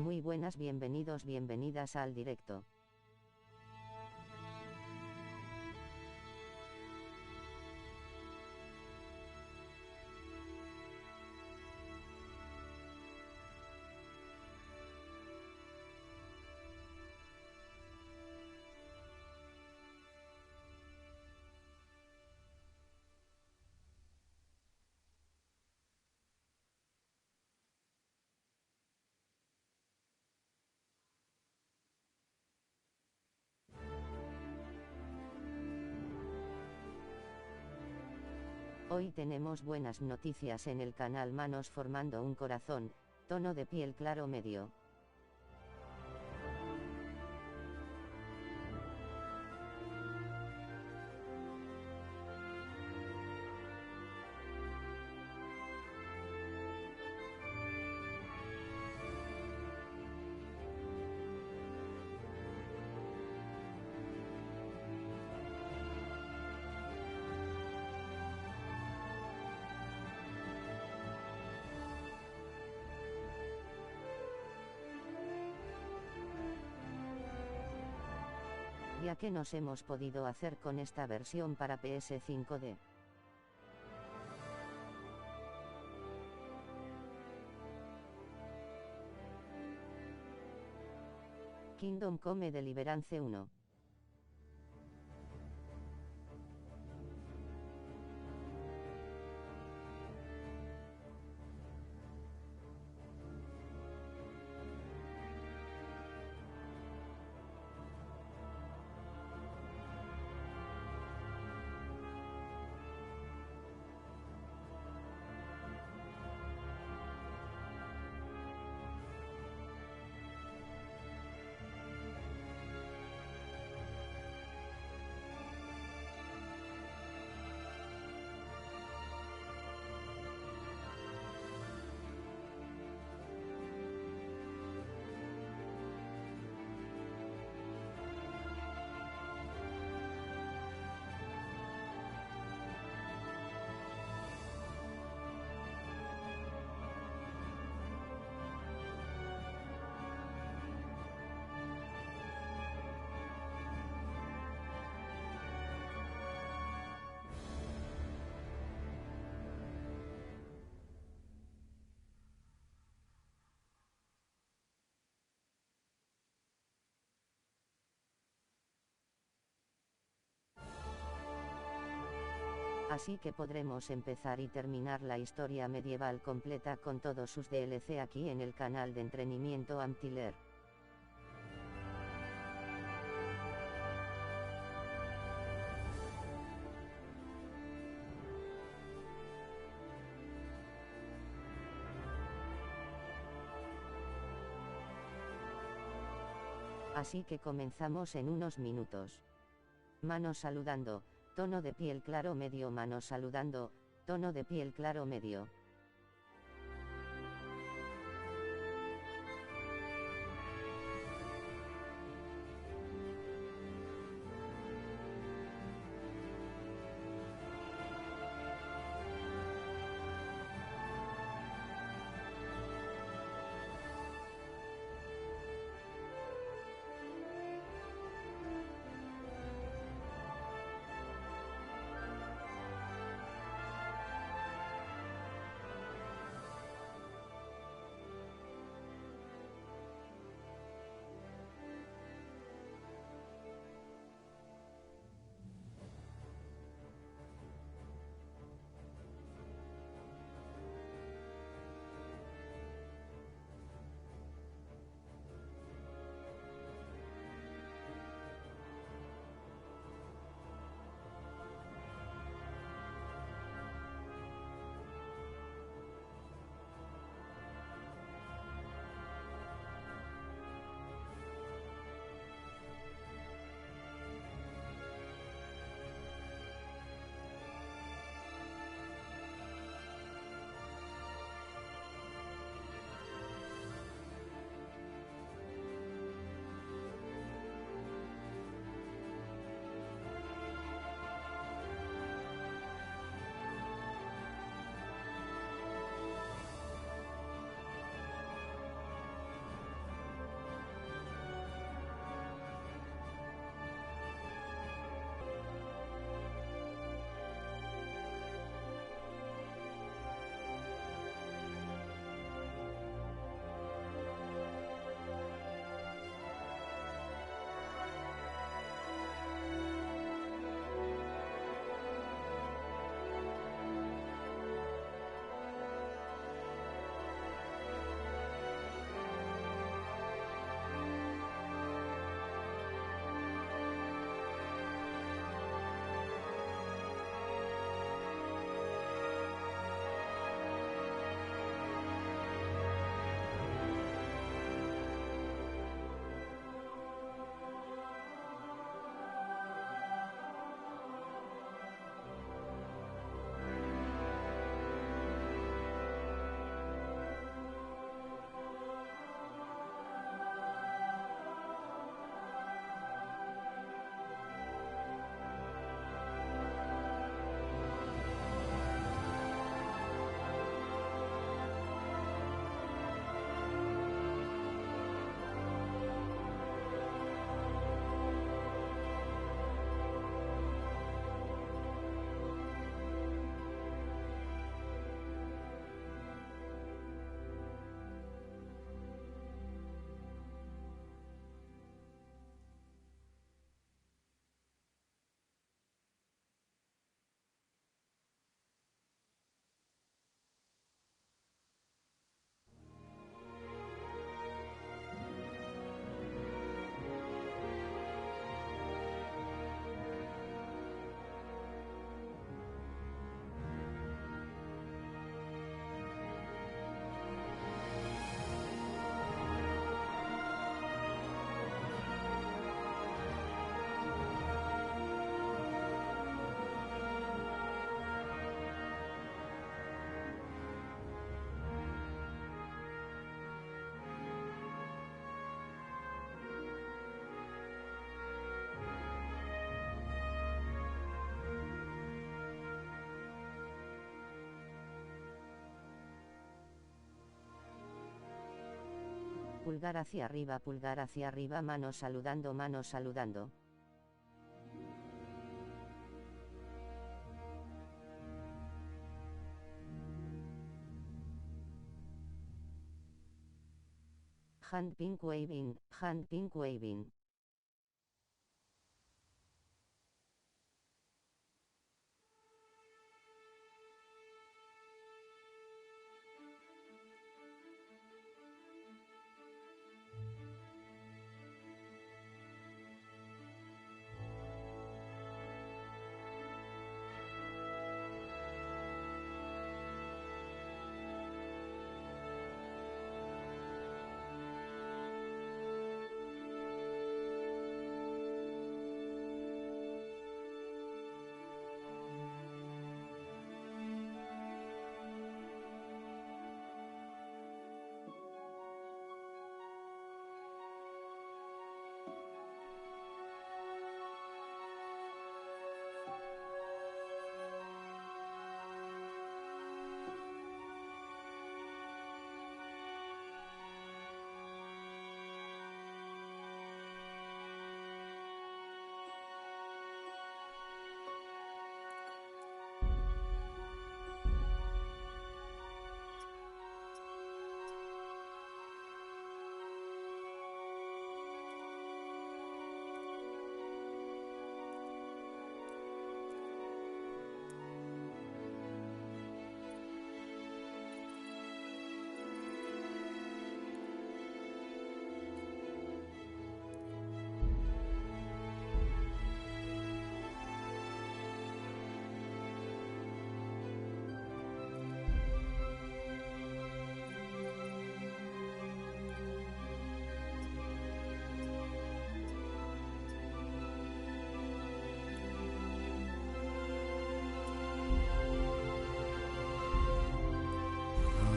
Muy buenas, bienvenidos, bienvenidas al directo. Hoy tenemos buenas noticias en el canal Manos formando un corazón, tono de piel claro medio. Ya que nos hemos podido hacer con esta versión para PS5D. Kingdom Come Deliverance 1. Así que podremos empezar y terminar la historia medieval completa con todos sus DLC aquí en el canal de entretenimiento Amtiller. Así que comenzamos en unos minutos. Manos saludando, tono de piel claro medio. Manos saludando, tono de piel claro medio. pulgar hacia arriba, mano saludando, mano saludando. Hand pink waving, hand pink waving.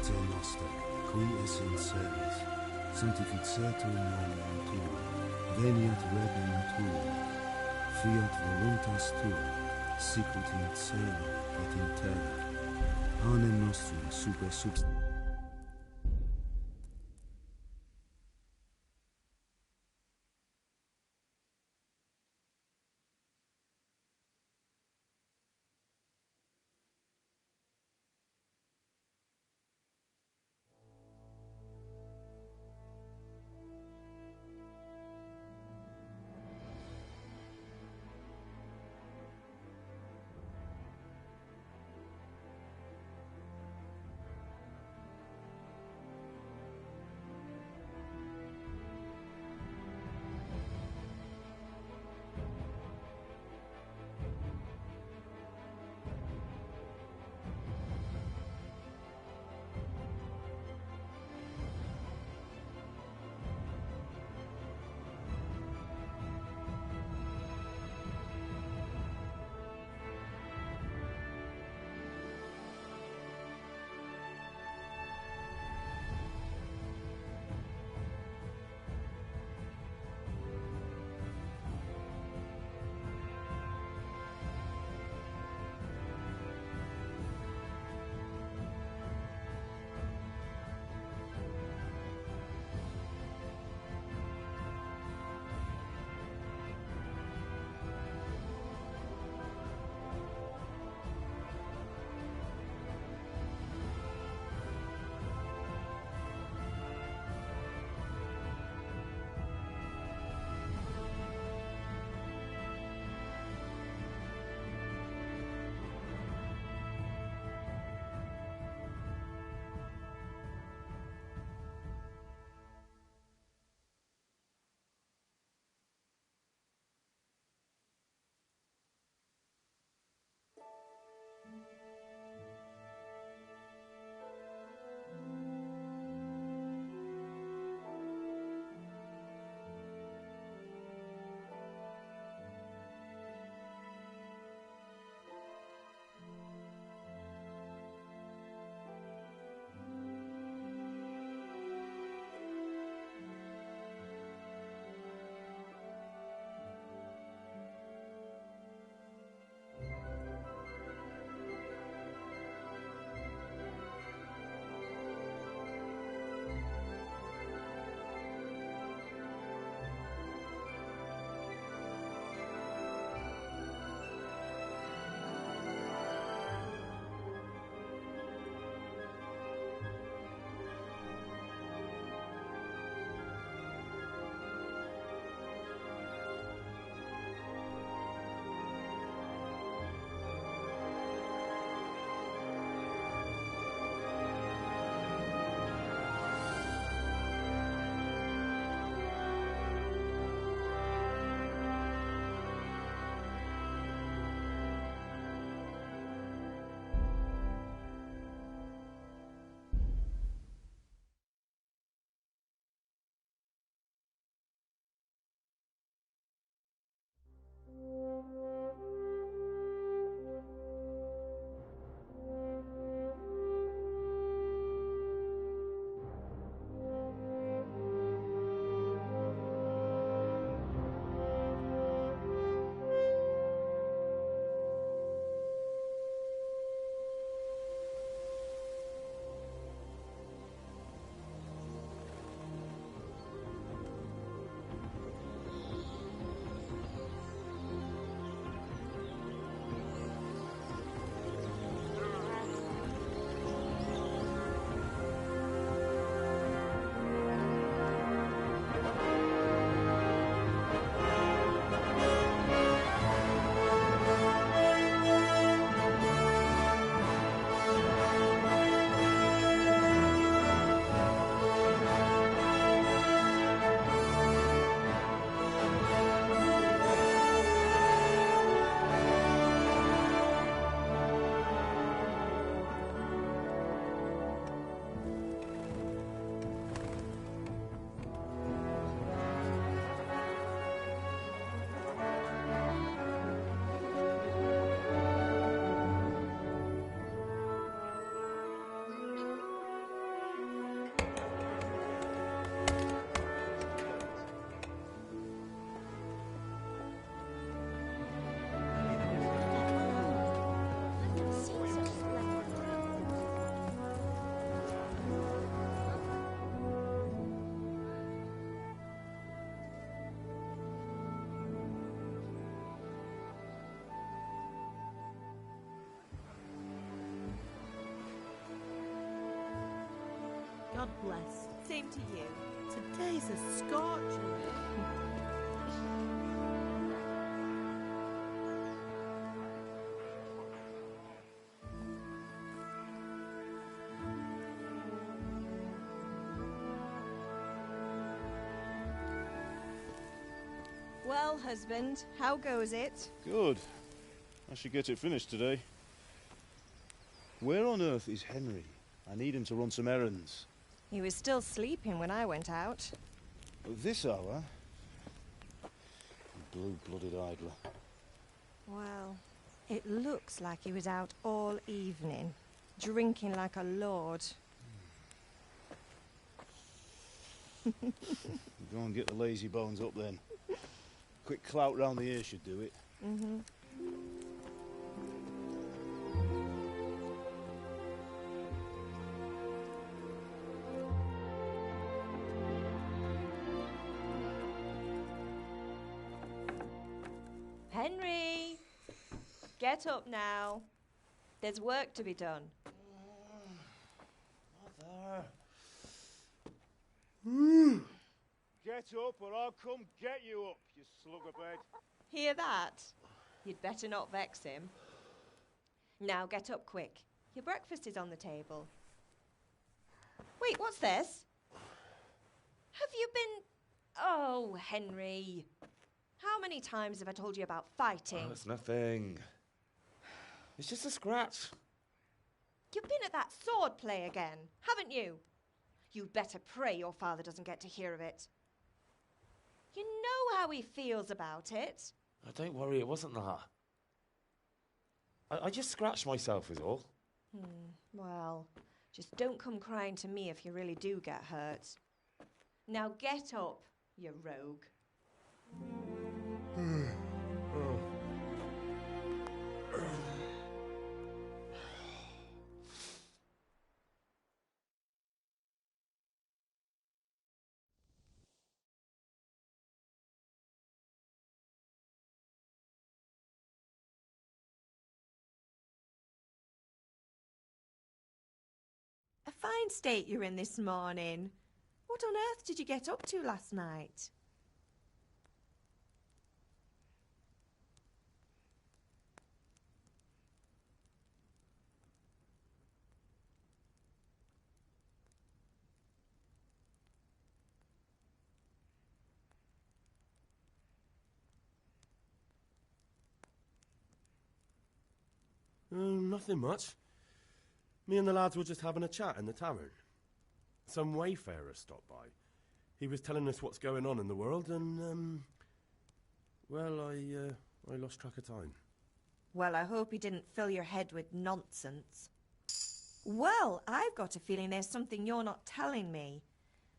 Pater noster, qui es in celis, sanctificetur nomen tuum, veniat regnum tuum, fiat voluntas tua, sicut in cielo et in terra. Panem nostrum super subsistere. bless. Same to you. Today's a scorcher. Well, husband, how goes it? Good. I should get it finished today. Where on earth is Henry? I need him to run some errands. He was still sleeping when I went out. At this hour? Blue-blooded idler. Well, it looks like he was out all evening, drinking like a lord. Go and get the lazy bones up then. Quick clout round the ear should do it. Mm-hmm. Henry! Get up now. There's work to be done. Mother! Get up or I'll come get you up, you slugabed. Hear that? You'd better not vex him. Now get up quick. Your breakfast is on the table. Wait, what's this? Have you been... Oh, Henry. How many times have I told you about fighting? Oh, it's nothing. It's just a scratch. You've been at that sword play again, haven't you? You'd better pray your father doesn't get to hear of it. You know how he feels about it. Oh, don't worry, it wasn't that. I just scratched myself is all. Well, just don't come crying to me if you really do get hurt. Now get up, you rogue. A fine state you're in this morning. What on earth did you get up to last night? Nothing much. Me and the lads were just having a chat in the tavern. Some wayfarer stopped by. He was telling us what's going on in the world and, well, I lost track of time. Well, I hope he didn't fill your head with nonsense. Well, I've got a feeling there's something you're not telling me.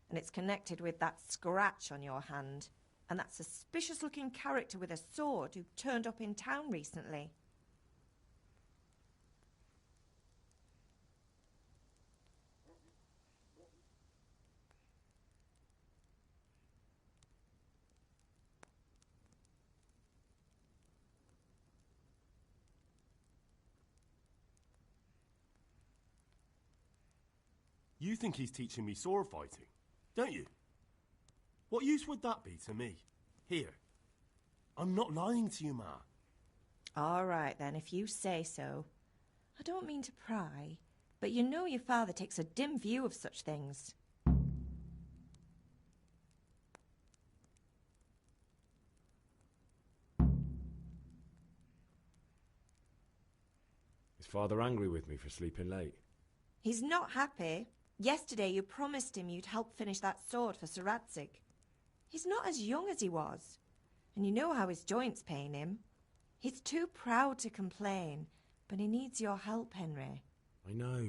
And it's connected with that scratch on your hand. And that suspicious-looking character with a sword who turned up in town recently. You think he's teaching me sword fighting, don't you? What use would that be to me? Here. I'm not lying to you, Ma. All right, then, if you say so. I don't mean to pry, but you know your father takes a dim view of such things. Is Father angry with me for sleeping late? He's not happy. Yesterday you promised him you'd help finish that sword for Sir Radzig. He's not as young as he was, and you know how his joints pain him. He's too proud to complain, but he needs your help, Henry. I know.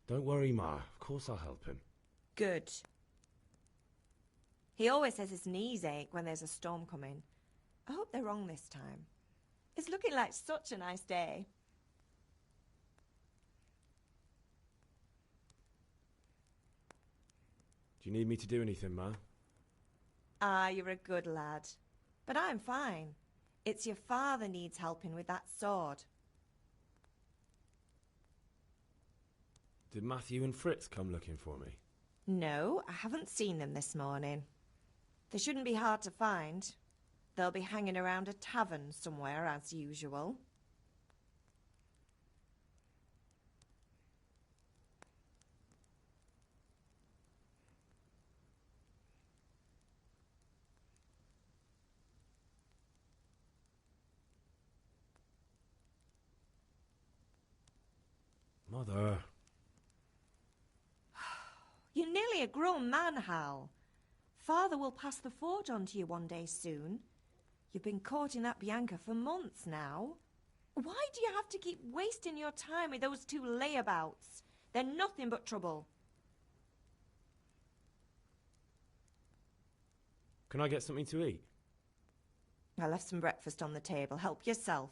Don't worry, Ma. Of course I'll help him. Good. He always says his knees ache when there's a storm coming. I hope they're wrong this time. It's looking like such a nice day. Do you need me to do anything, Ma? Ah, you're a good lad. But I'm fine. It's your father needs helping with that sword. Did Matthew and Fritz come looking for me? No, I haven't seen them this morning. They shouldn't be hard to find. They'll be hanging around a tavern somewhere, as usual. Mother. You're nearly a grown man, Hal. Father will pass the forge on to you one day soon. You've been courting that Bianca for months now. Why do you have to keep wasting your time with those two layabouts? They're nothing but trouble. Can I get something to eat? I left some breakfast on the table. Help yourself.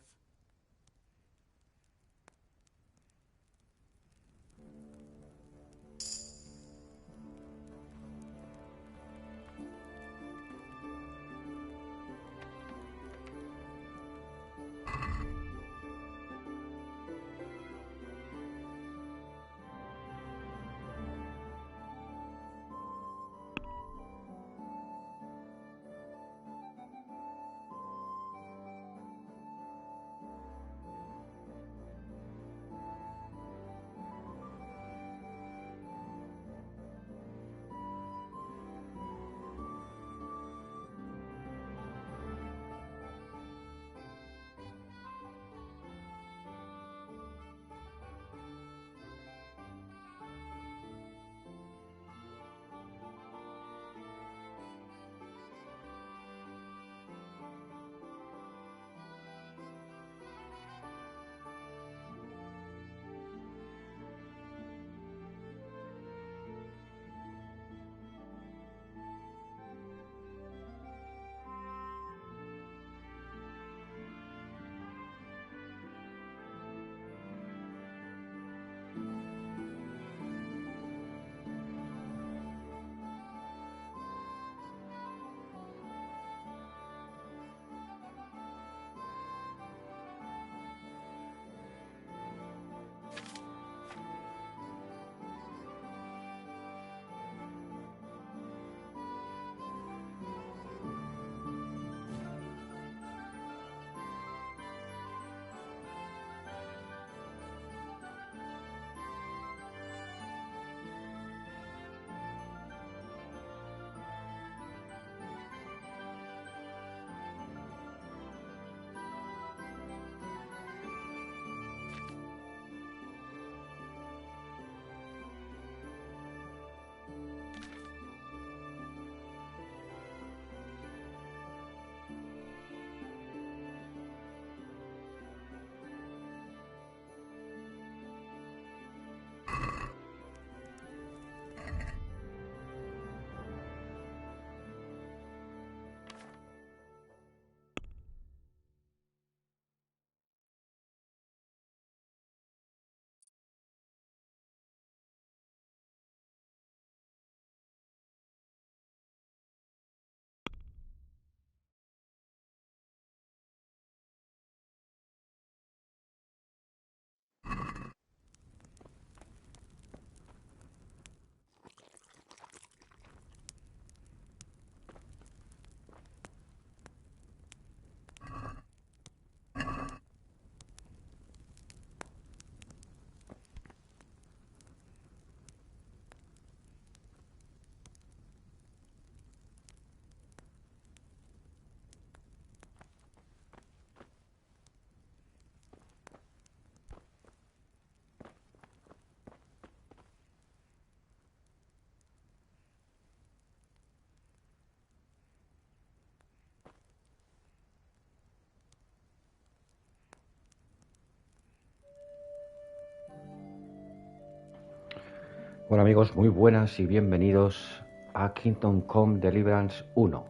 Bueno amigos, muy buenas y bienvenidos a Kingdom Come Deliverance 1.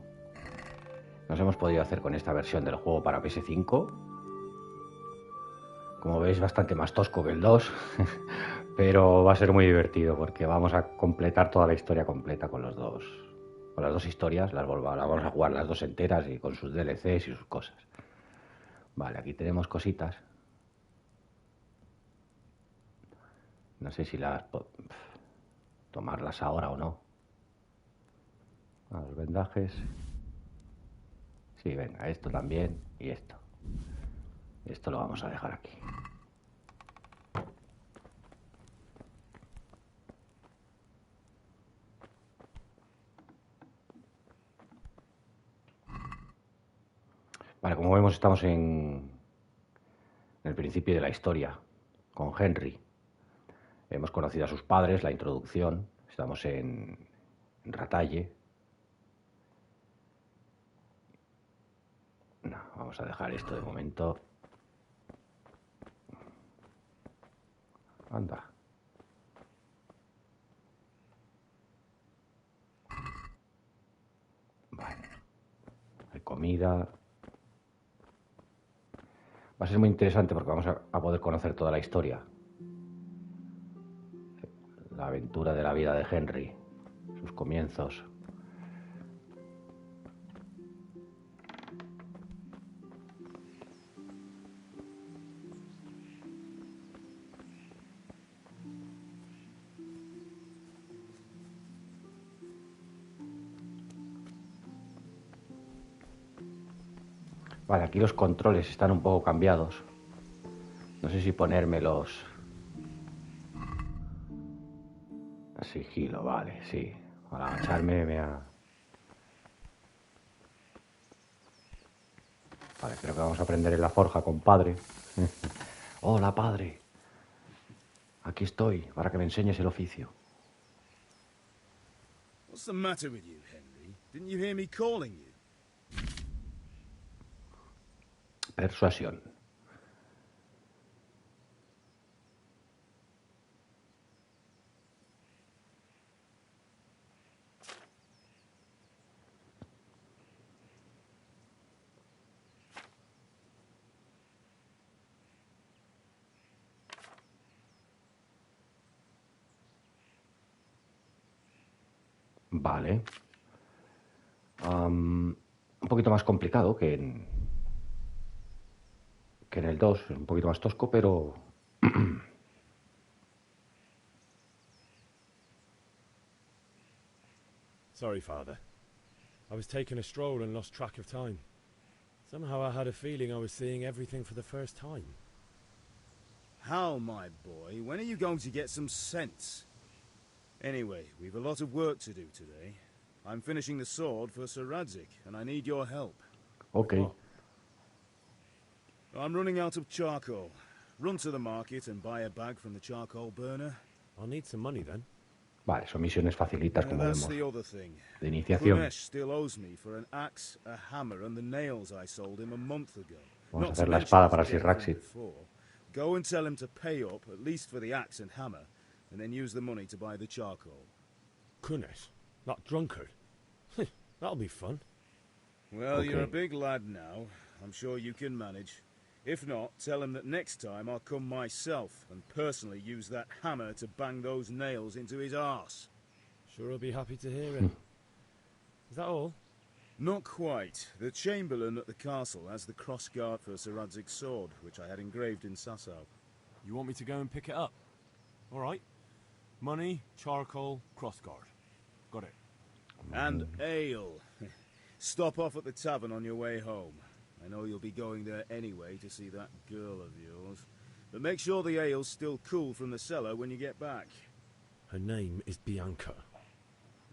Nos hemos podido hacer con esta versión del juego para PS5. Como veis, bastante más tosco que el 2, pero va a ser muy divertido porque vamos a completar toda la historia completa con las dos historias. Las vamos a jugar las dos enteras y con sus DLCs y sus cosas. Vale, aquí tenemos cositas. No sé si las... tomarlas ahora o no. Los vendajes. Sí, venga, esto también y esto. Esto lo vamos a dejar aquí. Vale, como vemos estamos en el principio de la historia, con Henry. Hemos conocido a sus padres, la introducción, estamos en Rataje. No, vamos a dejar esto de momento. Anda. Vale. Hay comida. Va a ser muy interesante porque vamos a poder conocer toda la historia. La aventura de la vida de Henry, sus comienzos. Vale, aquí los controles están un poco cambiados. No sé si ponérmelos a sigilo, vale, sí. Al agacharme me ha... Vale, creo que vamos a aprender en la forja con padre. Hola, padre. Aquí estoy, para que me enseñes el oficio. What's the matter with you, Henry? Didn't you hear me calling you? Persuasión. Vale. Un poquito más complicado que en el 2, un poquito más tosco, pero... Sorry, Father. I was taking a stroll and lost track of time. Somehow I had a feeling I was seeing everything for the first time. How, my boy? When are you going to get some sense? Anyway, we've a lot of work to do today. I'm finishing the sword for Sir Radzig, and I need your help. Ok. I'm running out of charcoal. Run to the market and buy a bag from the charcoal burner. I'll need some money then. Vale, son misiones facilitas, como That's vemos. the other thing. De iniciación. Kunesh still owes me for an axe, a hammer, and the nails I sold him a month ago. Vamos a Not hacer to la mention espada his para debt Sir from Raxid. before. Go and tell him to pay up, at least for the axe and hammer, and then use the money to buy the charcoal. Kunesh, that drunkard. That'll be fun. Well, you're a Okay. big lad now. I'm sure you can manage. If not, tell him that next time I'll come myself and personally use that hammer to bang those nails into his arse. Sure, I'll be happy to hear it. Is that all? Not quite. The Chamberlain at the castle has the crossguard for Sir Radzig's sword, which I had engraved in Sasau. You want me to go and pick it up? All right. Money, charcoal, crossguard. Got it. And ale. Stop off at the tavern on your way home. I know you'll be going there anyway to see that girl of yours. But make sure the ale's still cool from the cellar when you get back. Her name is Bianca.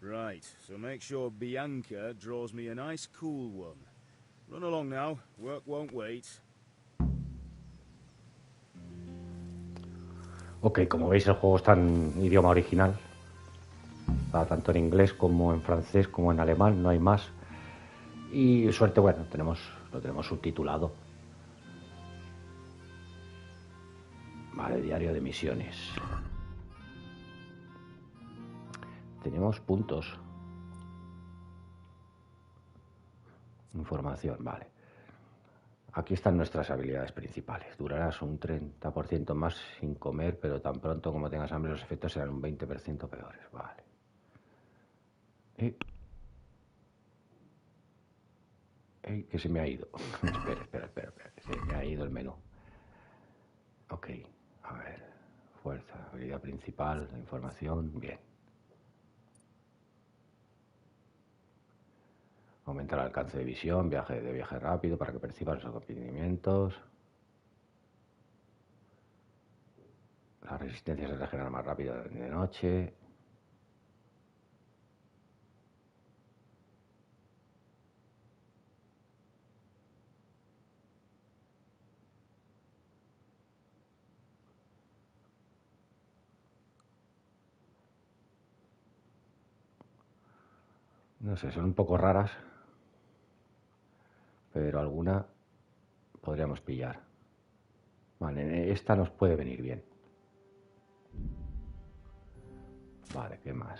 Right, so make sure Bianca draws me a nice cool one. Run along now, work won't wait. Ok, como veis el juego está en idioma original. Está tanto en inglés como en francés como en alemán, no hay más. Y suerte, bueno, lo tenemos subtitulado. Vale, diario de misiones. Tenemos puntos. Información, vale. Aquí están nuestras habilidades principales. Durarás un 30% más sin comer, pero tan pronto como tengas hambre los efectos serán un 20% peores. Vale. Que se me ha ido. espera, que se me ha ido el menú. Ok, a ver. Fuerza, habilidad principal, información, bien. Aumenta el alcance de visión, viaje rápido para que perciban los acontecimientos. La resistencia se regenera más rápido de noche. No sé, son un poco raras, pero alguna podríamos pillar. Vale, esta nos puede venir bien. Vale, ¿qué más?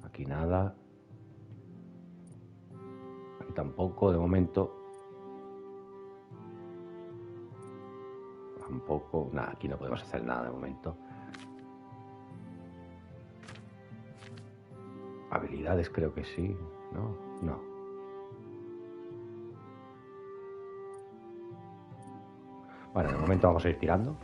Aquí nada. Aquí tampoco, de momento. Tampoco, nada, aquí no podemos hacer nada de momento. Habilidades creo que sí, ¿no? No. Bueno, de momento vamos a ir tirando.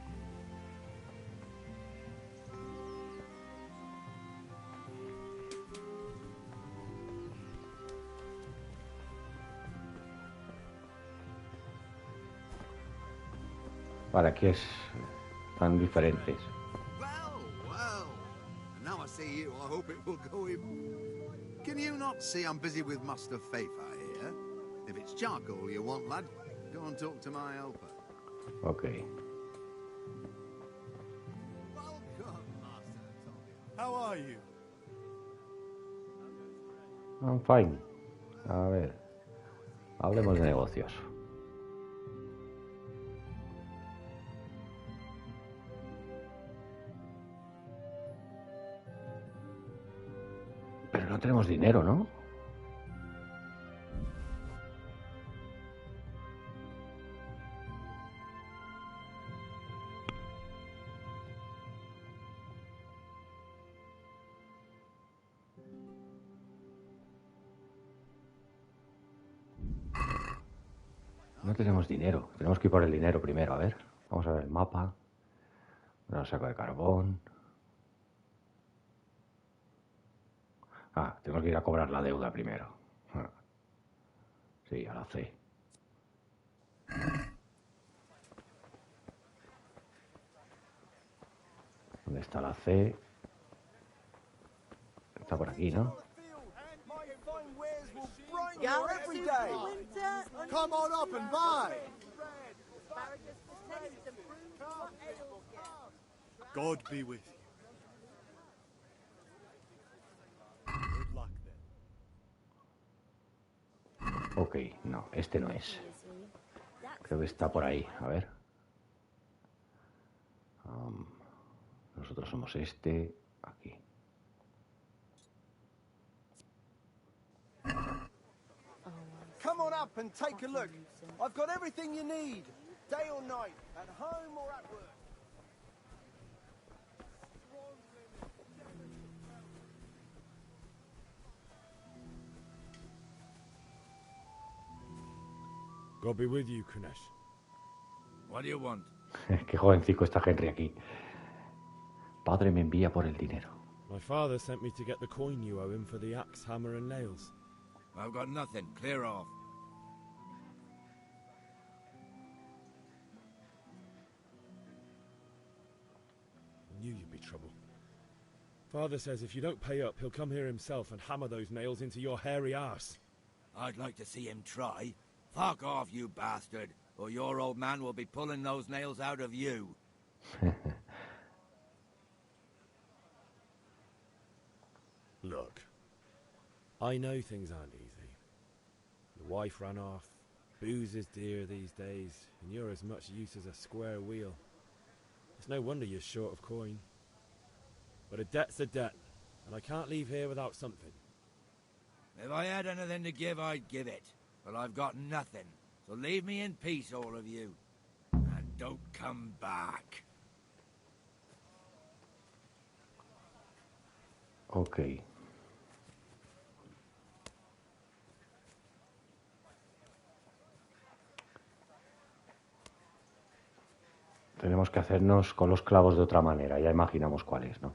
Vale, aquí están diferentes. Well. Now I see you, I hope it will go in. Can you not see I'm busy with Master Fafa here? If it's charcoal you want, lad, go and talk to my helper. Ok. Welcome, Master Tommy. How are you? I'm fine. A ver. Hablemos de negocios. Pero no tenemos dinero, ¿no? No tenemos dinero. Tenemos que ir por el dinero primero. A ver. Vamos a ver el mapa. Un saco de carbón. Ah, tenemos que ir a cobrar la deuda primero. Sí, a la C. ¿Dónde está la C? Está por aquí, ¿no? Go every day. Come on up and buy. God be with you. Good luck then. Ok, no, este no es. Creo que está por ahí, a ver. Nosotros somos este, aquí. Come on up and take a look. I've got everything you need, day or night, at home or at work. God be with you, Kunesh. What do you want? Qué jovencico está Henry aquí. Padre me envía por el dinero. My father sent me to get the coin you owe him for the axe, hammer and nails. I've got nothing. Clear off. I knew you'd be trouble. Father says if you don't pay up, he'll come here himself and hammer those nails into your hairy arse. I'd like to see him try. Fuck off, you bastard, or your old man will be pulling those nails out of you. Look, I know things aren't easy. Your wife ran off, booze is dear these days, and you're as much use as a square wheel. It's no wonder you're short of coin. But a debt's a debt, and I can't leave here without something. If I had anything to give, I'd give it. But I've got nothing. So leave me in peace, all of you. And don't come back. Ok. Tenemos que hacernos con los clavos de otra manera. Ya imaginamos cuál es, ¿no?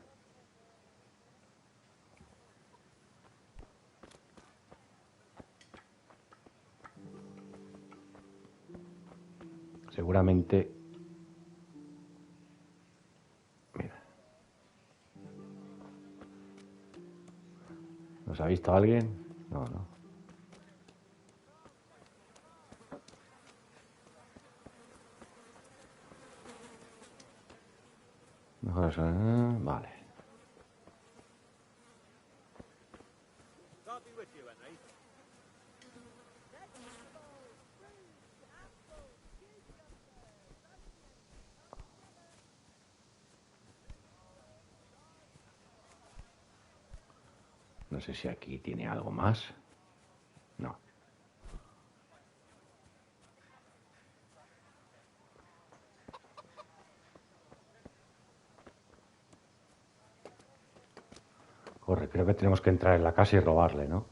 seguramente... Mira. ¿Nos ha visto alguien? No, no. Mejor eso, vale. No sé si aquí tiene algo más. No. Corre, creo que tenemos que entrar en la casa y robarle, ¿no?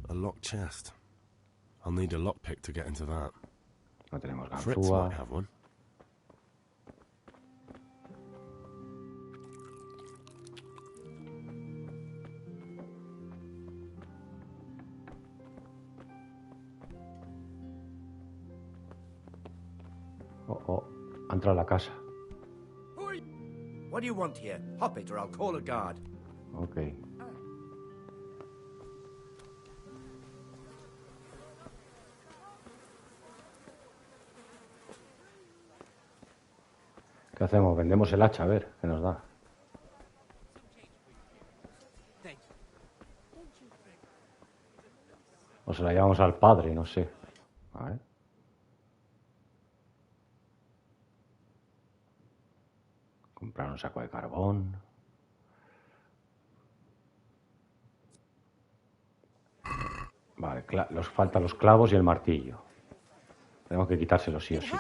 A locked chest. I'll need a lockpick to get into that. No tenemos Fritz ganzúa. might have one. Oh, ha entrado a la casa. What do you want here? Hop it or I'll call a guard. Ok. ¿Qué hacemos? Vendemos el hacha, a ver, ¿qué nos da? O se la llevamos al padre, no sé. A ver. Comprar un saco de carbón. Vale, nos faltan los clavos y el martillo. Tenemos que quitárselos sí o sí.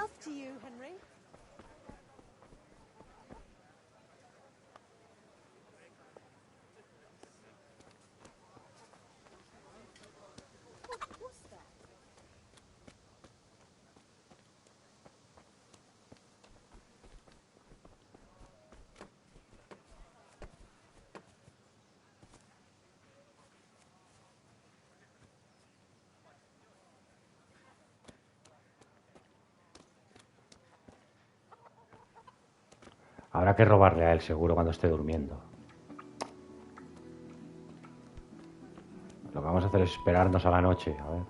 Habrá que robarle a él seguro cuando esté durmiendo. Lo que vamos a hacer es esperarnos a la noche, a ver.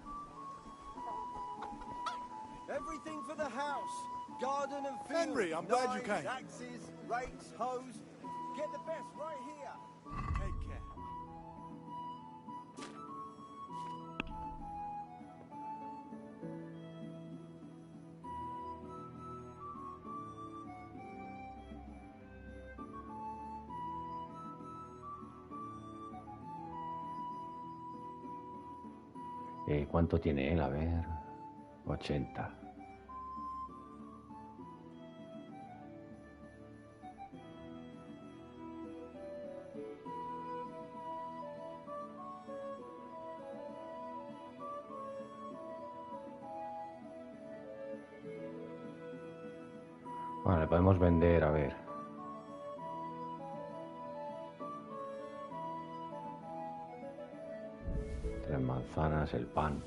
Everything for the house. Garden and field. Henry, I'm glad you Knives, came. axes, rakes, hoes. Get the best right here. Take care. ¿Cuánto tiene él? A ver... 80. Bueno, le podemos vender, a ver. Tres manzanas, el pan.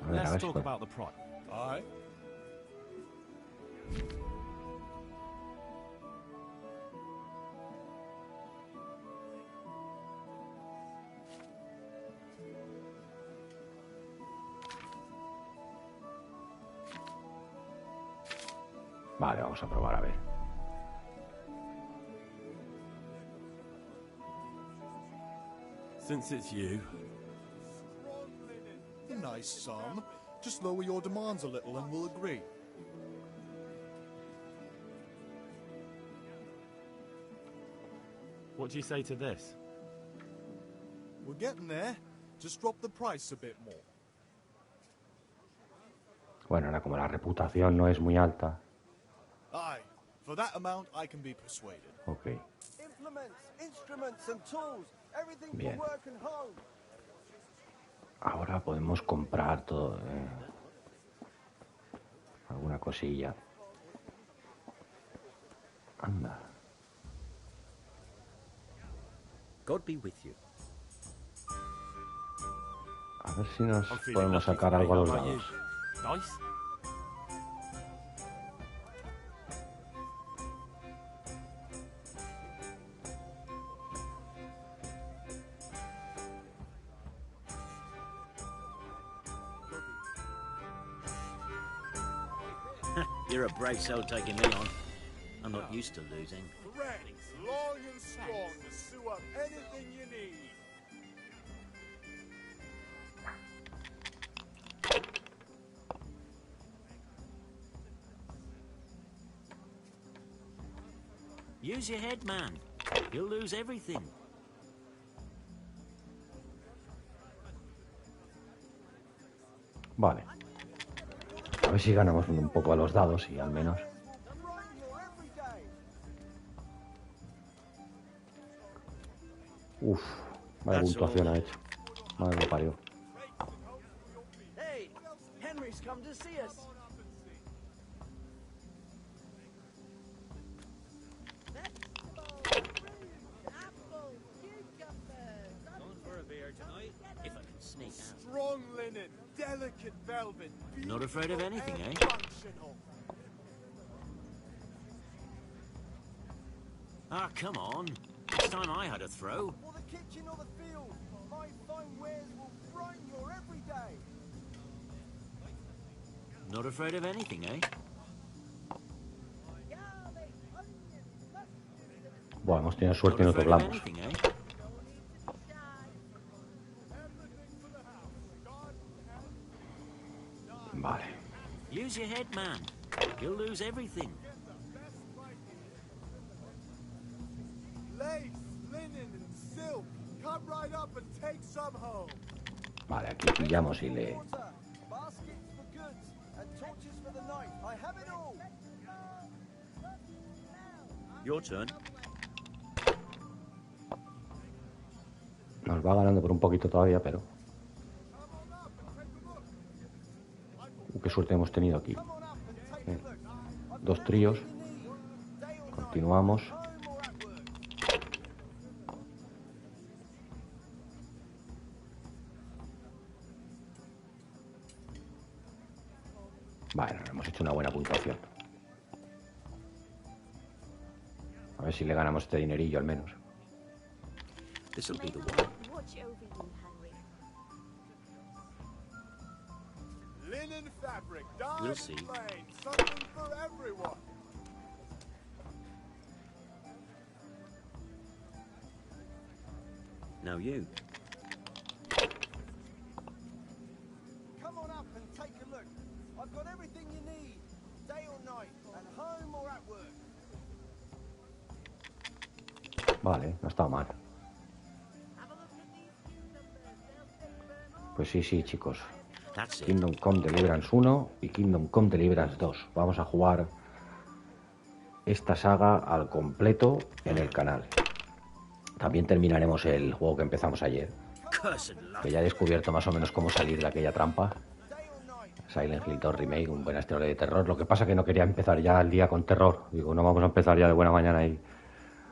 A ver Let's si talk puedo. about the price. Aye. Vale, vamos a probar a ver. Since it's you, Nice sum. Just lower your demands a little and we'll agree. What do you say to this? We're getting there. Just drop the price a bit more. Bueno, ahora como la reputación no es muy alta. Aye, for that amount I can be persuaded. Ok. Implements, instruments and tools, everything Bien. for work and home. Ahora podemos comprar todo. Alguna cosilla. Anda. God be with you. A ver si nos I'm feeling podemos lucky sacar today, algo a los how about you? dados. Nice? You're a brave soul taking me on. I'm not used to losing. Correct. Long and strong to sew up anything you need. Use your head, man. You'll lose everything. Vale. A ver si ganamos un poco a los dados y al menos. Uf, vaya puntuación ha hecho. Madre que parió. Hey, Henry's come to see us. If I can sneak out. Strong linen, delicate velvet. Not afraid of anything, eh? Functional. Ah, come on. It's time I had a throw. For the kitchen or the field, my fine wares will brighten your every day. Not afraid of anything, eh? Bueno, hemos tenido suerte y Not nos afraid of doblamos. anything, eh? Vale. Use your head, man. You'll lose everything. Lace, linen and silk. Come right up and take some home. Vale, aquí pillamos y le... Water, baskets for goods, and torches for the night. I have it all. Your turn. Nos va ganando por un poquito todavía, pero... Qué suerte hemos tenido aquí. Dos tríos. Continuamos. Bueno, hemos hecho una buena puntuación. A ver si le ganamos este dinerillo al menos. This'll be the one. Watch over you, Henry. Linen fabric, dyed We'll and see. plain, something for everyone. Now you. Come on up and take a look. I've got everything you need, day or night, at home or at work. Vale, no está mal. Pues sí, sí, chicos. That's it. Kingdom Come Deliverance 1 y Kingdom Come Deliverance 2. Vamos a jugar esta saga al completo en el canal. También terminaremos el juego que empezamos ayer, Cursed luck. que ya he descubierto más o menos cómo salir de aquella trampa. Silent Hill 2 Remake, un buen historia de terror. Lo que pasa que no quería empezar ya el día con terror. Digo, no vamos a empezar ya de buena mañana ahí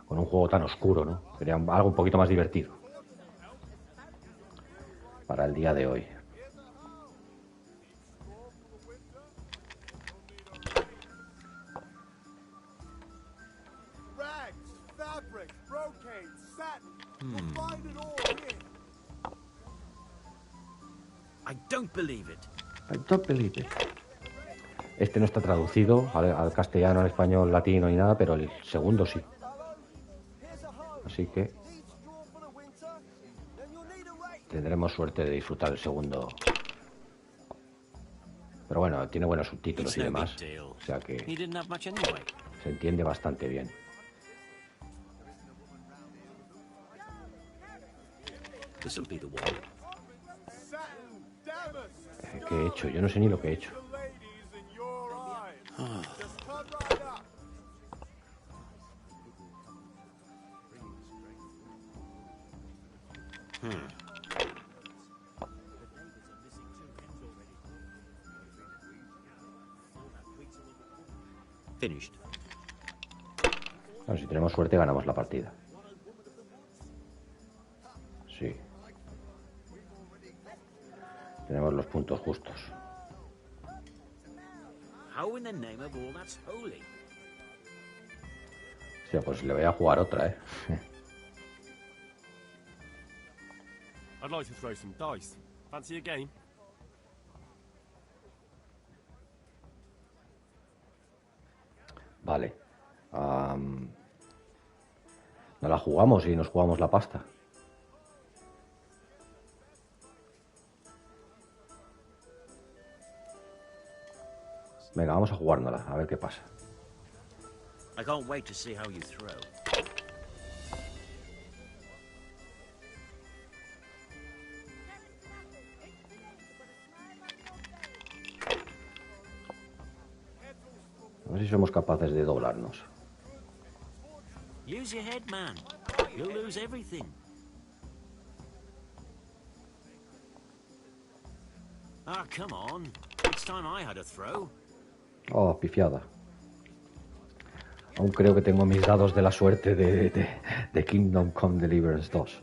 con un juego tan oscuro, ¿no? Quería algo un poquito más divertido para el día de hoy. Rags, fabric, brocade, satin. You'll find it all here. I don't believe it. I don't believe it. Este no está traducido al castellano, al español, latino ni nada, pero el segundo sí. Así que tendremos suerte de disfrutar el segundo. Pero bueno, tiene buenos subtítulos y It's no demás. big deal. O sea que He didn't have much anyway. se entiende bastante bien. This'll be the one. Satin, damask, ¿Qué he hecho? Yo no sé ni lo que he hecho. the lady Finished. Bueno, si tenemos suerte ganamos la partida. Sí. Tenemos los puntos justos. How in the name of all that's holy? Sí, pues le voy a jugar otra, ¿eh? I'd like to throw some dice. Fancy a game? Vale. No la jugamos y nos jugamos la pasta. Venga, vamos a jugárnosla, a ver qué pasa. I can't wait to see how you throw. A ver si somos capaces de doblarnos. Use your head, man. You'll lose everything. Ah, come on. It's time I had a throw. Oh, pifiada. Aún creo que tengo mis dados de la suerte de Kingdom Come Deliverance 2.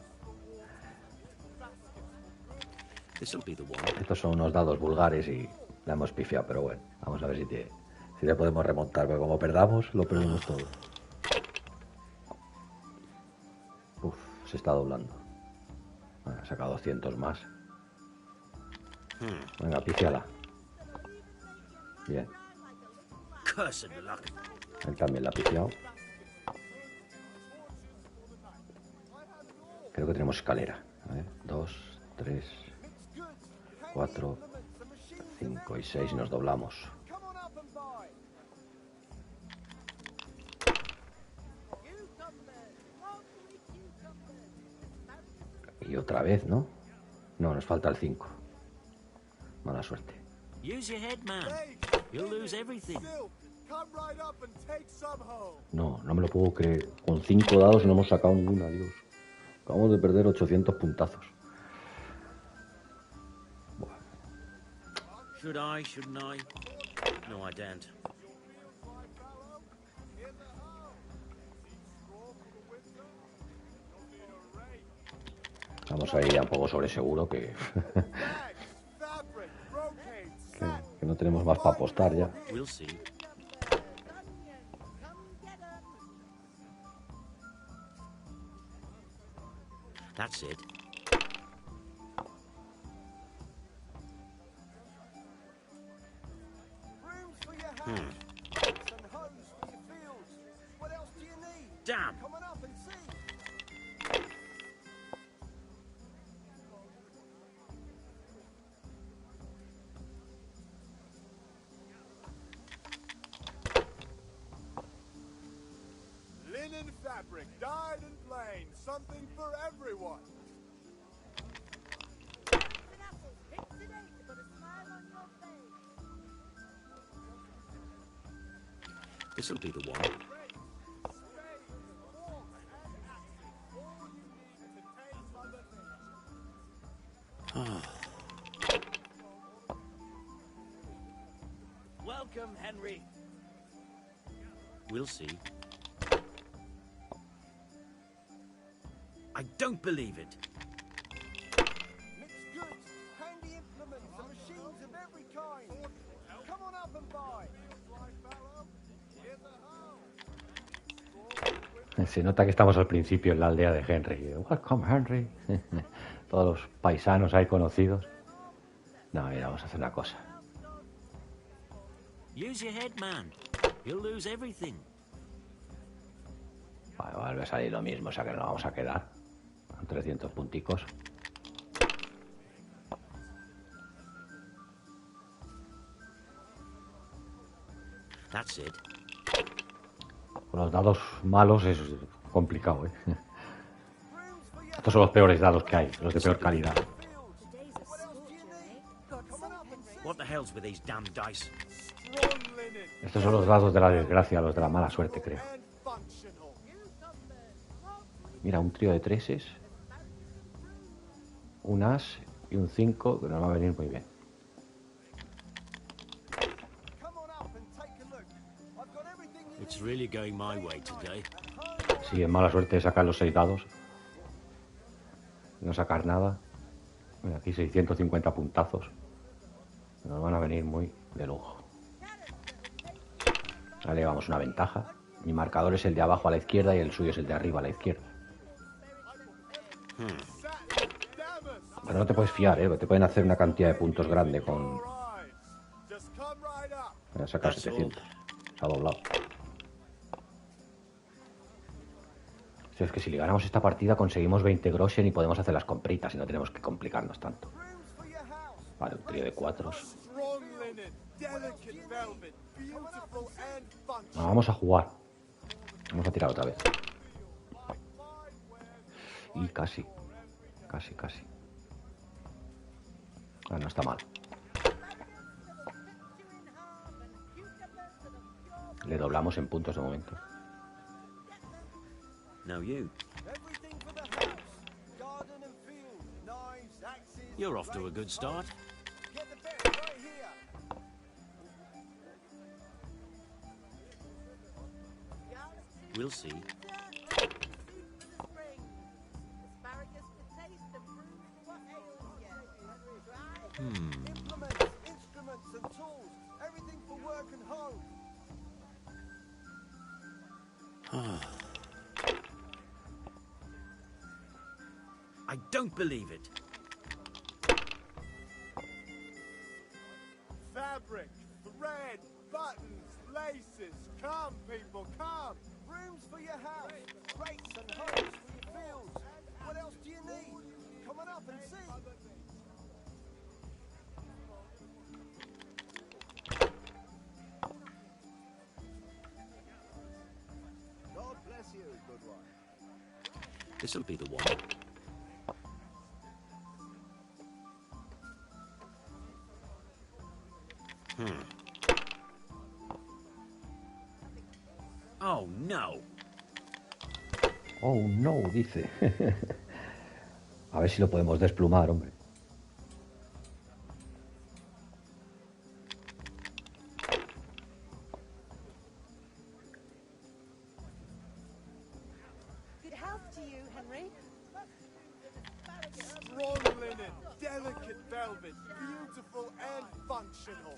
This'll be the one. Estos son unos dados vulgares y la hemos pifiado, pero bueno, vamos a ver si le podemos remontar, porque como perdamos, lo perdemos todo. Uf, se está doblando. Bueno, ha sacado 200 más. Venga, pífiala. Bien. Cursed luck. Él también la ha pifiado. Creo que tenemos escalera. A ver, 2, 3, 4, 5 y 6 nos doblamos. Y otra vez, ¿no? No, nos falta el 5. Mala suerte. Use your head, man. You'll lose everything. No, no me lo puedo creer. Con 5 dados no hemos sacado ninguna, Dios. Acabamos de perder 800 puntazos. Bueno. Should I? Shouldn't I? No, I don't. Vamos a ir ya un poco sobre seguro que no tenemos más para apostar ya. We'll see. That's it. Damn. Linen fabric, dyed and plain, something for everyone. This'll be the one. Welcome, Henry. We'll see. I don't believe it. Mixed goods, handy implements, and machines of every kind. Come on up and buy. Se nota que estamos al principio en la aldea de Henry. Welcome, Henry. Todos los paisanos ahí conocidos. No, mira, vamos a hacer una cosa. Use your head, man. You'll lose everything. Vale, vuelve a salir lo mismo, o sea que nos vamos a quedar. 300 punticos. That's it. Con los dados malos es complicado, ¿eh? Estos son los peores dados que hay, los de peor calidad. What the hell's with these damn dice? Strong linen, Estos son los dados de la desgracia, los de la mala suerte, creo. Mira, un trío de treses, un as y un 5, que nos va a venir muy bien. It's really going my way today. Sí, es mala suerte sacar los 6 dados. No sacar nada. Mira, aquí 650 puntazos. Nos van a venir muy de lujo. Ahora llevamos una ventaja. Mi marcador es el de abajo a la izquierda y el suyo es el de arriba a la izquierda. Pero no te puedes fiar, ¿eh? Te pueden hacer una cantidad de puntos grande con... Me ha sacado 700. Se ha doblado. Es que si le ganamos esta partida conseguimos 20 groschen y podemos hacer las compritas y no tenemos que complicarnos tanto. Vale, un trío de 4. No, vamos a jugar. Vamos a tirar otra vez. Y casi. Casi. Ah, no está mal. Le doblamos en puntos de momento. Now you. You're off to a good start. We'll see. Implements, instruments and tools. Everything for work and home. I don't believe it. Fabric, thread, buttons, laces. Come, people, come. Rooms for your house. Crates and homes for your fields. What else do you need? Come on up and see. God bless you, good one. This'll be the one. Oh, no. Oh, no, dice. A ver si lo podemos desplumar, hombre. Good health to you, Henry. Strong linen, delicate velvet, beautiful and functional.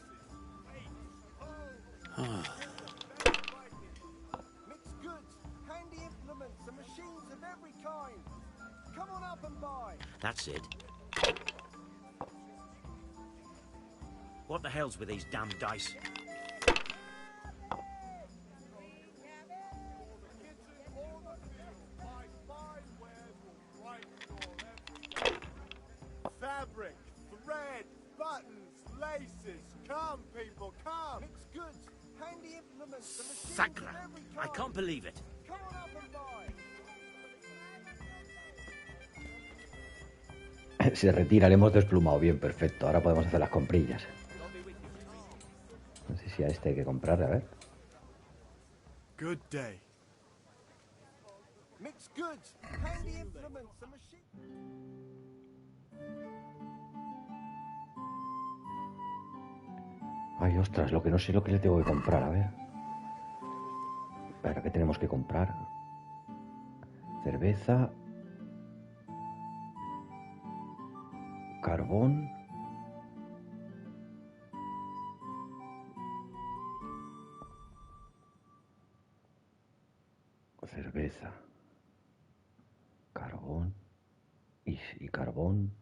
Mixed goods, handy implements and machines of every kind. Come on up and buy. That's it. What the hell's with these damn dice? Fabric, thread, buttons, laces. Come, people, come. Mixed goods, handy implements and machines Sacra! of every kind. I can't believe it. Come on up and buy. Se retira, le hemos desplumado bien, perfecto. Ahora podemos hacer las comprillas. No sé si a este hay que comprar, a ver. Good day. Mixed goods, handy implements and machines. Ay, ostras, lo que no sé lo que le tengo que comprar, a ver. Espera, ¿qué tenemos que comprar? Cerveza. Carbón. Cerveza. Carbón. Y carbón.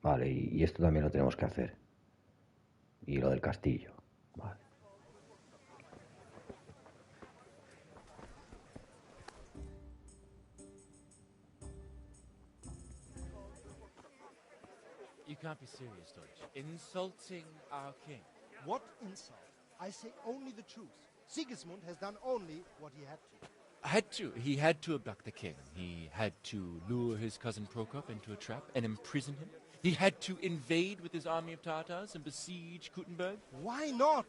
Vale, y esto también lo tenemos que hacer. Y lo del castillo. Vale. You can't be serious, Deutsch. Insulting our king. What insult? I say only the truth. Sigismund has done only what he had to. He had to abduct the king. He had to lure his cousin Prokop into a trap and imprison him. He had to invade with his army of Tatars and besiege Kuttenberg. Why not?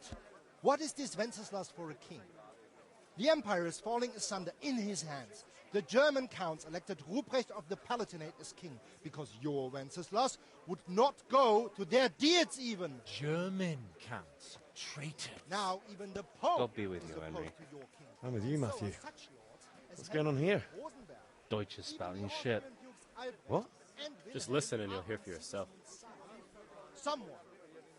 What is this Wenceslas for a king? The empire is falling asunder in his hands. The German counts elected Ruprecht of the Palatinate as king because your Wenceslas would not go to their deeds even. German counts. Traitors. Now even the Pope God be with is you, opposed Henry. to your king. I'm with you, So Matthew. are such lords as What's going on here? Rosenberg. Deutsch is spouting shit. What? Just listen and you'll hear for yourself. Someone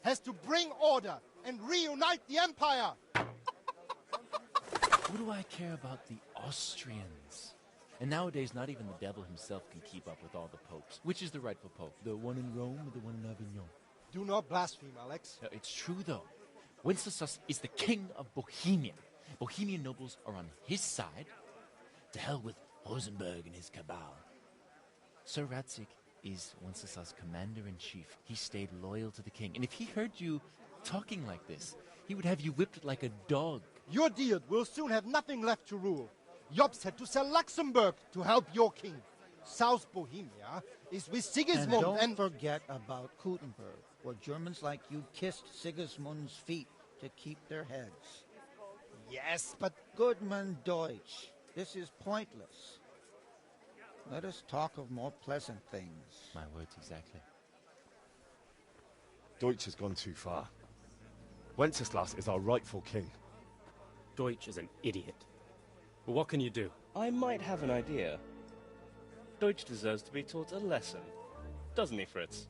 has to bring order and reunite the empire. What do I care about the Austrians? And nowadays, not even the devil himself can keep up with all the popes. Which is the rightful pope? The one in Rome or the one in Avignon? Do not blaspheme, Alex. No, it's true, though. Wenceslas is the king of Bohemia. Bohemian nobles are on his side. To hell with Rosenberg and his cabal. Sir Ratzik is Wenceslas' commander-in-chief. He stayed loyal to the king. And if he heard you talking like this, he would have you whipped like a dog. Your Diet will soon have nothing left to rule. Jobst had to sell Luxembourg to help your king. South Bohemia is with Sigismund and don't forget about Kuttenberg, where Germans like you kissed Sigismund's feet to keep their heads. Yes, but... Goodman Deutsch, this is pointless. Let us talk of more pleasant things. My words exactly. Deutsch has gone too far. Wenceslas is our rightful king. Deutsch is an idiot. But what can you do? I might have an idea. Deutsch deserves to be taught a lesson. Doesn't he, Fritz?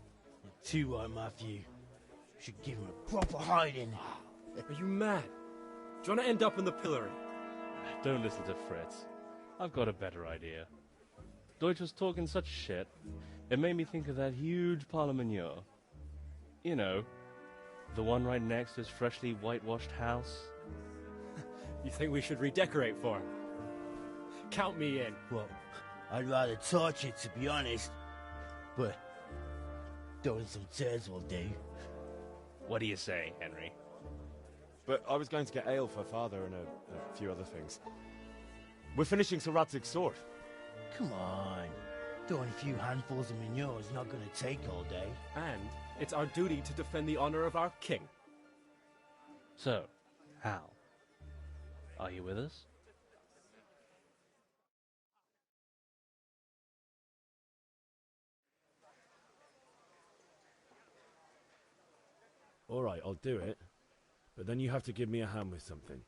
Too right, Matthew. Should give him a proper hiding. Are you mad? Do you want to end up in the pillory? Don't listen to Fritz. I've got a better idea. Deutsch was talking such shit, it made me think of that huge Parlement. You know, the one right next to his freshly whitewashed house. You think we should redecorate for him? Count me in. Well, I'd rather torch it, to be honest. But throwing some tears will do. What do you say, Henry? But I was going to get ale for father and a few other things. We're finishing Sir Radzig's sword. Come on. Throwing a few handfuls of manure is not going to take all day. And it's our duty to defend the honor of our king. So, Hal, are you with us? All right, I'll do it. But then you have to give me a hand with something.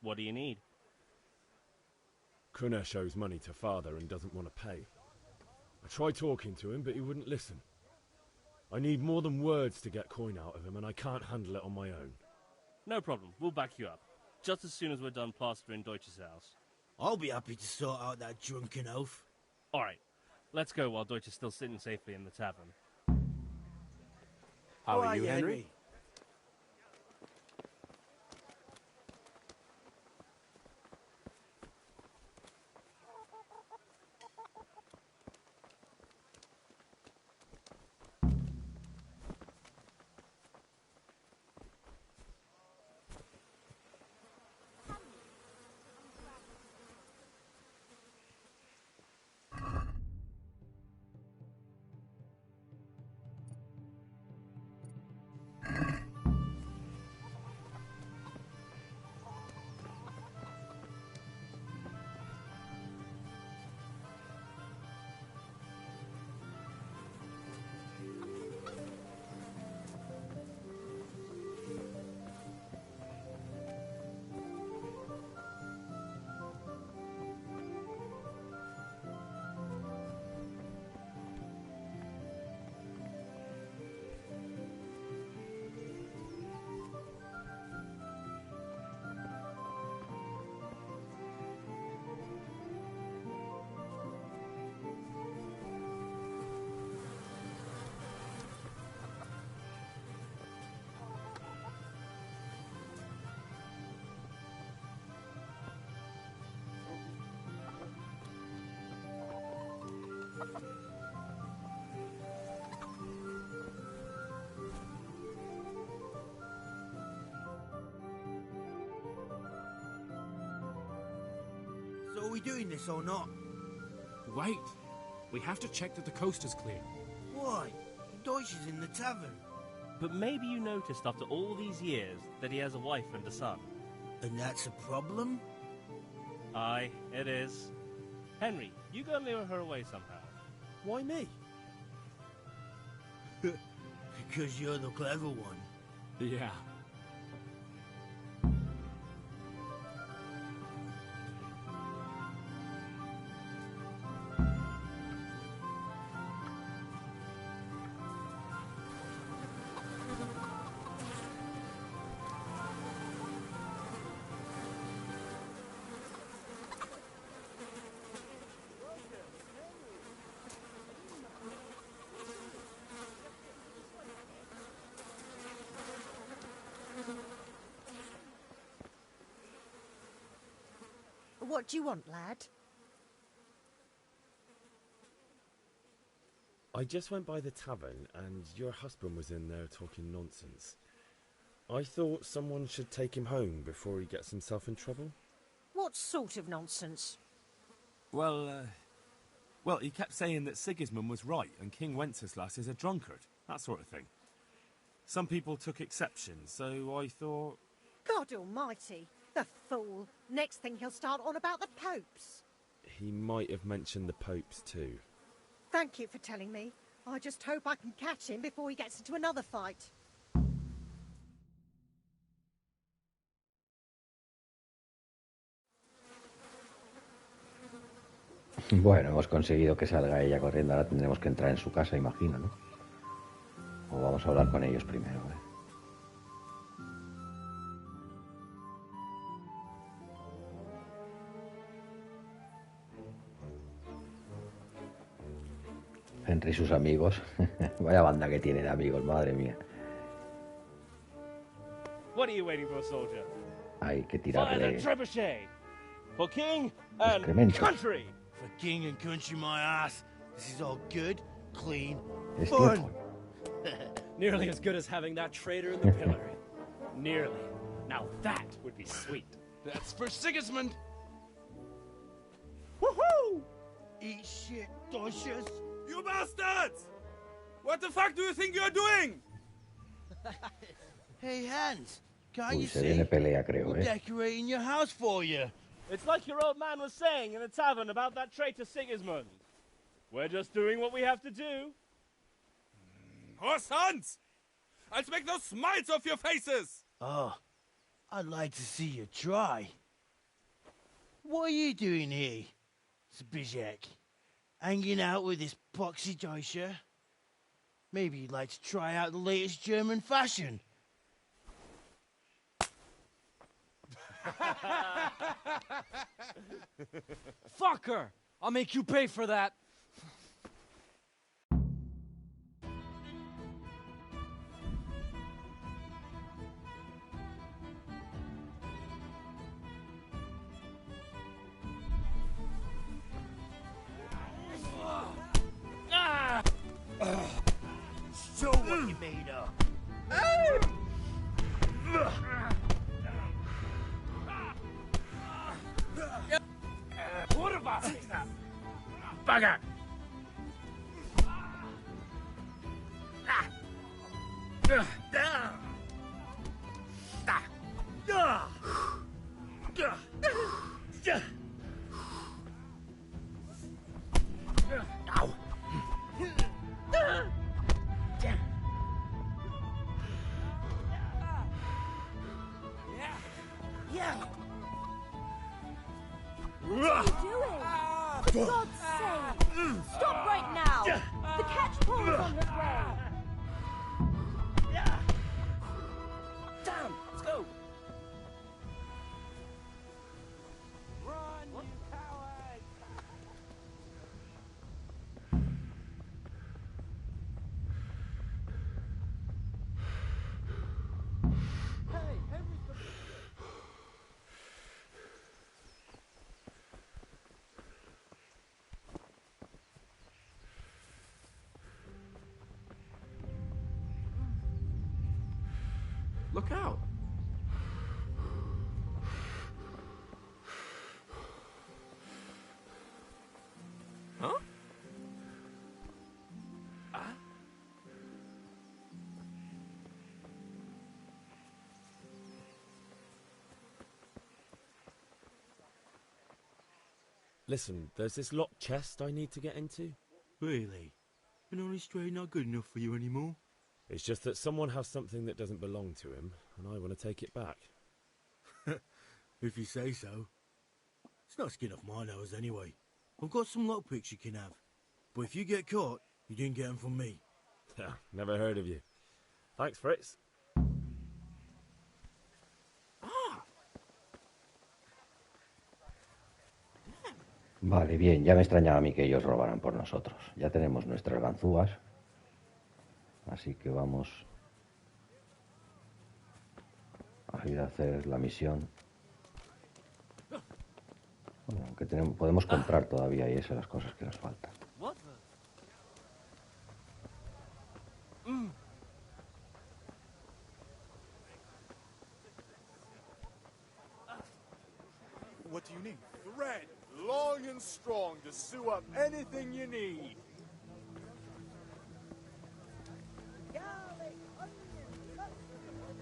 What do you need? Krunner shows money to father and doesn't want to pay. I tried talking to him, but he wouldn't listen. I need more than words to get coin out of him, and I can't handle it on my own. No problem. We'll back you up. Just as soon as we're done plastering Deutsch's house. I'll be happy to sort out that drunken oaf. All right. Let's go while Deutsch is still sitting safely in the tavern. How are you, Henry? So are we doing this or not? Wait. We have to check that the coast is clear. Why? Deutsch is in the tavern. But maybe you noticed after all these years that he has a wife and a son. And that's a problem? Aye, it is. Henry, you go lure her away somehow. Why me? Because you're the clever one. Yeah. What do you want, lad? I just went by the tavern and your husband was in there talking nonsense. I thought someone should take him home before he gets himself in trouble. What sort of nonsense? Well, he kept saying that Sigismund was right and King Wenceslas is a drunkard, that sort of thing. Some people took exception, so I thought... God almighty, the fool. Next thing he'll start on about the popes. He might have mentioned the popes too. Thank you for telling me. I just hope I can catch him before he gets into another fight. Bueno, hemos conseguido que salga ella corriendo. Ahora tendremos que entrar en su casa, imagino, ¿no? O vamos a hablar con ellos primero, ¿eh? Henry y sus amigos. Vaya banda que tiene de amigos, madre mía. What are you waiting for, soldier? Hay que Fire tirarle the trebuchet! For king and excrementos. country! For king and country, my ass. This is all good, clean, Es fun. tiempo. Nearly as good as having that traitor in the pillory. Nearly. Now that would be sweet. That's for Sigismund! Woohoo! Eat shit, doshes. You bastards! What the fuck do you think you're doing? Hey, Hans, can't Uy, you se see? viene pelea, creo, We're ¿eh? decorating your house for you. It's like your old man was saying in the tavern about that traitor Sigismund. We're just doing what we have to do. Horse Hans! I'll make those smiles off your faces! Oh, I'd like to see you try. What are you doing here, Zbigniew? Hanging out with this poxy Deutscher? Maybe you'd like to try out the latest German fashion. Fucker! I'll make you pay for that. Show what you made of. What about it? Bugger! What are you doing? For God's sake! Stop right now! The catch pole is on his way! Damn! Let's go! Run, you coward! Hey, Henry's the... Look out! Huh? Listen, there's this locked chest I need to get into. Really? An honest trade not good enough for you anymore? It's just that someone has something that doesn't belong to him, and I want to take it back. If you say so. It's not skin off my nose anyway. I've got some lockpicks you can have. But if you get caught, you didn't get them from me. Never heard of you. Thanks, Fritz. Vale, bien, ya me extrañaba a mí que ellos robaran por nosotros. Ya tenemos nuestras ganzúas. Así que vamos a ir a hacer la misión. Bueno, aunque podemos comprar todavía y esas son las cosas que nos faltan. What do you need? Thread, long and strong to sew up anything you need.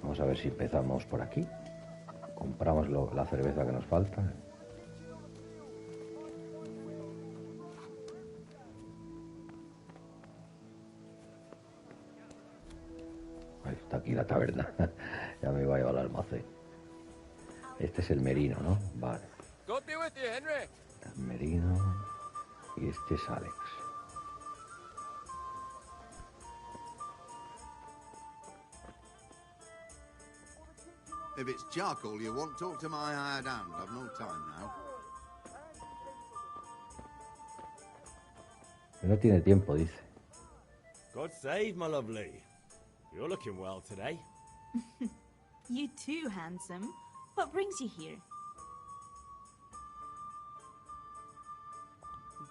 Vamos a ver si empezamos por aquí. Compramos la cerveza que nos falta. Ahí está aquí la taberna. Ya me iba a llevar al almacén. Este es el merino, ¿no? Vale. God be with you, Henry. El merino. Y este es Alex. If it's charcoal you want, talk to my hired hand. I've no time now. No tiene tiempo, dice. God save, my lovely. You're looking well today. You too, handsome. What brings you here?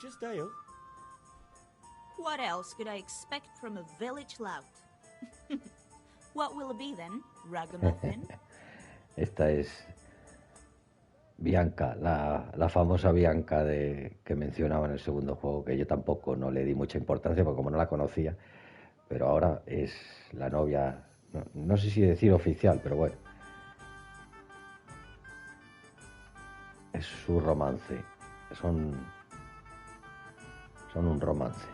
Just ale. What else could I expect from a village lout? What will it be then, ragamuffin? Esta es Bianca, la famosa Bianca que mencionaba en el segundo juego, que yo tampoco no le di mucha importancia porque como no la conocía, pero ahora es la novia, no sé si decir oficial, pero bueno. Es su romance, son un romance.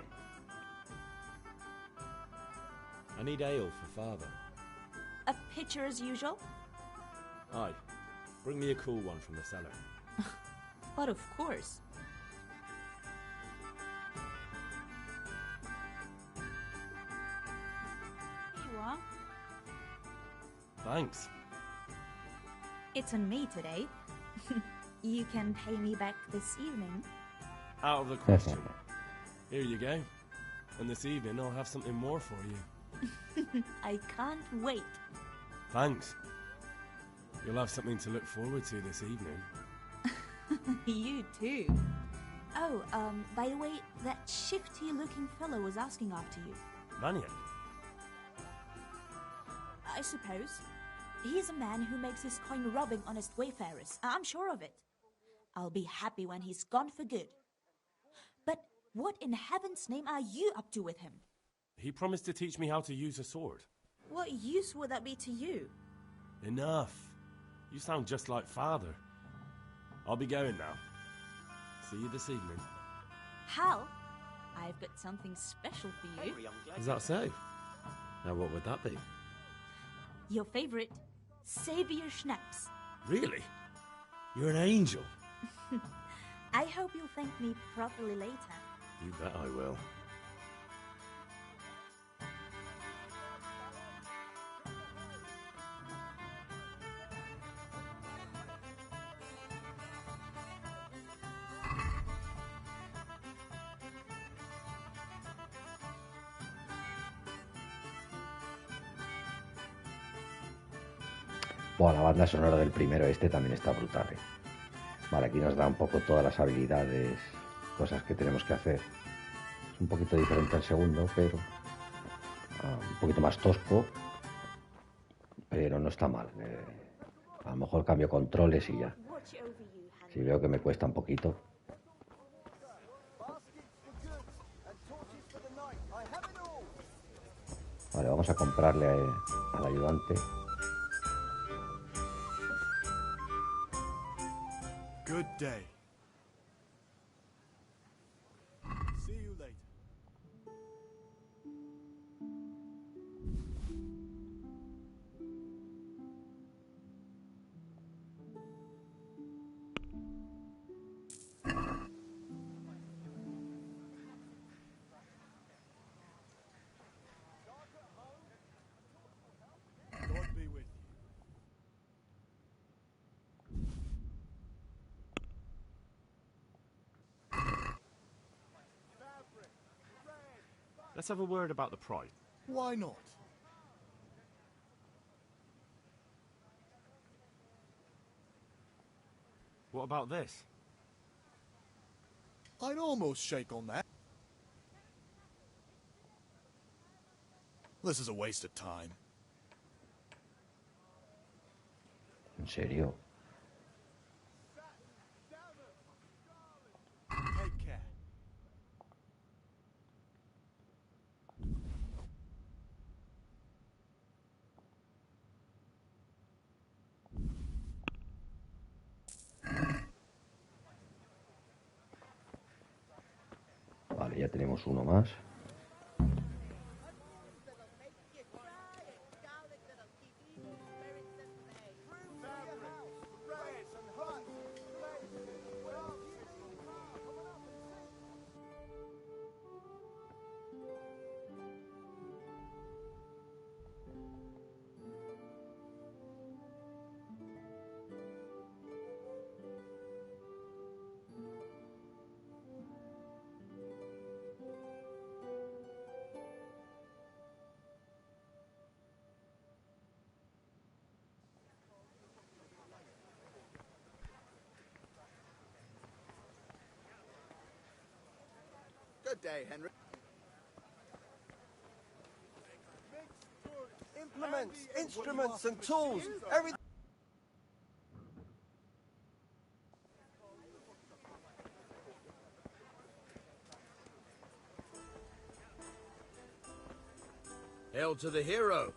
I need ale for father. A pitcher as usual? Aye. Bring me a cool one from the cellar. But of course. Here you are. Thanks. It's on me today. You can pay me back this evening. Out of the question. Here you go. And this evening I'll have something more for you. I can't wait. Thanks. You'll have something to look forward to this evening. You too. Oh, by the way, that shifty-looking fellow was asking after you. Maniac? I suppose. He's a man who makes his coin robbing honest wayfarers. I'm sure of it. I'll be happy when he's gone for good. But what in heaven's name are you up to with him? He promised to teach me how to use a sword. What use would that be to you? Enough. You sound just like father. I'll be going now. See you this evening. Hal, I've got something special for you. Is that so? Now what would that be? Your favorite, Savior Schnapps. Really? You're an angel. I hope you'll thank me properly later. You bet I will. Bueno, la banda sonora del primero también está brutal. Vale, aquí nos da un poco todas las habilidades, cosas que tenemos que hacer. Es un poquito diferente al segundo, pero un poquito más tosco, pero no está mal. A lo mejor cambio controles y ya. Si veo que me cuesta un poquito. Vale, vamos a comprarle al ayudante. Good day. Let's have a word about the price. Why not? What about this? I'd almost shake on that. This is a waste of time. ¿En serio? Take care. Vale, ya tenemos uno más. Good day, Henry. Implements, instruments, and tools. Everything. Hail to the hero.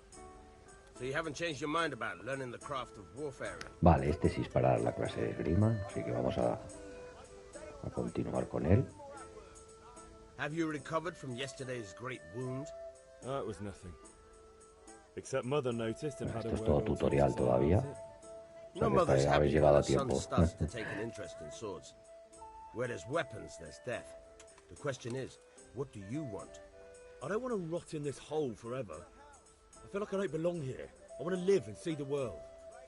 So you haven't changed your mind about learning the craft of warfare. Vale, este sí es para la clase de esgrima, así que vamos a continuar con él. Have you recovered from yesterday's great wound? It was nothing. Except Mother noticed and had a Esto es word todo or two to tutorial say todavía. about it. O No sea que mother's happy habéis when llegado her a son tiempo. starts to take an interest in swords. Where there's weapons, there's death. The question is, what do you want? I don't want to rot in this hole forever. I feel like I don't belong here. I want to live and see the world.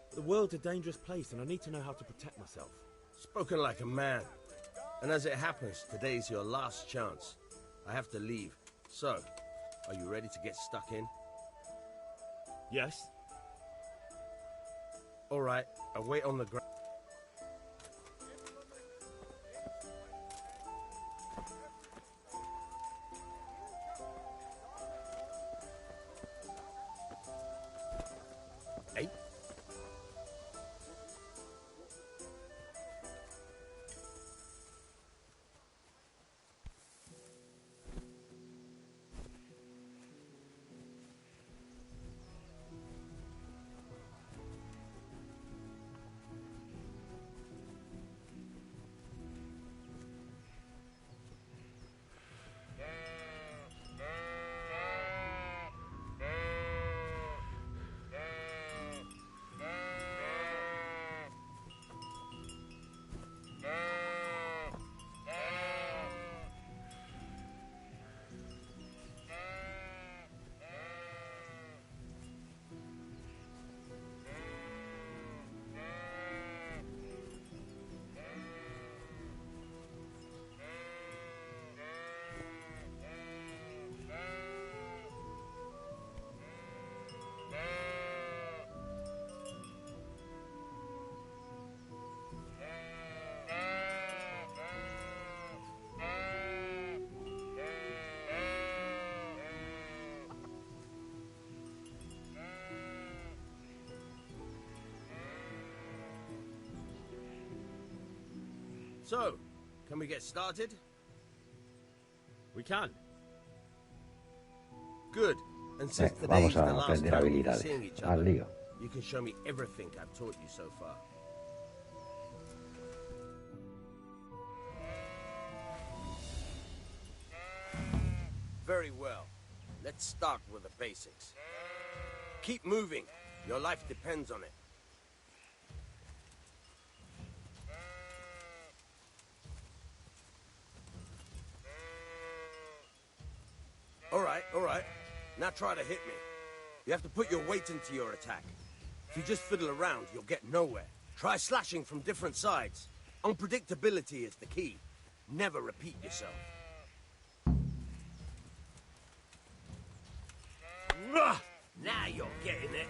But the world's a dangerous place and I need to know how to protect myself. Spoken like a man. And as it happens, today's your last chance. I have to leave. So, are you ready to get stuck in? Yes. All right, I'll wait on the ground. Hey. So, can we get started? We can. Good. And since today's Vamos the a last aprender time we'll be habilidades. seeing each Al other, lío. you can show me everything I've taught you so far. Very well. Let's start with the basics. Keep moving. Your life depends on it. All right. Now try to hit me. You have to put your weight into your attack. If you just fiddle around, you'll get nowhere. Try slashing from different sides. Unpredictability is the key. Never repeat yourself. Now you're getting it.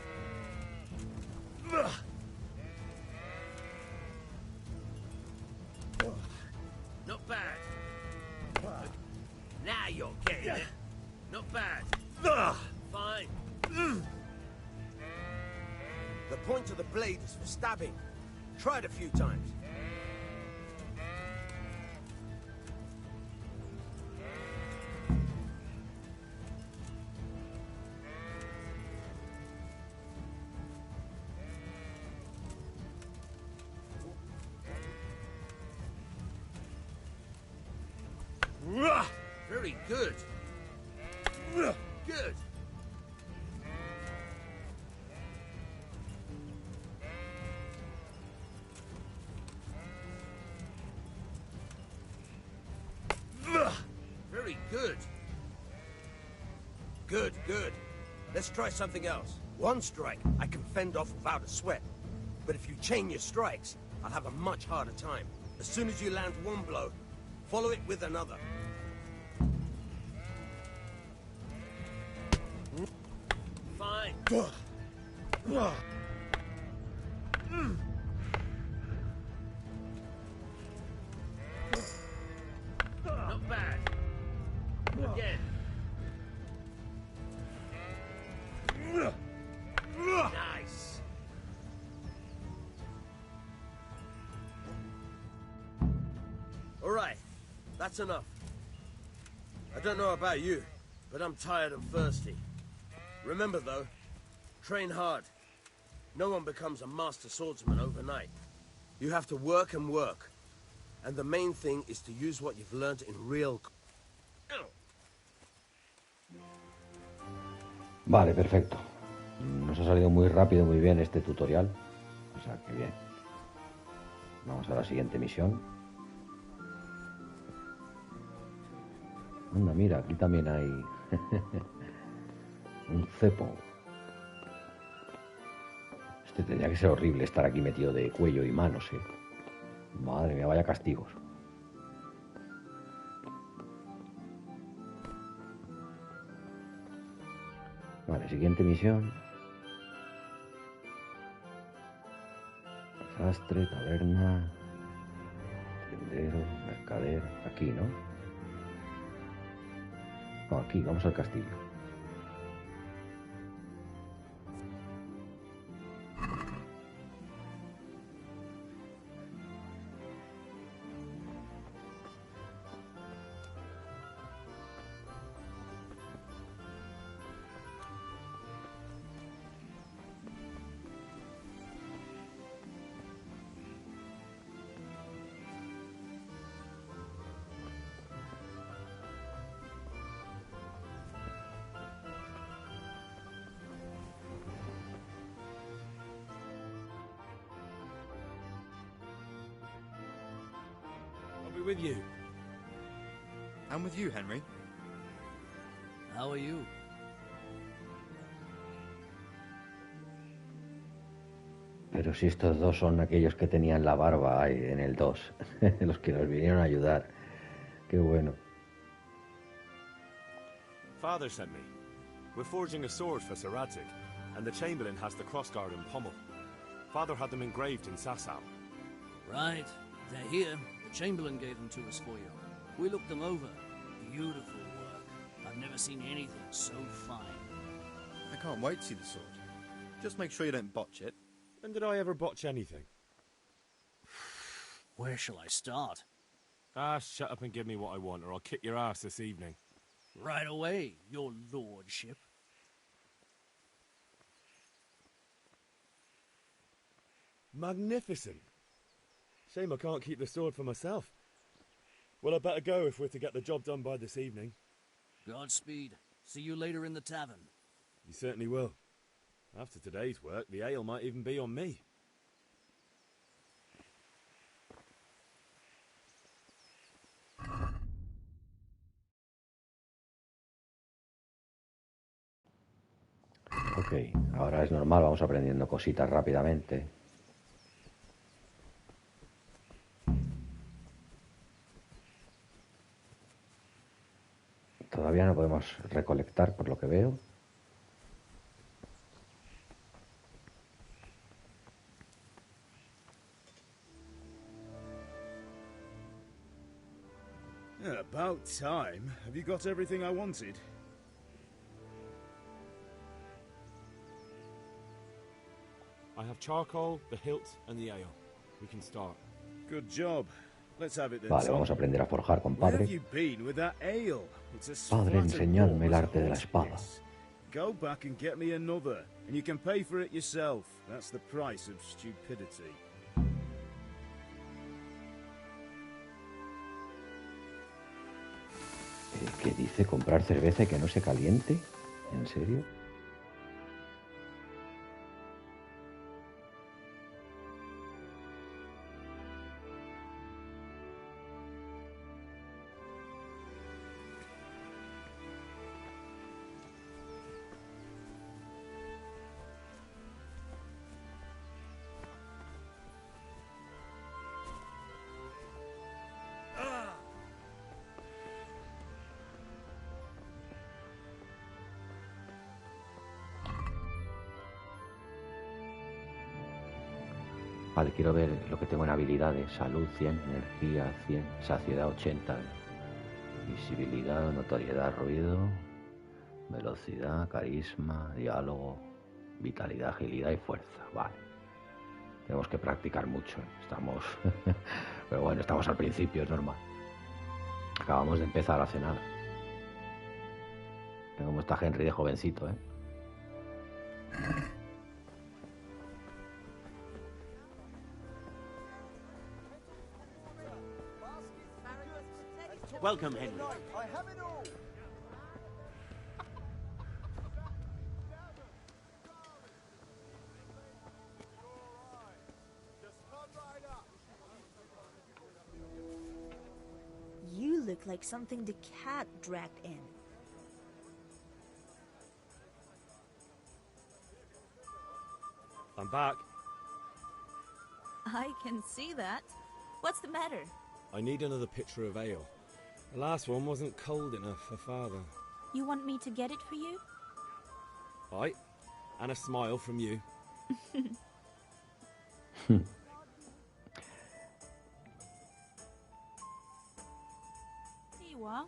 Not bad. Now you're getting it. Not bad. Fine. The point of the blade is for stabbing. Try it a few times. Very good. Good. Very good. Good, good. Let's try something else. One strike, I can fend off without a sweat. But if you chain your strikes, I'll have a much harder time. As soon as you land one blow, follow it with another. Fine. Not bad. Again. Nice. All right, that's enough. I don't know about you, but I'm tired and thirsty. Remember, though, train hard. No one becomes a master swordsman overnight. You have to work and work. And the main thing is to use what you've learned in real... Vale, perfecto. Nos ha salido muy rápido, muy bien este tutorial. O sea, que bien. Vamos a la siguiente misión. Anda, mira, aquí también hay un cepo. Este tendría que ser horrible estar aquí metido de cuello y manos, ¿eh? Madre mía, vaya castigos. Vale, siguiente misión. Sastre, taberna, tendero, mercader. Aquí, ¿no? No, aquí, vamos al castillo. With you. I'm with you, Henry. How are you? Pero si estos dos son aquellos que tenían la barba ahí en el 2, los que nos vinieron a ayudar. Qué bueno. Father sent me. We're forging a sword for Sir Rataje, and the Chamberlain has the crossguard and pommel. Father had them engraved in Sasau. Right, they're here. Chamberlain gave them to us for you. We looked them over. Beautiful work. I've never seen anything so fine. I can't wait to see the sword. Just make sure you don't botch it. When did I ever botch anything? Where shall I start? Ah, shut up and give me what I want, or I'll kick your ass this evening. Right away, your lordship. Magnificent. Shame I can't keep the sword for myself. Well, I better go if we're to get the job done by this evening. Godspeed. See you later in the tavern. You certainly will. After today's work, the ale might even be on me. Ok, ahora es normal, vamos aprendiendo cositas rápidamente. Todavía no podemos recolectar, por lo que veo. About time. Have you got everything I wanted? I have charcoal, the hilt, and the ale. We can start. Good job. Let's have it then. Vale, vamos a aprender a forjar con Where have padre. you been with that ale? It's as Padre, flat and enseñadme el warm as a arte de la horse espada. piss. Go back and get me another, and you can pay for it yourself. That's the price of stupidity. ¿Qué dice? ¿Comprar cerveza y que no se caliente? ¿En serio? Vale, quiero ver lo que tengo en habilidades. Salud 100, energía 100, saciedad 80, visibilidad, notoriedad, ruido, velocidad, carisma, diálogo, vitalidad, agilidad y fuerza. Vale. Tenemos que practicar mucho. Estamos... Pero bueno, estamos al principio, es normal. Acabamos de empezar hace nada. Mira cómo está Henry de jovencito, ¿eh? Welcome, Henry. I have it all. You look like something the cat dragged in. I'm back. I can see that. What's the matter? I need another pitcher of ale. The last one wasn't cold enough for Father. You want me to get it for you? Aye, and a smile from you. Here you are.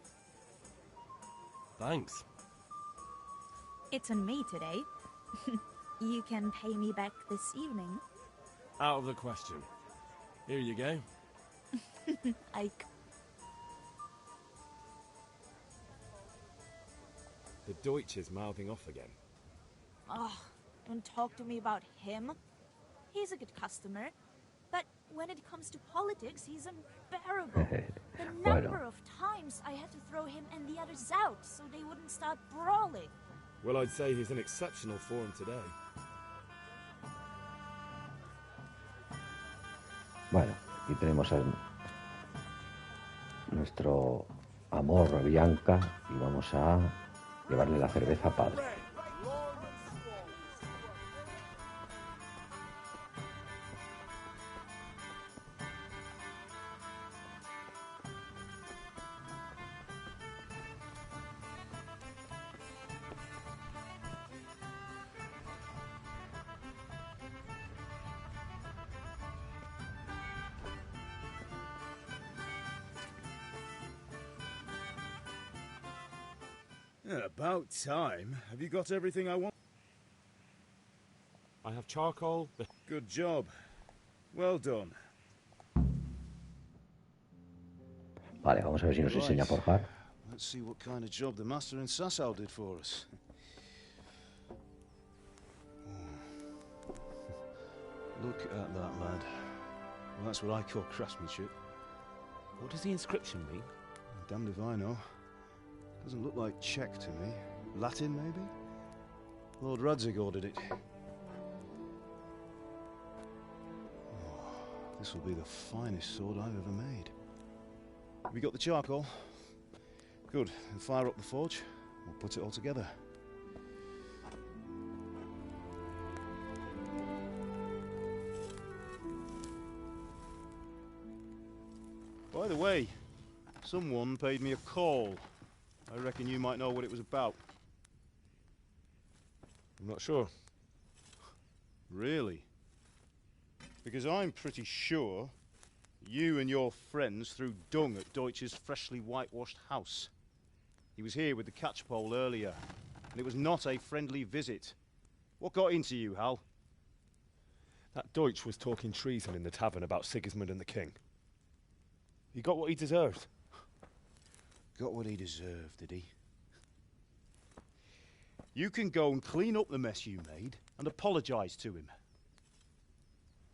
Thanks. It's on me today. You can pay me back this evening. Out of the question. Here you go. Ike. The Deutsch is mouthing off again. Oh, don't talk to me about him. He's a good customer. But when it comes to politics, he's unbearable. The number of times I had to throw him and the others out so they wouldn't start brawling. Well, I'd say he's in exceptional form today. Bueno, aquí tenemos a nuestro amor Bianca y vamos a llevarle la cerveza a padre. About time. Have you got everything I want? I have charcoal. Good job. Well done. Vale, vamos a ver si nos enseña a forjar. Let's see what kind of job the master in Sasau did for us. Look at that, lad. Well, that's what I call craftsmanship. What does the inscription mean? Damned if I know. Doesn't look like Czech to me. Latin, maybe? Lord Radzig ordered it. Oh, this will be the finest sword I've ever made. Have you got the charcoal? Good. Then fire up the forge. We'll put it all together. By the way, someone paid me a call. I reckon you might know what it was about. I'm not sure. Really? Because I'm pretty sure You and your friends threw dung at Deutsch's freshly whitewashed house. He was here with the catchpole earlier, and it was not a friendly visit. What got into you, Hal? That Deutsch was talking treason in the tavern about Sigismund and the king. He got what he deserved. Got what he deserved, did he? You can go and clean up the mess you made and apologise to him.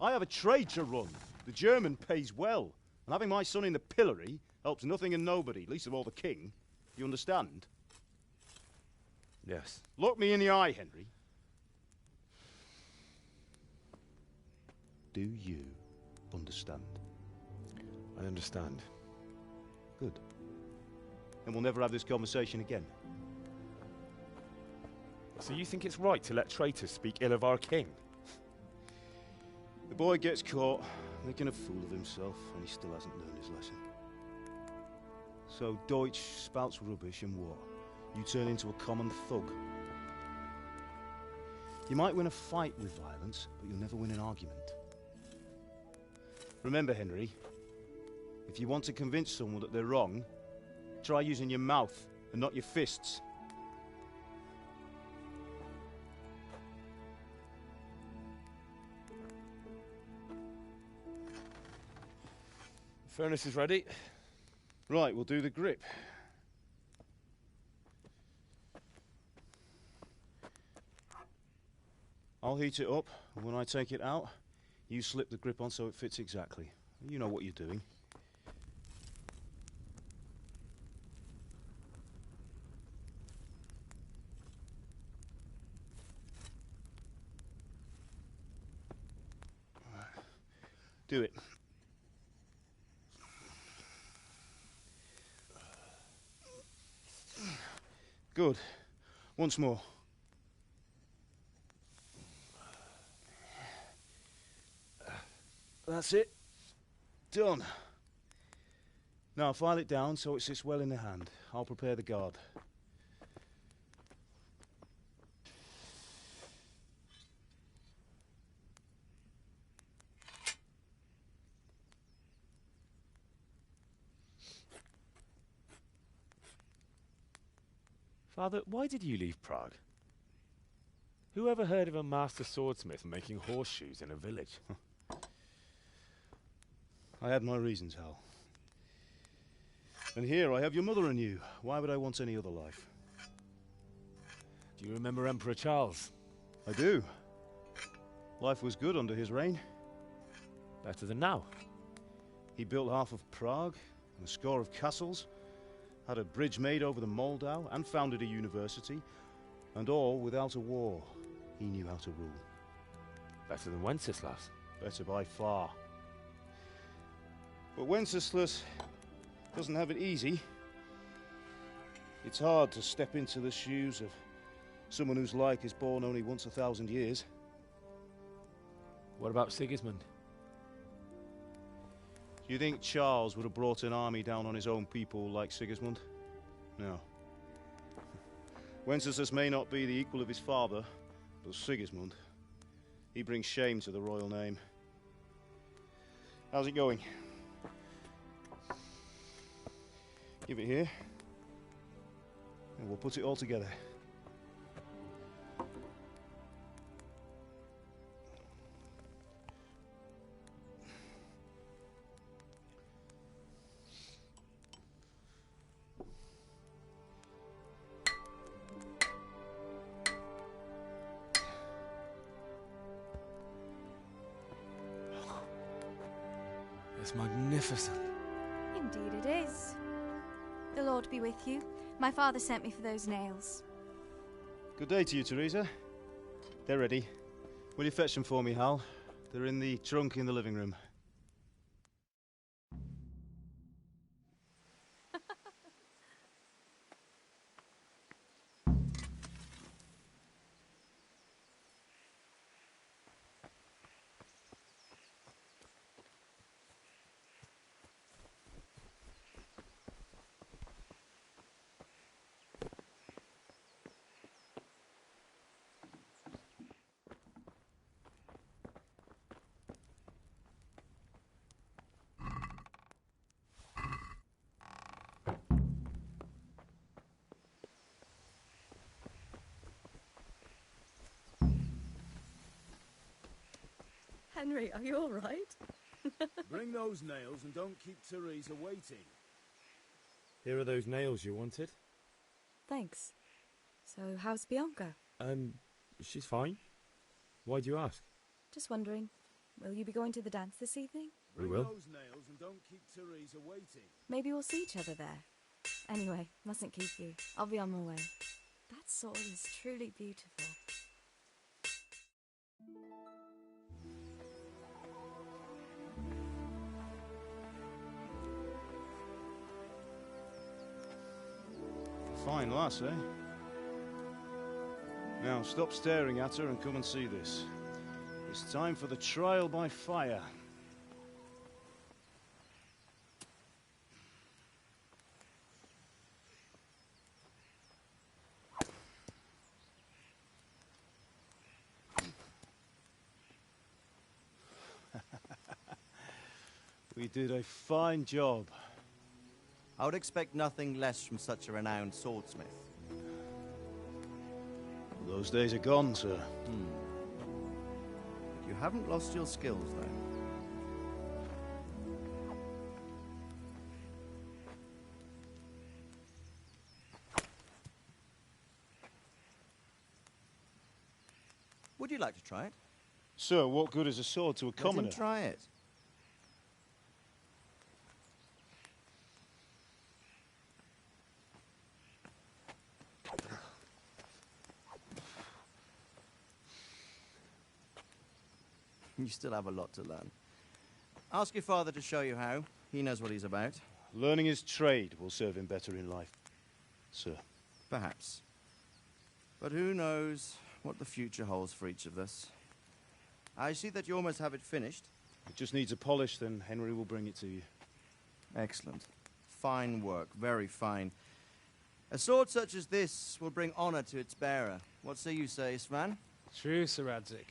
I have a trade to run. The German pays well, and having my son in the pillory helps nothing and nobody, least of all the king. You understand? Yes. Look me in the eye, Henry. Do you understand? I understand. Good. Then we'll never have this conversation again. So you think it's right to let traitors speak ill of our king? The boy gets caught making a fool of himself, and he still hasn't learned his lesson. So Deutsch spouts rubbish, and what? You turn into a common thug. You might win a fight with violence, but you'll never win an argument. Remember, Henry, if you want to convince someone that they're wrong, try using your mouth and not your fists. The furnace is ready. Right, we'll do the grip. I'll heat it up, and when I take it out, you slip the grip on so it fits exactly. You know what you're doing. Right. Do it. Good. Once more. That's it. Done. Now file it down so it sits well in the hand. I'll prepare the guard. Father, why did you leave Prague? Who ever heard of a master swordsmith making horseshoes in a village? I had my reasons, Hal. And here I have your mother and you. Why would I want any other life? Do you remember Emperor Charles? I do. Life was good under his reign. Better than now. He built half of Prague and a score of castles, had a bridge made over the Moldau, and founded a university, and all without a war. He knew how to rule. Better than Wenceslas. Better by far. But Wenceslas doesn't have it easy. It's hard to step into the shoes of someone whose like is born only once 1,000 years. What about Sigismund? Do you think Charles would have brought an army down on his own people like Sigismund? No. Wenceslas may not be the equal of his father, but Sigismund, he brings shame to the royal name. How's it going? Give it here, and we'll put it all together. It's magnificent. Indeed it is. The Lord be with you. My father sent me for those nails. Good day to you, Teresa. They're ready. Will you fetch them for me, Hal? They're in the trunk in the living room. Henry, are you all right? Bring those nails and don't keep Teresa waiting. Here are those nails you wanted. Thanks. So, how's Bianca? She's fine. Why do you ask? Just wondering, will you be going to the dance this evening? We will. Bring those nails and don't keep Teresa waiting. Maybe we'll see each other there. Anyway, mustn't keep you. I'll be on my way. That sword is truly beautiful. Fine lass, eh? Now, stop staring at her and come and see this. It's time for the trial by fire. We did a fine job. I would expect nothing less from such a renowned swordsmith. Those days are gone, sir. You haven't lost your skills, though. Would you like to try it? Sir, what good is a sword to a commoner? Let him try it. You still have a lot to learn. Ask your father to show you how. He knows what he's about. Learning his trade will serve him better in life, sir. Perhaps. But who knows what the future holds for each of us. I see that you almost have it finished. It just needs a polish, then Henry will bring it to you. Excellent. Fine work, very fine. A sword such as this will bring honor to its bearer. What say you, Svan? True, Sir Radzik.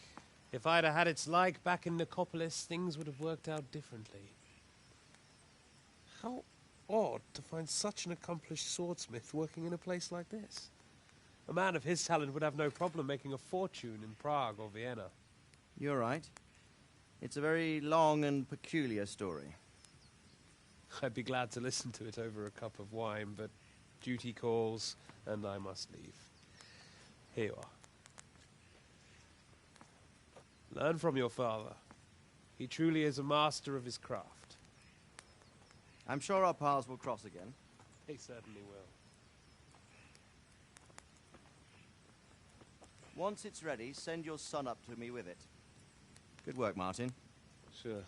If I'd have had its like back in Nicopolis, things would have worked out differently. How odd to find such an accomplished swordsmith working in a place like this. A man of his talent would have no problem making a fortune in Prague or Vienna. You're right. It's a very long and peculiar story. I'd be glad to listen to it over a cup of wine, but duty calls, and I must leave. Here you are. Learn from your father. He truly is a master of his craft. I'm sure our paths will cross again. He certainly will. Once it's ready, send your son up to me with it. Good work, Martin. Sure.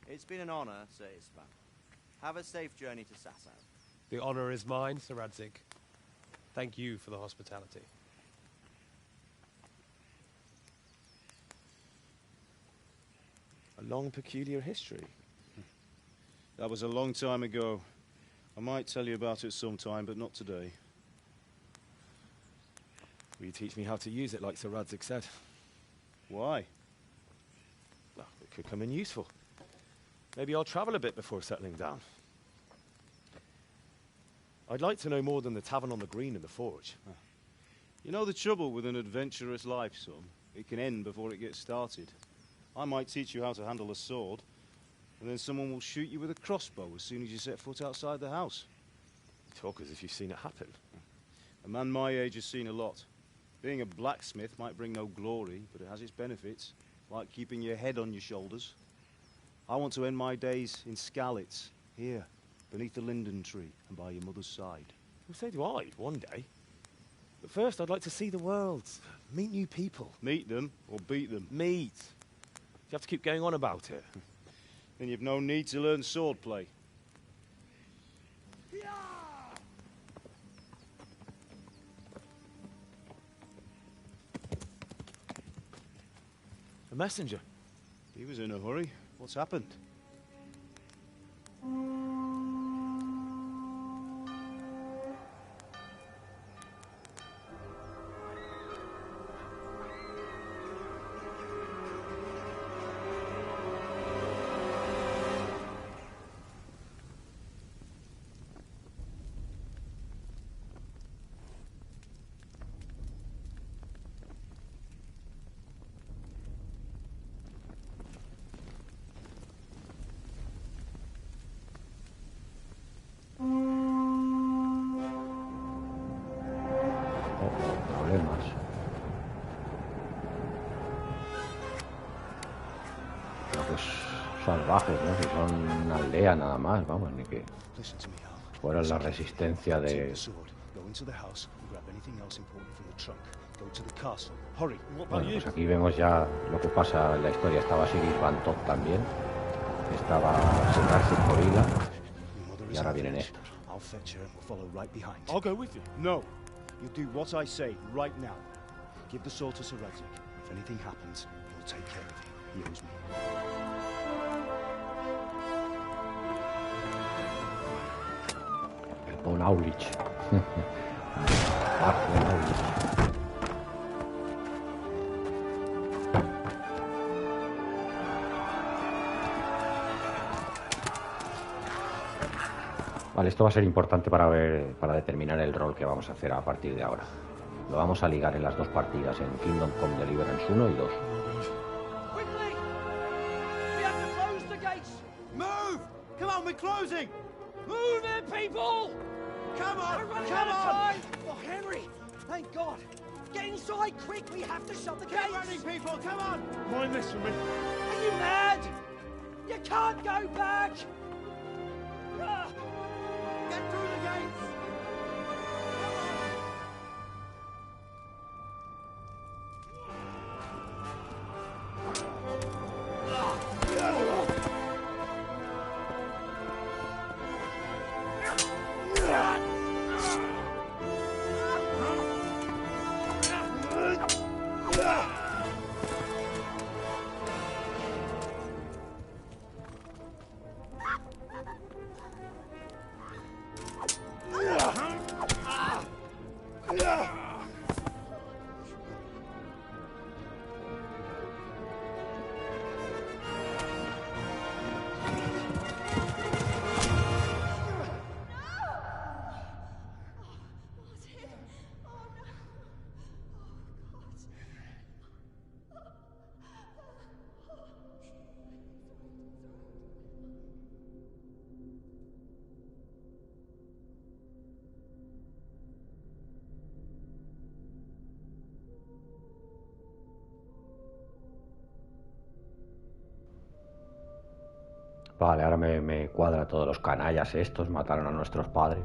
It's been an honor, Sir Isvan. Have a safe journey to Sasau. The honor is mine, Sir Radzik. Thank you for the hospitality. A long, peculiar history. That was a long time ago. I might tell you about it sometime, but not today. Will you teach me how to use it like Sir Radzik said? Why? Well, it could come in useful. Maybe I'll travel a bit before settling down. I'd like to know more than the tavern on the green and the forge. You know the trouble with an adventurous life, son? It can end before it gets started. I might teach you how to handle a sword, and then someone will shoot you with a crossbow as soon as you set foot outside the house. You talk as if you've seen it happen. A man my age has seen a lot. Being a blacksmith might bring no glory, but it has its benefits, like keeping your head on your shoulders. I want to end my days in Skalitz, here, beneath the linden tree and by your mother's side. Well, so do I, one day. But first, I'd like to see the world, meet new people. Meet them or beat them? Meet. You have to keep going on about it. Then you've no need to learn swordplay. A messenger. He was in a hurry. What's happened? pues salvajes, ¿no? Si son una aldea nada más, vamos, ni que fueran la resistencia de... Bueno, pues aquí vemos ya lo que pasa en la historia. Estaba Sigis Bantok también, estaba Segarse Gorila, y ahora vienen estos. I'll go with you. No. You do what I say right now. Give the sword to Sir Rataje. If anything happens, he'll take care of you. He owes me. El Von Aulich. Von Aulich. Vale, esto va a ser importante para determinar el rol que vamos a hacer a partir de ahora. Lo vamos a ligar en las dos partidas, en Kingdom Come Deliverance 1 y 2. Quickly! We have to close the gates! Move! Come on, we're closing! Move it, people! Come on! We're running out of time! Oh, Henry! Thank God! Get inside, quick! We have to shut the gates! Get running, people! Come on! Mind this for me. Are you mad? You can't go back! Get through the gates! Vale, ahora me cuadra todos los canallas estos, mataron a nuestros padres.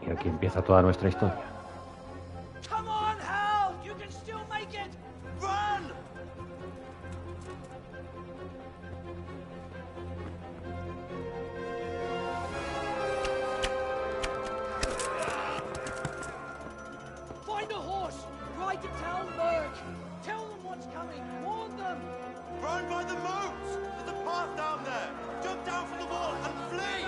Y aquí empieza toda nuestra historia. Come on, Hal! You can still make it! Run! Find a horse! Ride to town, Merc! Tell them what's coming! Warn them! Run by the moats! There's a path down there! Jump down from the wall and flee!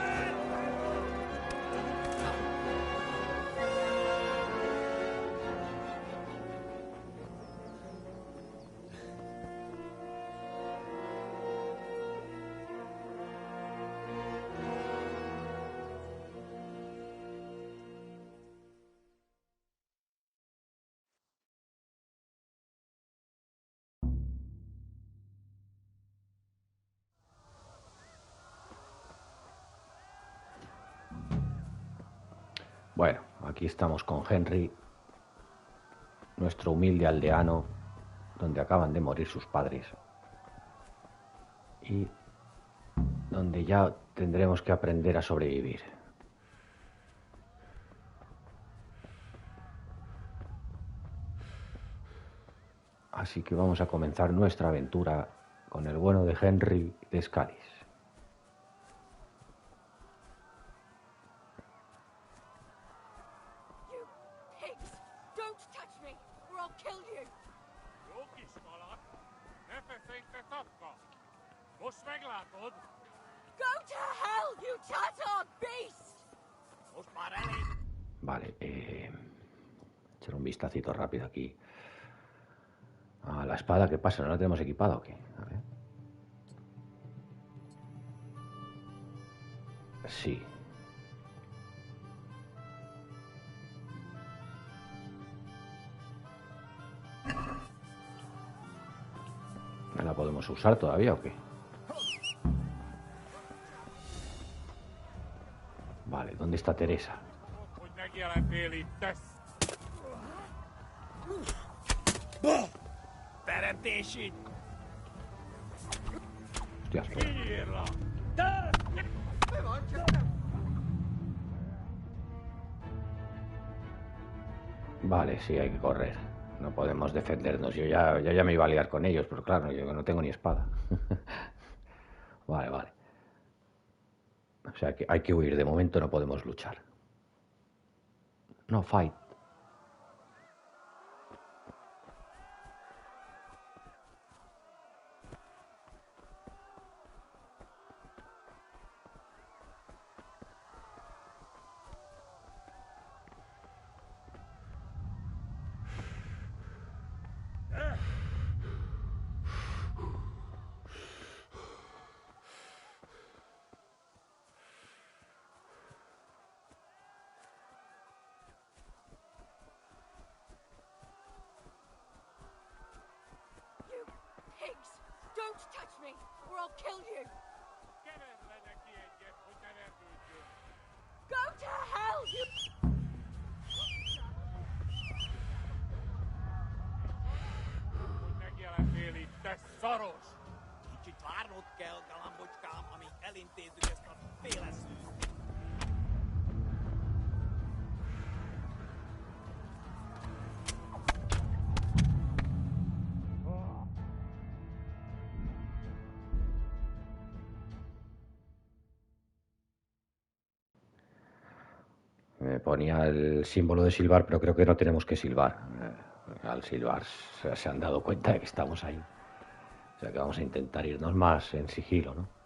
Bueno, aquí estamos con Henry, nuestro humilde aldeano, donde acaban de morir sus padres. Y donde ya tendremos que aprender a sobrevivir. Así que vamos a comenzar nuestra aventura con el bueno de Henry de Scalis. Vale, echar un vistacito rápido aquí a la espada. ¿Qué pasa? ¿No la tenemos equipada o qué? A ver. Sí. ¿No la podemos usar todavía o qué? Vale, ¿dónde está Teresa? Hostias, vale, sí, hay que correr. No podemos defendernos. Yo ya me iba a liar con ellos, pero claro, yo no tengo ni espada. Vale, vale. O sea, que hay que huir. De momento no podemos luchar. No, fight. Pigs! Don't touch me, or I'll kill you! Go to hell, you... Me ponía el símbolo de silbar, pero creo que no tenemos que silbar. Al silbar se han dado cuenta de que estamos ahí. O sea que vamos a intentar irnos más en sigilo, ¿no?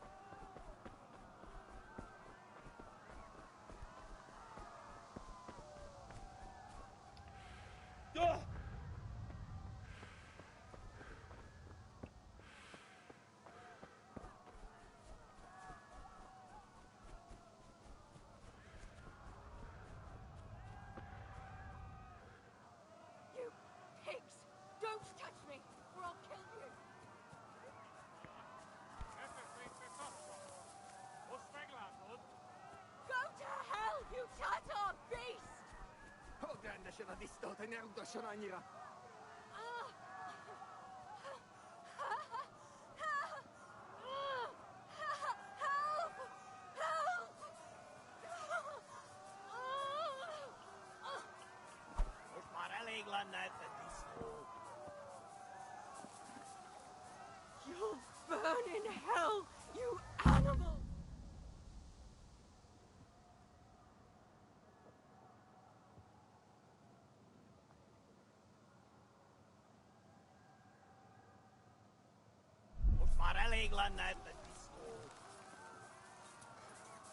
You'll burn in hell, you animal!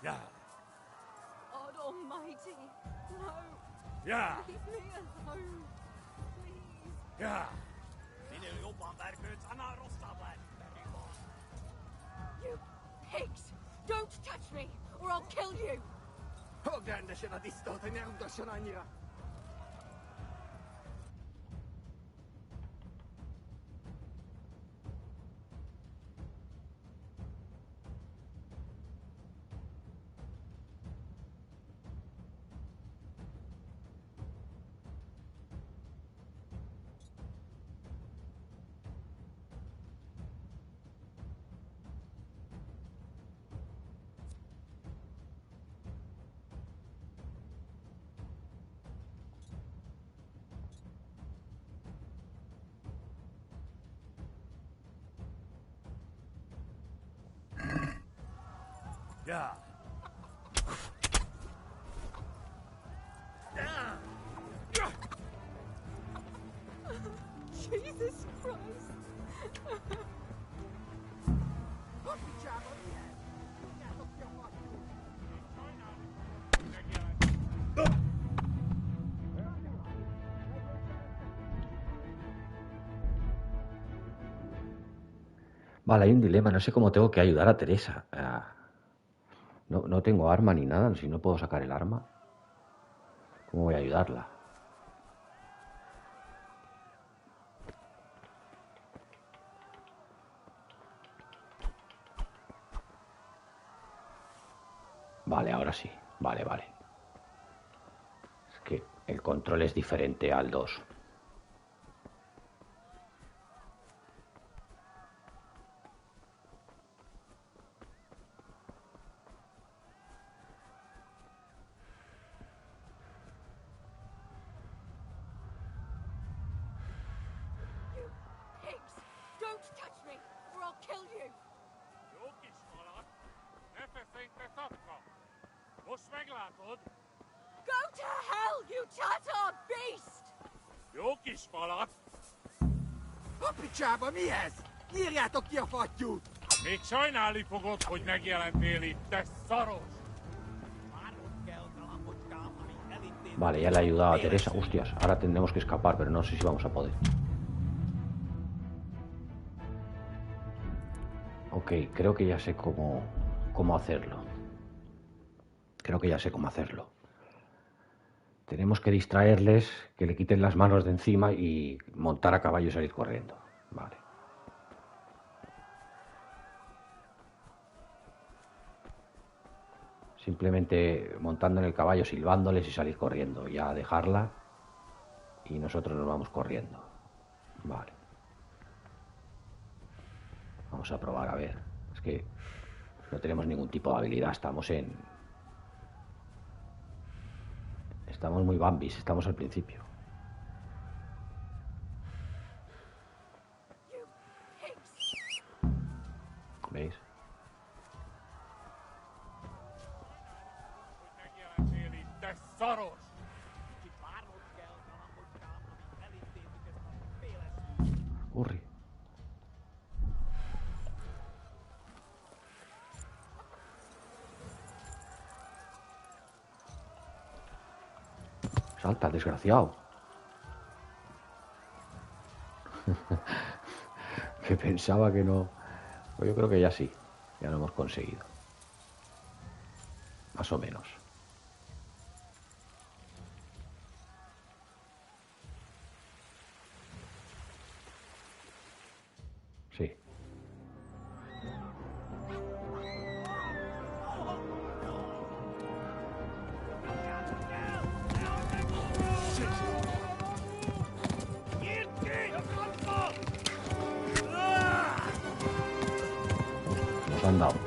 Yeah. God Almighty, no! Yeah. Leave me alone, please! Yeah. You pigs! Don't touch me, or I'll kill you! Yeah. Jesus Christ! Vale, hay un dilema. No sé cómo tengo que ayudar a Teresa. No tengo arma ni nada. Si no puedo sacar el arma, ¿cómo voy a ayudarla? Vale, ahora sí. Vale, vale. Es que el control es diferente al 2. Go to hell, you Tatar beast! Jó kis falat! A picsába mi ez? Nyírjátok ki a fattyút! Még sajnálni fogod, hogy megjelentél itt, te szaros! Vale, ya le he ayudado a Teresa. Hostias, ahora tendremos que escapar, pero no sé si vamos a poder. Ok, creo que ya sé cómo hacerlo. Creo que ya sé cómo hacerlo. Tenemos que distraerles, que le quiten las manos de encima y montar a caballo y salir corriendo. Vale. Simplemente montando en el caballo, silbándoles y salir corriendo. Ya dejarla y nosotros nos vamos corriendo. Vale. Vamos a probar, a ver. Es que no tenemos ningún tipo de habilidad. Estamos muy bambis, estamos al principio. ¿Veis? Corre. Salta, desgraciado. Que pensaba que no. Pues yo creo que ya sí. Ya lo hemos conseguido. Más o menos. Sí. Nos han dado.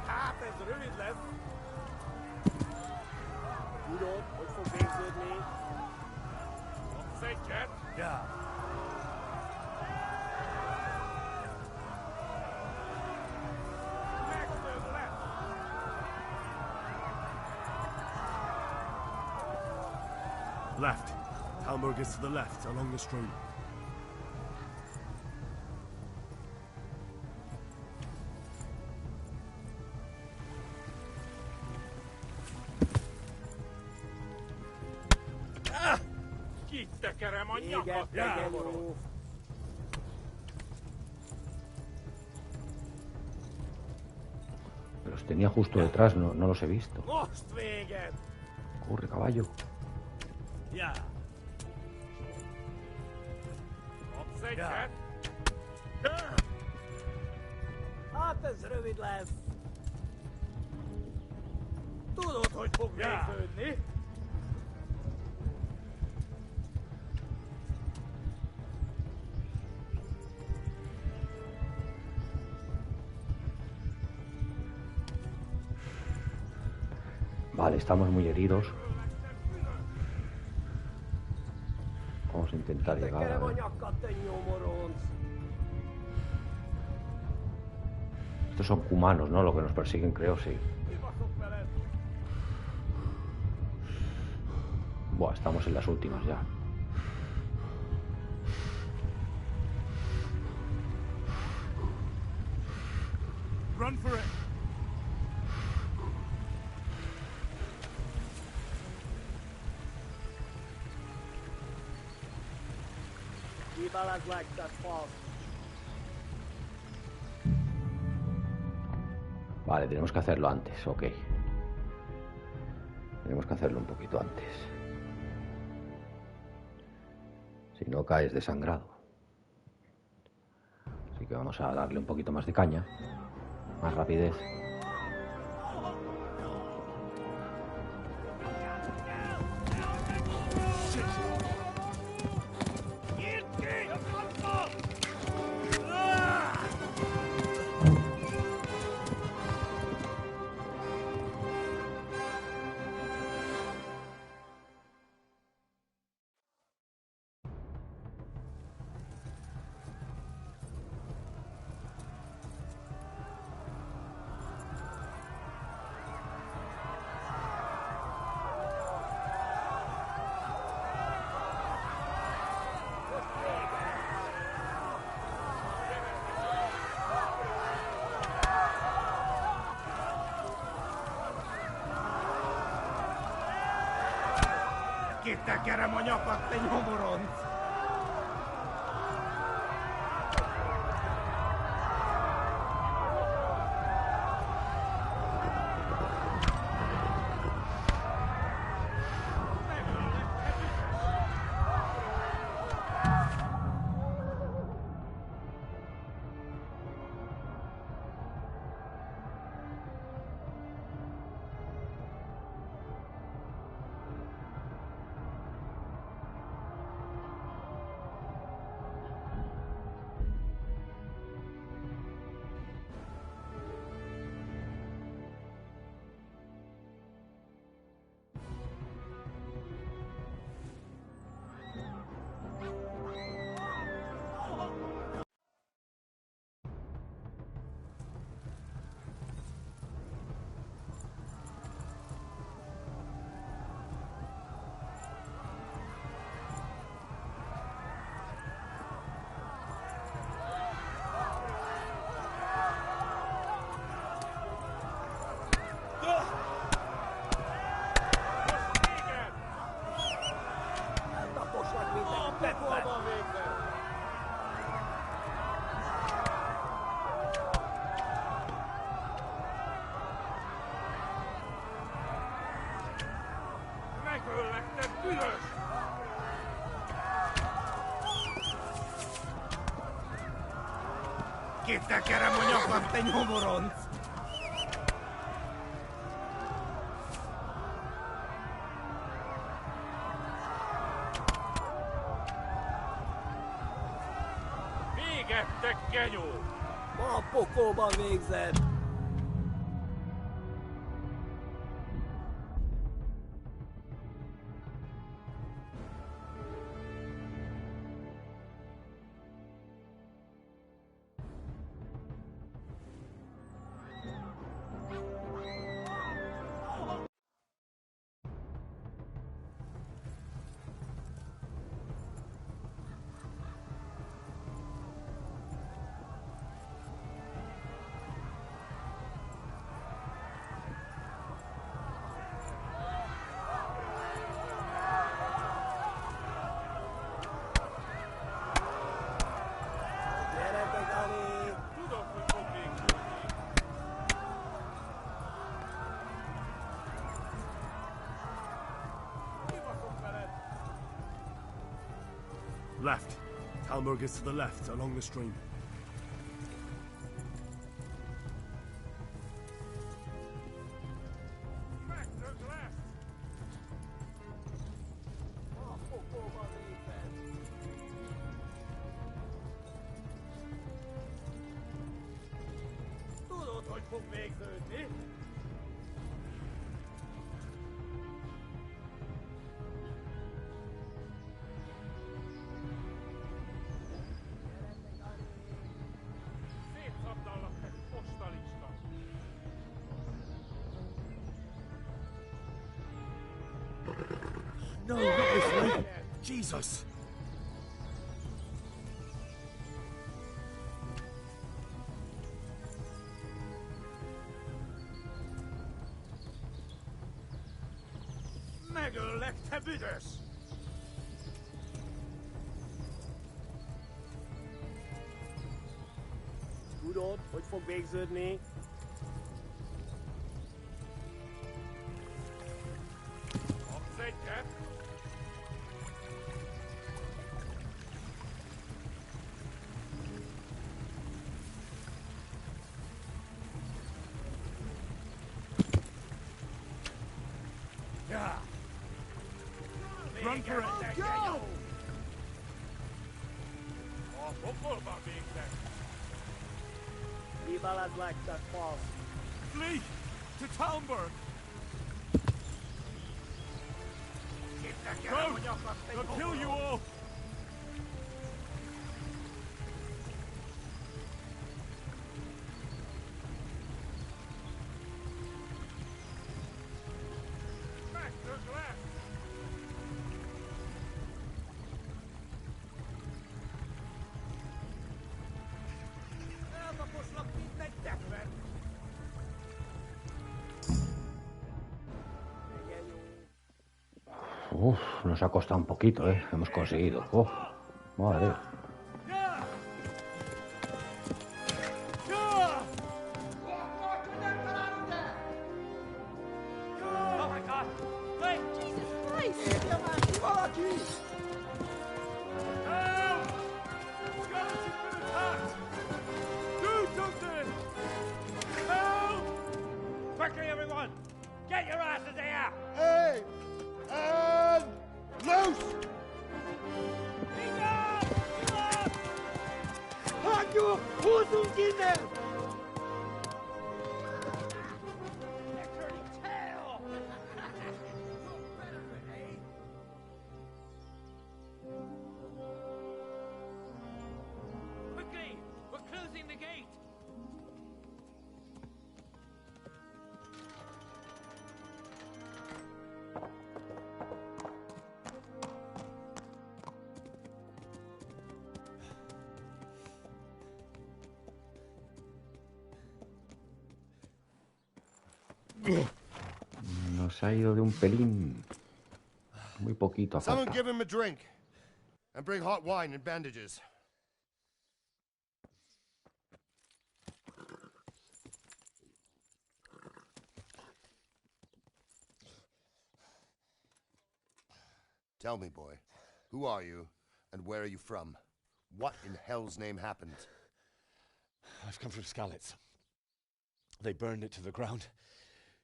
Hát ez rövid lesz. Tudod, hogy fog végződni? Kapsz egyet? Ja. Left. Hamburg is to the left, along the stream. Kitekerem a nyakat, Jávoró! Los tenía justo detrás, no los he visto. Most véget! Corre, caballo. Ja. Kapsz egyet? Hát ez rövid lesz. Tudod, hogy fog végződni? Vale, estamos muy heridos. Vamos a intentar llegar a ver. Estos son humanos, ¿no? Lo que nos persiguen, creo, sí. Buah, estamos en las últimas ya. Run for it. Vale, tenemos que hacerlo antes, ok. Tenemos que hacerlo un poquito antes. Si no, caes desangrado. Así que vamos a darle un poquito más de caña. Más rapidez. Kitta kerem a nyakat, te nyomoronc! Kitta kerem a nyakat, te nyomoronc! Véget, te kenyó! Ma a pokolban végzett! Left. Talmberg is to the left, along the stream. Tudod, hogy fog végződni? Szétszabdallak, te postalista! No, not this way! Jesus! Megöllek, te büdös! tudod, hogy fog végződni? Kapsz egyet? Yeah. Run for it. Go! Oh, what about being there? Viva las Lactas Falls. Flee to Talmberg. Go! They'll kill you all. Back to glass. Uf, nos ha costado un poquito, ¿eh? Hemos conseguido. Uf, madre. Oh my God! Wait! Jesus Christ! Help! Skeleton's been attacked! Do something! Help! Quickly, everyone! Get your asses here! Hey! And loose! Haku! Who's Kinder! Quickly! We're closing the gate! Nos ha ido de un pelín. Muy poquito a Someone falta. give him a drink. And bring hot wine and bandages. Tell me, boy, who are you and where are you from? What in hell's name happened? I've come from Skalitz. They burned it to the ground.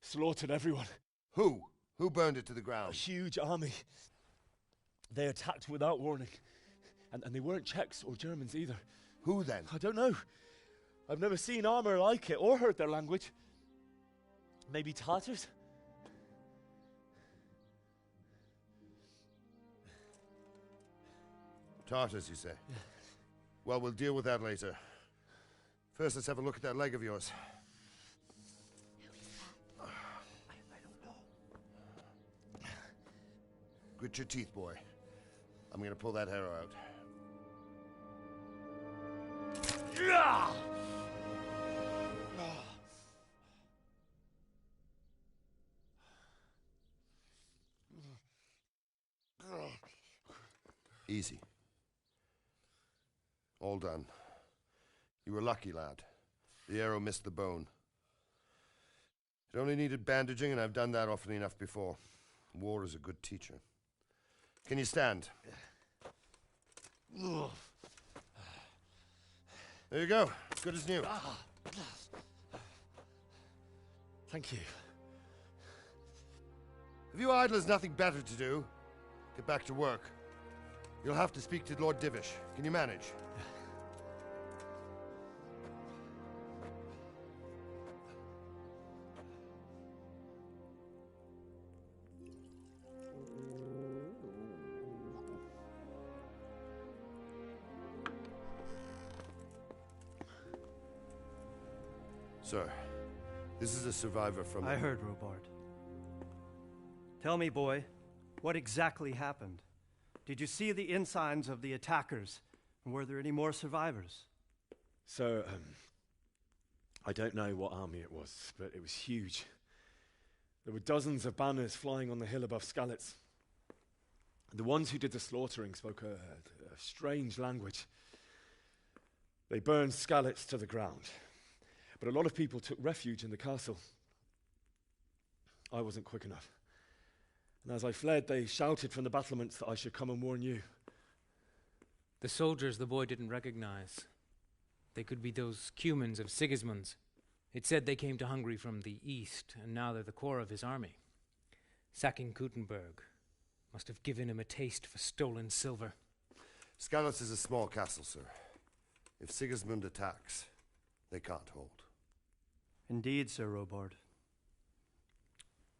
Slaughtered everyone. Who? Who burned it to the ground? A huge army. They attacked without warning. And they weren't Czechs or Germans either. Who then? I don't know. I've never seen armor like it or heard their language. Maybe Tatars? Tartars, you say? Yeah. Well, we'll deal with that later. First, let's have a look at that leg of yours. Grit your teeth, boy. I'm gonna pull that arrow out. Easy. All done. You were lucky, lad. The arrow missed the bone. It only needed bandaging, and I've done that often enough before. War is a good teacher. Can you stand? There you go. Good as new. Thank you. If you idlers nothing better to do, get back to work. You'll have to speak to Lord Divish. Can you manage? Sir, this is a survivor from... I heard, Robart. Tell me, boy, what exactly happened? Did you see the ensigns of the attackers? And were there any more survivors? So, I don't know what army it was, but it was huge. There were dozens of banners flying on the hill above Skalitz. The ones who did the slaughtering spoke a strange language. They burned Skalitz to the ground. But a lot of people took refuge in the castle. I wasn't quick enough. And as I fled, they shouted from the battlements that I should come and warn you. The soldiers the boy didn't recognize. They could be those Cumans of Sigismund's. It said they came to Hungary from the east, and now they're the core of his army. Sacking Gutenberg must have given him a taste for stolen silver. Skalitz is a small castle, sir. If Sigismund attacks, they can't hold. Indeed, Sir Robard.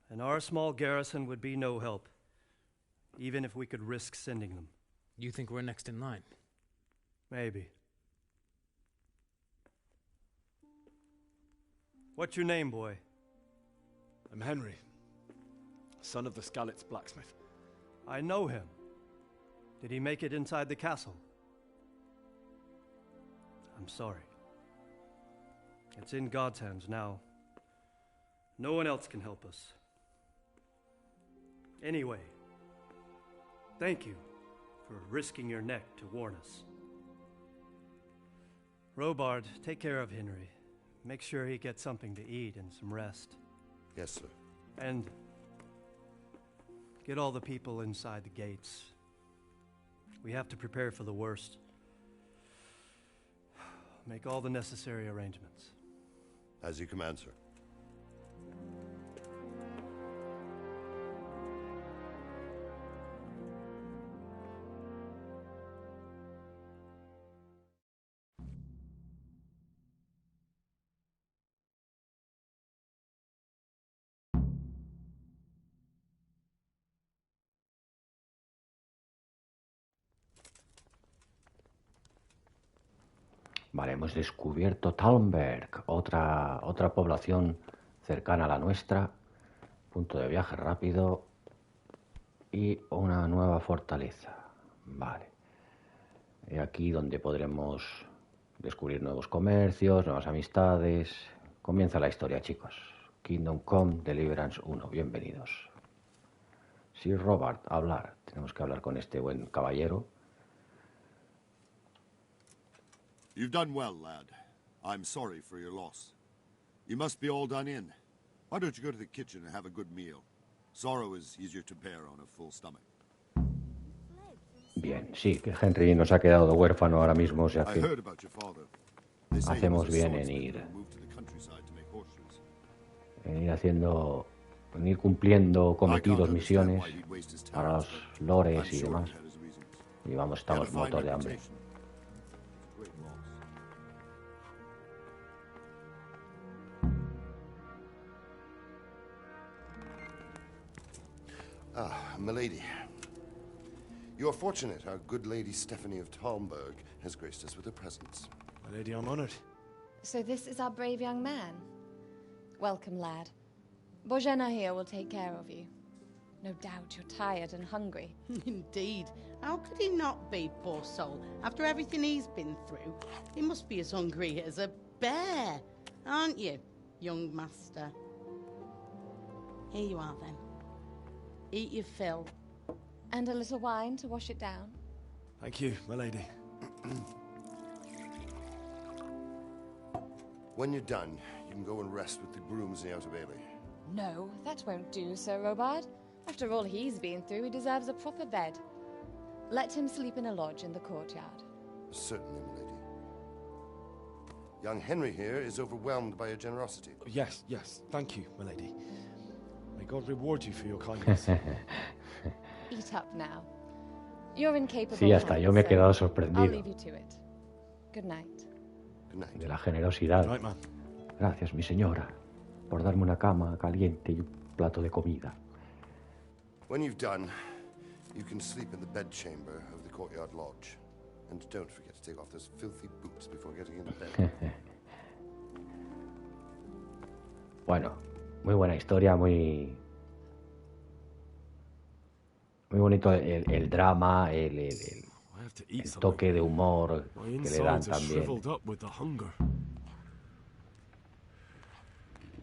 And our small garrison would be no help, even if we could risk sending them. You think we're next in line? Maybe. What's your name, boy? I'm Henry, son of the Skalitz blacksmith. I know him. Did he make it inside the castle? I'm sorry. It's in God's hands now. No one else can help us. Anyway, thank you for risking your neck to warn us. Robard, take care of Henry. Make sure he gets something to eat and some rest. Yes, sir. And get all the people inside the gates. We have to prepare for the worst. Make all the necessary arrangements. As you command, sir. Vale, hemos descubierto Talmberg, otra población cercana a la nuestra, punto de viaje rápido y una nueva fortaleza. Vale, y aquí donde podremos descubrir nuevos comercios, nuevas amistades. Comienza la historia, chicos. Kingdom Come, Deliverance 1, bienvenidos. Sir Robard, hablar. Tenemos que hablar con este buen caballero. You've done well, lad. I'm sorry for your loss. You must be all done in. Why don't you go to the kitchen and have a good meal? Sorrow is easier to bear on a full stomach. Bien, sí, que Henry nos ha quedado huérfano ahora mismo, o sea I que heard about your father. They say he hacemos was a bien swordsmith and moved to the countryside to make horseshoes. en ir cumpliendo cometidos, misiones para los lores y demás. Y vamos, estamos muertos de hambre. Ah, milady. You're fortunate our good lady Stephanie of Talmberg has graced us with her presence. My lady, I'm honored. So this is our brave young man. Welcome, lad. Bozhena here will take care of you. No doubt you're tired and hungry. Indeed. How could he not be, poor soul? After everything he's been through, he must be as hungry as a bear, aren't you, young master? Here you are, then. Eat your fill. And a little wine to wash it down. Thank you, my lady. When you're done, you can go and rest with the grooms in the Outer Bailey. No, that won't do, Sir Robard. After all he's been through, he deserves a proper bed. Let him sleep in a lodge in the courtyard. Certainly, milady. Young Henry here is overwhelmed by your generosity. Yes, thank you, my lady. May God reward you for your kindness. Eat up now. You're incapable. Sí, hasta yo me he quedado I'll sorprendido leave you to it. Good night. Good night. De la generosidad. Right, man. Gracias, mi señora, por darme una cama caliente y un plato de comida. When you've done, you can sleep in the bedchamber of the courtyard lodge. And don't forget to take off those filthy boots before getting into bed. Bueno, muy buena historia, muy bonito el drama, el toque de humor que le dan también.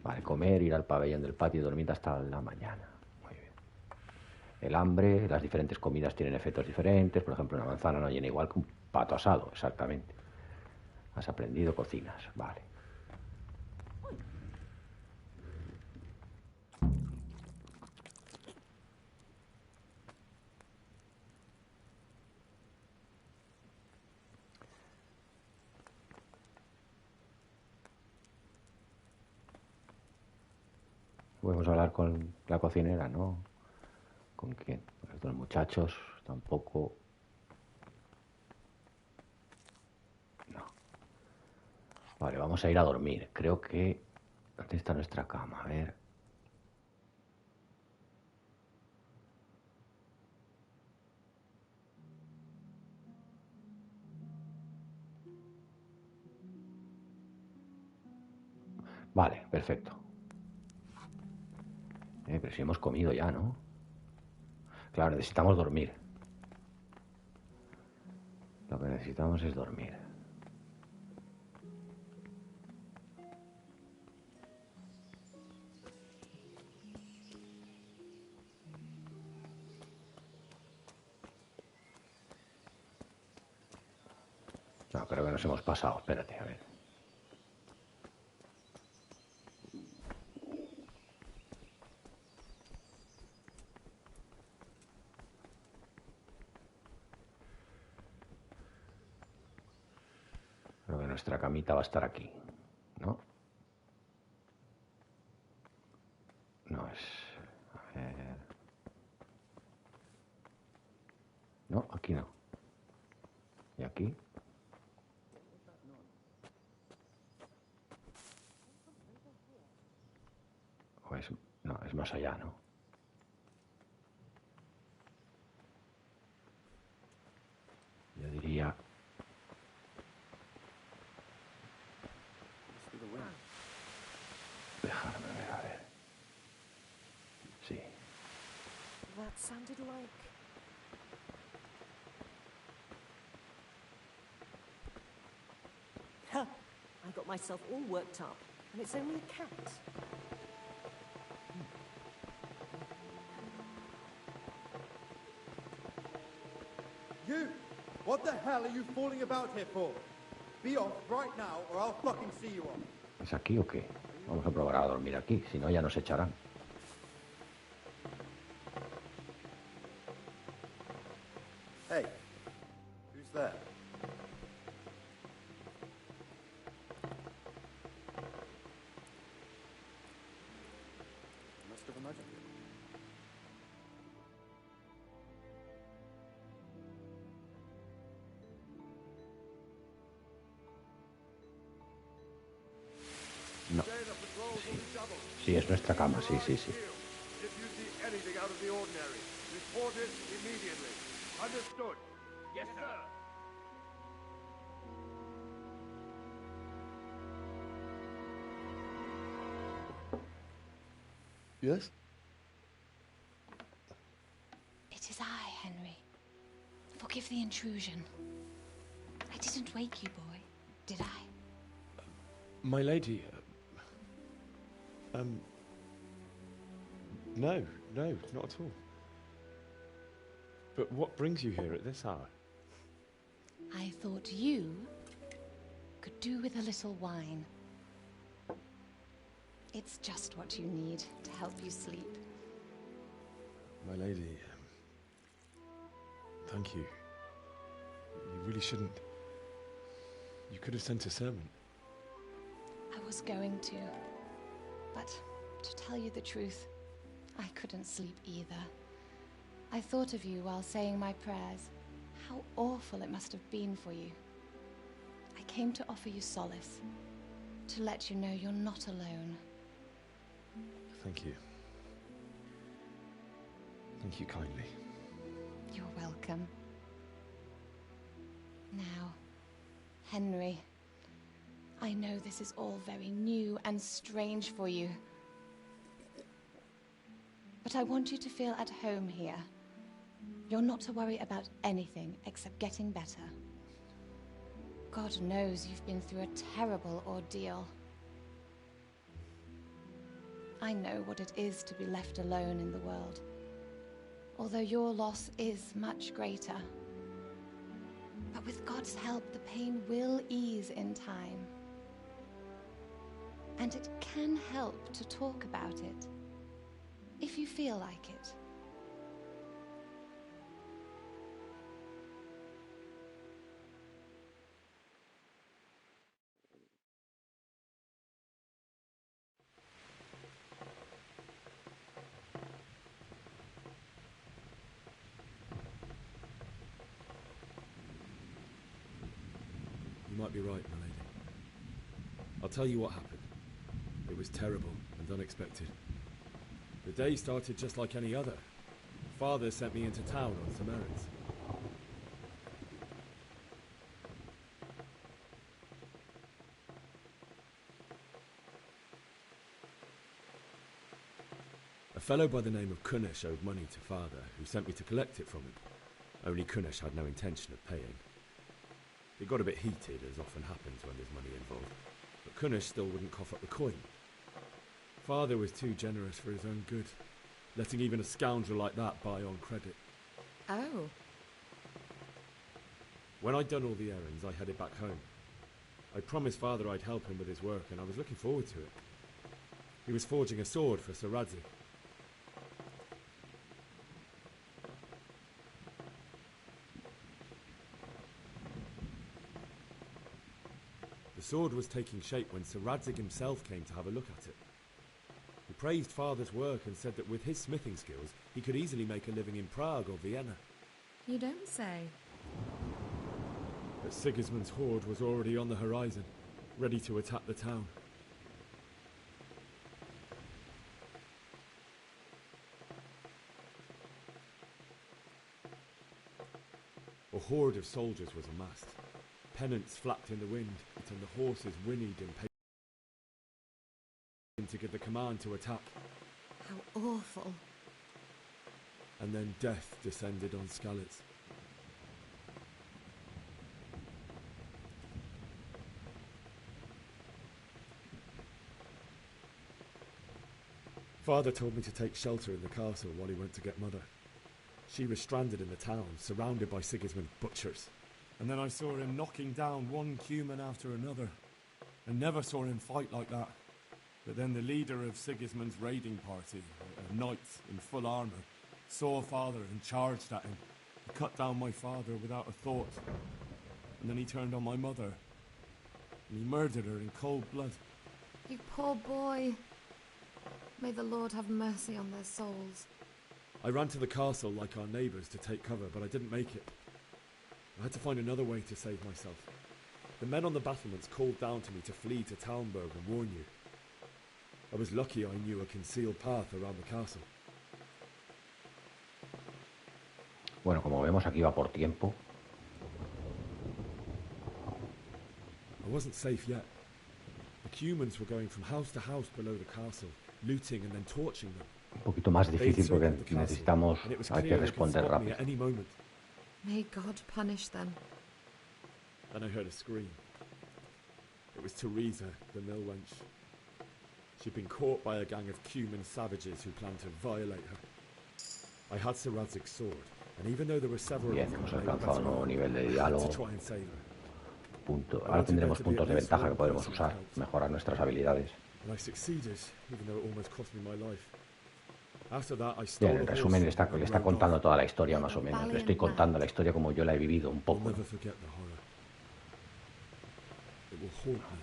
Vale, comer, ir al pabellón del patio y dormir hasta la mañana. Muy bien. El hambre, las diferentes comidas tienen efectos diferentes. Por ejemplo, una manzana no llena igual que un pato asado, exactamente. Has aprendido cocinas, vale. Podemos hablar con la cocinera, ¿no? ¿Con quién? Con los dos muchachos, tampoco. No. Vale, vamos a ir a dormir. Creo que... ¿Dónde está nuestra cama? A ver. Vale, perfecto. Pero si hemos comido ya, ¿no? Claro, necesitamos dormir. Lo que necesitamos es dormir. No, creo que nos hemos pasado. Espérate, a ver. Creo que nuestra camita va a estar aquí, ¿no? No es... A ver... No, aquí no. ¿Y aquí? O es... No, es más allá, ¿no? Yo diría... Dejarme ver, a ver. Sí. That sounded like... Huh. I got myself all worked up, and it's only a cat. You! What the hell are you fooling about here for? Be off right now, or I'll fucking see you off. ¿Es aquí o qué? Vamos a probar a dormir aquí, si no ya nos echarán. Hey, who's there? Must have imagined it. No. Sí, es nuestra cama, sí, sí, sí. If you see anything out of the ordinary, report it immediately. Understood? Yes, sir. Yes? It is I, Henry. Forgive the intrusion. I didn't wake you, boy, did I? My lady, no, not at all. But what brings you here at this hour? I thought you could do with a little wine. It's just what you need to help you sleep. My lady, thank you. You really shouldn't. You could have sent a servant. I was going to, but to tell you the truth, I couldn't sleep either. I thought of you while saying my prayers. How awful it must have been for you. I came to offer you solace, to let you know you're not alone. Thank you. Thank you kindly. You're welcome. Now, Henry, I know this is all very new and strange for you. But I want you to feel at home here. You're not to worry about anything except getting better. God knows you've been through a terrible ordeal. I know what it is to be left alone in the world, although your loss is much greater. But with God's help, the pain will ease in time. And it can help to talk about it, if you feel like it. You might be right, my lady. I'll tell you what happened. It was terrible and unexpected. The day started just like any other. Father sent me into town on some errands. A fellow by the name of Kunesh owed money to Father, who sent me to collect it from him. Only Kunesh had no intention of paying. It got a bit heated, as often happens when there's money involved, but Kunesh still wouldn't cough up the coin. Father was too generous for his own good, letting even a scoundrel like that buy on credit. Oh. When I'd done all the errands, I headed back home. I promised Father I'd help him with his work, and I was looking forward to it. He was forging a sword for Sir Rataje. The sword was taking shape when Sir Rataje himself came to have a look at it. He praised Father's work and said that with his smithing skills, he could easily make a living in Prague or Vienna. You don't say. But Sigismund's horde was already on the horizon, ready to attack the town. A horde of soldiers was amassed. Pennants flapped in the wind, and the horses whinnied impatiently to give the command to attack. How awful. And then death descended on Skalitz. Father told me to take shelter in the castle while he went to get Mother. She was stranded in the town, surrounded by Sigismund's butchers. And then I saw him knocking down one Cuman after another. I never saw him fight like that. But then the leader of Sigismund's raiding party, a knight in full armour, saw Father and charged at him. He cut down my father without a thought. And then he turned on my mother. And he murdered her in cold blood. You poor boy. May the Lord have mercy on their souls. I ran to the castle like our neighbours to take cover, but I didn't make it. I had to find another way to save myself. The men on the battlements called down to me to flee to Talmberg and warn you. I was lucky I knew a concealed path around the castle. Bueno, como vemos aquí va por tiempo. I wasn't safe yet. The Cumans were going from house to house below the castle, looting and then torching them. Un poquito más difícil porque necesitamos, hay que responder rápido. May God punish them. Then I heard a scream. It was Teresa, the mill wench. She'd been caught by a gang of Cuman savages who planned to violate her. I had Sir Radzig's sword, and even though there were several Bien, hemos alcanzado un nuevo nivel de diálogo. Ahora tendremos puntos de ventaja que podremos usar, mejorar nuestras habilidades. Bien, en resumen, le está contando toda la historia más o menos. Le estoy contando la historia como yo la he vivido un poco, ¿no?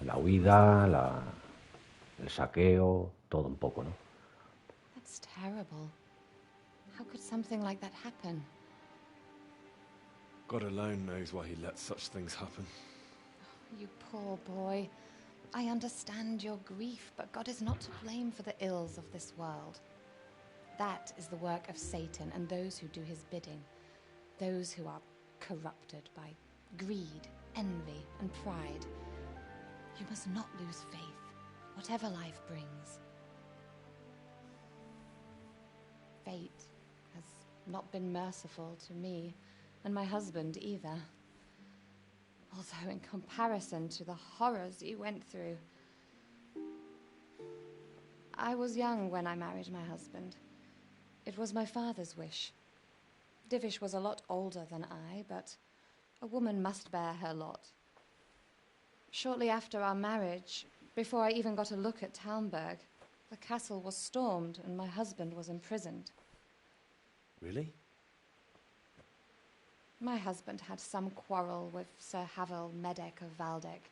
La huida, el saqueo, todo un poco, ¿no? That's terrible. How could something like that happen? God alone knows why he lets such things happen. You poor boy. I understand your grief, but God is not to blame for the ills of this world. That is the work of Satan and those who do his bidding. Those who are corrupted by greed, envy, and pride. You must not lose faith, whatever life brings. Fate has not been merciful to me, and my husband either. Although in comparison to the horrors you went through. I was young when I married my husband. It was my father's wish. Divish was a lot older than I, but A woman must bear her lot. Shortly after our marriage, before I even got a look at Talmberg, the castle was stormed and my husband was imprisoned. Really? My husband had some quarrel with Sir Havel Medek of Valdek,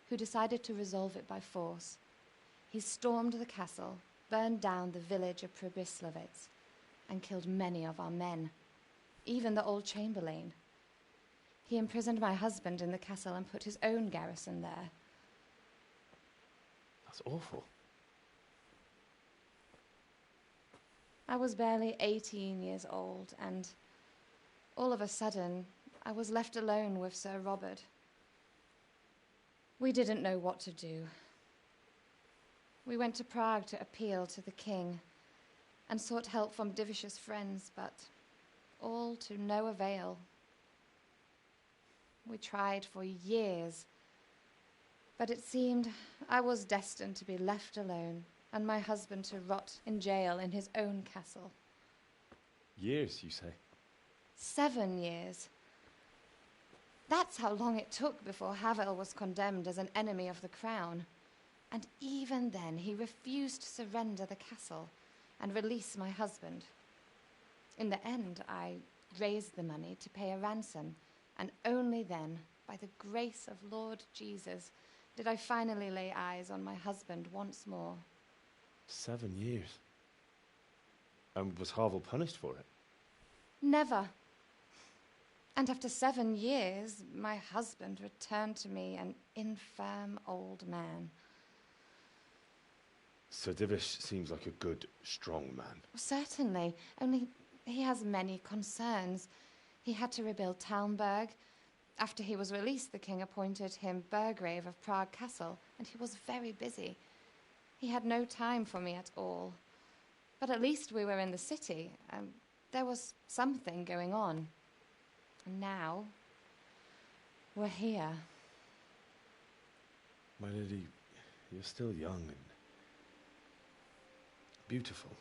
who decided to resolve it by force. He stormed the castle, burned down the village of Pribyslavitz, and killed many of our men, even the old chamberlain. He imprisoned my husband in the castle and put his own garrison there. That's awful. I was barely 18 years old, and all of a sudden, I was left alone with Sir Robert. We didn't know what to do. We went to Prague to appeal to the king and sought help from Divish's friends, but all to no avail. We tried for years, but it seemed I was destined to be left alone and my husband to rot in jail in his own castle. Years, you say? 7 years. That's how long it took before Havel was condemned as an enemy of the crown. And even then, he refused to surrender the castle and release my husband. In the end, I raised the money to pay a ransom, and only then, by the grace of Lord Jesus, did I finally lay eyes on my husband once more. 7 years? And was Havel punished for it? Never. And after 7 years, my husband returned to me an infirm old man. Sir Divish seems like a good, strong man. Certainly, only he has many concerns. He had to rebuild Talmberg. After he was released, the king appointed him Burgrave of Prague Castle, and he was very busy. He had no time for me at all. But at least we were in the city. There was something going on. And now, we're here. My lady, you're still young and beautiful.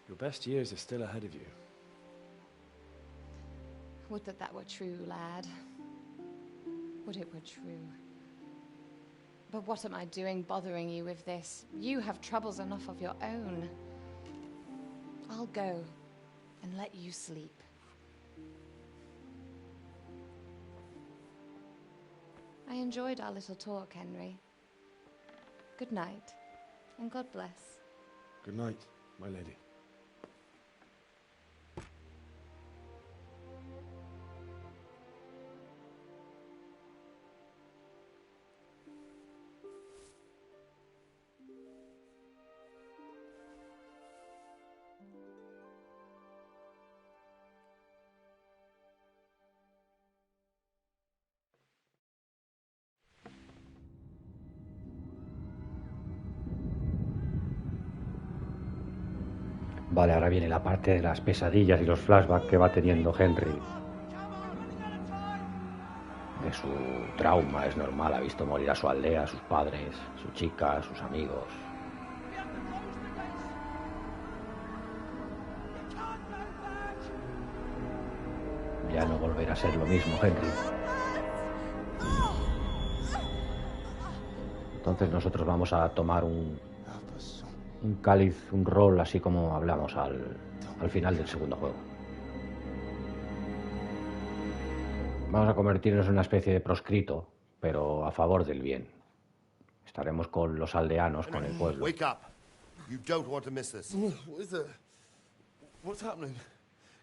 Your best years are still ahead of you. Would that that were true, lad. Would it were true. But what am I doing bothering you with this? You have troubles enough of your own. I'll go and let you sleep. I enjoyed our little talk, Henry. Good night, and God bless. Good night, my lady. Vale, ahora viene la parte de las pesadillas y los flashbacks que va teniendo Henry. De su trauma, es normal, ha visto morir a su aldea, a sus padres, su chica, sus amigos. Ya no volverá a ser lo mismo, Henry. Entonces nosotros vamos a tomar un cáliz, un rol, así como hablamos al final del segundo juego. Vamos a convertirnos en una especie de proscrito, pero a favor del bien. Estaremos con los aldeanos, con el pueblo. Wake up. You don't want to miss this. What is it? What's happening?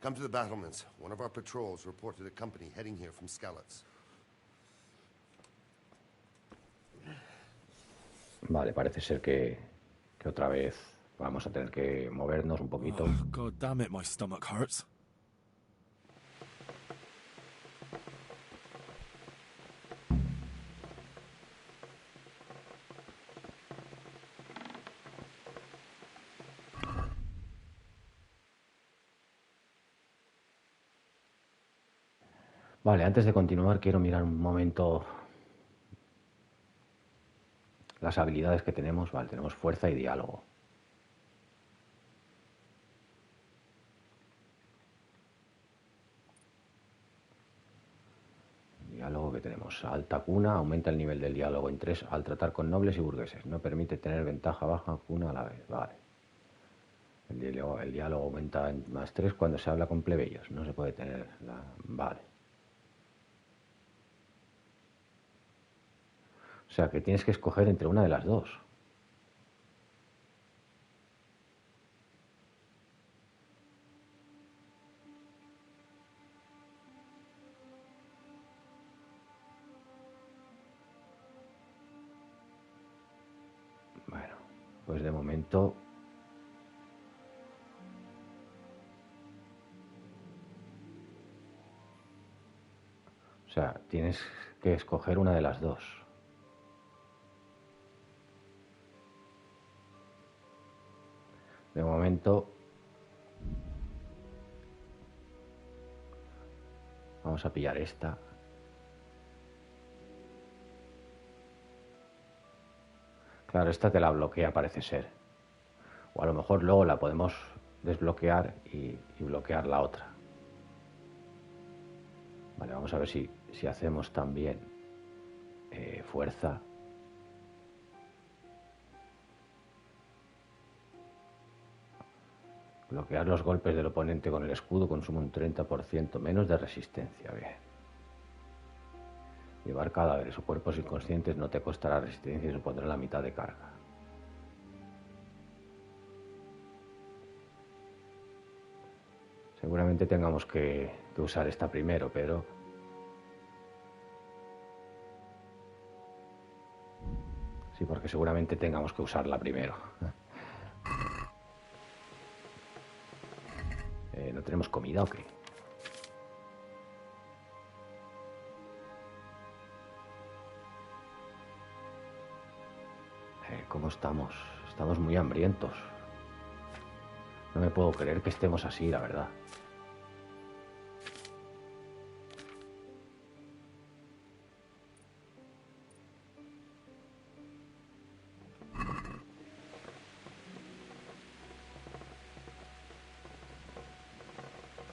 Come to the battlements. One of our patrols reported a company heading here from Skalitz. Vale, parece ser que otra vez vamos a tener que movernos un poquito. Oh, God damn it, my stomach hurts. Vale, antes de continuar quiero mirar un momento las habilidades que tenemos. Vale, tenemos fuerza y diálogo. Diálogo que tenemos. Alta cuna, aumenta el nivel del diálogo en 3 al tratar con nobles y burgueses. No permite tener ventaja baja cuna a la vez. Vale. El diálogo aumenta en +3 cuando se habla con plebeyos. No se puede tener la... Vale. O sea que tienes que escoger entre una de las dos. Bueno, pues de momento... O sea, tienes que escoger una de las dos. De momento... Vamos a pillar esta. Claro, esta te la bloquea, parece ser. O a lo mejor luego la podemos desbloquear y bloquear la otra. Vale, vamos a ver si hacemos también fuerza. Bloquear los golpes del oponente con el escudo consume un 30% menos de resistencia. Bien. Llevar cadáveres o cuerpos inconscientes no te costará resistencia y supondrá la mitad de carga. Seguramente tengamos que usar esta primero, pero... Sí, porque seguramente tengamos que usarla primero. ¿No tenemos comida o qué? ¿Cómo estamos? Estamos muy hambrientos. No me puedo creer que estemos así, la verdad.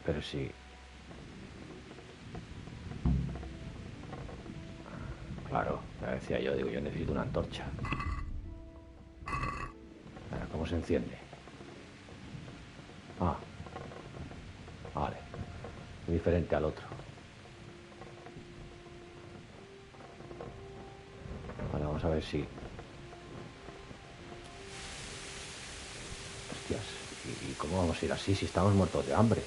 Pero sí. Claro, ya decía yo, digo, yo necesito una antorcha. ¿Cómo se enciende? Ah. Vale. Es diferente al otro. Vale, vamos a ver si... Hostias, ¿y cómo vamos a ir así si estamos muertos de hambre?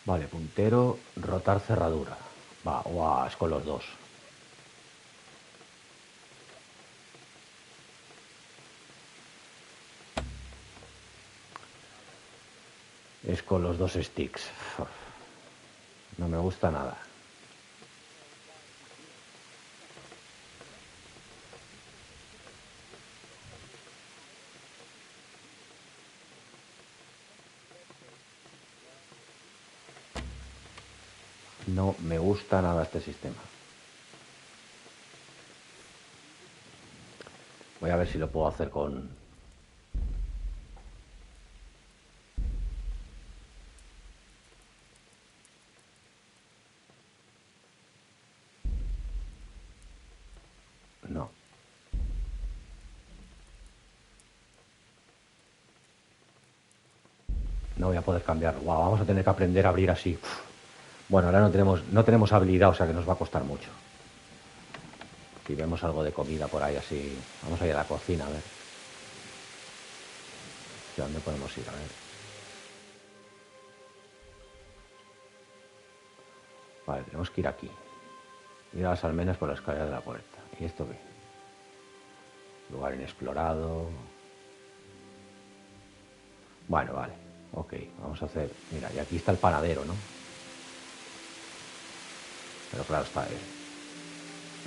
Vale, puntero, rotar cerradura. Va, es con los dos. Es con los dos sticks. No me gusta nada. No me gusta nada este sistema. Voy a ver si lo puedo hacer con... No. No voy a poder cambiarlo. Wow, vamos a tener que aprender a abrir así. Bueno, ahora no tenemos habilidad, o sea que nos va a costar mucho. Si vemos algo de comida por ahí así... Vamos a ir a la cocina, a ver. ¿De dónde podemos ir? A ver. Vale, tenemos que ir aquí. Ir a las almenas por la escalera de la puerta. ¿Y esto qué? Lugar inexplorado. Bueno, vale. Ok, vamos a hacer... Mira, y aquí está el panadero, ¿no? Pero claro, está él.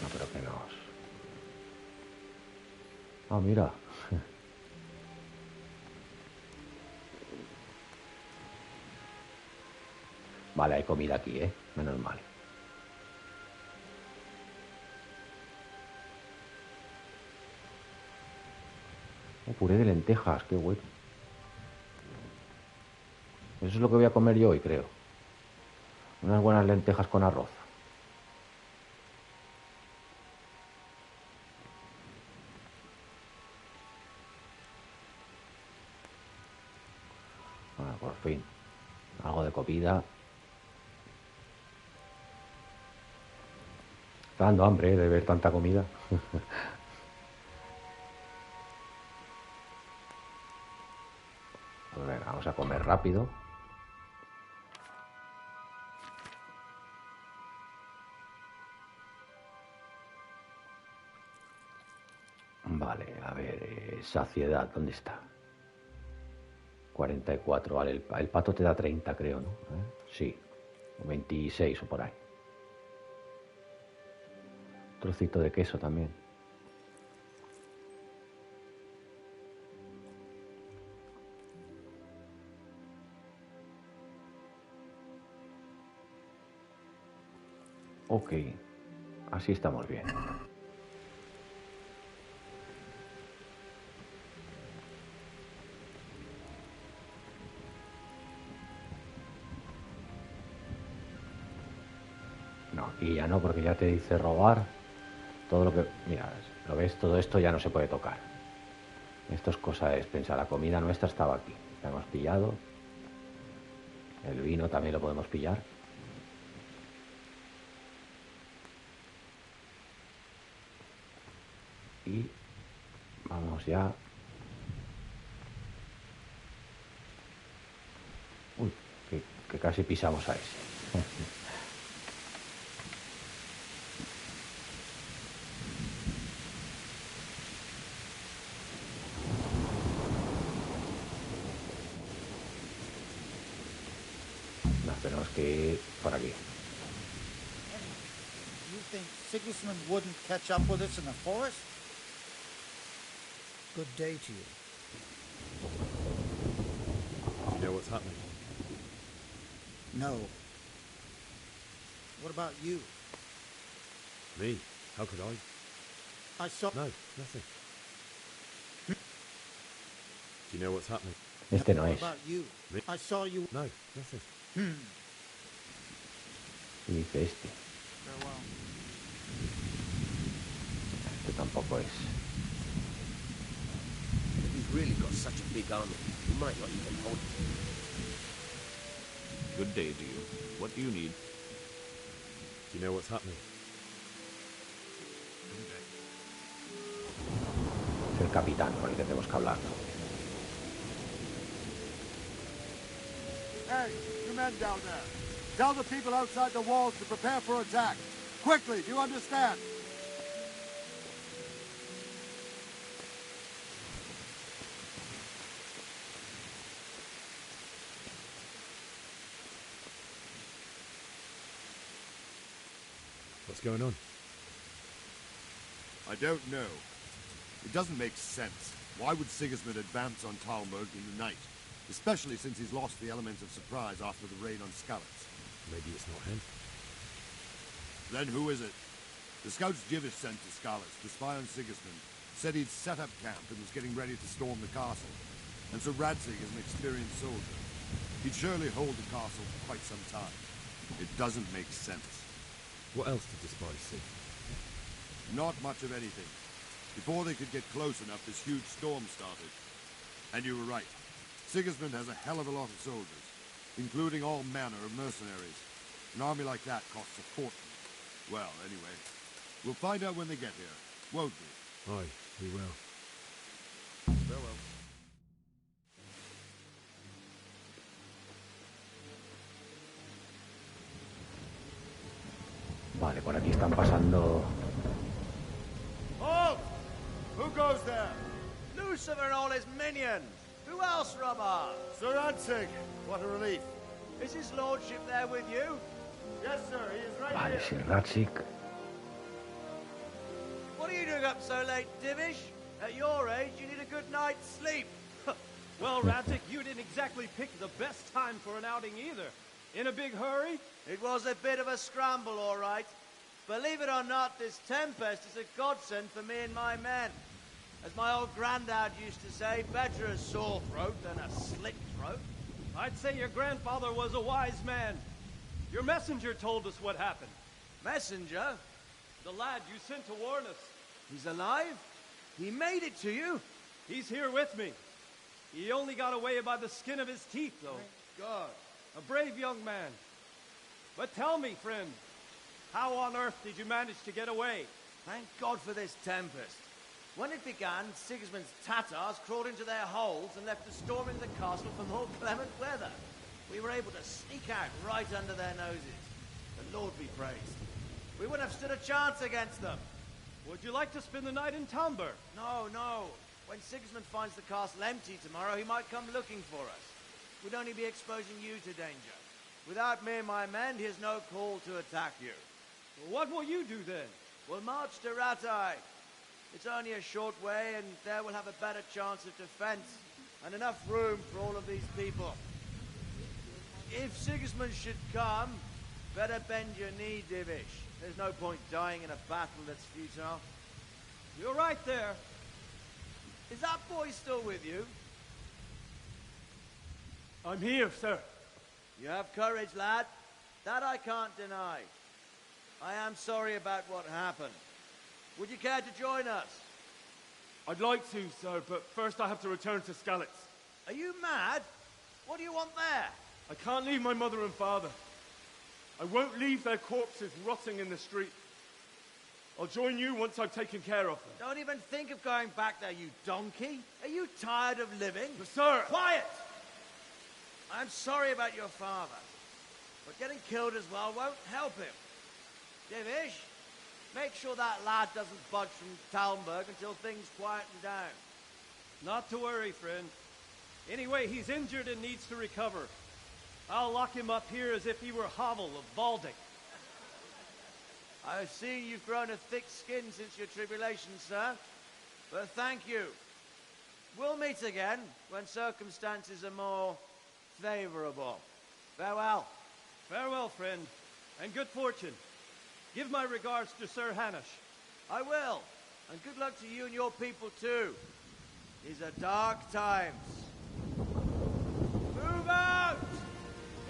No, pero que nos... Ah, mira. Vale, hay comida aquí, menos mal. Oh, puré de lentejas, qué bueno. Eso es lo que voy a comer yo hoy, creo. Unas buenas lentejas con arroz. Bueno, por fin. Algo de comida. Está dando hambre, de ver tanta comida. Pues venga, vamos a comer rápido. Vale, a ver, saciedad, ¿dónde está? 44, vale, el pato te da 30, creo, ¿no? Sí, 26 o por ahí. Trocito de queso también. Ok, así estamos bien. No, aquí ya no, porque ya te dice robar. Todo lo que... Mira, ¿lo ves? Todo esto ya no se puede tocar. Esto es cosa de pensar. La comida nuestra estaba aquí. La hemos pillado. El vino también lo podemos pillar. Y vamos ya. Uy, que casi pisamos a ese. Nos tenemos que ir por aquí. You think Sigismund wouldn't catch up with us in the forest? Good day to you. Do you know what's happening? No. What about you? Me? How could I? I saw... No, nothing. Do you know what's happening? Este no What es. about you? Me? I saw you... No, nothing. Y dice este. Farewell. Este tampoco es. If he's really got such a big army, he might not even hold it. Good day to you. What do you need? Do you know what's happening? Es el capitán con el que tenemos que hablar. Hey, you men down there. Tell the people outside the walls to prepare for attack. Quickly, do you understand? What's going on? I don't know. It doesn't make sense. Why would Sigismund advance on Talmud in the night? Especially since he's lost the element of surprise after the raid on Skalitz. Maybe it's not him. Then who is it? The scouts Jivis sent to Skalitz to spy on Sigismund said he'd set up camp and was getting ready to storm the castle. And so Radzig is an experienced soldier. He'd surely hold the castle for quite some time. It doesn't make sense. What else did the spies see? Not much of anything. Before they could get close enough, this huge storm started. And you were right. Sigismund has a hell of a lot of soldiers, including all manner of mercenaries. An army like that costs a fortune. Well, anyway, we'll find out when they get here, won't we? Aye, we will. Farewell. Vale, por aquí están pasando... Halt! Who goes there? Lucifer and all his minions! Who else, Robber? Sir Radzig! What a relief. Is his lordship there with you? Yes, sir, he is right Vale, here. Sir Radzig. What are you doing up so late, Divish? At your age, you need a good night's sleep. Well, Rataje, you didn't exactly pick the best time for an outing either. In a big hurry? It was a bit of a scramble, all right. Believe it or not, this tempest is a godsend for me and my men. As my old granddad used to say, better a sore throat than a slit throat. I'd say your grandfather was a wise man. Your messenger told us what happened. Messenger? The lad you sent to warn us. He's alive? He made it to you? He's here with me. He only got away by the skin of his teeth, though. Thank God. A brave young man. But tell me, friend, how on earth did you manage to get away? Thank God for this tempest. When it began, Sigismund's Tatars crawled into their holes and left us storming the castle for more clement weather. We were able to sneak out right under their noses. The Lord be praised. We wouldn't have stood a chance against them. Would you like to spend the night in Talmberg? No, no. When Sigismund finds the castle empty tomorrow, he might come looking for us. We'd only be exposing you to danger. Without me and my men, he has no call to attack you. Well, what will you do then? We'll march to Rataje. It's only a short way, and there we'll have a better chance of defense and enough room for all of these people. If Sigismund should come, better bend your knee, Divish. There's no point dying in a battle that's futile. You're right there. Is that boy still with you? I'm here, sir. You have courage, lad. That I can't deny. I am sorry about what happened. Would you care to join us? I'd like to, sir, but first I have to return to Skalitz. Are you mad? What do you want there? I can't leave my mother and father. I won't leave their corpses rotting in the street. I'll join you once I've taken care of them. Don't even think of going back there, you donkey. Are you tired of living? But, sir! Quiet! I'm sorry about your father, but getting killed as well won't help him. Divish, make sure that lad doesn't budge from Talmberg until things quieten down. Not to worry, friend. Anyway, he's injured and needs to recover. I'll lock him up here as if he were Havel of Balding. I've seen you've grown a thick skin since your tribulation, sir. But thank you. We'll meet again when circumstances are more favorable. Farewell. Farewell, friend, and good fortune. Give my regards to Sir Hanush. I will. And good luck to you and your people, too. These are dark times. Move out!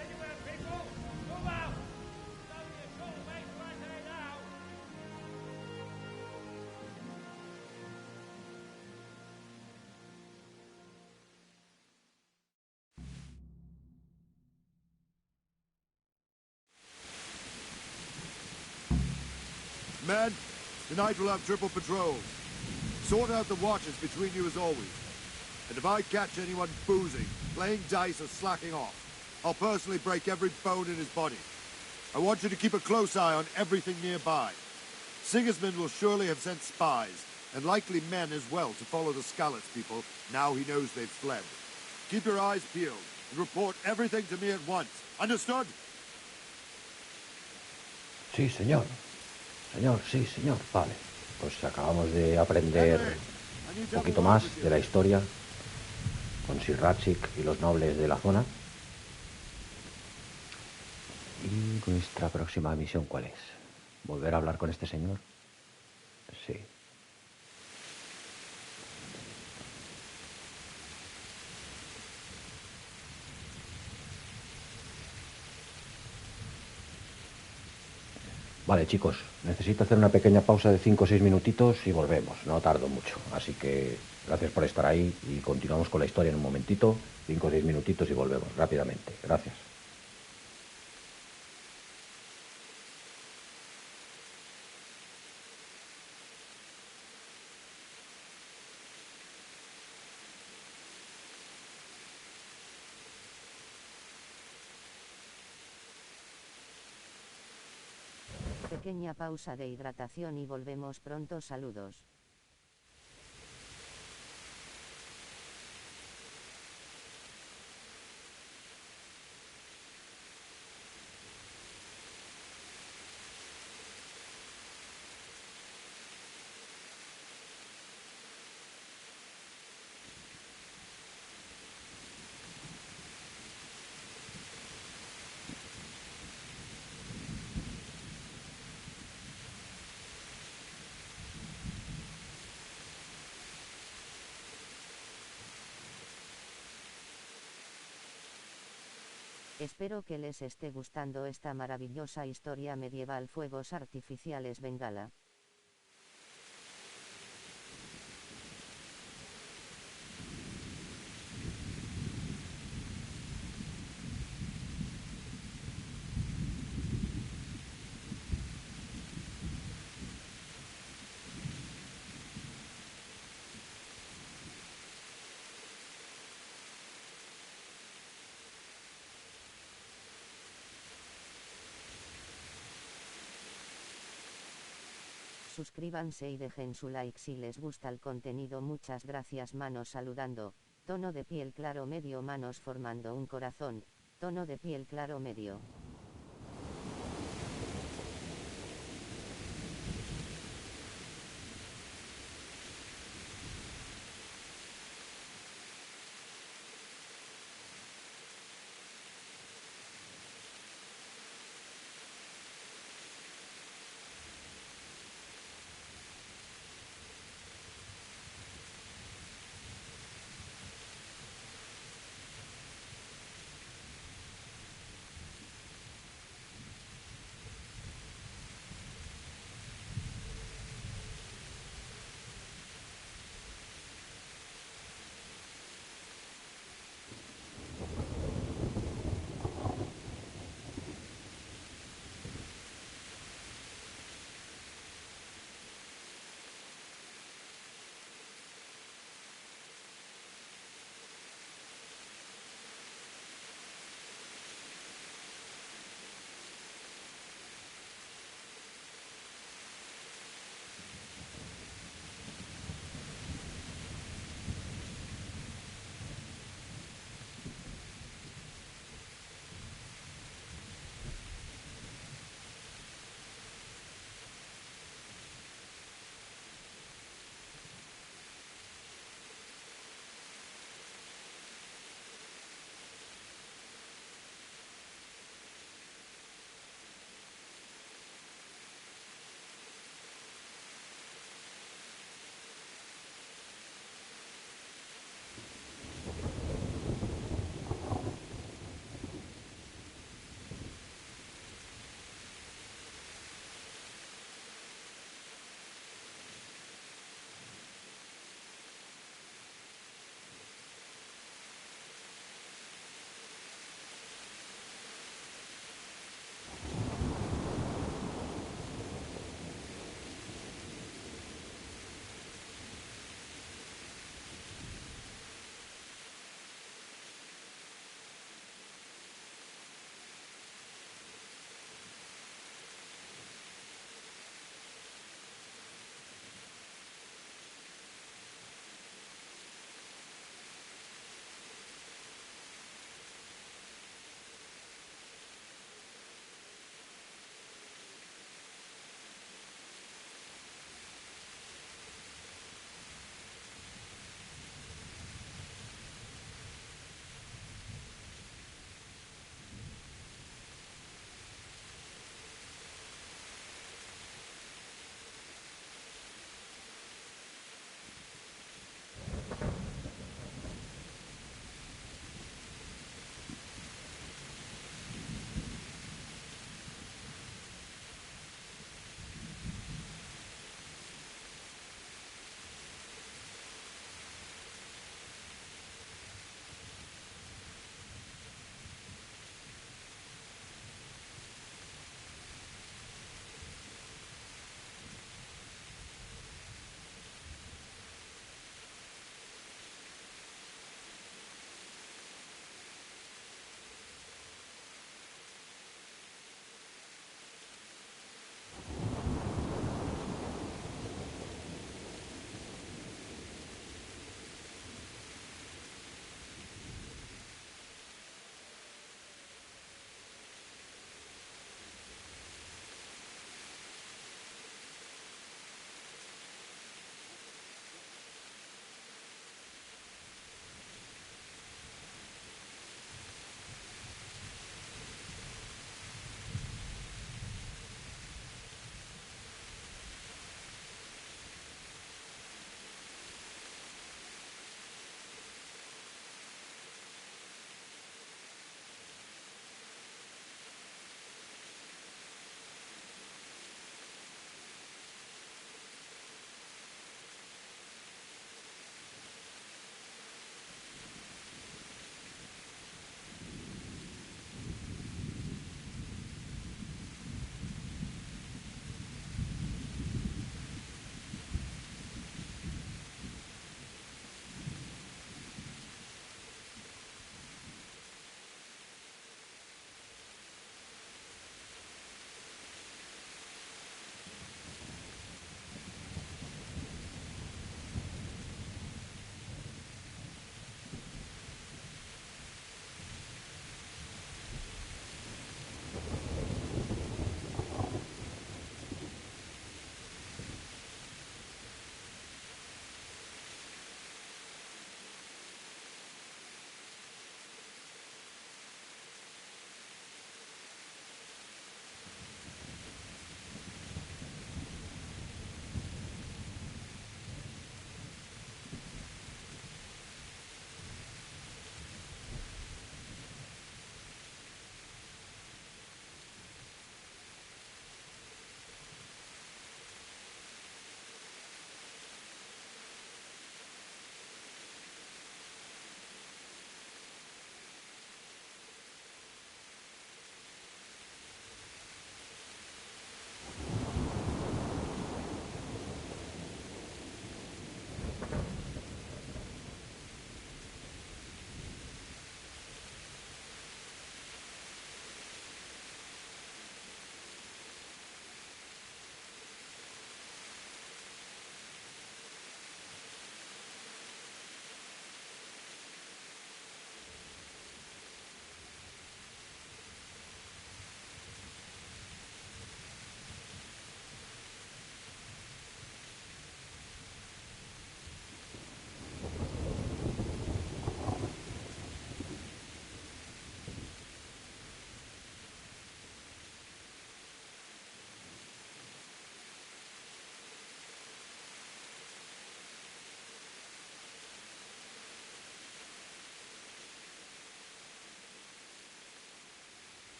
Anywhere, people! Move out! It's only a short way to Rataje now. Men, tonight we'll have triple patrols. Sort out the watches between you as always. And if I catch anyone boozing, playing dice or slacking off, I'll personally break every bone in his body. I want you to keep a close eye on everything nearby. Sigismund will surely have sent spies, and likely men as well, to follow the Skalitz people now he knows they've fled. Keep your eyes peeled, and report everything to me at once. Understood? Sí, señor. Señor, sí, señor. Vale. Pues acabamos de aprender un poquito más de la historia con Sir Ratchik y los nobles de la zona. ¿Y nuestra próxima misión cuál es? ¿Volver a hablar con este señor? Sí. Vale, chicos, necesito hacer una pequeña pausa de 5 o 6 minutitos y volvemos. No tardo mucho. Así que gracias por estar ahí y continuamos con la historia en un momentito. 5 o 6 minutitos y volvemos rápidamente. Gracias. Pequeña pausa de hidratación y volvemos pronto. Saludos. Espero que les esté gustando esta maravillosa historia medieval. Fuegos artificiales Bengala. Suscríbanse y dejen su like si les gusta el contenido. Muchas gracias. Manos saludando, tono de piel claro medio, manos formando un corazón, tono de piel claro medio.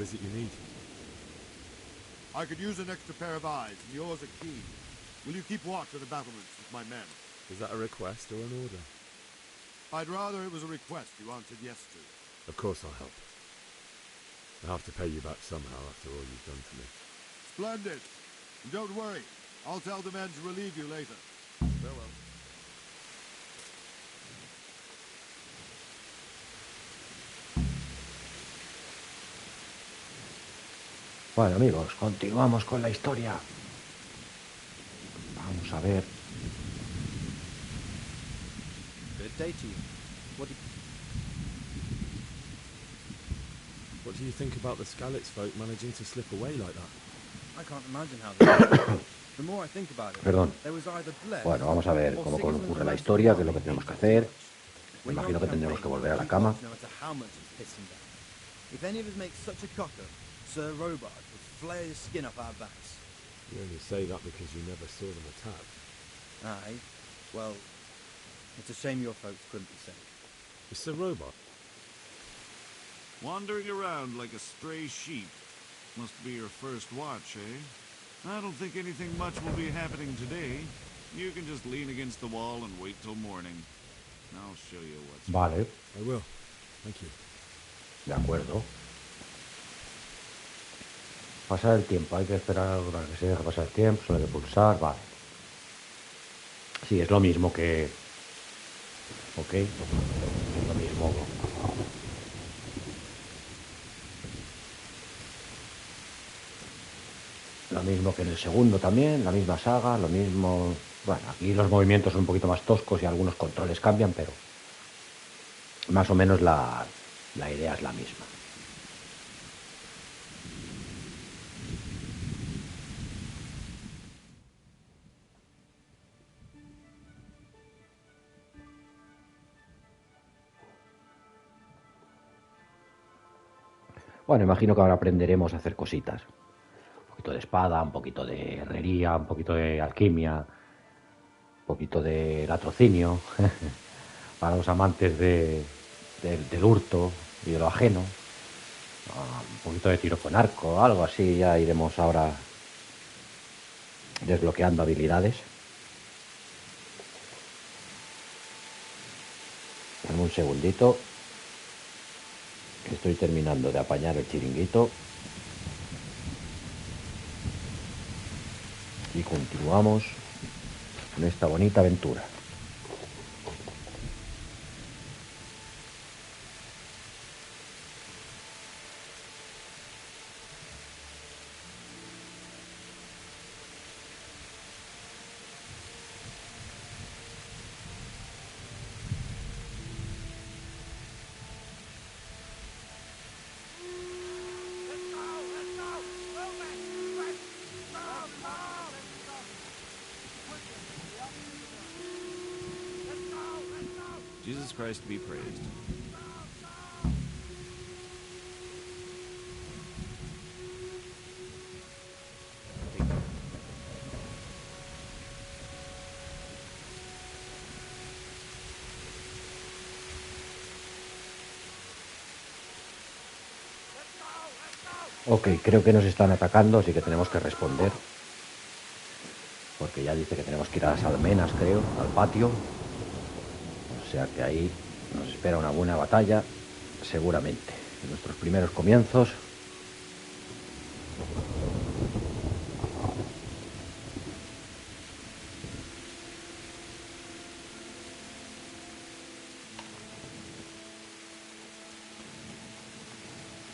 is it you need? I could use an extra pair of eyes, and yours are keen. Will you keep watch of the battlements with my men? Is that a request or an order? I'd rather it was a request you answered yes to. Of course I'll help. I have to pay you back somehow after all you've done for me. Splendid. And don't worry. I'll tell the men to relieve you later. Farewell. Bueno, amigos, continuamos con la historia. Vamos a ver. Good day to you. What do you think about the Skalitz folk managing to slip away like that? I can't imagine how they The more I think about it, Perdón. there was either blessed Bueno, vamos a ver cómo ocurre la historia, qué es lo que tenemos que hacer. Me imagino que tendremos que volver a la cama. no matter how much it's pissing down. If any of us make such a cocker, Sir Robard would flare his skin up our backs. You only say that because you never saw them attack. Aye. Well, it's a shame your folks couldn't be saved. Is Sir Robard? Wandering around like a stray sheep. Must be your first watch, eh? I don't think anything much will be happening today. You can just lean against the wall and wait till morning. I'll show you what's... Vale. I will. Thank you. De acuerdo. Pasar el tiempo. Hay que esperar a que se deje pasar el tiempo. Solo hay que pulsar. Vale. Sí, es lo mismo que... Ok. Es lo mismo. Lo mismo que en el segundo también, la misma saga, lo mismo... Bueno, aquí los movimientos son un poquito más toscos y algunos controles cambian, pero más o menos la idea es la misma. Bueno, imagino que ahora aprenderemos a hacer cositas. Un poquito de espada, un poquito de herrería, un poquito de alquimia, un poquito de latrocinio, para los amantes del hurto y de lo ajeno. Un poquito de tiro con arco, algo así, ya iremos ahora desbloqueando habilidades. Dame un segundito, que estoy terminando de apañar el chiringuito. Y continuamos con esta bonita aventura. Jesus Christ be praised. Ok, creo que nos están atacando, así que tenemos que responder. Porque ya dice que tenemos que ir a las almenas, creo, al patio. O sea que ahí nos espera una buena batalla, seguramente. En nuestros primeros comienzos.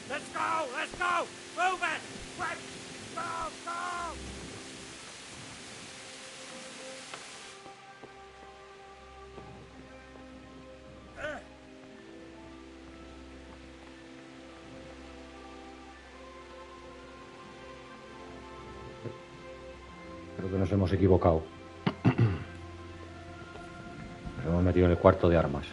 Let's go! Let's go! Move it! Quick! Go! Go! Creo que nos hemos equivocado. Nos hemos metido en el cuarto de armas.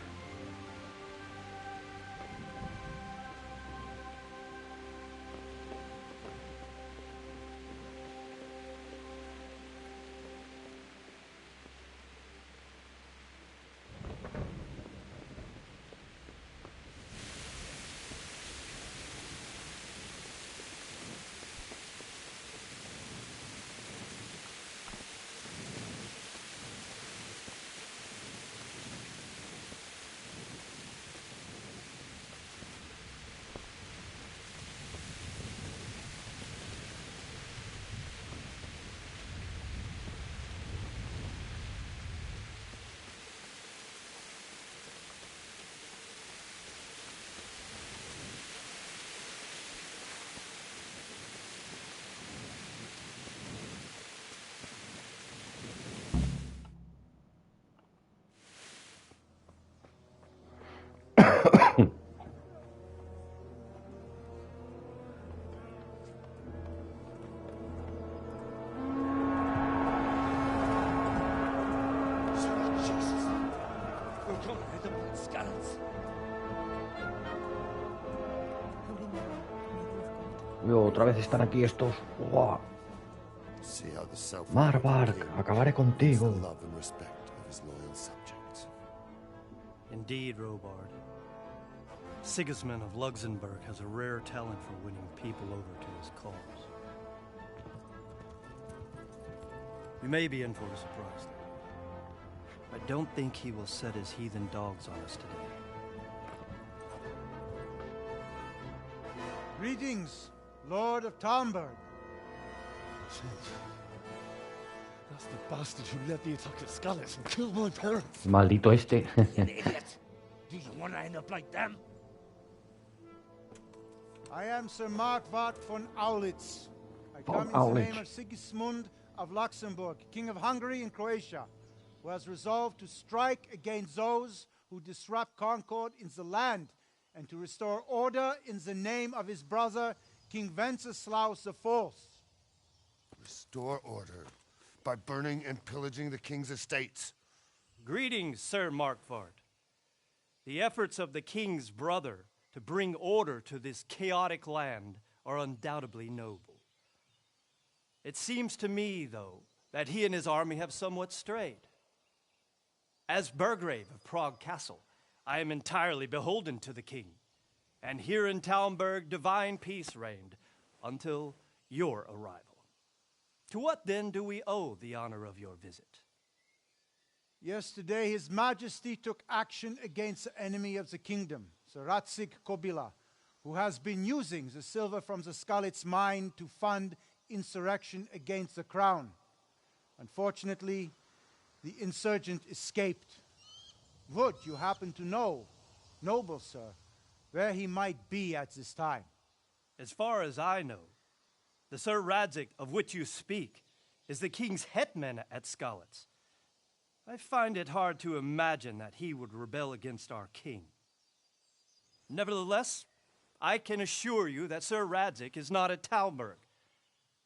Don't let them put scallops. Otra vez están aquí estos. ¡Guau! See how the self Marbark, acabaré contigo. the love and respect of his loyal subjects. Indeed, Robard. Sigismund of Luxembourg has a rare talent for winning people over to his cause. We may be in for a surprise, though. I don't think he will set his heathen dogs on us today. Greetings, Lord of Talmberg. That's the bastard who led the attack at Scarlet and killed my parents. Maldito este. An idiot. Do you want to end up like them? I am Sir Markvart von Aulitz. I come in the Aulitz. name of Sigismund of Luxembourg, King of Hungary and Croatia, who has resolved to strike against those who disrupt concord in the land and to restore order in the name of his brother, King Wenceslaus IV. Restore order by burning and pillaging the king's estates. Greetings, Sir Markvart. The efforts of the king's brother to bring order to this chaotic land are undoubtedly noble. It seems to me, though, that he and his army have somewhat strayed. As Burgrave of Prague Castle, I am entirely beholden to the king, and here in Talmberg divine peace reigned until your arrival. To what then do we owe the honor of your visit? Yesterday, His Majesty took action against the enemy of the kingdom, Sir Rataje Kobila, who has been using the silver from the Skalitz mine to fund insurrection against the crown. Unfortunately, the insurgent escaped. Would you happen to know, noble sir, where he might be at this time? As far as I know, the Sir Radzig of which you speak is the king's hetman at Skalitz. I find it hard to imagine that he would rebel against our king. Nevertheless, I can assure you that Sir Radzig is not at Talmberg.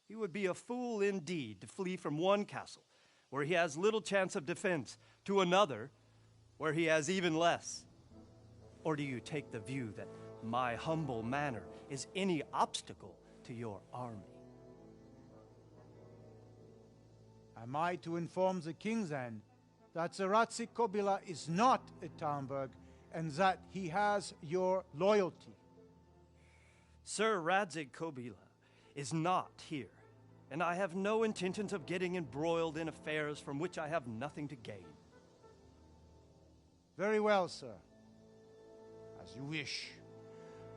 He would be a fool indeed to flee from one castle, where he has little chance of defense, to another, where he has even less. Or do you take the view that my humble manner is any obstacle to your army? Am I to inform the king then that Sir Rataje Kobila is not at Talmberg and that he has your loyalty? Sir Radzig Kobila is not here, and I have no intentions of getting embroiled in affairs from which I have nothing to gain. Very well, sir. As you wish.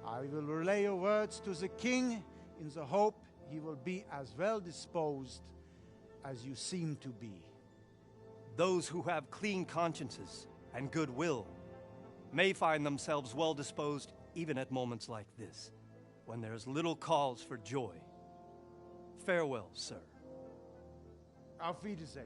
I will relay your words to the king in the hope he will be as well disposed as you seem to be. Those who have clean consciences and goodwill may find themselves well disposed even at moments like this, when there is little cause for joy. Farewell, sir. Auf Wiedersehen.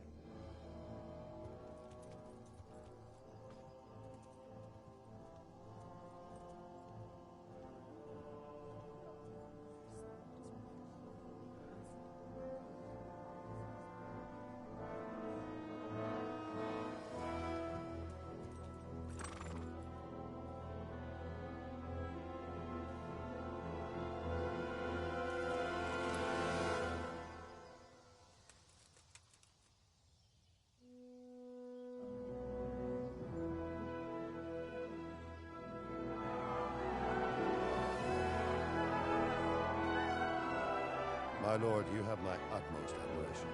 My lord, you have my utmost admiration.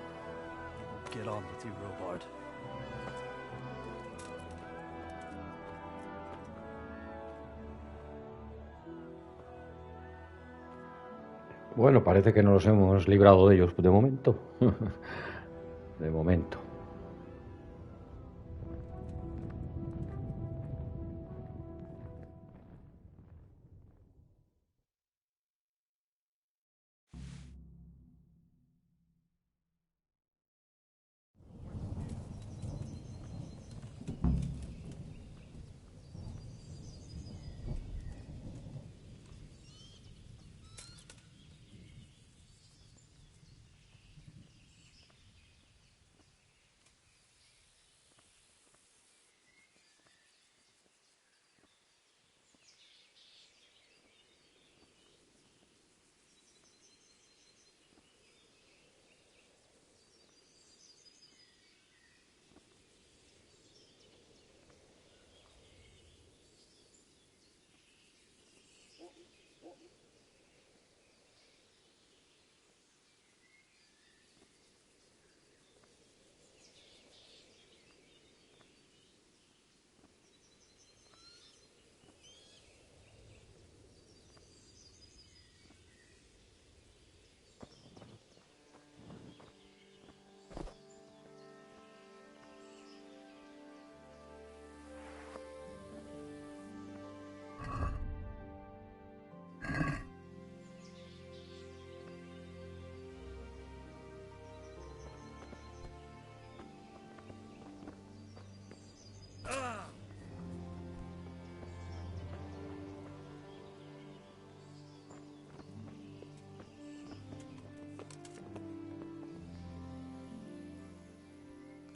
Get on with you, Robard. Bueno, parece que no nos hemos librado de ellos de momento. De momento.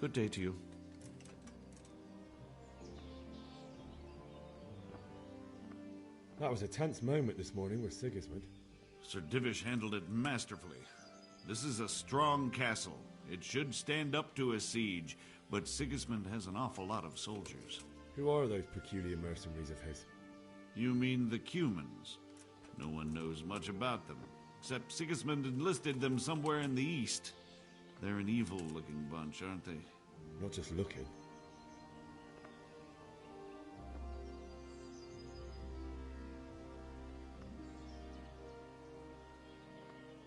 Good day to you. That was a tense moment this morning with Sigismund. Sir Divish handled it masterfully. This is a strong castle. It should stand up to a siege, but Sigismund has an awful lot of soldiers. Who are those peculiar mercenaries of his? You mean the Cumans? No one knows much about them, except Sigismund enlisted them somewhere in the east. They're an evil-looking bunch, aren't they? Not just looking.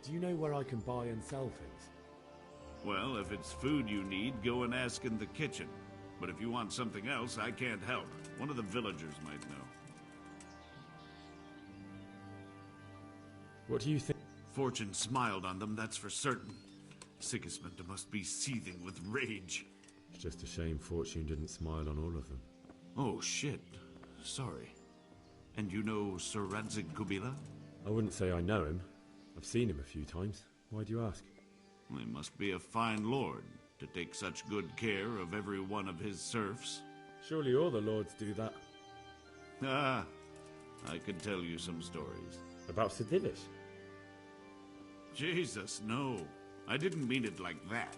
Do you know where I can buy and sell things? Well, if it's food you need, go and ask in the kitchen. But if you want something else, I can't help. One of the villagers might know. What do you think? Fortune smiled on them, that's for certain. Sigismund must be seething with rage. It's just a shame Fortune didn't smile on all of them. Oh, shit. Sorry. And you know Sir Radzig Kobyla? I wouldn't say I know him. I've seen him a few times. Why do you ask? He must be a fine lord to take such good care of every one of his serfs. Surely all the lords do that. Ah, I could tell you some stories. About Sir Divish? Jesus, no. I didn't mean it like that.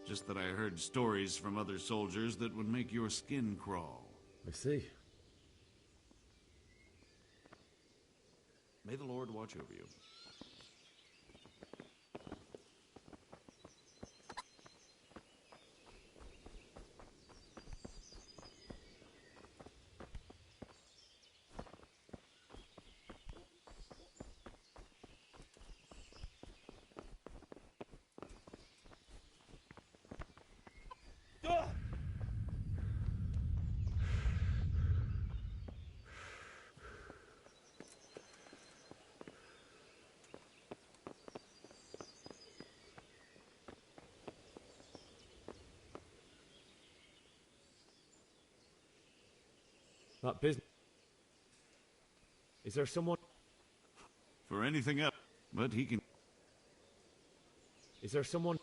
Just that I heard stories from other soldiers that would make your skin crawl. I see. May the Lord watch over you. That business. Is there someone? For anything else, but he can... Is there someone?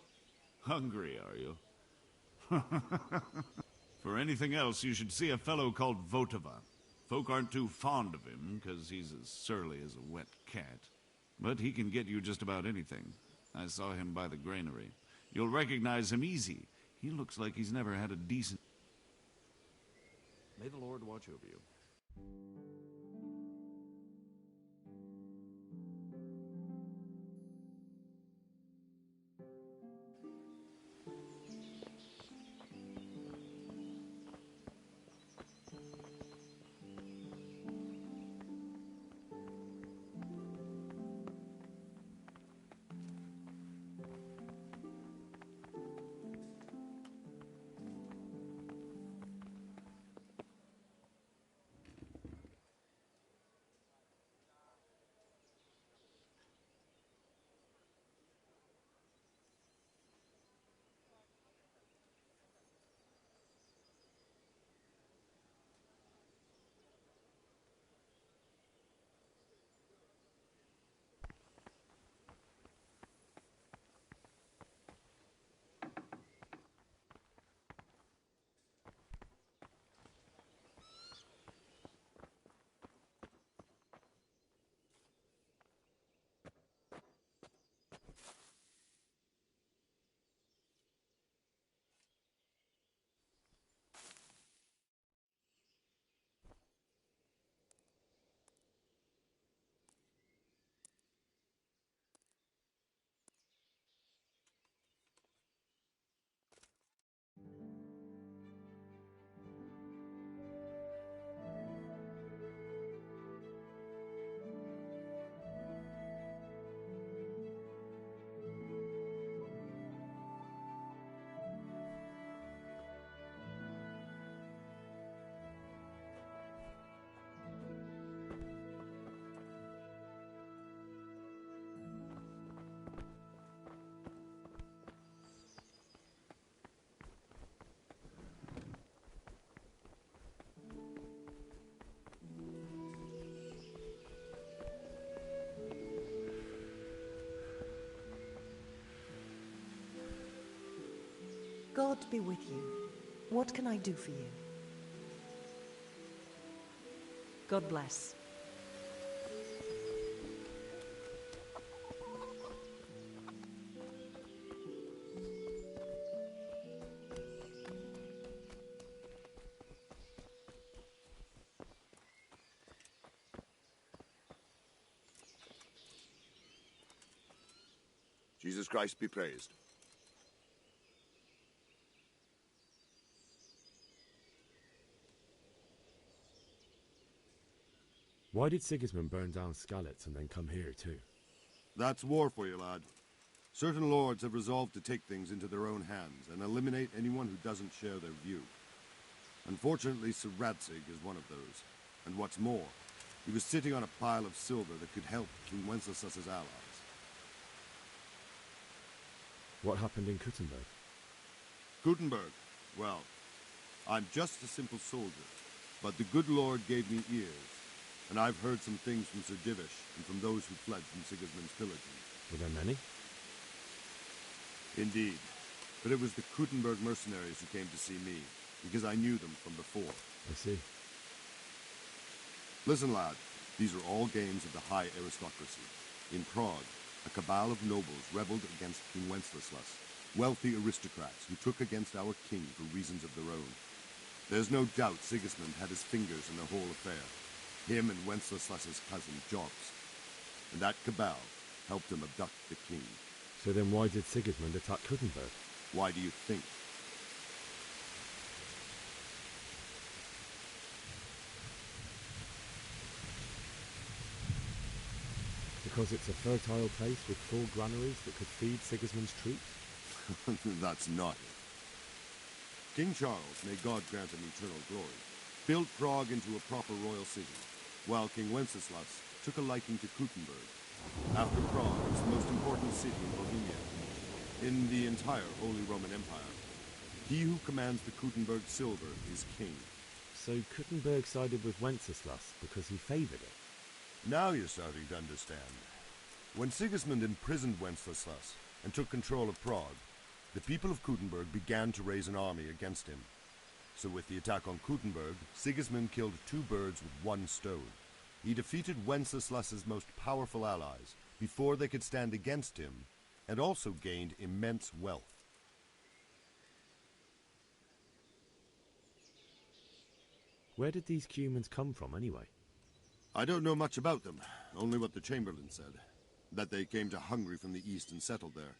Hungry, are you? For anything else, you should see a fellow called Votava. Folk aren't too fond of him, because he's as surly as a wet cat. But he can get you just about anything. I saw him by the granary. You'll recognize him easy. He looks like he's never had a decent... May the Lord watch over you. God be with you. What can I do for you? God bless. Jesus Christ be praised. Why did Sigismund burn down Skalitz and then come here too? That's war for you, lad. Certain lords have resolved to take things into their own hands and eliminate anyone who doesn't share their view. Unfortunately, Sir Radzig is one of those. And what's more, he was sitting on a pile of silver that could help King Wenceslas's allies. What happened in Kuttenberg? Kuttenberg? Well, I'm just a simple soldier, but the good Lord gave me ears, and I've heard some things from Sir Divish and from those who fled from Sigismund's pillaging. Were there many? Indeed, but it was the Kuttenberg mercenaries who came to see me, because I knew them from before. I see. Listen, lad, these are all games of the high aristocracy. In Prague, a cabal of nobles rebelled against King Wenceslas, wealthy aristocrats who took against our king for reasons of their own. There's no doubt Sigismund had his fingers in the whole affair, him and Wenceslas's cousin Jobs. And that cabal helped him abduct the king. So then why did Sigismund attack Kuttenberg? Why do you think? Because it's a fertile place with full granaries that could feed Sigismund's troops? That's not it. King Charles, may God grant him eternal glory, built Prague into a proper royal city, while King Wenceslas took a liking to Kuttenberg. After Prague, it's the most important city in Bohemia, in the entire Holy Roman Empire. He who commands the Kuttenberg silver is king. So Kuttenberg sided with Wenceslas because he favoured it? Now you're starting to understand. When Sigismund imprisoned Wenceslas and took control of Prague, the people of Kuttenberg began to raise an army against him. So with the attack on Kuttenberg, Sigismund killed two birds with one stone. He defeated Wenceslas's most powerful allies before they could stand against him, and also gained immense wealth. Where did these Cumans come from anyway? I don't know much about them, only what the Chamberlain said, that they came to Hungary from the east and settled there.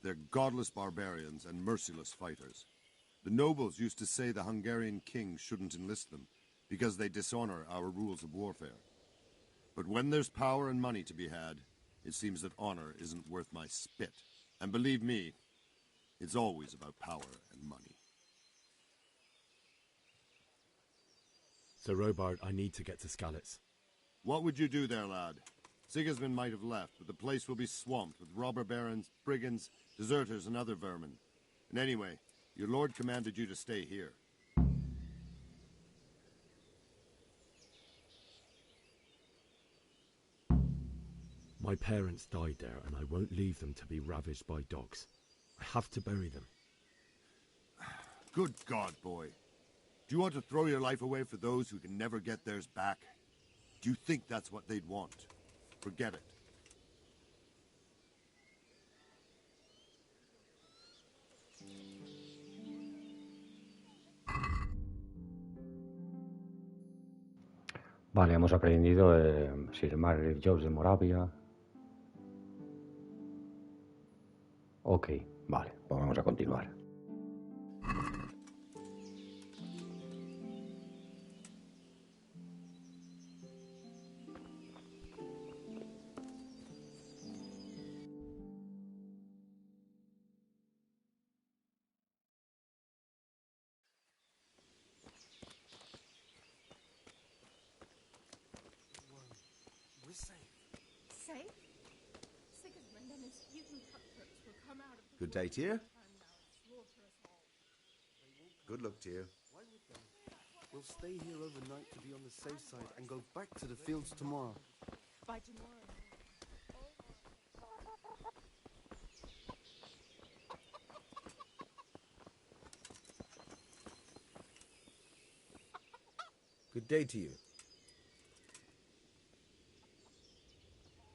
They're godless barbarians and merciless fighters. The nobles used to say the Hungarian king shouldn't enlist them, because they dishonor our rules of warfare. But when there's power and money to be had, it seems that honor isn't worth my spit. And believe me, it's always about power and money. So Robard, I need to get to Skalitz. What would you do there, lad? Sigismund might have left, but the place will be swamped with robber barons, brigands, deserters, and other vermin. And anyway, your lord commanded you to stay here. My parents died there, and I won't leave them to be ravaged by dogs. I have to bury them. Good God, boy. Do you want to throw your life away for those who can never get theirs back? Do you think that's what they'd want? Forget it. Vale, hemos aprendido Sir Margaret Jobs de Moravia. Ok, vale, pues vamos a continuar. We're safe. Safe? Sigismund and his heathen cutthroats will come out of the Good day to you. and slaughter us all. Good luck to you. Why would they? We'll stay here overnight to be on the safe side and go back to the fields tomorrow. By tomorrow. Good day to you.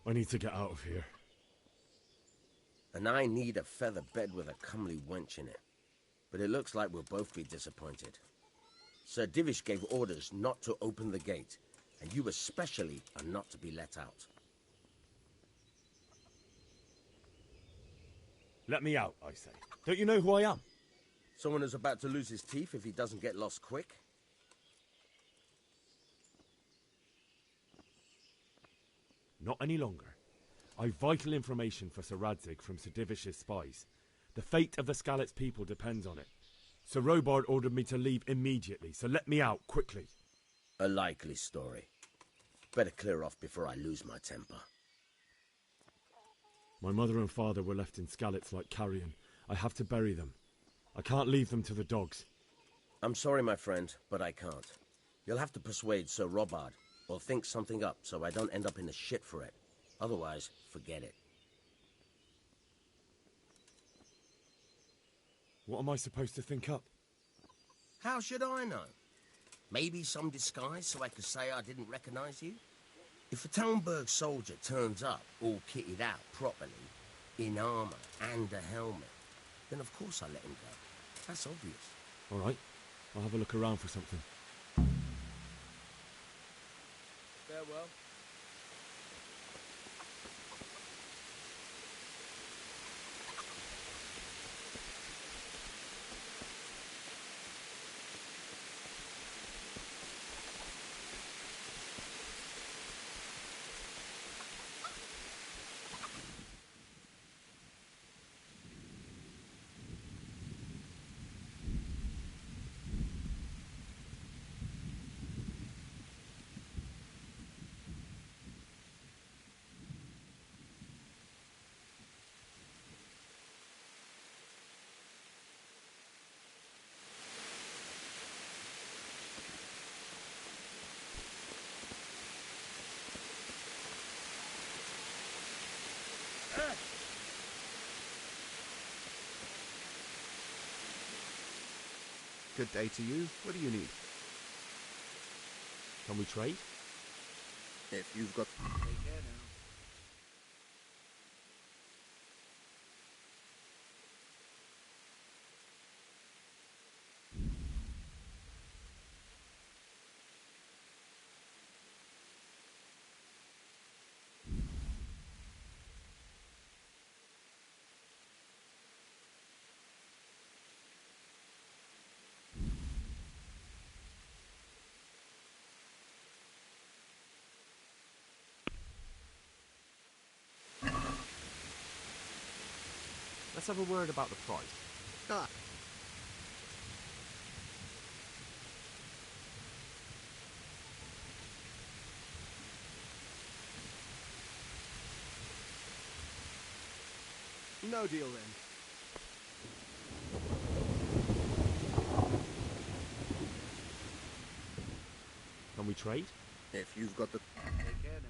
I need to get out of here. And I need a feather bed with a comely wench in it. But it looks like we'll both be disappointed. Sir Divish gave orders not to open the gate, and you especially are not to be let out. Let me out, I say. Don't you know who I am? Someone who's about to lose his teeth if he doesn't get lost quick? Not any longer. I've vital information for Sir Radzig from Sir Divish's spies. The fate of the Skalitz people depends on it. Sir Robard ordered me to leave immediately, so let me out, quickly. A likely story. Better clear off before I lose my temper. My mother and father were left in Skalitz like carrion. I have to bury them. I can't leave them to the dogs. I'm sorry, my friend, but I can't. You'll have to persuade Sir Robard, or think something up so I don't end up in the shit for it. Otherwise, forget it. What am I supposed to think up? How should I know? Maybe some disguise so I could say I didn't recognize you? If a Talmberg soldier turns up, all kitted out properly, in armor and a helmet, then of course I let him go. That's obvious. All right, I'll have a look around for something. Farewell. Good day to you. What do you need? Can we trade? If you've got... Take care now. Let's have a word about the price. Ah. No deal then. Can we trade? If you've got the... Take care now.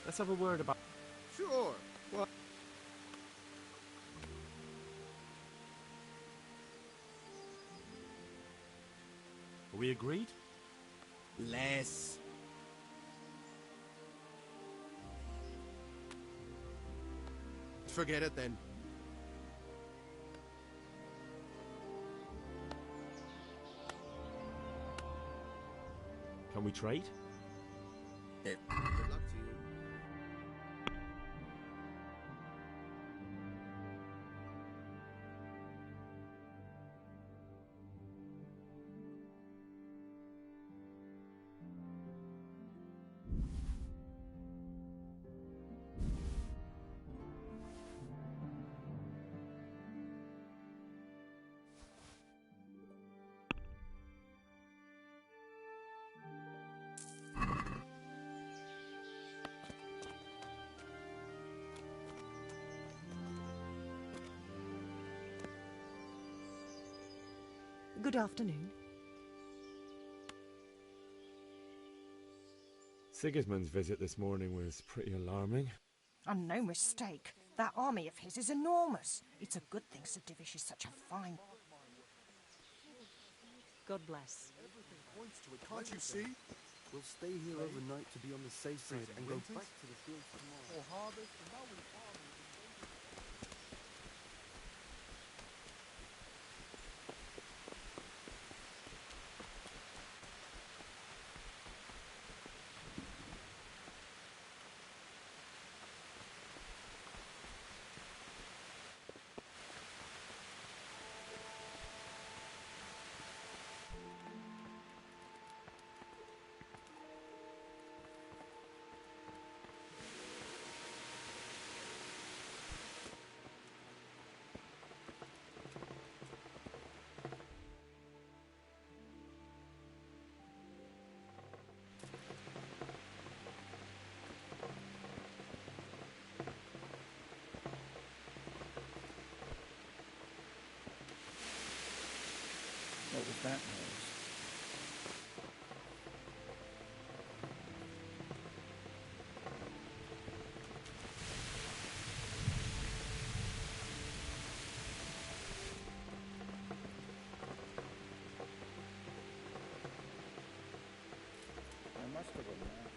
Let's have a word about... Sure. What? Are we agreed? Less. Forget it then. Can we trade? Good luck to you. Good afternoon. Sigismund's visit this morning was pretty alarming. And no mistake. That army of his is enormous. It's a good thing Sir Divish is such a fine... God bless. Everything points to it, can't you see? We'll stay here overnight to be on the safe side and go back to the fields tomorrow. For harvest, and now we What was that noise? I must have imagined.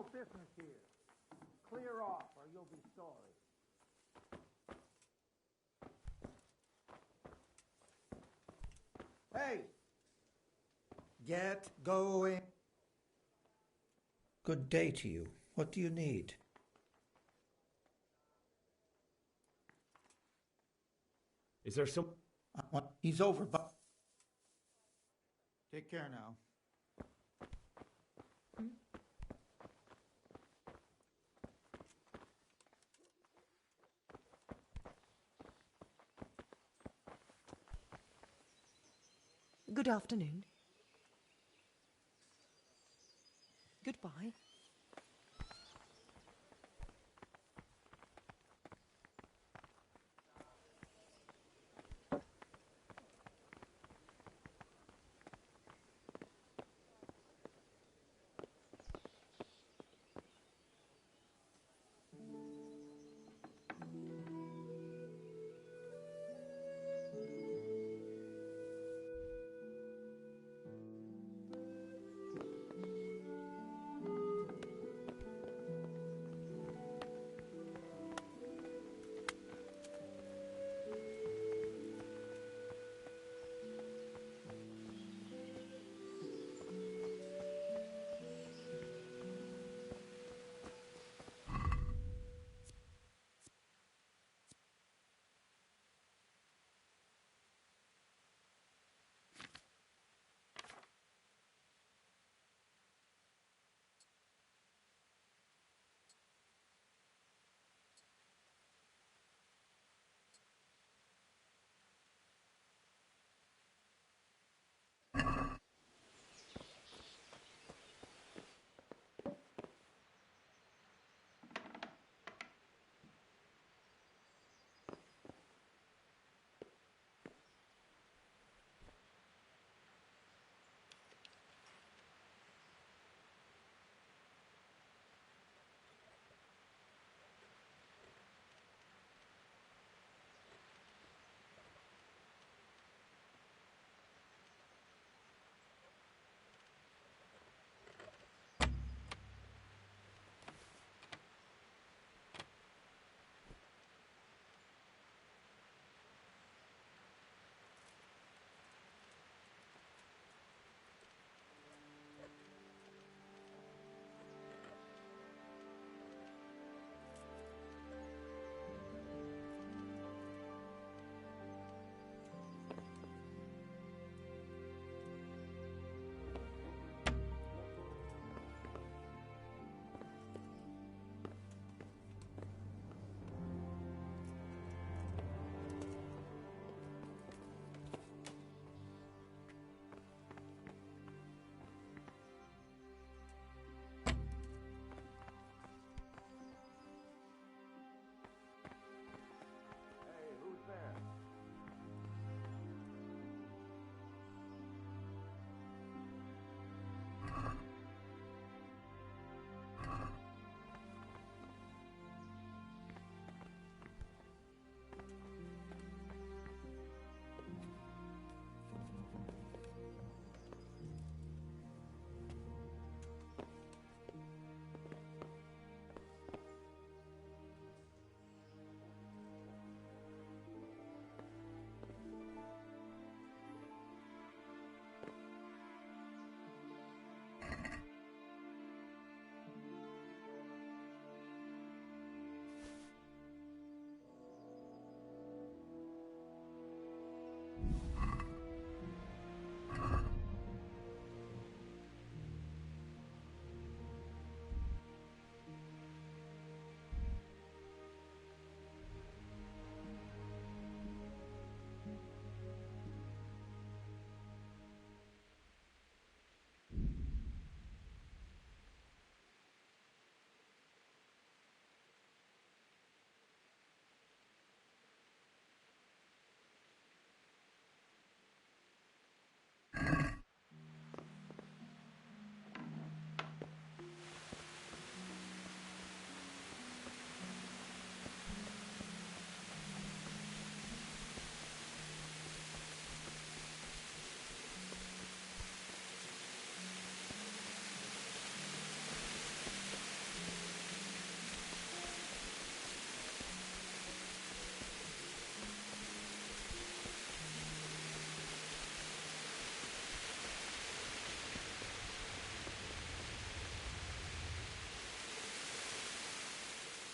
no business here. Clear off or you'll be sorry. Hey! Get going. Good day to you. What do you need? Is there some... He's over, but... Take care now. Good afternoon. Goodbye.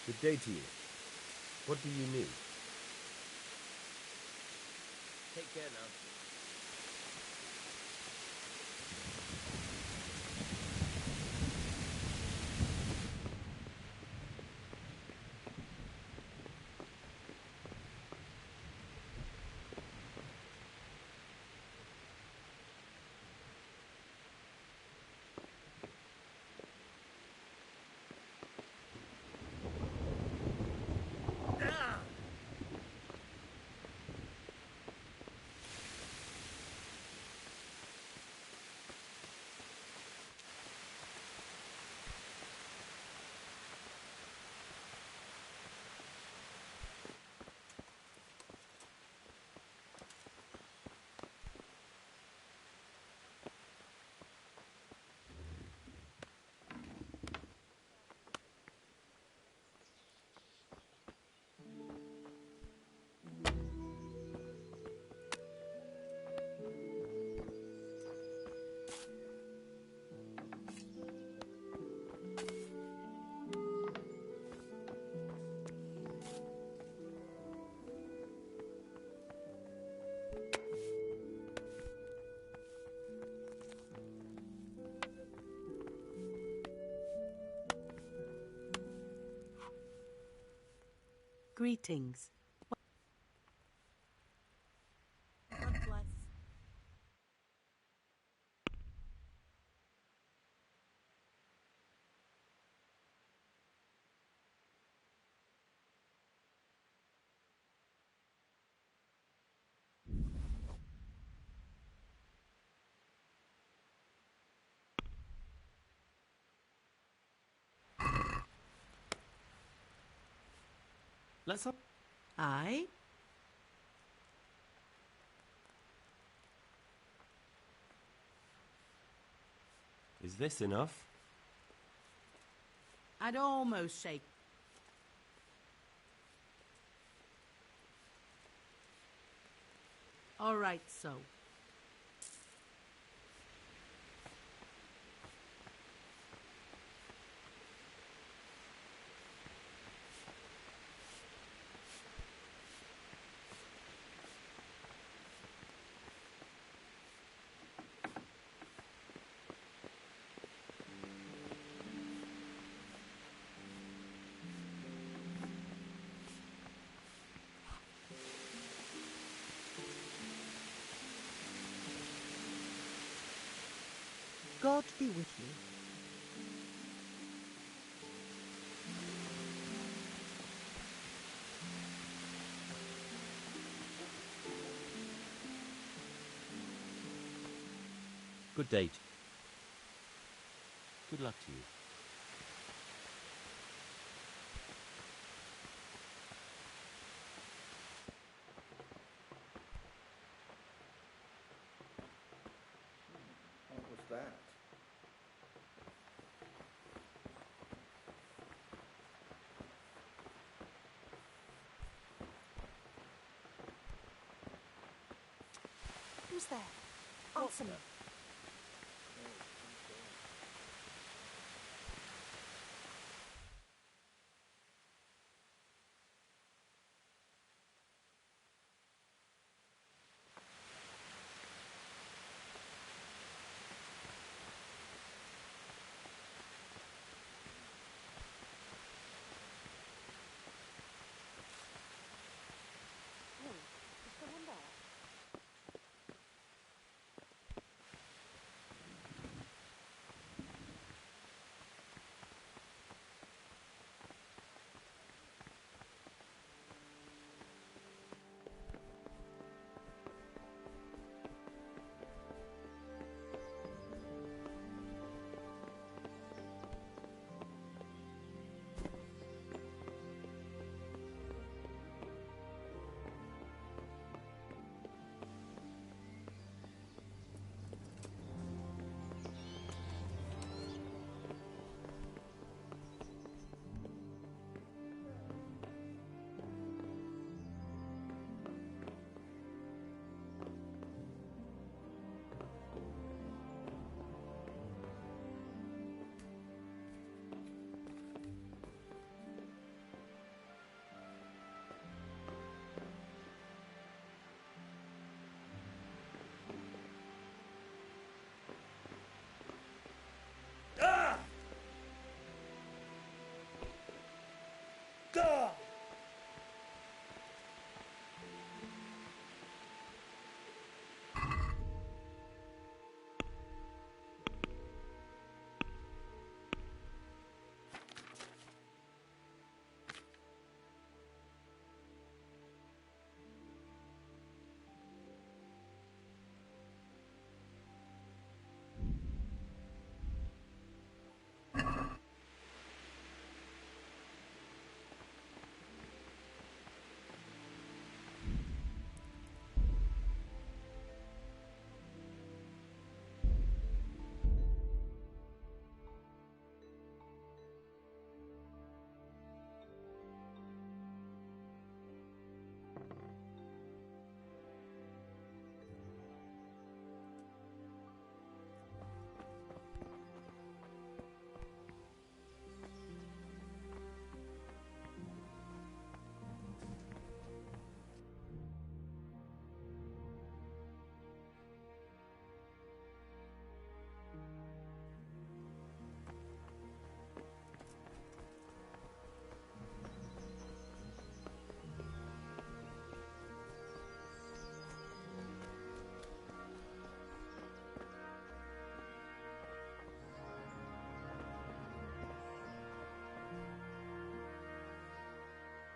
Good day to you. What do you need? Take care now. Greetings. God bless. Let's up. Aye? Is this enough? I'd almost say. All right, so. God be with you. Good date. Good luck to you. What was that? Who's there? Answer me.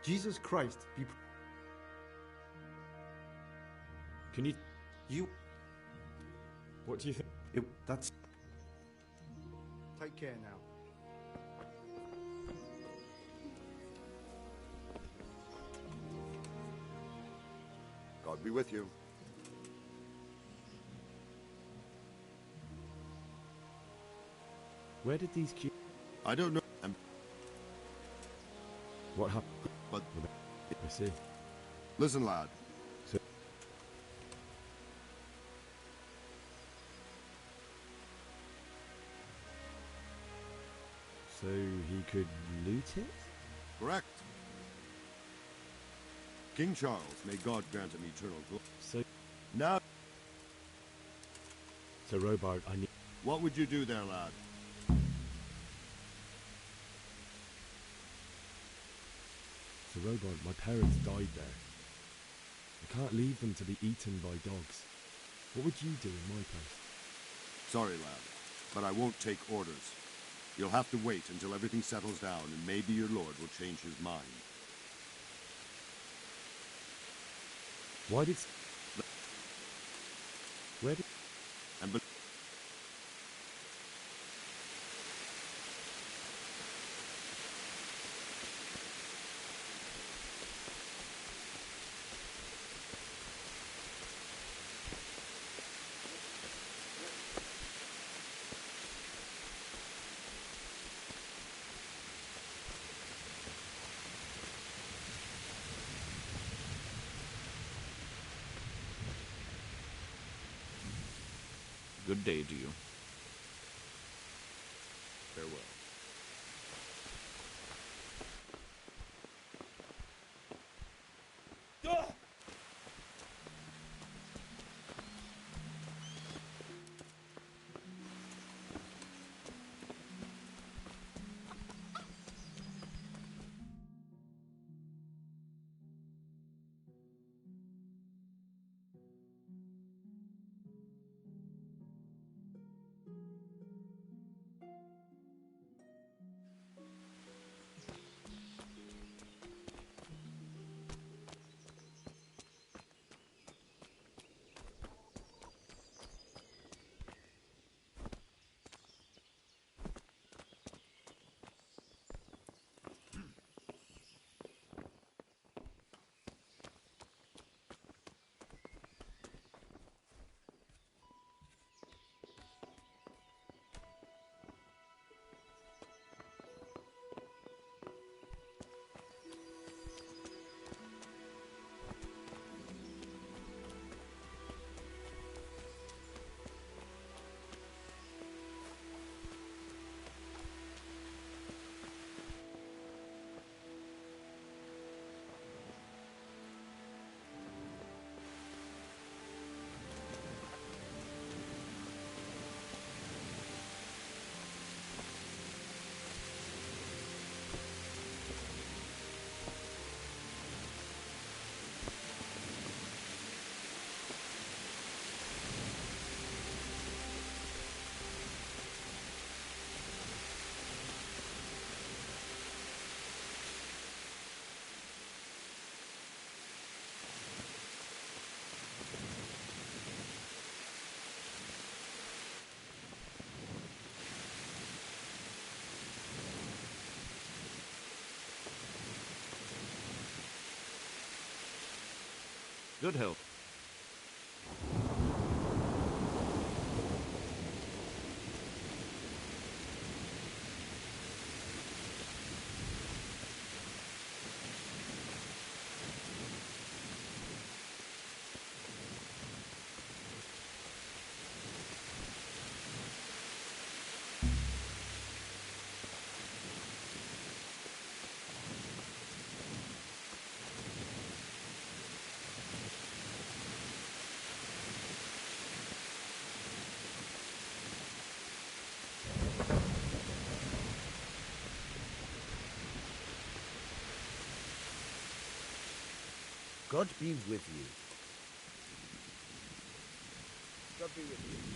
Jesus Christ be... Can you... You... What do you think? That's... Take care now. God be with you. Where did these cubes... I don't know. What happened? But... I see. Listen, lad. So he could loot it? Correct. King Charles, may God grant him eternal glory. So... Now... So, Robard, I need... What would you do there, lad? So, Robard, my parents died there. I can't leave them to be eaten by dogs. What would you do in my place? Sorry, lad, but I won't take orders. You'll have to wait until everything settles down, and maybe your lord will change his mind. Why did... Where did... And Good day to you. farewell. Good health. God be with you. God be with you.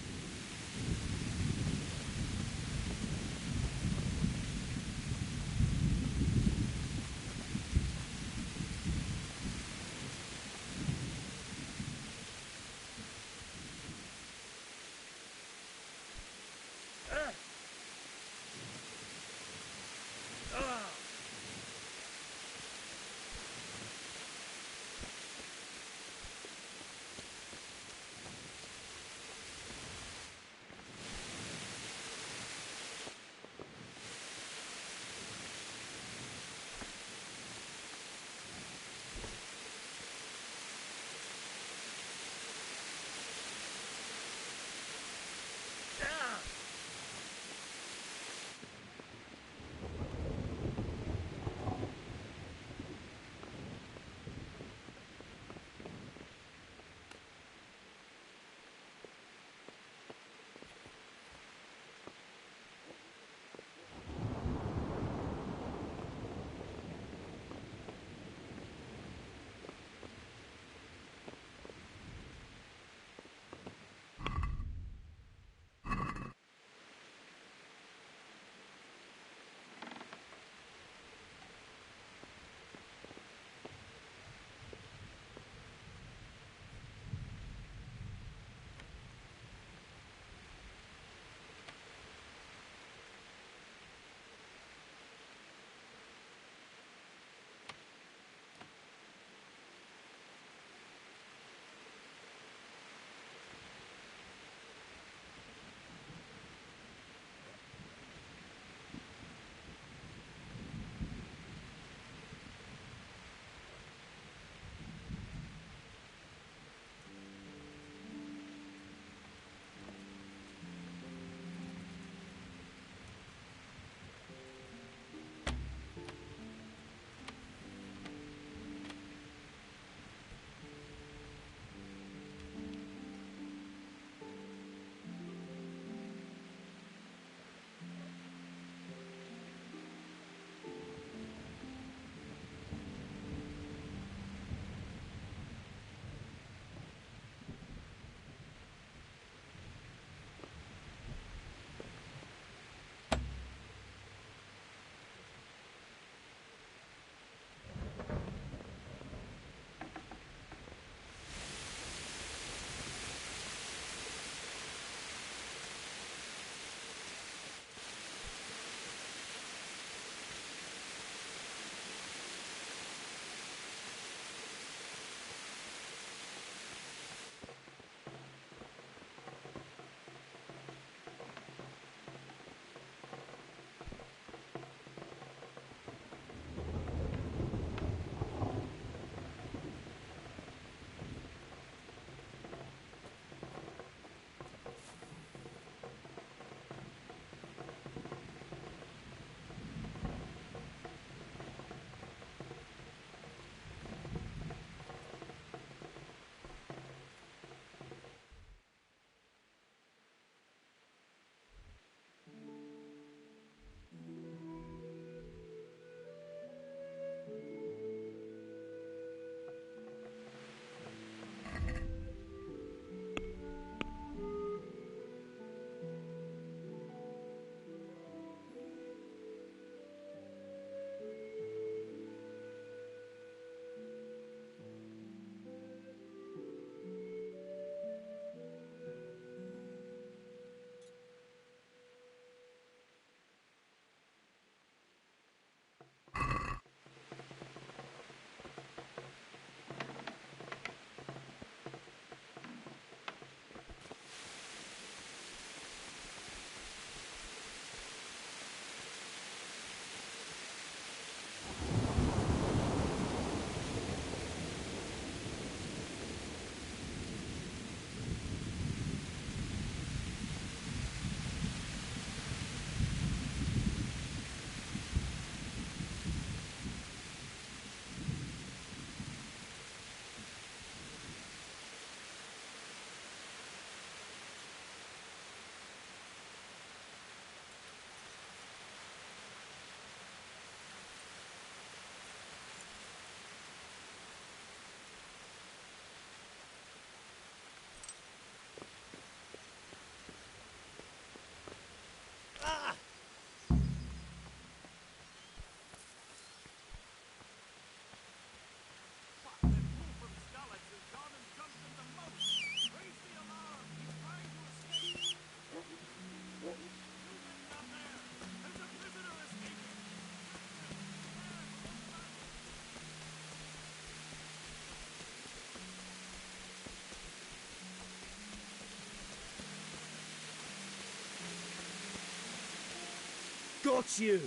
got you!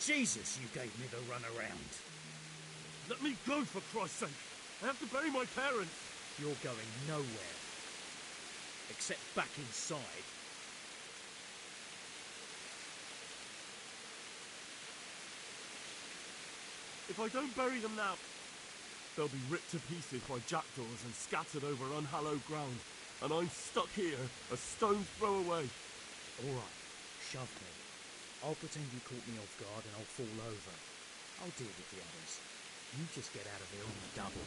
Jesus, you gave me the runaround. Let me go, for Christ's sake! I have to bury my parents! You're going nowhere. Except back inside. If I don't bury them now, they'll be ripped to pieces by jackdaws and scattered over unhallowed ground, and I'm stuck here, a stone's throw away. All right, shove me. I'll pretend you caught me off guard and I'll fall over. I'll deal with the others. You just get out of here on the double.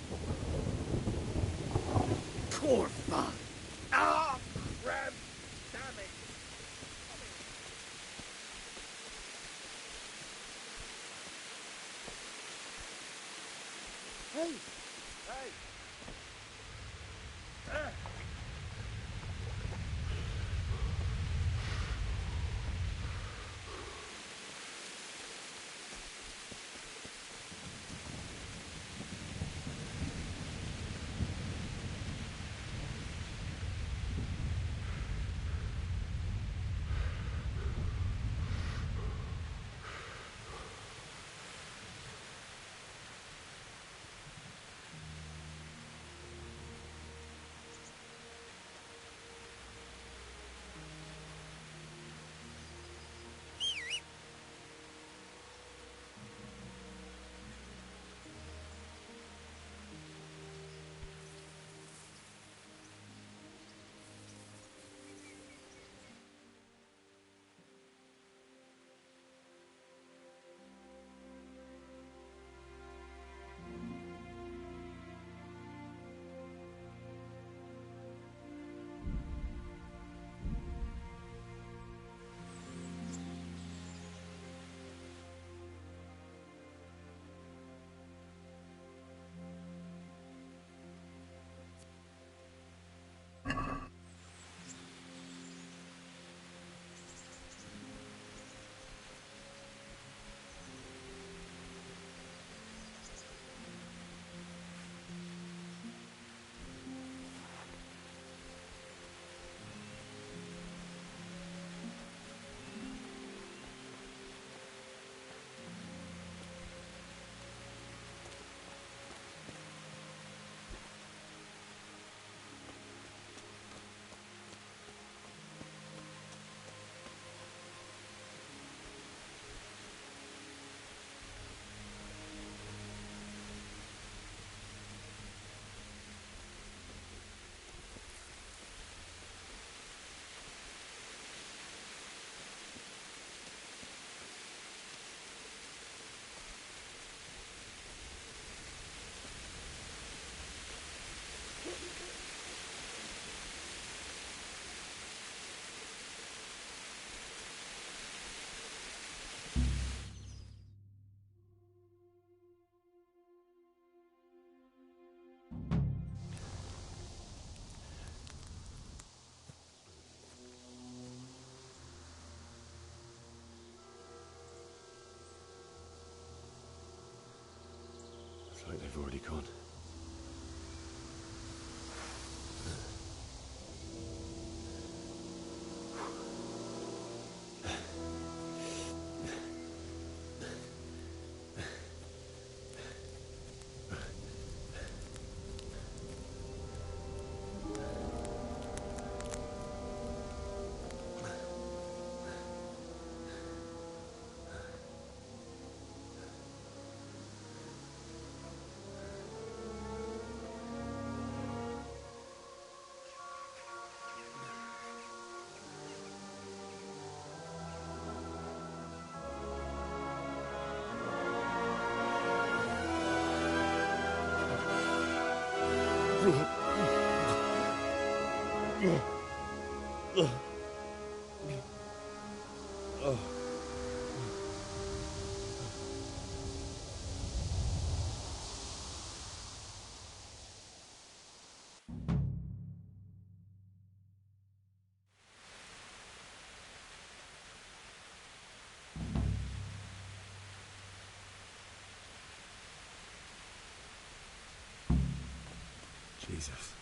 Corfa! Ah, crap! Damn it! Hey! Hey! Looks like they've already gone. Jesus.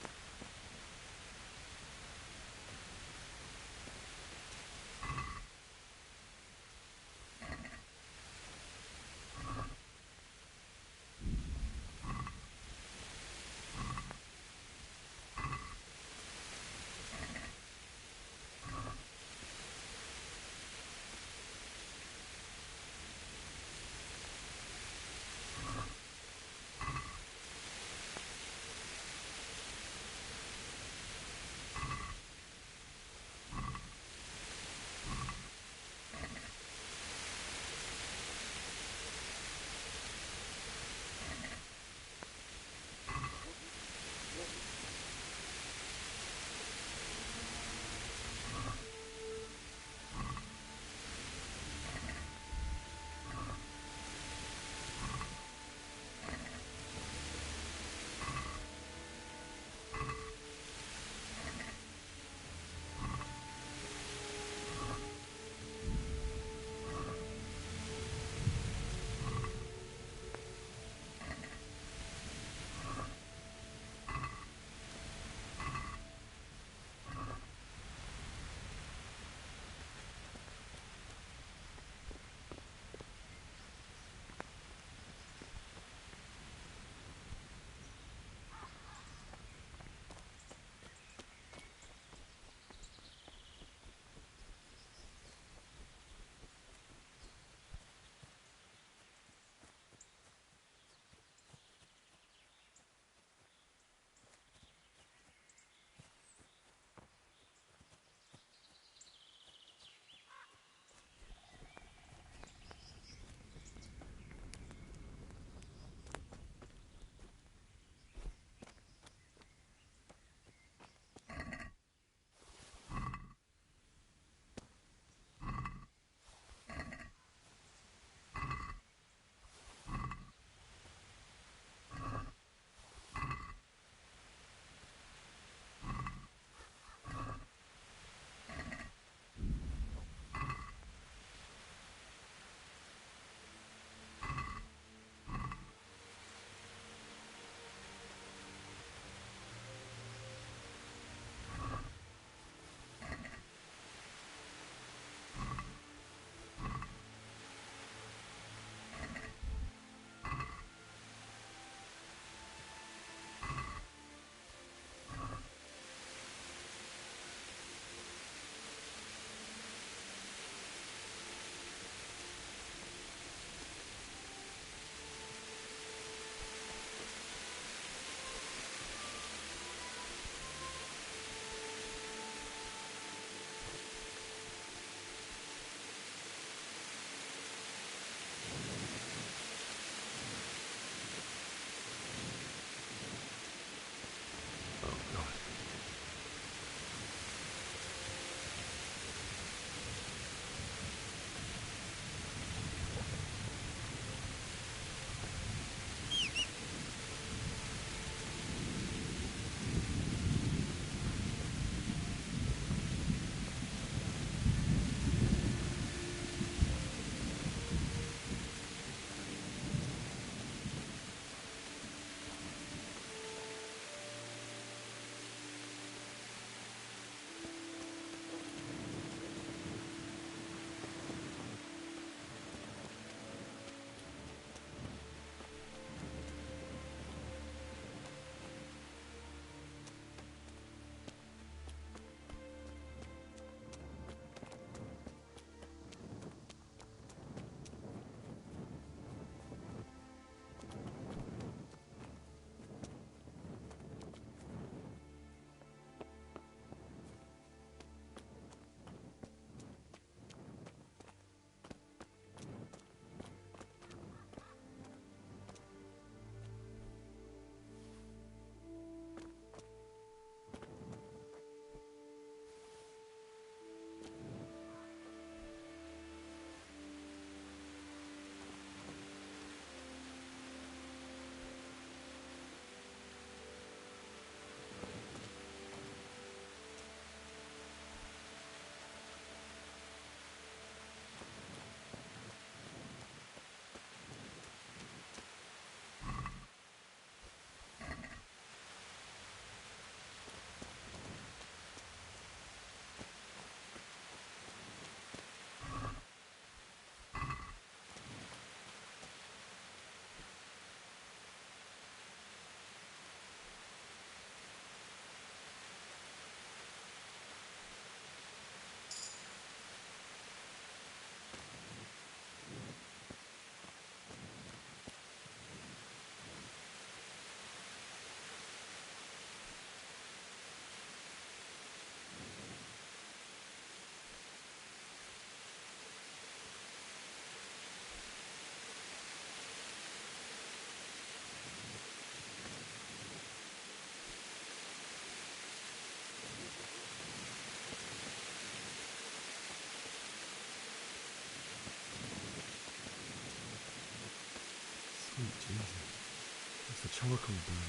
charcoal burner.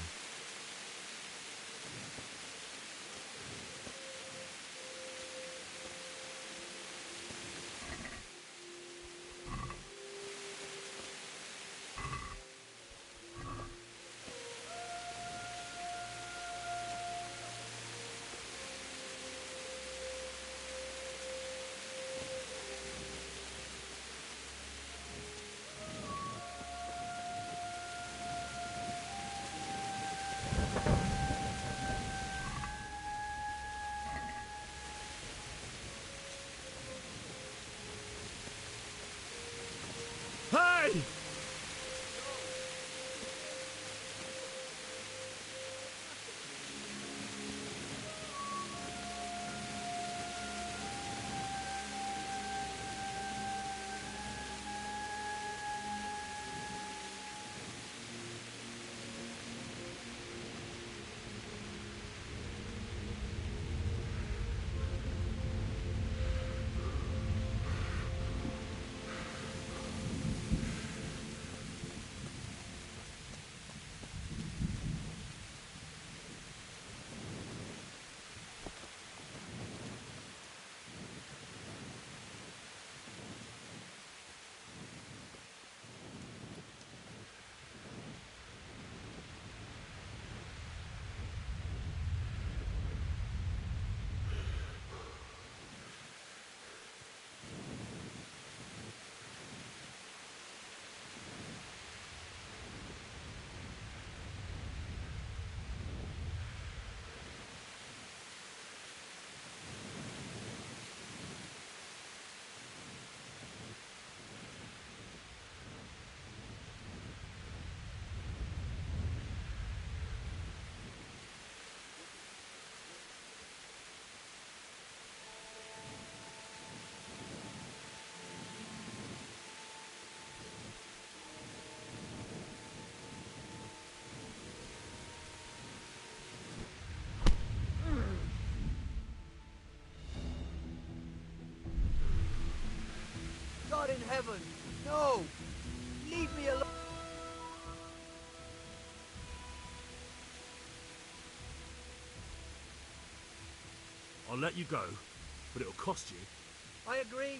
Hey! God in heaven, no! Leave me alone! I'll let you go, but it'll cost you. I agree.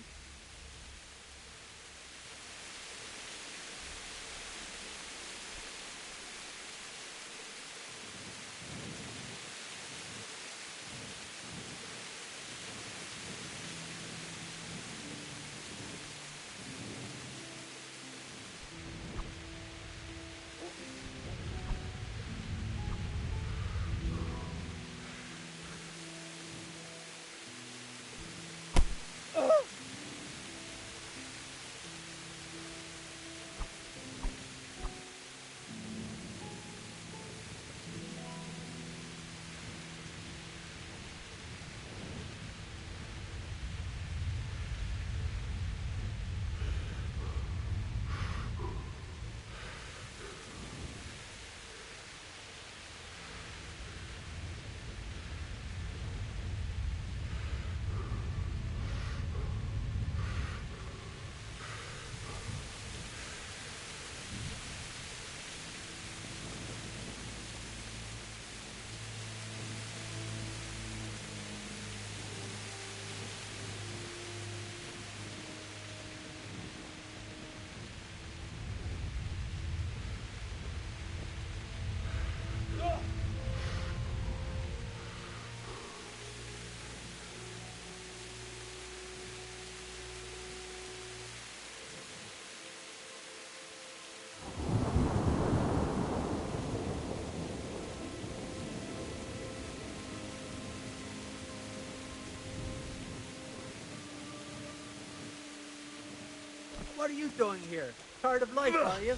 What are you doing here? Tired of life, are you?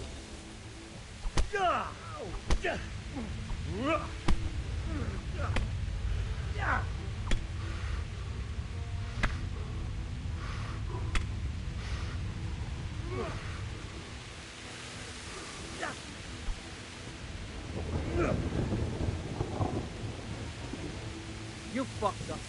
You fucked up.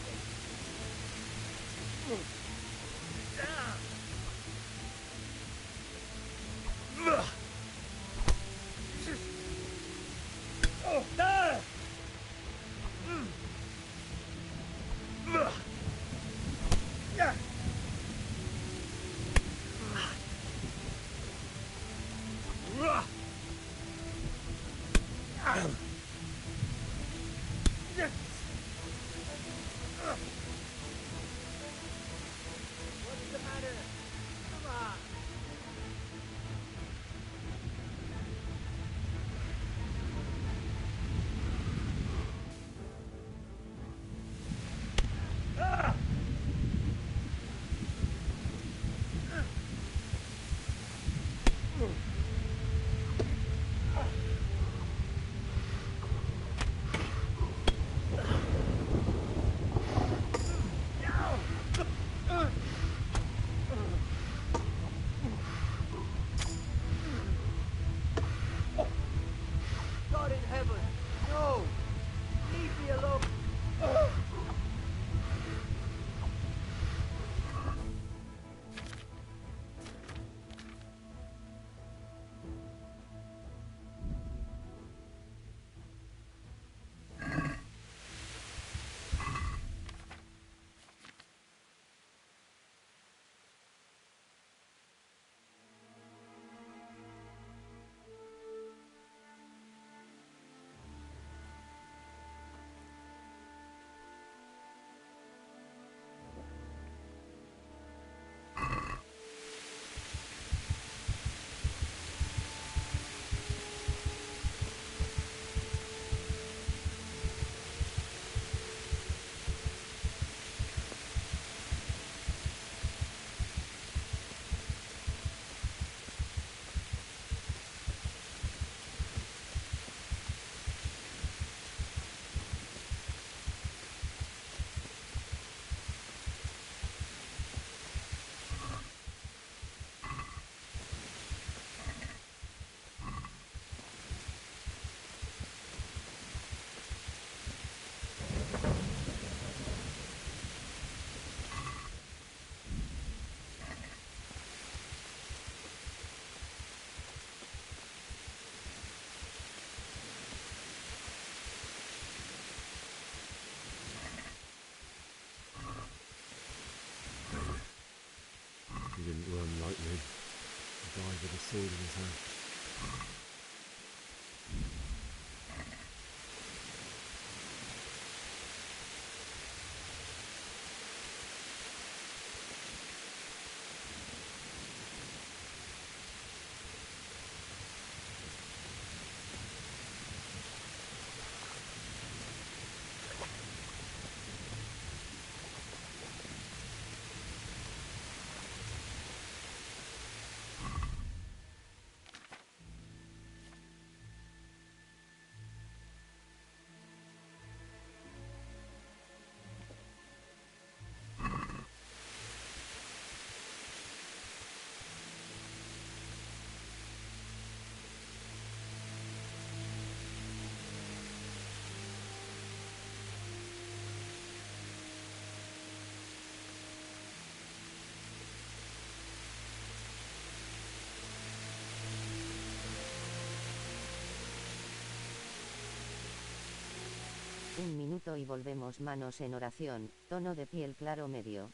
sword in his hand. Un minuto y volvemos. Manos en oración, tono de piel claro medio.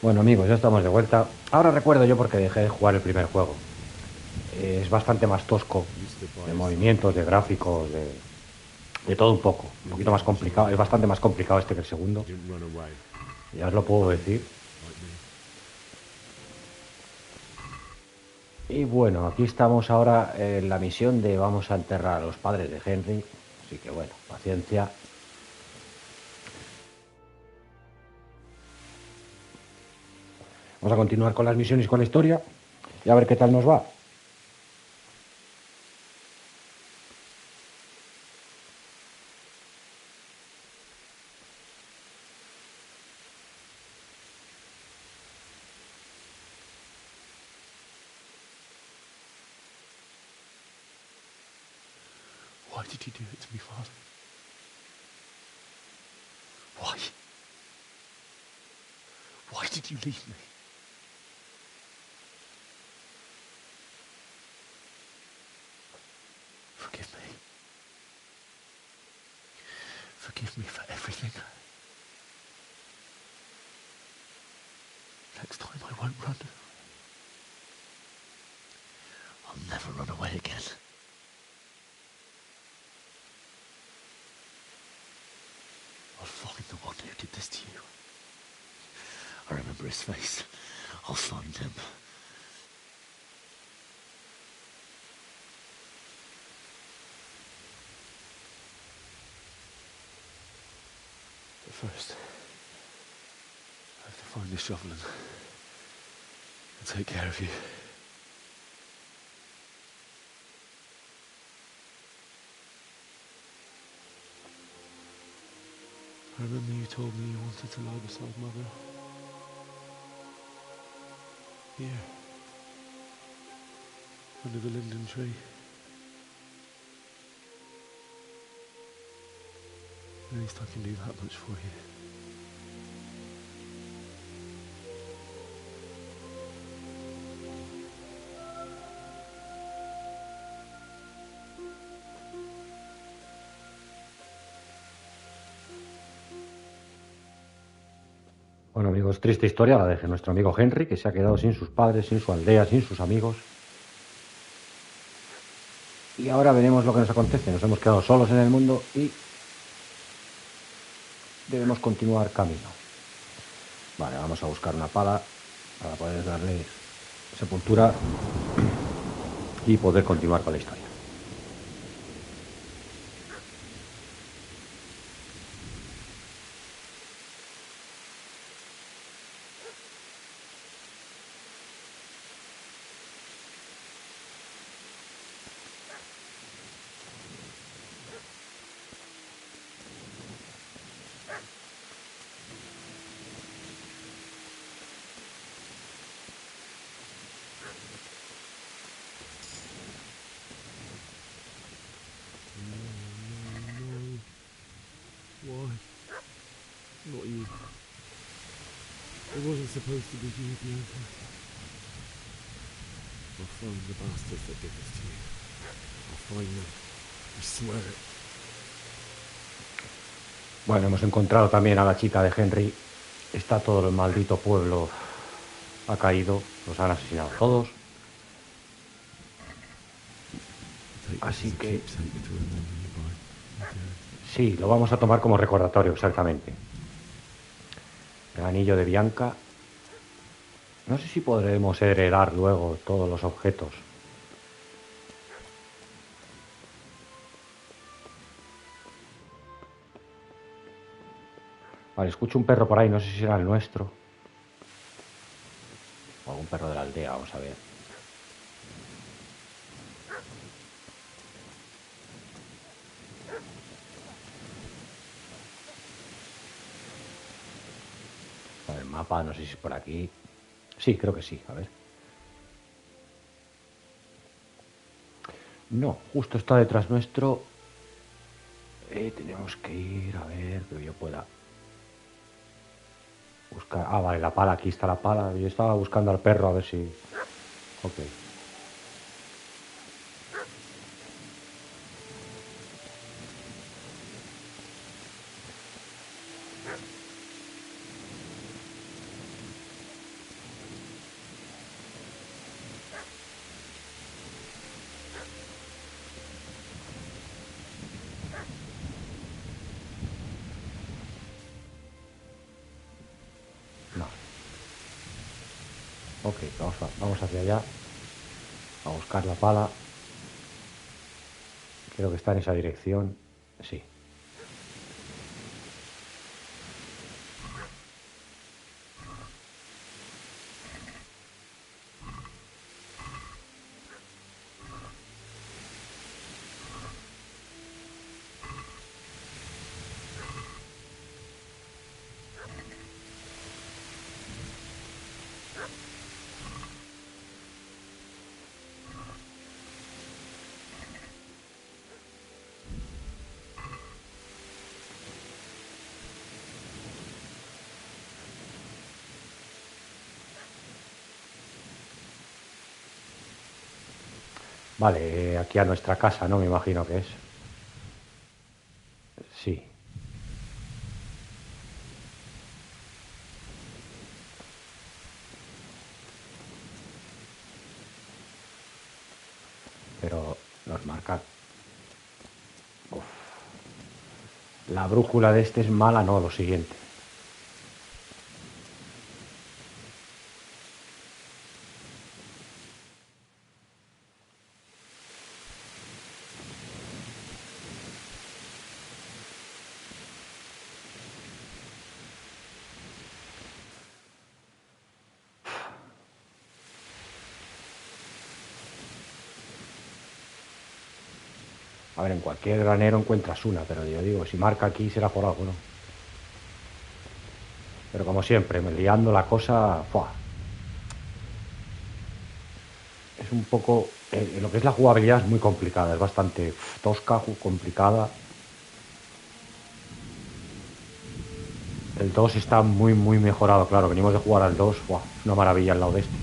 Bueno amigos, ya estamos de vuelta. Ahora recuerdo yo porque dejé de jugar el primer juego. Es bastante más tosco, de movimientos, de gráficos, de todo un poco. Un poquito más complicado, es bastante más complicado este que el segundo. Ya os lo puedo decir. Y bueno, aquí estamos ahora en la misión de vamos a enterrar a los padres de Henry. Así que bueno, paciencia. Vamos a continuar con las misiones y con la historia y a ver qué tal nos va. did you do it to me, Father? Why? Why did you leave me? Forgive me. Forgive me for everything. Next time I won't run. I'll never run away again. I'll find the one who did this to you. I remember his face. I'll find him. But first, I have to find this shovel and take care of you. I remember you told me you wanted to lie beside Mother. Here. Under the linden tree. At least I can do that much for you. Bueno, amigos, triste historia la de nuestro amigo Henry, que se ha quedado sin sus padres, sin su aldea, sin sus amigos. Y ahora veremos lo que nos acontece. Nos hemos quedado solos en el mundo y debemos continuar camino. Vale, vamos a buscar una pala para poder darle sepultura y poder continuar con la historia. Why? Not you. It wasn't supposed to be you, Bianca. I'll find the bastards that did this to you. I'll find them. I swear it. Bueno, hemos encontrado también a la chica de Henry. Está todo el maldito pueblo. Ha caído. Los han asesinado todos. Así que... Sí, lo vamos a tomar como recordatorio, exactamente. El anillo de Bianca. No sé si podremos heredar luego todos los objetos. Vale, escucho un perro por ahí, no sé si será el nuestro. O algún perro de la aldea, vamos a ver. El mapa, no sé si es por aquí. Sí, creo que sí, a ver. No, justo está detrás nuestro. Tenemos que ir, a ver, que yo pueda buscar. Ah, vale, la pala, aquí está la pala. Yo estaba buscando al perro a ver si... Ok. Ok, vamos hacia allá a buscar la pala. Creo que está en esa dirección. Sí. Vale, aquí a nuestra casa, ¿no? Me imagino que es. Sí. Pero nos marca... Uf. La brújula de este es mala, no, lo siguiente. A ver, en cualquier granero encuentras una, pero yo digo, si marca aquí será por algo, ¿no? Pero como siempre, me liando la cosa... ¡fua! Es un poco... lo que es la jugabilidad es muy complicada, es bastante tosca, complicada. El 2 está muy, muy mejorado, claro. Venimos de jugar al 2, ¡fua! Es una maravilla al lado de este.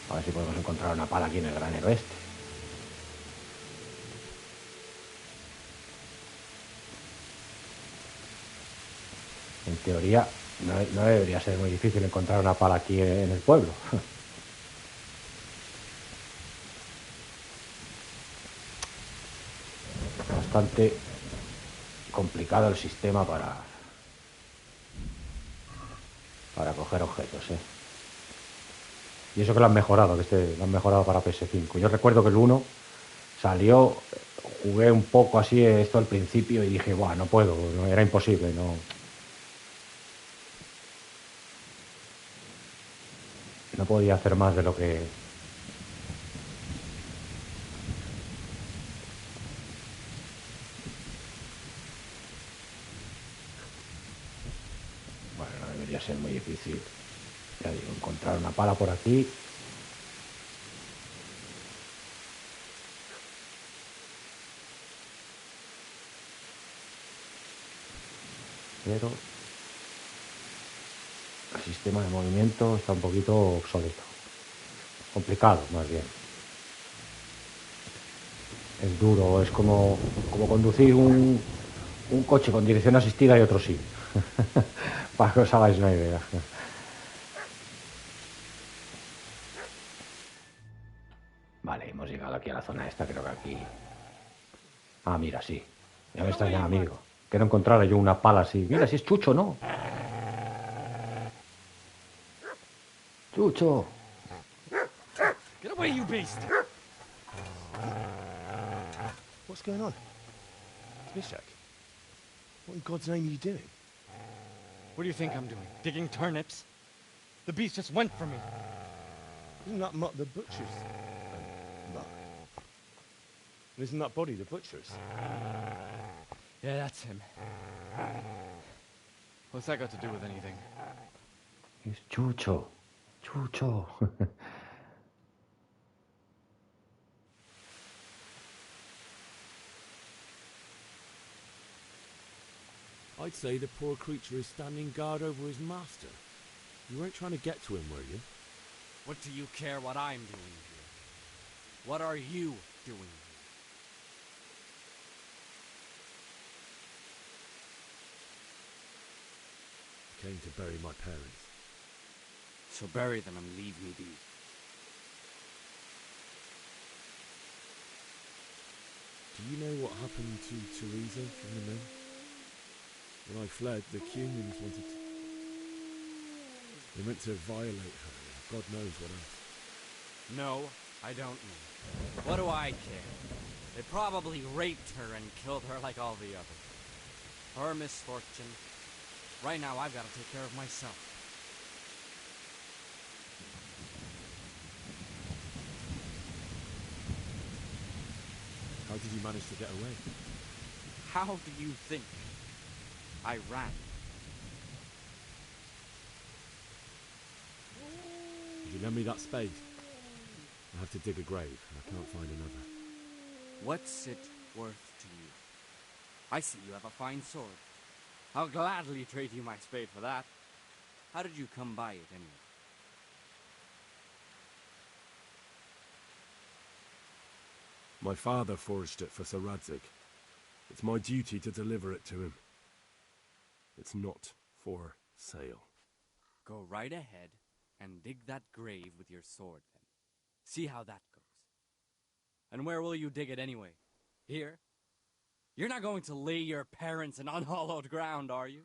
A ver si podemos encontrar una pala aquí en el granero este. En teoría, no debería ser muy difícil encontrar una pala aquí en el pueblo. Bastante complicado el sistema para coger objetos, ¿eh? Y eso que lo han mejorado, lo han mejorado para PS5. Yo recuerdo que el 1 salió, jugué un poco así esto al principio y dije, buah, no puedo, no, era imposible, no podía hacer más de lo que... Bueno, no debería ser muy difícil. Ya digo, encontrar una pala por aquí. Pero el sistema de movimiento está un poquito obsoleto. Complicado, más bien. Es duro, es como conducir un coche con dirección asistida y otro sí. Para que os hagáis una idea. Vale, hemos llegado aquí a la zona esta, creo que aquí... Ah, mira, sí. Ya me extrañaba, amigo. Que no encontrara yo una pala así. Mira, si es Chucho, ¿no? Chucho. Get away, you beast! What's going on? Mishak, what in God's name are you doing? What do you think I'm doing? Digging turnips? The beast just went for me. Isn't that Mutt the butcher's? Mutt. Isn't that body the butcher's? Yeah, that's him. What's that got to do with anything? Es Chucho. Chucho. I'd say the poor creature is standing guard over his master. You weren't trying to get to him, were you? What do you care what I'm doing here? What are you doing here? I came to bury my parents. So bury them and leave me be. Do you know what happened to Teresa from the mill? When I fled, the Cumans wanted to... They meant to violate her, God knows what else. No, I don't know. What do I care? They probably raped her and killed her like all the others. Her misfortune. Right now, I've got to take care of myself. How did you manage to get away? How do you think? I ran. Would you lend me that spade? I have to dig a grave, and I can't find another. What's it worth to you? I see you have a fine sword. I'll gladly trade you my spade for that. How did you come by it, anyway? My father forged it for Sir Radzig. It's my duty to deliver it to him. It's not for sale. Go right ahead and dig that grave with your sword, then. See how that goes. And where will you dig it anyway? Here? You're not going to lay your parents in unhallowed ground, are you?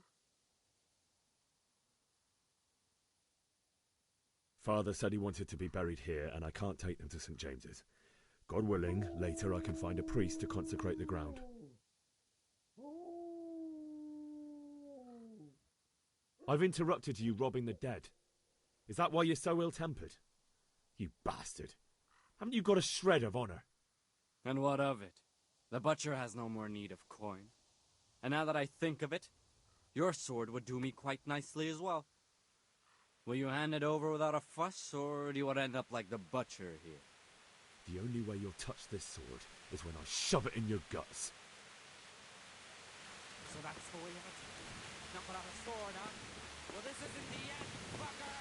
Father said he wanted to be buried here, and I can't take them to St. James's. God willing, later I can find a priest to consecrate the ground. I've interrupted you robbing the dead. Is that why you're so ill-tempered? You bastard. Haven't you got a shred of honor? And what of it? The butcher has no more need of coin. And now that I think of it, your sword would do me quite nicely as well. Will you hand it over without a fuss, or do you want to end up like the butcher here? The only way you'll touch this sword is when I shove it in your guts. So that's the way of it? Not without a sword, huh? Well, this isn't the end, fucker!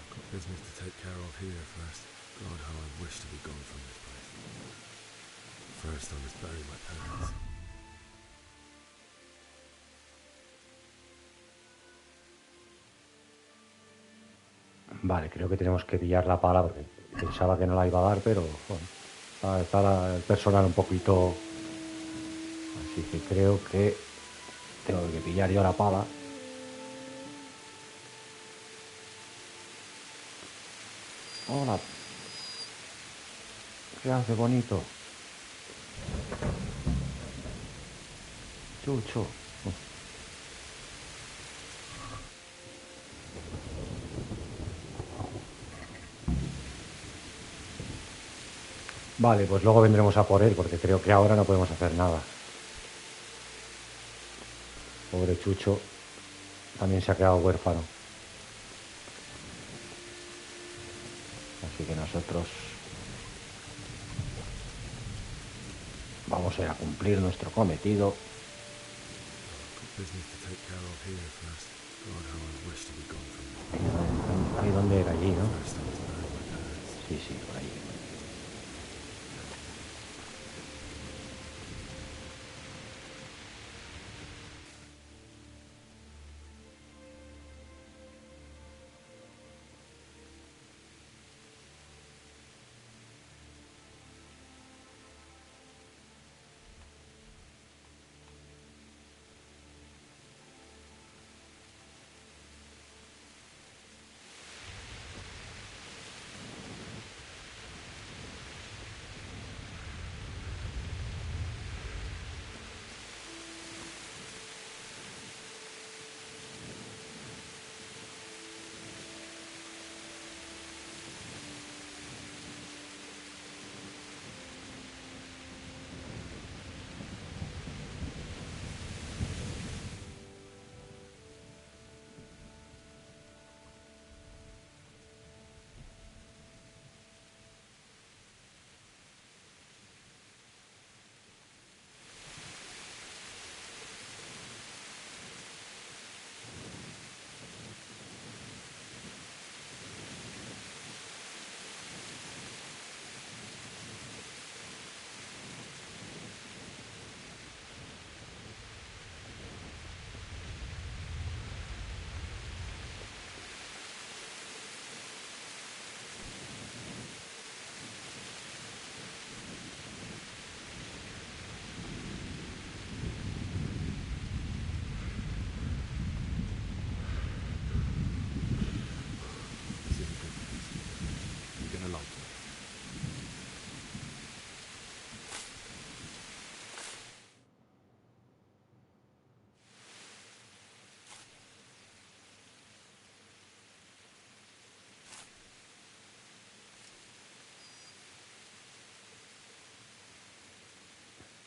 I've got business to take care of here first. God, how I wish to be gone from this place. First, I must bury my parents. Vale, creo que tenemos que pillar la pala porque pensaba que no la iba a dar, pero bueno, está el personal un poquito... Así que creo que tengo que pillar yo la pala. Hola. ¿Qué hace, bonito? Chucho. Vale, pues luego vendremos a por él, porque creo que ahora no podemos hacer nada. Pobre Chucho, también se ha quedado huérfano. Así que nosotros vamos a ir a cumplir nuestro cometido. Ahí donde era, allí, ¿no? Sí, sí, por allí.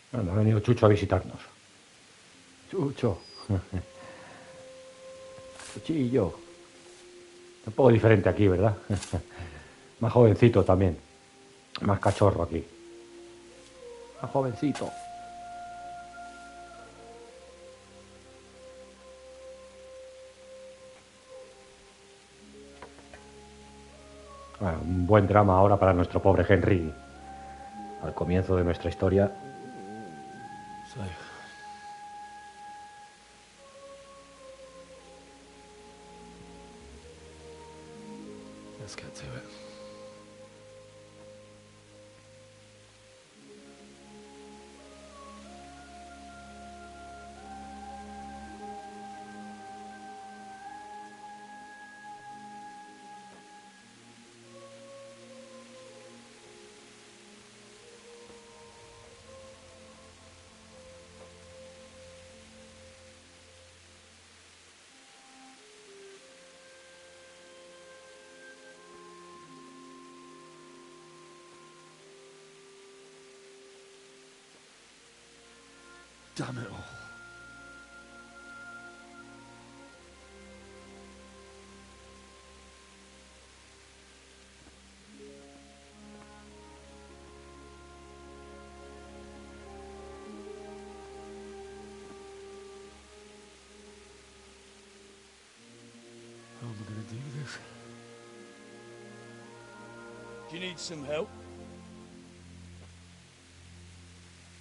Bueno, ha venido Chucho a visitarnos. Chucho. Chuchillo. Un poco diferente aquí, ¿verdad? Más jovencito también. Más cachorro aquí. Más jovencito. Bueno, un buen drama ahora para nuestro pobre Henry. Al comienzo de nuestra historia. So, let's get to it. Damn it all. How am I going to do this? Do you need some help?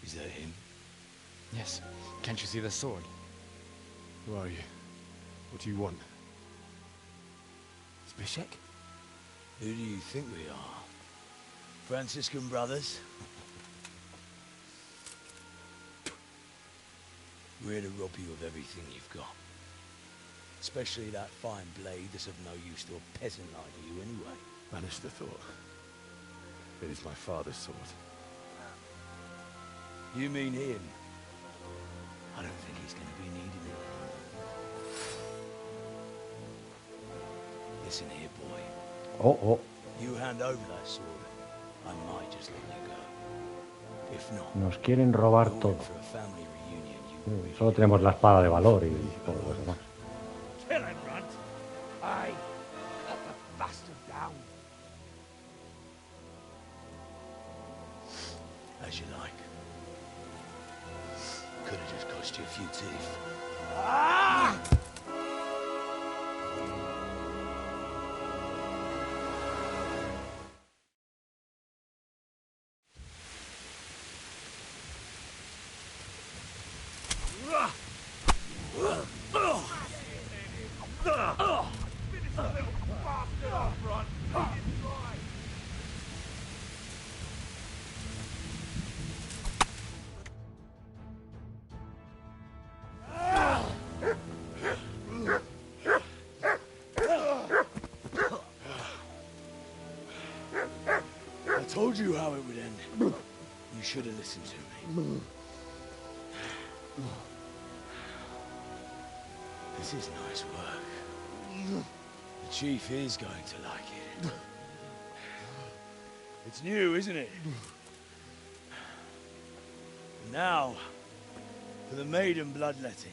Is that him? Yes. Can't you see the sword? Who are you? What do you want? Zbyszek? Who do you think we are? Franciscan brothers? We're here to rob you of everything you've got. Especially that fine blade that's of no use to a peasant like you anyway. Banish the thought. It is my father's sword. You mean him? I don't think he's going to be needing it. Listen here, boy. Oh. You hand over that sword, I might just let you go. If not, Nos quieren robar todo. for a family reunion, Solo tenemos la espada de valor y todo lo demás. Kill him, Runt. Aye. Cut the bastard down. as you like. Could have just cost you a few teeth. Ah! I told you how it would end. You should have listened to me. This is nice work. The chief is going to like it. It's new, isn't it? And now, for the maiden bloodletting.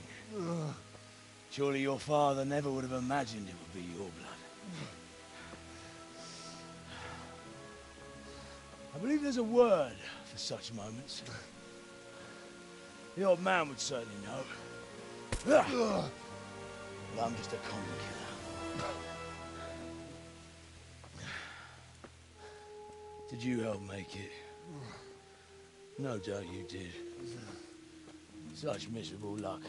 Surely your father never would have imagined it would be your blood. I believe there's a word for such moments. The old man would certainly know. But I'm just a common killer. Did you help make it? No doubt you did. Such miserable luck.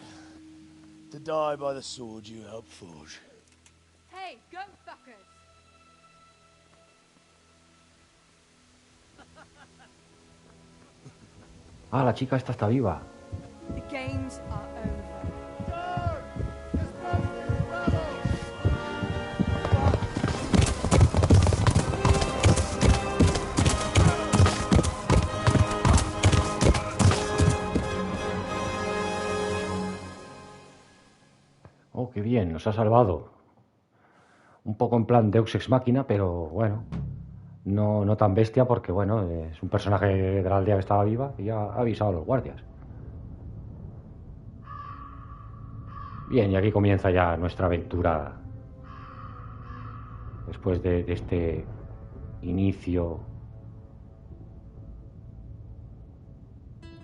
To die by the sword you helped forge. Hey, go fuckers! Ah, la chica esta está viva. The games are over. Oh, qué bien, nos ha salvado. Un poco en plan Deus Ex Machina, pero bueno, no tan bestia porque, bueno, es un personaje de la aldea que estaba viva y ha avisado a los guardias. Bien, y aquí comienza ya nuestra aventura después de este inicio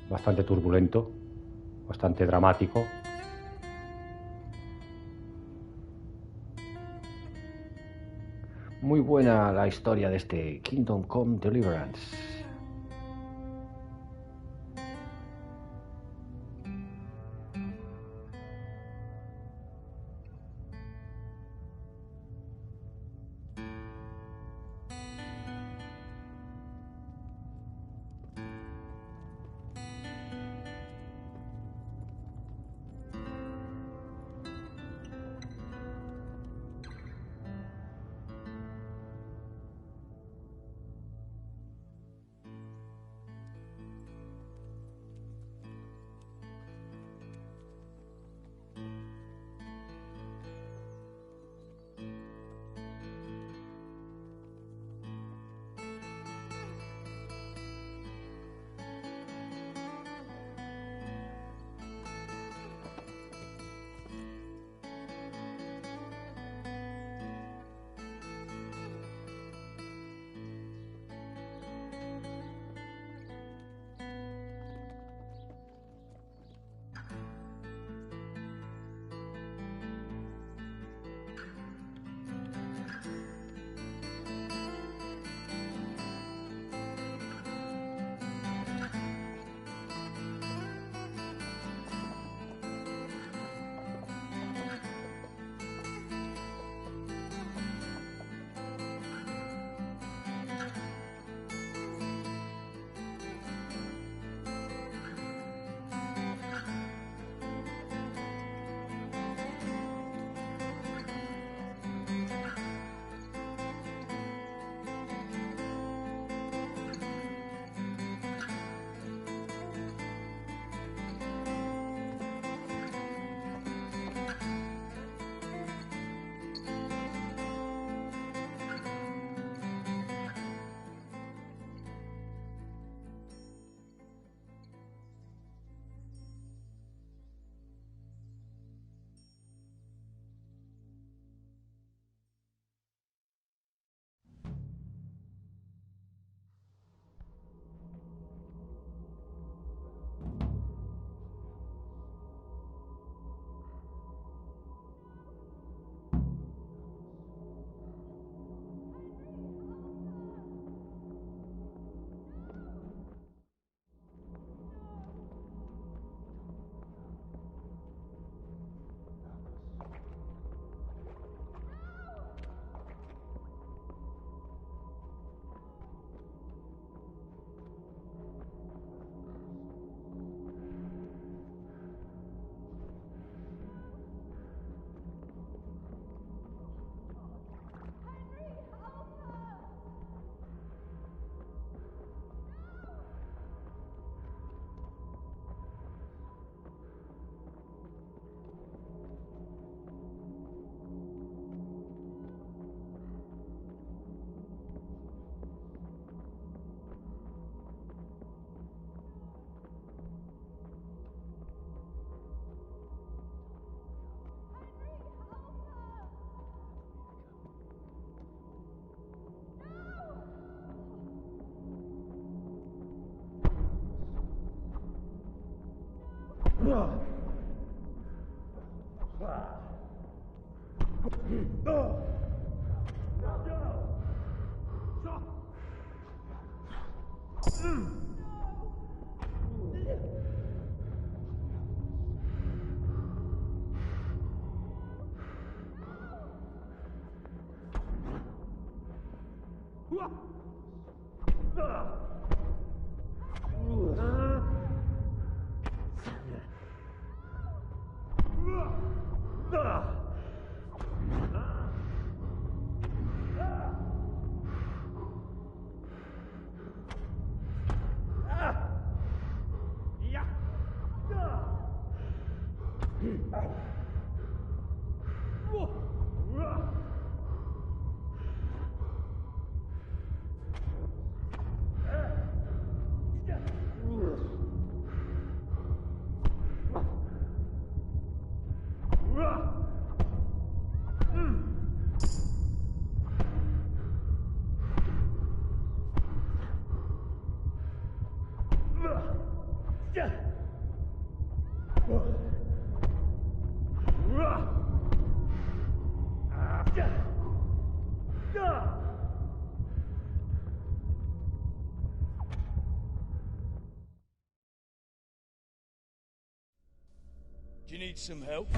bastante turbulento, bastante dramático. Muy buena la historia de este Kingdom Come Deliverance. Do you need some help?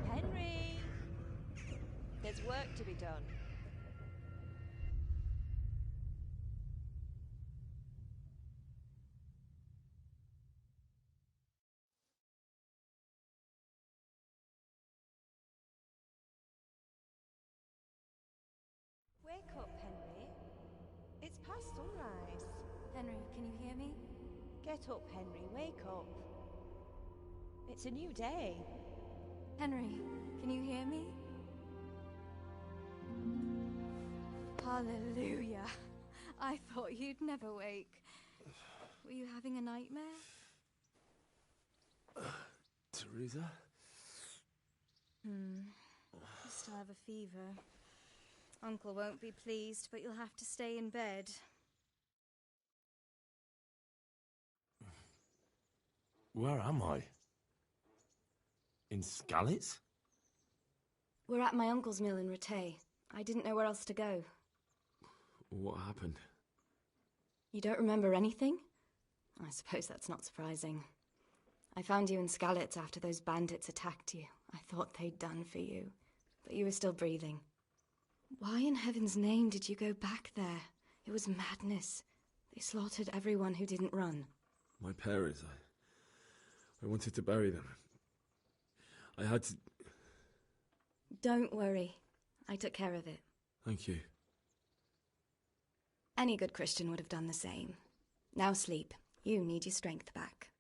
Henry! There's work to be done. Wake up, Henry. It's past sunrise. Henry, can you hear me? Get up, Henry. Wake up. It's a new day. Henry, can you hear me? Hallelujah. I thought you'd never wake. Were you having a nightmare? Teresa? You still have a fever. Uncle won't be pleased, but you'll have to stay in bed. Where am I? In Skalitz? We're at my uncle's mill in Rataje. I didn't know where else to go. What happened? You don't remember anything? I suppose that's not surprising. I found you in Skalitz after those bandits attacked you. I thought they'd done for you, but you were still breathing. Why in heaven's name did you go back there? It was madness. They slaughtered everyone who didn't run. My parents, I wanted to bury them. I had to... Don't worry. I took care of it. Thank you. Any good Christian would have done the same. Now sleep. You need your strength back.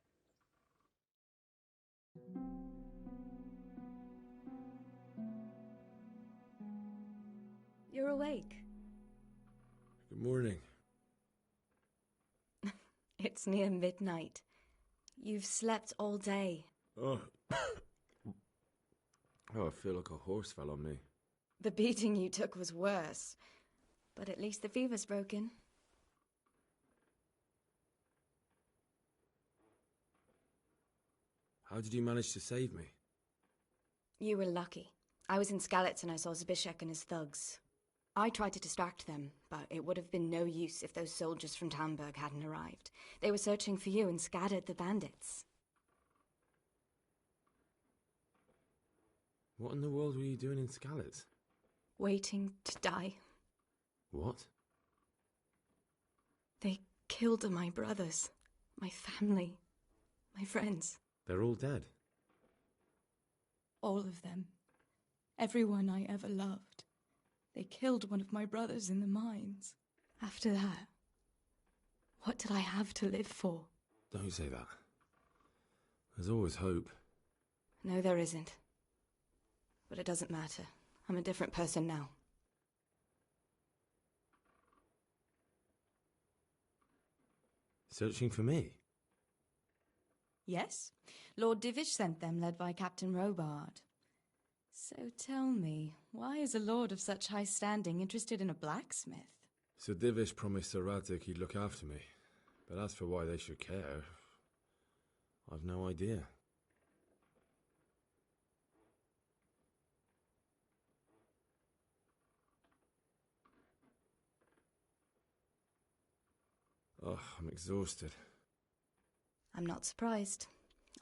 You're awake. Good morning. It's near midnight. You've slept all day. Oh. Oh, I feel like a horse fell on me. The beating you took was worse. But at least the fever's broken. How did you manage to save me? You were lucky. I was in Skalitz and I saw Zbyszek and his thugs. I tried to distract them, but it would have been no use if those soldiers from Tamburg hadn't arrived. They were searching for you and scattered the bandits. What in the world were you doing in Skalitz? Waiting to die. What? They killed my brothers, my family, my friends. They're all dead. All of them. Everyone I ever loved. They killed one of my brothers in the mines. After that, what did I have to live for? Don't say that. There's always hope. No, there isn't. But it doesn't matter. I'm a different person now. Searching for me? Yes. Lord Divish sent them, led by Captain Robard. So tell me, why is a lord of such high standing interested in a blacksmith? Sir Divish promised Sir Rataje he'd look after me. But as for why they should care, I've no idea. Oh, I'm exhausted. I'm not surprised.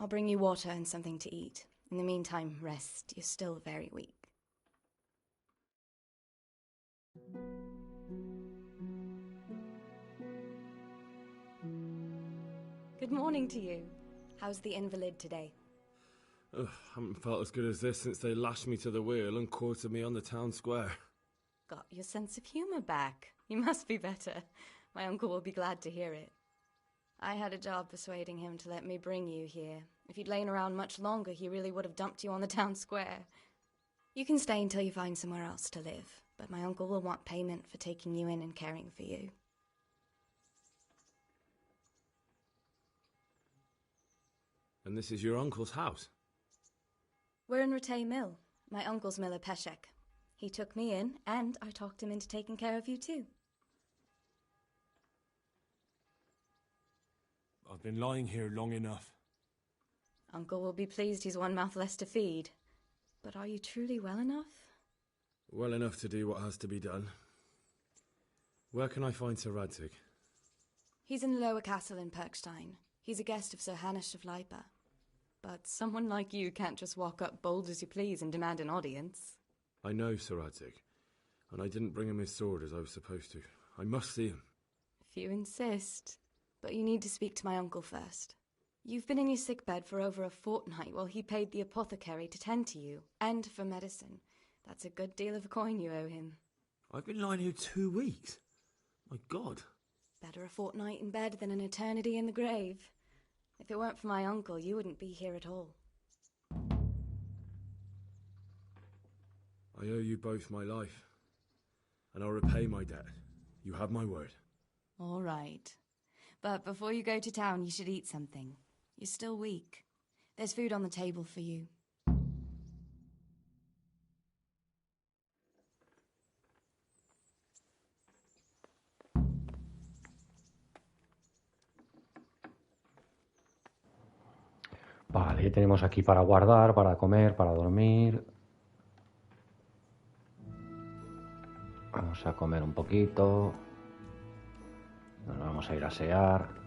I'll bring you water and something to eat. In the meantime, rest. You're still very weak. Good morning to you. How's the invalid today? Ugh, haven't felt as good as this since they lashed me to the wheel and quartered me on the town square. Got your sense of humour back. You must be better. My uncle will be glad to hear it. I had a job persuading him to let me bring you here. If you'd lain around much longer, he really would have dumped you on the town square. You can stay until you find somewhere else to live, but my uncle will want payment for taking you in and caring for you. And this is your uncle's house? We're in Rataje Mill, my uncle's mill at Peshek. He took me in, and I talked him into taking care of you too. I've been lying here long enough. Uncle will be pleased he's one mouth less to feed. But are you truly well enough? Well enough to do what has to be done. Where can I find Sir Radzig? He's in the lower castle in Perkstein. He's a guest of Sir Hanush of Leipa. But someone like you can't just walk up bold as you please and demand an audience. I know Sir Radzig, and I didn't bring him his sword as I was supposed to. I must see him. If you insist. But you need to speak to my uncle first. You've been in your sickbed for over a fortnight while he paid the apothecary to tend to you, and for medicine. That's a good deal of coin you owe him. I've been lying here 2 weeks. My God. Better a fortnight in bed than an eternity in the grave. If it weren't for my uncle, you wouldn't be here at all. I owe you both my life, and I'll repay my debt. You have my word. All right. But before you go to town, you should eat something. You're still weak. There's food on the table for you. Vale, tenemos aquí para guardar, para comer, para dormir. Vamos a comer un poquito. Nos vamos a ir a asear.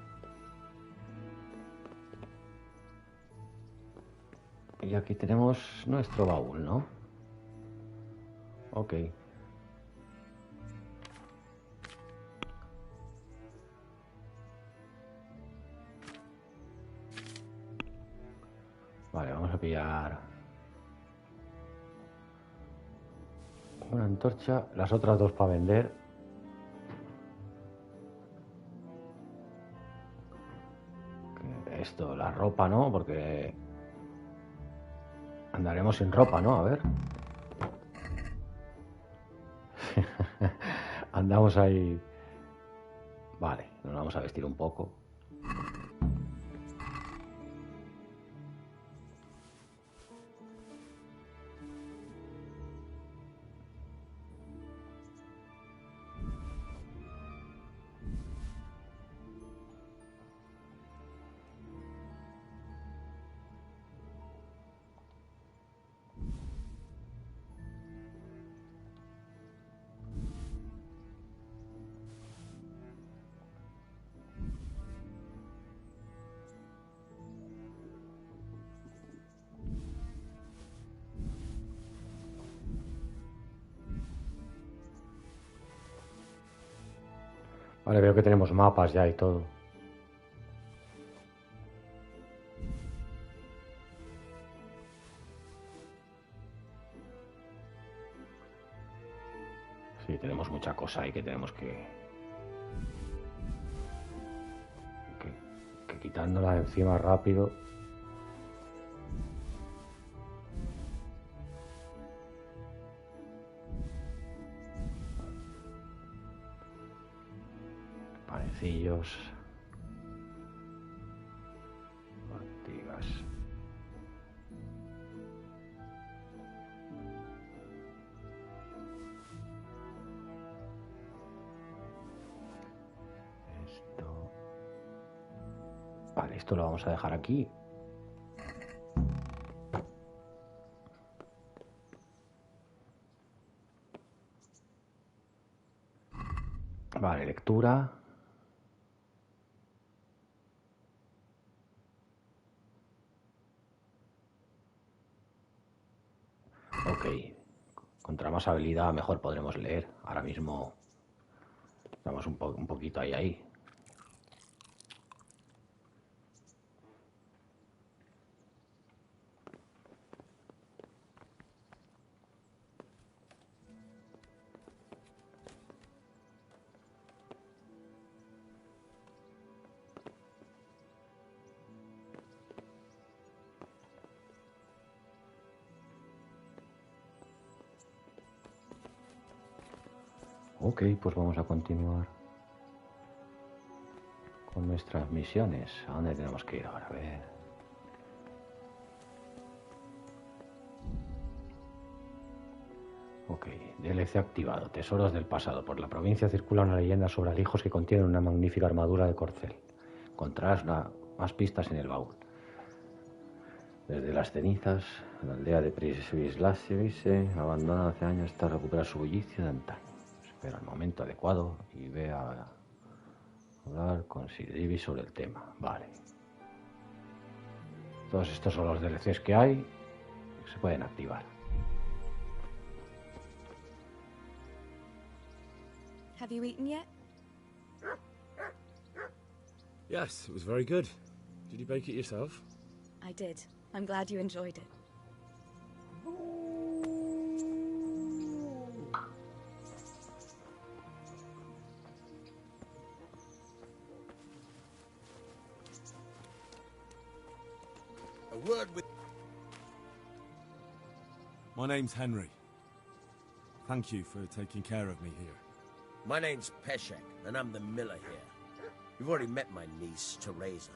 Y aquí tenemos nuestro baúl, ¿no? Ok. Vale, vamos a pillar una antorcha, las otras dos para vender. Esto, la ropa, ¿no? Porque andaremos sin ropa, ¿no? A ver. Andamos ahí. Vale, nos vamos a vestir un poco. Vale, veo que tenemos mapas ya y todo. Sí, tenemos mucha cosa ahí que tenemos que quitándola de encima rápido. Panecillos. Ortigas. Esto. Vale, esto lo vamos a dejar aquí. Vale, lectura. Ok. Contra más habilidad, mejor podremos leer. Ahora mismo estamos un poquito ahí. Ok, pues vamos a continuar con nuestras misiones. ¿A dónde tenemos que ir ahora? A ver. Ok, DLC activado. Tesoros del pasado. Por la provincia circula una leyenda sobre alijos que contienen una magnífica armadura de corcel. Encontrarás más pistas en el baúl. Desde las cenizas, la aldea de Prisvislace, abandonada hace años, está a recuperar su bullicio de antaño. Espera el momento adecuado y ve a hablar con Sir sobre el tema. Vale. Todos estos son los DLCs que hay que se pueden activar. Have you eaten yet? Yes, it was very good. Did you bake it yourself? I did. I'm glad you enjoyed it. A word with... My name's Henry. Thank you for taking care of me here. My name's Peshek, and I'm the miller here. You've already met my niece, Teresa.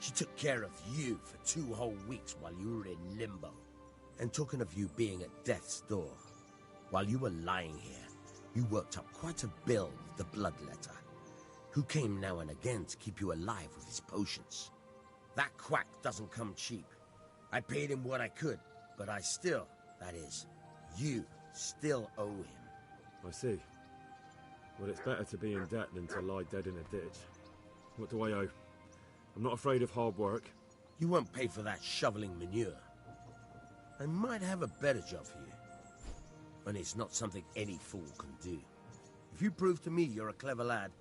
She took care of you for 2 whole weeks while you were in limbo. And talking of you being at death's door, while you were lying here, you worked up quite a bill with the bloodletter, who came now and again to keep you alive with his potions. That quack doesn't come cheap. I paid him what I could, but I still, that is, you still owe him. I see. Well, it's better to be in debt than to lie dead in a ditch. What do I owe? I'm not afraid of hard work. You won't pay for that shoveling manure. I might have a better job for you. And it's not something any fool can do. If you prove to me you're a clever lad,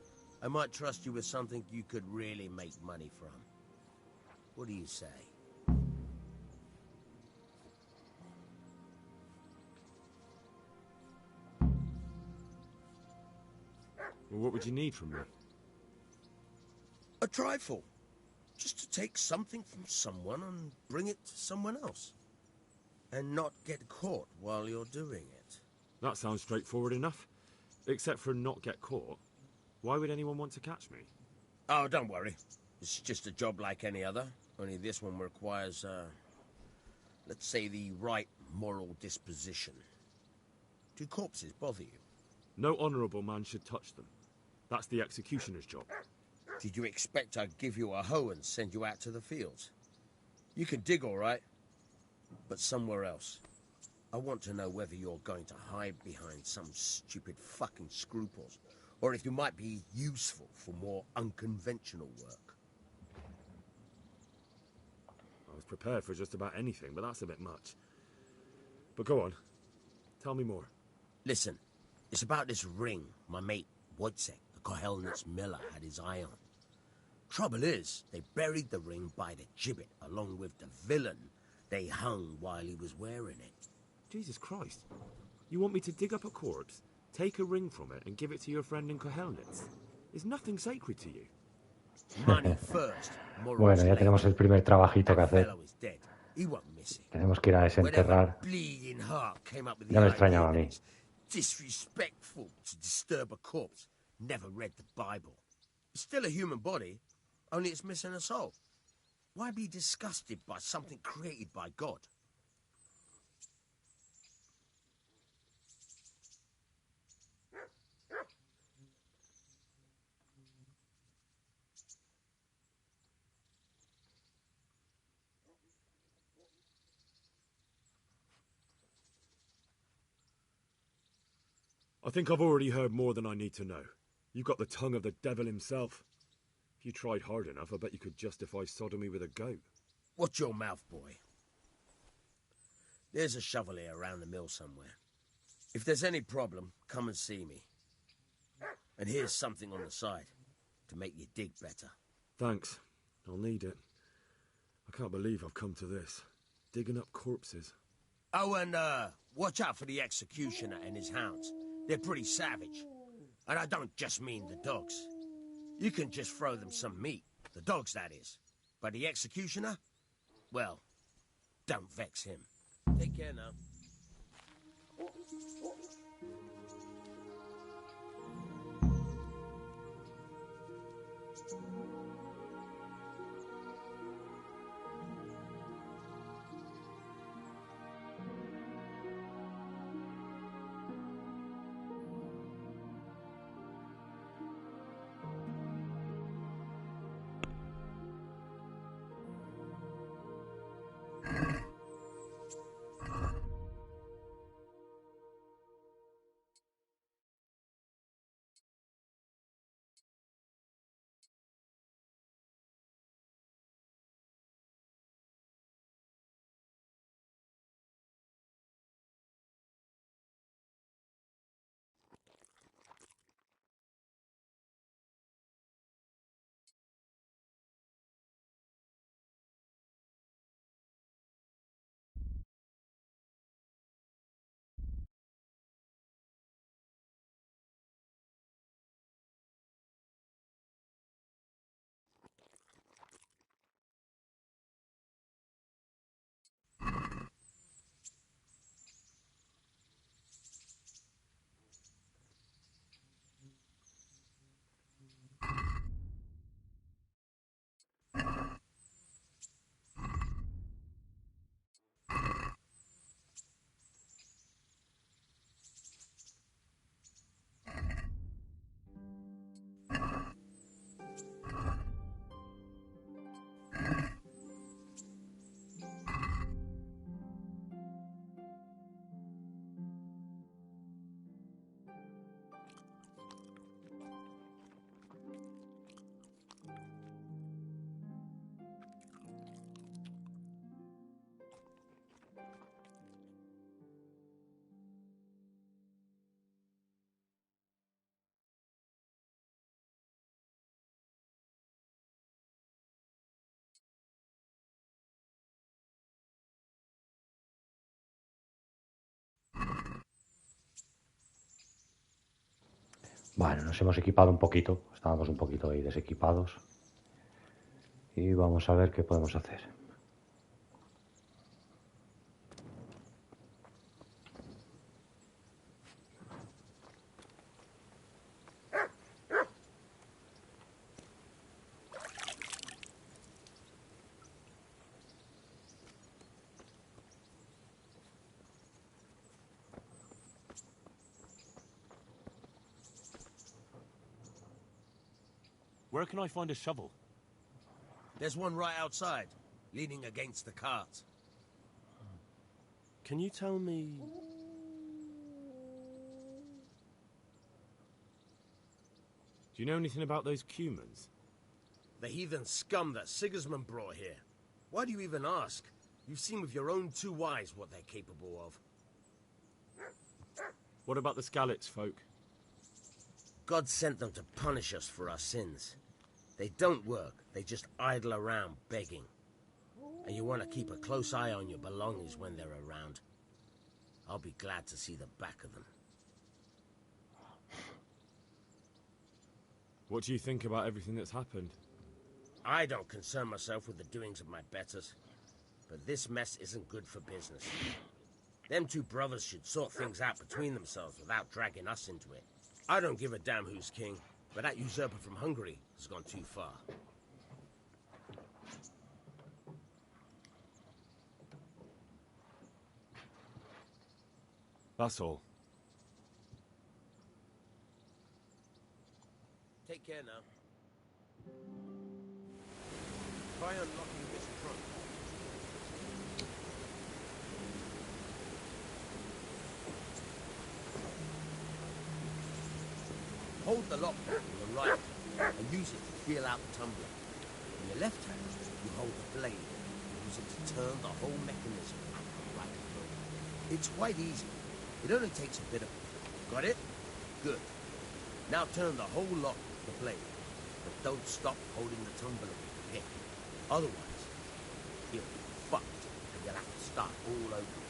I might trust you with something you could really make money from. What do you say? Well, what would you need from me? A trifle. Just to take something from someone and bring it to someone else. And not get caught while you're doing it. That sounds straightforward enough. Except for not get caught. Why would anyone want to catch me? Oh, don't worry. It's just a job like any other. Only this one requires, let's say, the right moral disposition. Do corpses bother you? No honourable man should touch them. That's the executioner's job. Did you expect I'd give you a hoe and send you out to the fields? You can dig all right, but somewhere else. I want to know whether you're going to hide behind some stupid fucking scruples, or if you might be useful for more unconventional work. I was prepared for just about anything, but that's a bit much. But go on. Tell me more. Listen, it's about this ring my mate Wojciech, the Kohelnitz miller, had his eye on. Trouble is, they buried the ring by the gibbet, along with the villain they hung while he was wearing it. Jesus Christ. You want me to dig up a corpse, take a ring from it, and give it to your friend in Kohelnitz? Is nothing sacred to you? Money first, Bueno, ya tenemos el primer trabajito que hacer. Tenemos que ir a desenterrar. Ya me extrañaba a mí. Disrespectful to disturb a corpse. Never read the Bible. It's still a human body, only it's missing a soul. Why be disgusted by something created by God? I think I've already heard more than I need to know. You've got the tongue of the devil himself. If you tried hard enough, I bet you could justify sodomy with a goat. Watch your mouth, boy. There's a shovel here around the mill somewhere. If there's any problem, come and see me. And here's something on the side to make you dig better. Thanks. I'll need it. I can't believe I've come to this. Digging up corpses. Oh, and watch out for the executioner and his hounds. They're pretty savage. And I don't just mean the dogs. You can just throw them some meat. The dogs, that is. But the executioner? Well, don't vex him. Take care now. Bueno, nos hemos equipado un poquito, estábamos un poquito ahí desequipados y vamos a ver qué podemos hacer. Where can I find a shovel? There's one right outside, leaning against the cart. Can you tell me... Do you know anything about those Cumans? The heathen scum that Sigismund brought here. Why do you even ask? You've seen with your own two eyes what they're capable of. What about the Skalitz folk? God sent them to punish us for our sins. They don't work, they just idle around begging. And you want to keep a close eye on your belongings when they're around. I'll be glad to see the back of them. What do you think about everything that's happened? I don't concern myself with the doings of my betters. But this mess isn't good for business. Them two brothers should sort things out between themselves without dragging us into it. I don't give a damn who's king, but that usurper from Hungary has gone too far. That's all. Take care now. Try unlocking this trunk. Hold the lock in your right hand and use it to feel out the tumbler. In your left hand, you hold the blade and use it to turn the whole mechanism right through. It's quite easy. It only takes a bit of... Got it? Good. Now turn the whole lock with the blade, but don't stop holding the tumbler with your pick. Otherwise, you'll be fucked and you'll have to start all over.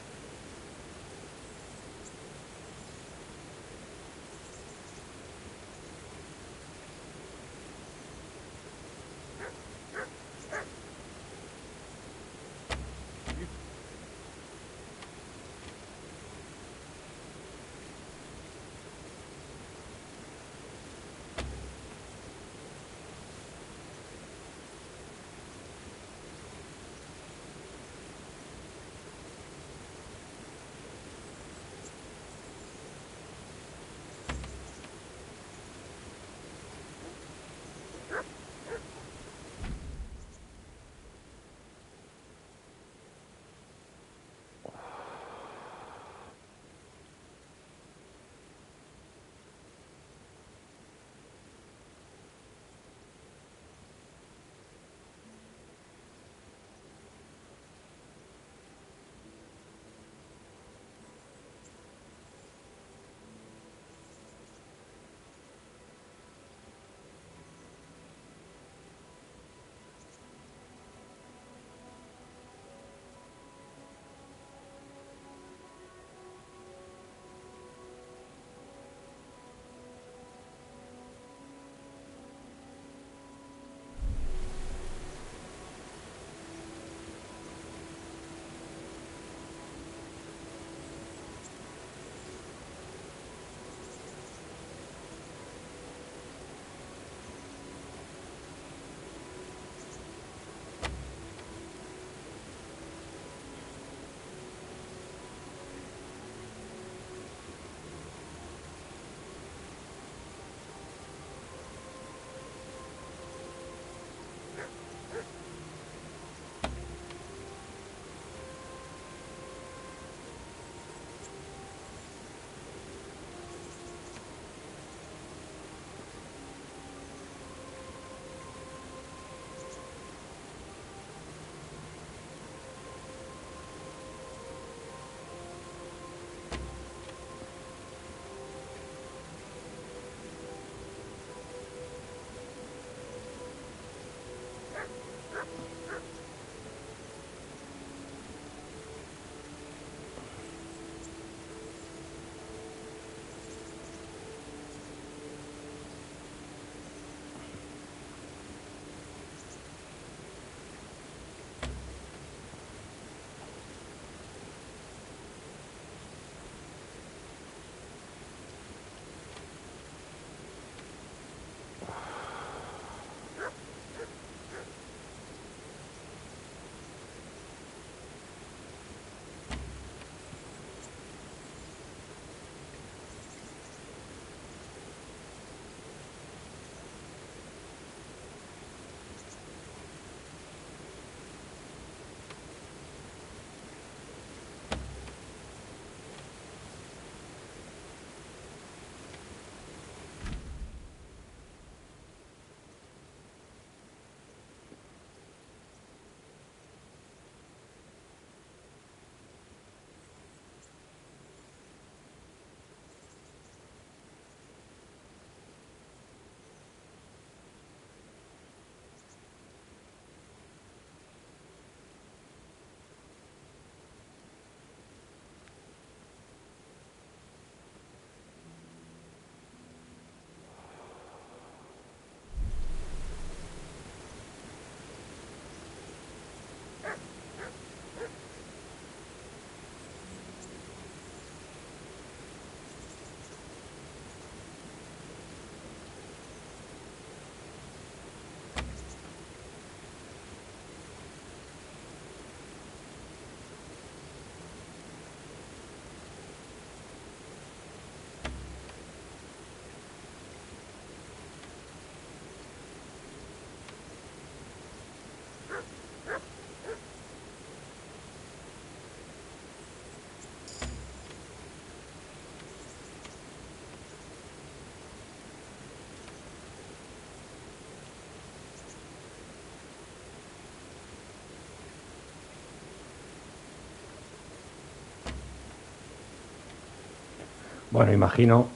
Bueno, imagino,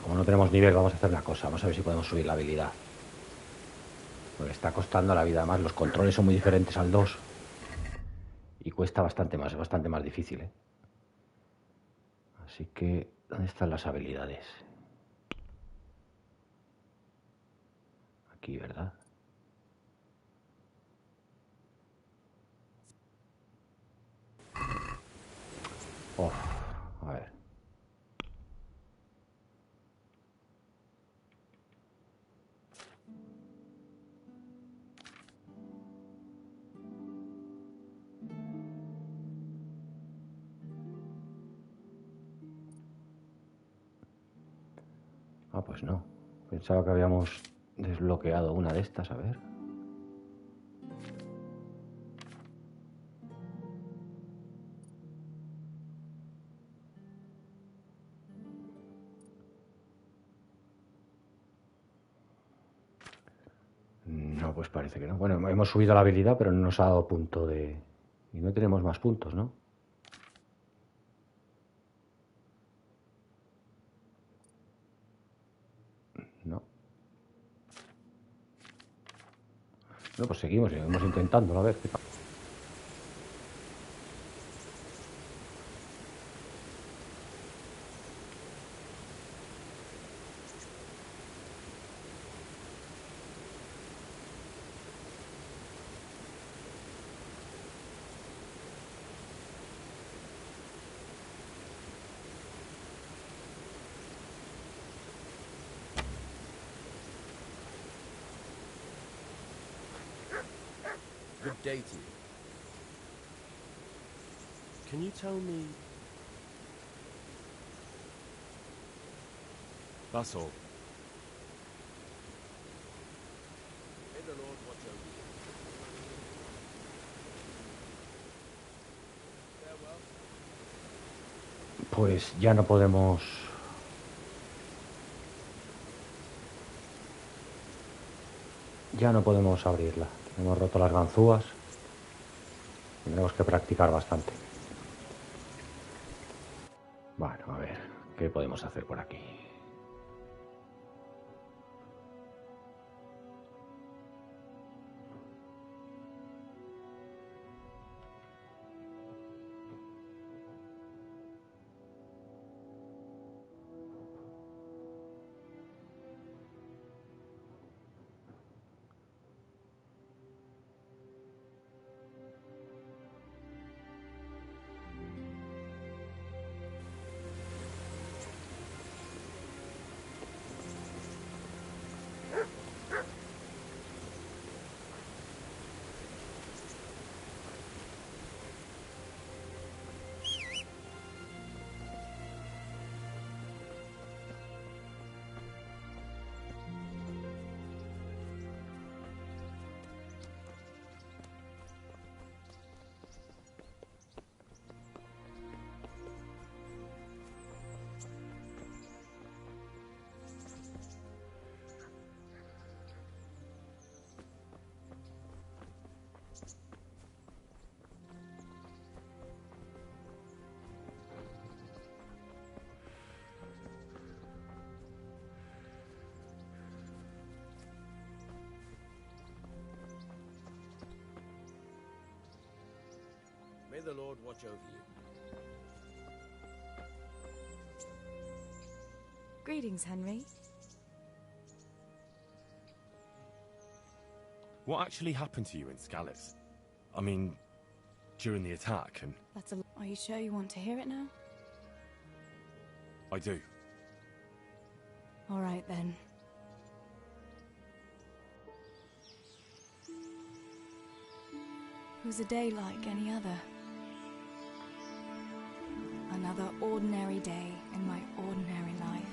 como no tenemos nivel, vamos a hacer una cosa. Vamos a ver si podemos subir la habilidad. Porque está costando la vida. Además, los controles son muy diferentes al 2. Y cuesta bastante más, es bastante más difícil, ¿eh? Así que, ¿dónde están las habilidades? Aquí, ¿verdad? Oh, a ver. Ah, pues no. Pensaba que habíamos desbloqueado una de estas, a ver. No, pues parece que no. Bueno, hemos subido la habilidad, pero no nos ha dado punto de... Y no tenemos más puntos, ¿no? No. No, pues seguimos intentándolo, a ver qué pasa. Good day to you. Can you tell me... That's all. May the Lord watch over you. Farewell. Pues ya no podemos... Ya no podemos abrirla. Hemos roto las ganzúas. Tendremos que practicar bastante. Bueno, a ver, ¿qué podemos hacer por aquí? May the Lord watch over you. Greetings, Henry. What actually happened to you in Skalitz? I mean, during the attack, and... That's a... Are you sure you want to hear it now? I do. All right, then. It was a day like any other. Another ordinary day in my ordinary life.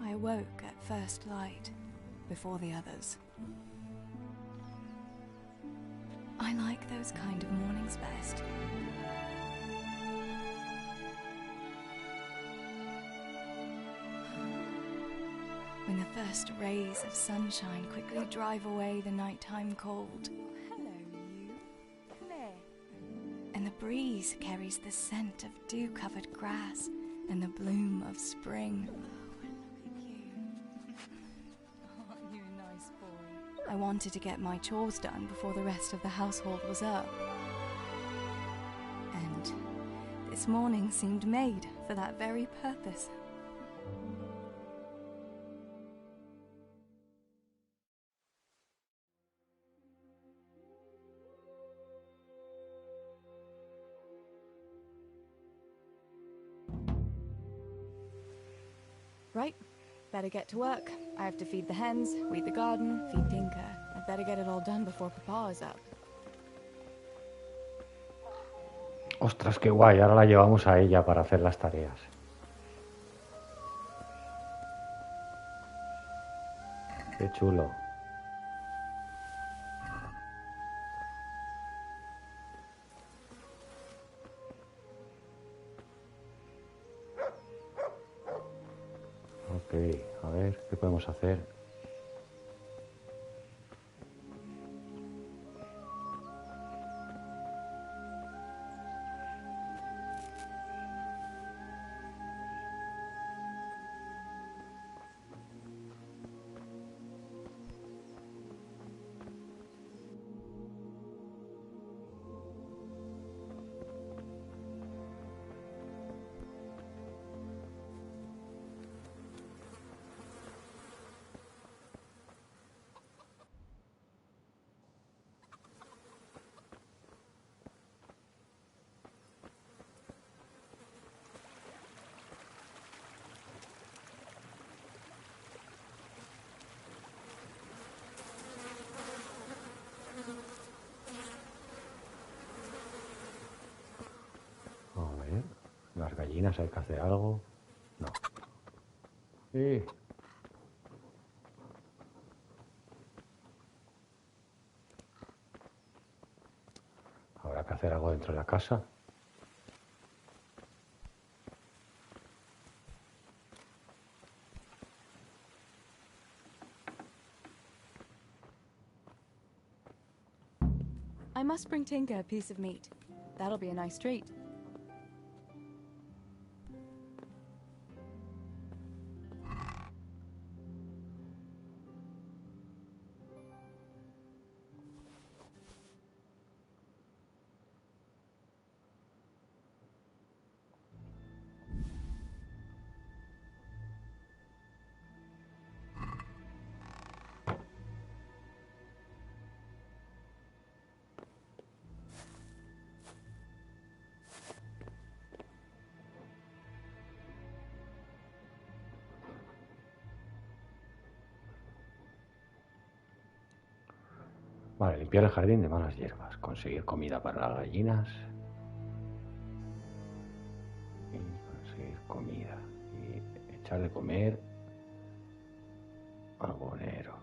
I awoke at first light, before the others. I like those kind of mornings best. when the first rays of sunshine quickly drive away the nighttime cold. Hello, you. Come here. And the breeze carries the scent of dew-covered grass and the bloom of spring. Aren't you a nice boy? I wanted to get my chores done before the rest of the household was up. And this morning seemed made for that very purpose. Right, better get to work. I have to feed the hens, weed the garden, feed Tinker. I'd better get it all done before Papa is up. Ostras, qué guay, ahora la llevamos a ella para hacer las tareas. Qué chulo. Ok, a ver, ¿qué podemos hacer? Las gallinas, hay que hacer algo. No. Sí. Habrá que hacer algo dentro de la casa. I must bring Tinker a piece of meat. That'll be a nice treat. Vale, limpiar el jardín de malas hierbas, conseguir comida para las gallinas y conseguir comida y echar de comer al gonero.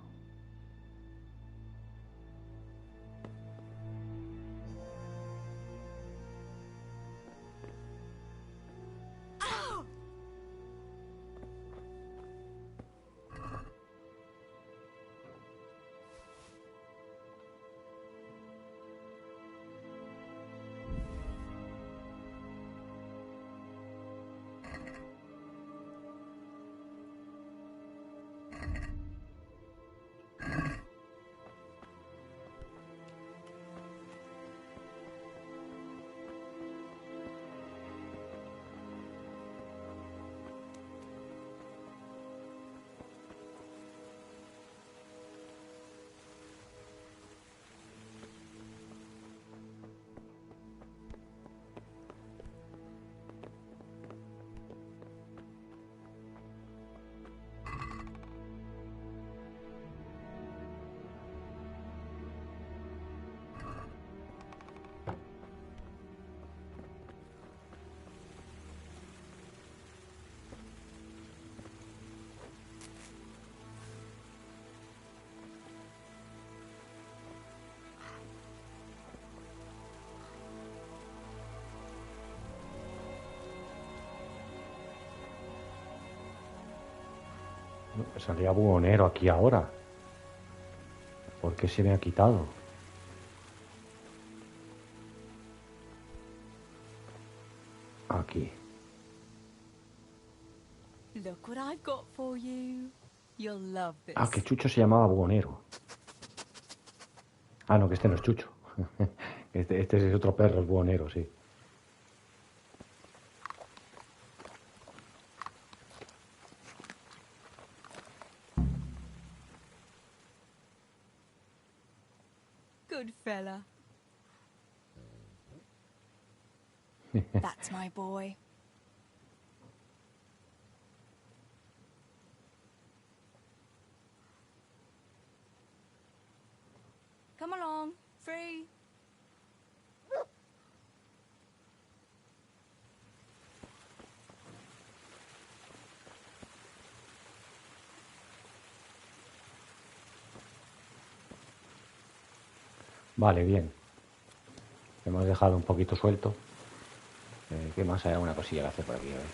Me salía buhonero aquí ahora. ¿Por qué se me ha quitado? Aquí. Look what I've got for you. You'll love this. Ah, que Chucho se llamaba buhonero. Ah, no, que este no es Chucho. Este es otro perro, el buhonero, sí. Good fella. That's my boy. Come along, free. Vale, bien. Hemos dejado un poquito suelto. ¿Qué más? Hay alguna cosilla que hacer por aquí, a ver.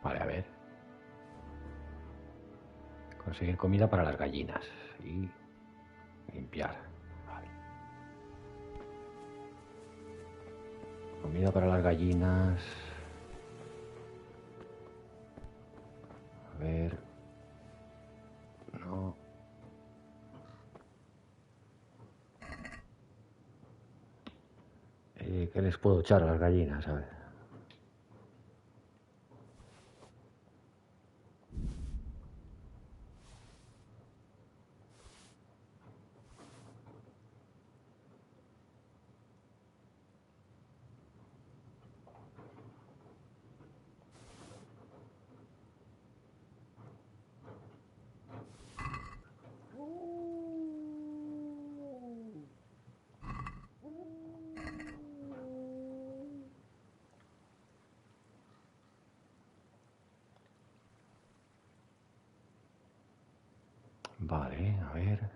Vale, a ver. Conseguir comida para las gallinas y limpiar. Vale. Comida para las gallinas. A ver. No. ¿Qué les puedo echar a las gallinas? A ver. Vale, a ver.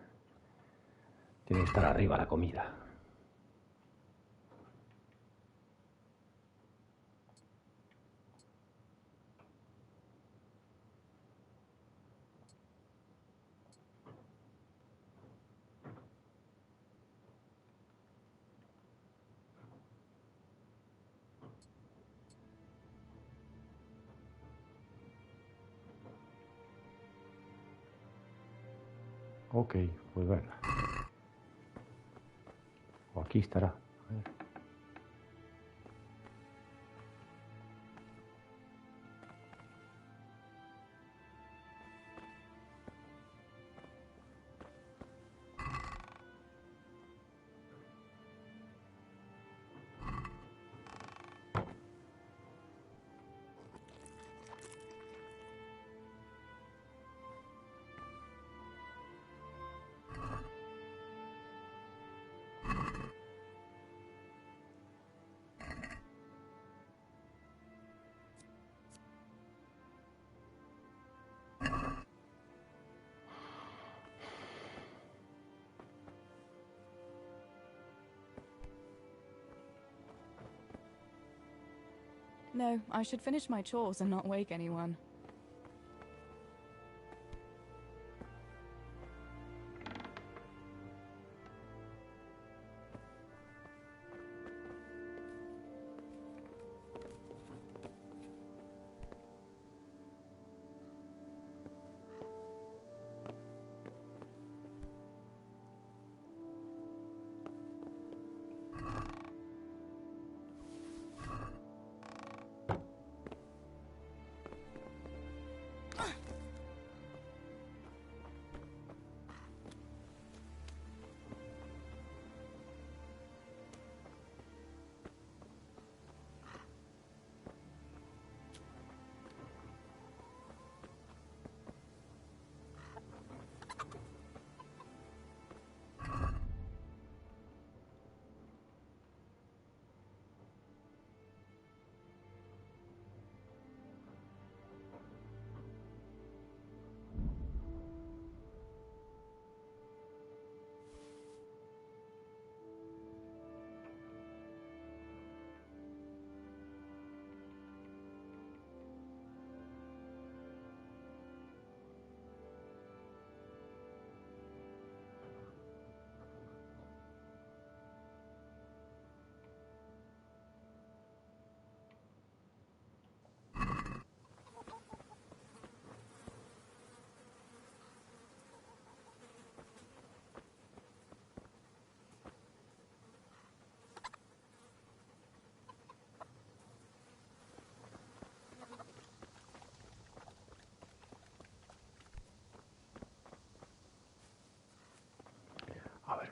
Tiene que estar arriba la comida. Ok, pues venga. O aquí estará. A ver. No, I should finish my chores and not wake anyone.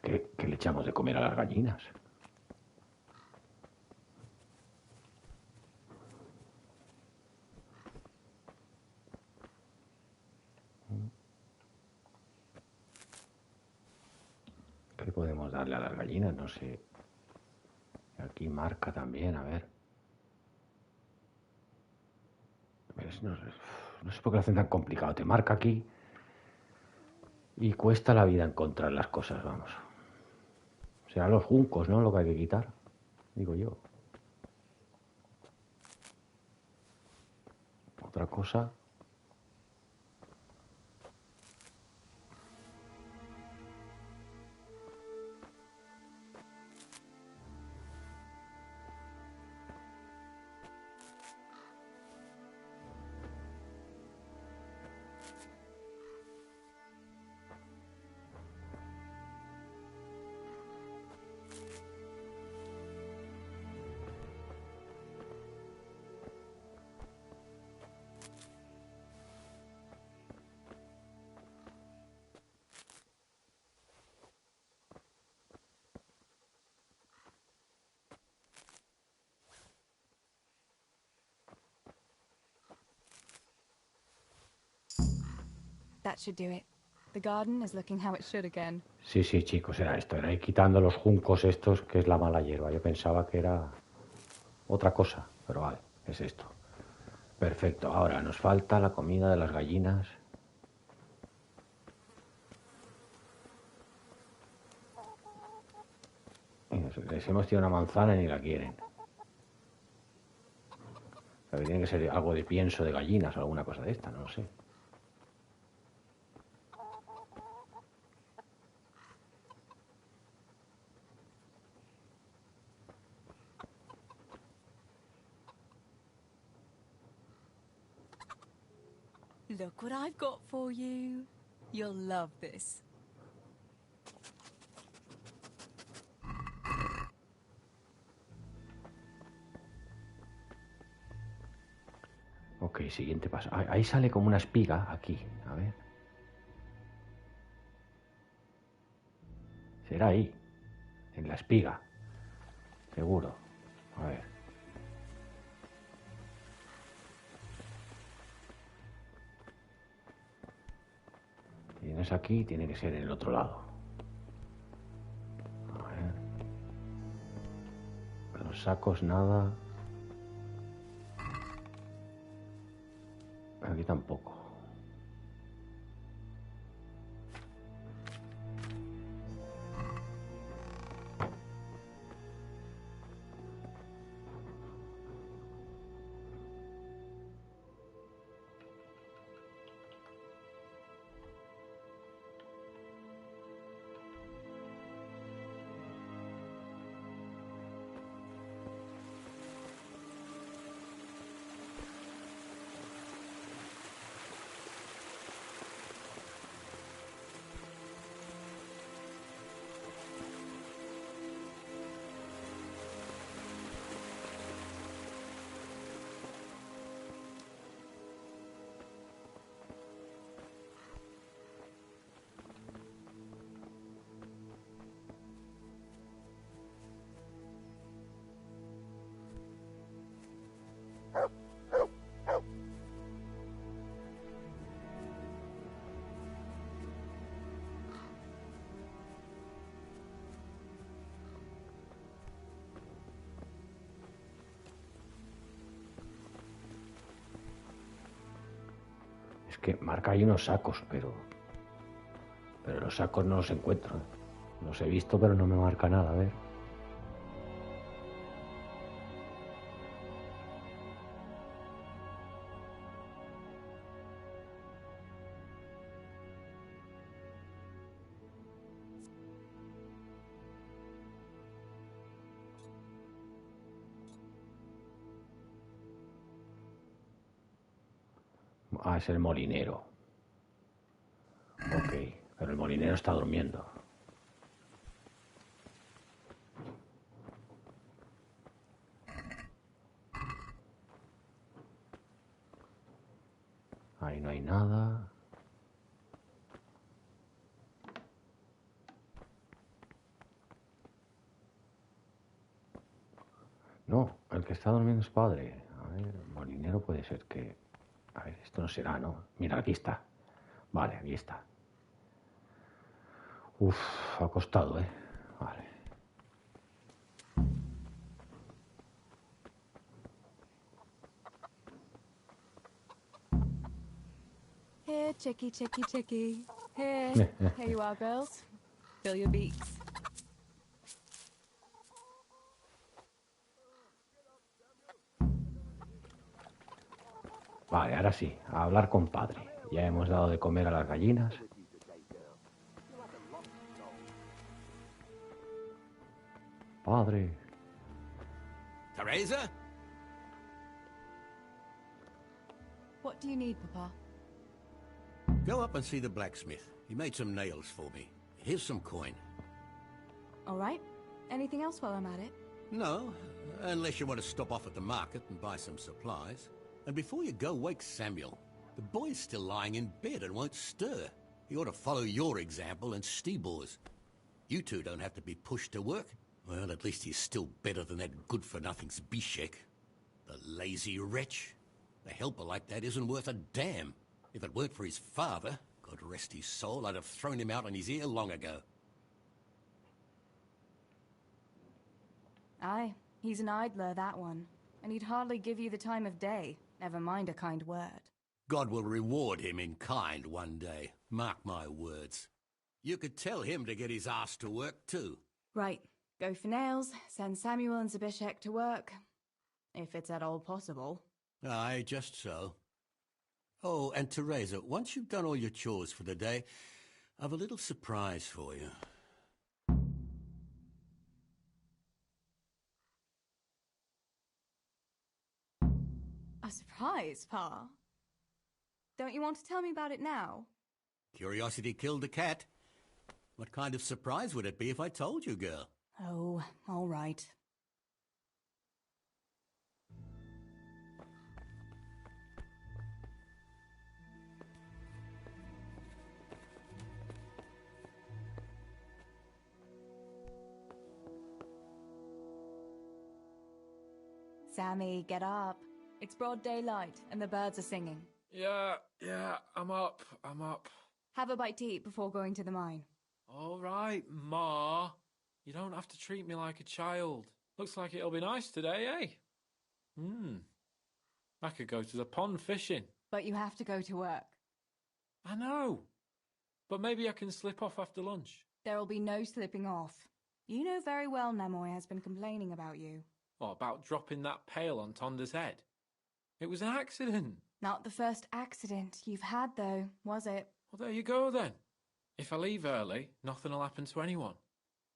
¿Qué le echamos de comer a las gallinas? ¿Qué podemos darle a las gallinas? No sé. Aquí marca también, a ver. No sé por qué lo hacen tan complicado. Te marca aquí y cuesta la vida encontrar las cosas, vamos. Serán los juncos, ¿no? Lo que hay que quitar, digo yo. Otra cosa. That should do it. The garden is looking how it should again. Sí, chicos, era esto. Era ir quitando los juncos estos, que es la mala hierba. Yo pensaba que era otra cosa, pero vale, es esto. Perfecto. Ahora nos falta la comida de las gallinas. Les hemos tirado una manzana y ni la quieren. O sea, que tiene que ser algo de pienso de gallinas o alguna cosa de esta, no lo sé. Look what I've got for you. You'll love this. Ok, siguiente paso. Ahí sale como una espiga, aquí, a ver. Será ahí, en la espiga, seguro. A ver. Si no es aquí, tiene que ser en el otro lado. A ver. Los sacos, nada. Aquí tampoco. Es que marca ahí unos sacos, pero los sacos no los encuentro. Los he visto, pero no me marca nada, a ver. Ah, es el molinero. Ok, pero el molinero está durmiendo. Ahí no hay nada. El que está durmiendo es padre. A ver, molinero puede ser que... A ver, esto no será, ¿no? Mira, aquí está. Vale, aquí está. Uf, ha costado, ¿eh? Vale. Here, chickie, chickie, chickie. Here. Here you are, girls. Fill your beaks. Vale, ahora sí, a hablar con padre. Ya hemos dado de comer a las gallinas. Padre. Teresa? What do you need, Papa? Go up and see the blacksmith. He made some nails for me. Here's some coin. All right. Anything else while I'm at it? No, unless you want to stop off at the market and buy some supplies. And before you go, wake Samuel. The boy's still lying in bed and won't stir. He ought to follow your example and Stebor's. You two don't have to be pushed to work. Well, at least he's still better than that good-for-nothing Zbyszek. The lazy wretch. A helper like that isn't worth a damn. If it weren't for his father, God rest his soul, I'd have thrown him out on his ear long ago. Aye, he's an idler, that one. And he'd hardly give you the time of day, never mind a kind word. God will reward him in kind one day. Mark my words. You could tell him to get his ass to work, too. Right. Go for nails, send Samuel and Zbyszek to work. If it's at all possible. Aye, just so. Oh, and Teresa, once you've done all your chores for the day, I've a little surprise for you. A surprise, Pa? Don't you want to tell me about it now? Curiosity killed the cat. What kind of surprise would it be if I told you, girl? Oh, all right. Sammy, get up. It's broad daylight, and the birds are singing. Yeah, I'm up. Have a bite to eat before going to the mine. All right, Ma. You don't have to treat me like a child. Looks like it'll be nice today, eh? I could go to the pond fishing. But you have to go to work. I know. But maybe I can slip off after lunch. There'll be no slipping off. You know very well Nemoy has been complaining about you. What, about dropping that pail on Tonda's head? It was an accident. Not the first accident you've had, though, was it? Well, there you go, then. If I leave early, nothing'll happen to anyone.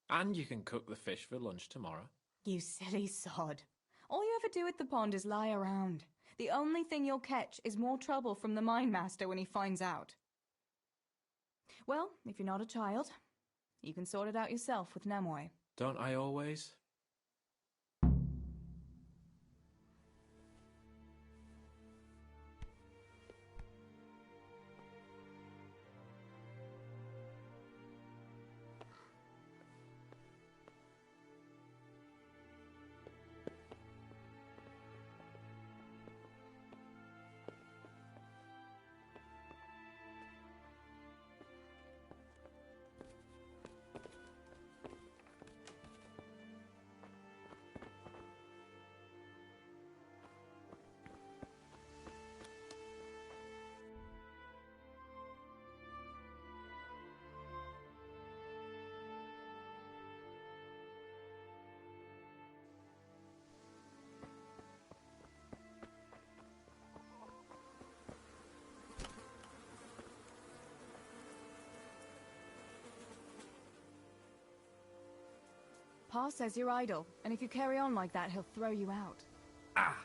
And you can cook the fish for lunch tomorrow. You silly sod. All you ever do at the pond is lie around. The only thing you'll catch is more trouble from the mine master when he finds out. Well, if you're not a child, you can sort it out yourself with Nemoy. Don't I always? Pa says you're idle, and if you carry on like that, he'll throw you out. Ah!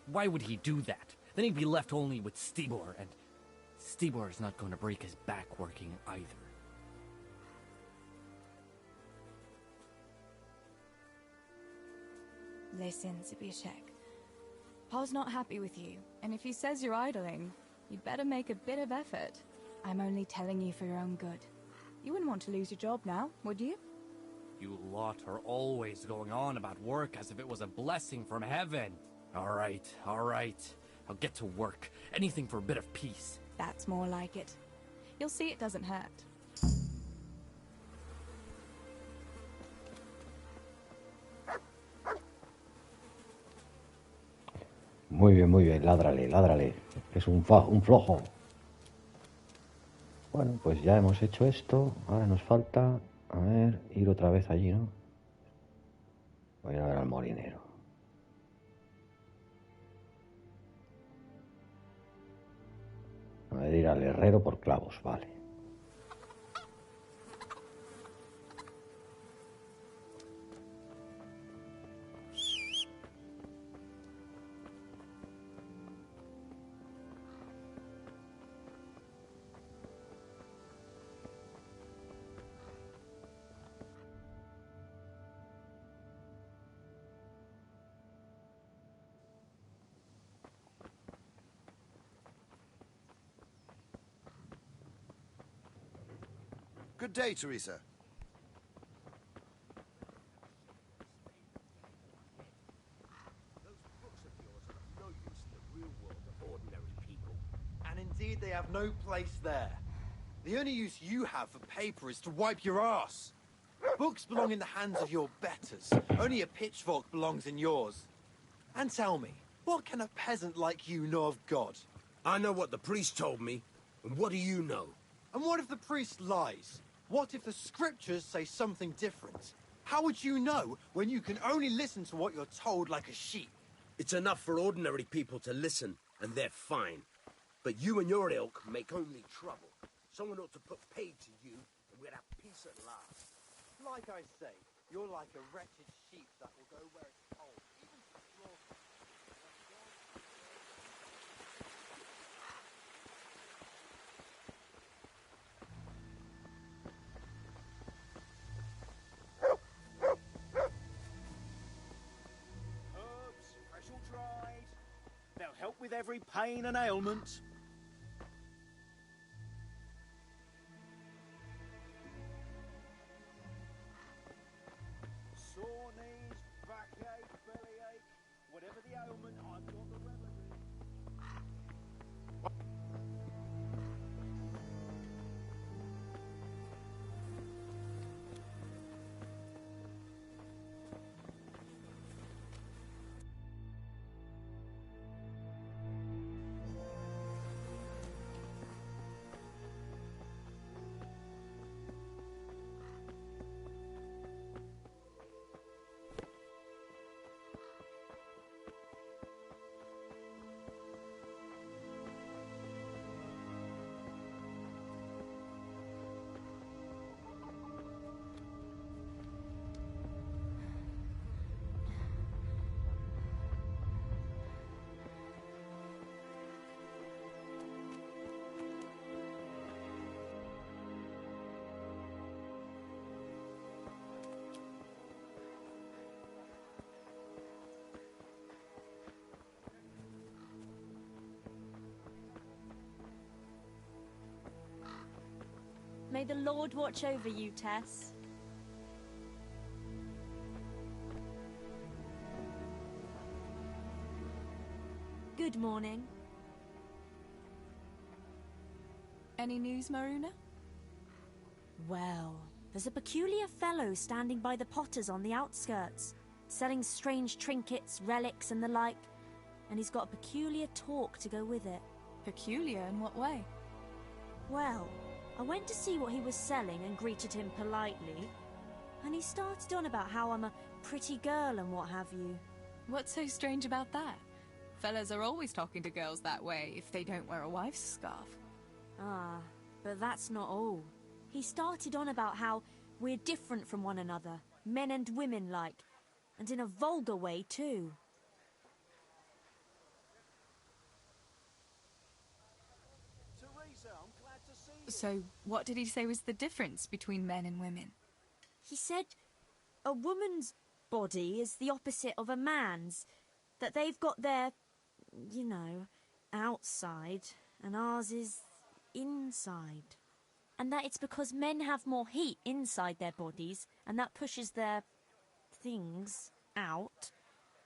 Why would he do that? Then he'd be left only with Stibor, and Stibor is not going to break his back working either. Listen, Zbyszek. Pa's not happy with you, and if he says you're idling, you'd better make a bit of effort. I'm only telling you for your own good. You wouldn't want to lose your job now, would you? You lot are always going on about work as if it was a blessing from heaven. All right. I'll get to work. Anything for a bit of peace. That's more like it. You'll see it doesn't hurt. Muy bien, ládrale. Es un flojo. Bueno, pues ya hemos hecho esto. Ahora nos falta, a ver, ir otra vez allí, ¿no? Voy a ver al molinero. A ver, ir al herrero por clavos, vale. Good day, Teresa. Those books of yours are of no use in the real world of ordinary people. And indeed, they have no place there. The only use you have for paper is to wipe your ass. Books belong in the hands of your betters. Only a pitchfork belongs in yours. And tell me, what can a peasant like you know of God? I know what the priest told me. And what do you know? And what if the priest lies? What if the scriptures say something different? How would you know when you can only listen to what you're told like a sheep? It's enough for ordinary people to listen, and they're fine. But you and your ilk make only trouble. Someone ought to put paid to you, and we'd have peace at last. Like I say, you're like a wretched sheep that will go where it's told, even to slaughter. Herbs, fresh or dried. They'll help with every pain and ailment. Sore knees, backache, bellyache, whatever the ailment, I've got the remedy. May the Lord watch over you, Tess. Good morning. Any news, Maruna? Well, there's a peculiar fellow standing by the potters on the outskirts, selling strange trinkets, relics and the like, and he's got a peculiar talk to go with it. Peculiar in what way? Well, I went to see what he was selling and greeted him politely, and he started on about how I'm a pretty girl and what have you. What's so strange about that? Fellas are always talking to girls that way if they don't wear a wife's scarf. Ah, but that's not all. He started on about how we're different from one another, men and women like, and in a vulgar way too. Teresa, I'm glad to see you. So, what did he say was the difference between men and women? He said a woman's body is the opposite of a man's, that they've got their, outside, and ours is inside. and that it's because men have more heat inside their bodies, and that pushes their things out,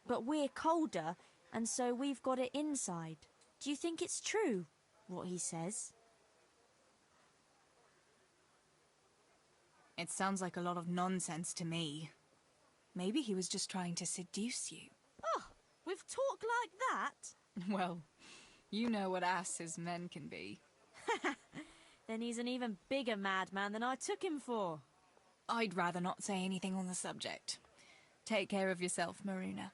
but we're colder, and so we've got it inside. Do you think it's true, what he says? It sounds like a lot of nonsense to me. Maybe he was just trying to seduce you. Oh, with talk like that? Well, you know what asses men can be. Then he's an even bigger madman than I took him for. I'd rather not say anything on the subject. Take care of yourself, Maruna.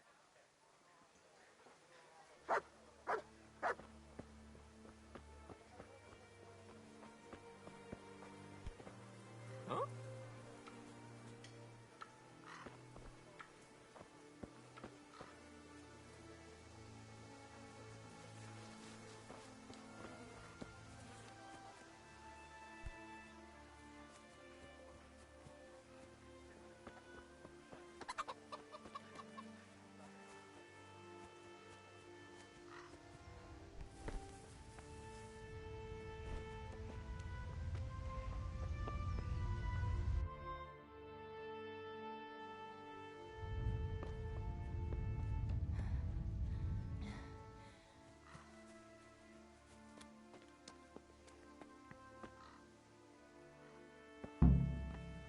Huh?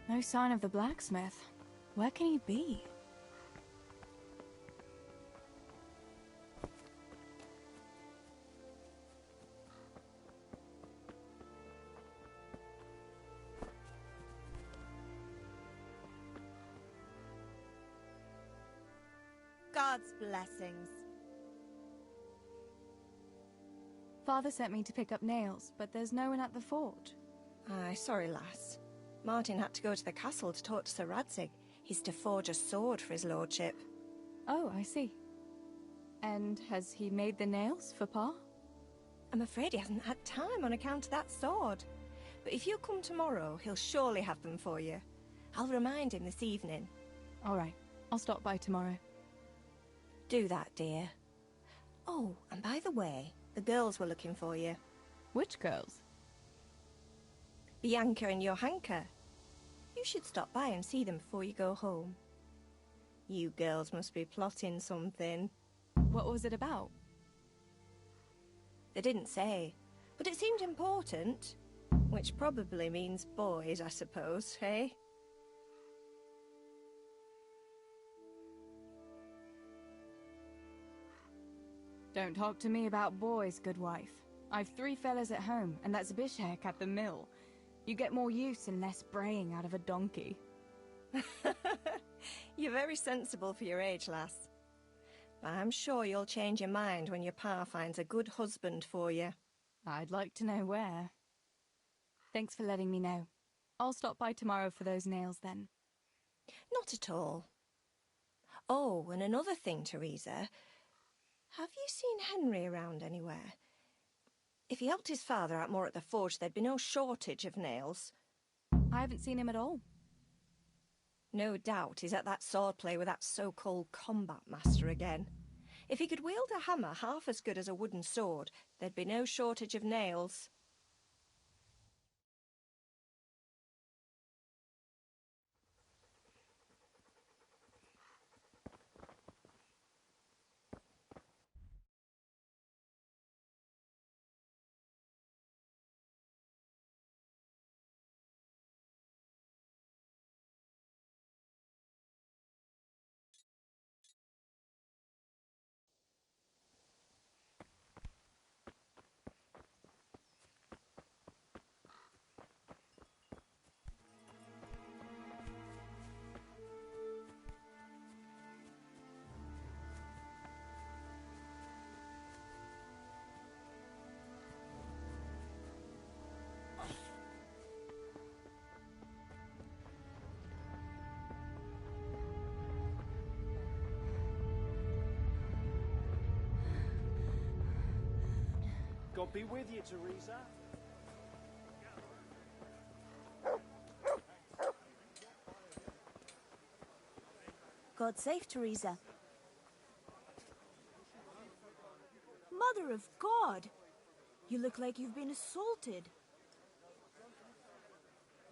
No sign of the blacksmith. Where can he be? God's blessings. Father sent me to pick up nails, but there's no one at the forge. Aye, sorry, lass. Martin had to go to the castle to talk to Sir Radzig. He's to forge a sword for his lordship. Oh, I see. And has he made the nails for Pa? I'm afraid he hasn't had time on account of that sword. But if you come tomorrow, he'll surely have them for you. I'll remind him this evening. All right, I'll stop by tomorrow. Do that, dear. Oh, and by the way, the girls were looking for you. Which girls? Bianca and Johanka. You should stop by and see them before you go home. You girls must be plotting something. What was it about? They didn't say, but it seemed important. Which probably means boys, I suppose, hey? Don't talk to me about boys, good wife. I've 3 fellas at home, and that's Bishek at the mill. You get more use and less braying out of a donkey. You're very sensible for your age, lass. But I'm sure you'll change your mind when your pa finds a good husband for you. I'd like to know where. Thanks for letting me know. I'll stop by tomorrow for those nails then. Not at all. Oh, and another thing, Teresa. Have you seen Henry around anywhere? If he helped his father out more at the forge, there'd be no shortage of nails. I haven't seen him at all. No doubt he's at that swordplay with that so-called combat master again. If he could wield a hammer half as good as a wooden sword, there'd be no shortage of nails. God be with you, Teresa. God save Teresa. Mother of God! You look like you've been assaulted.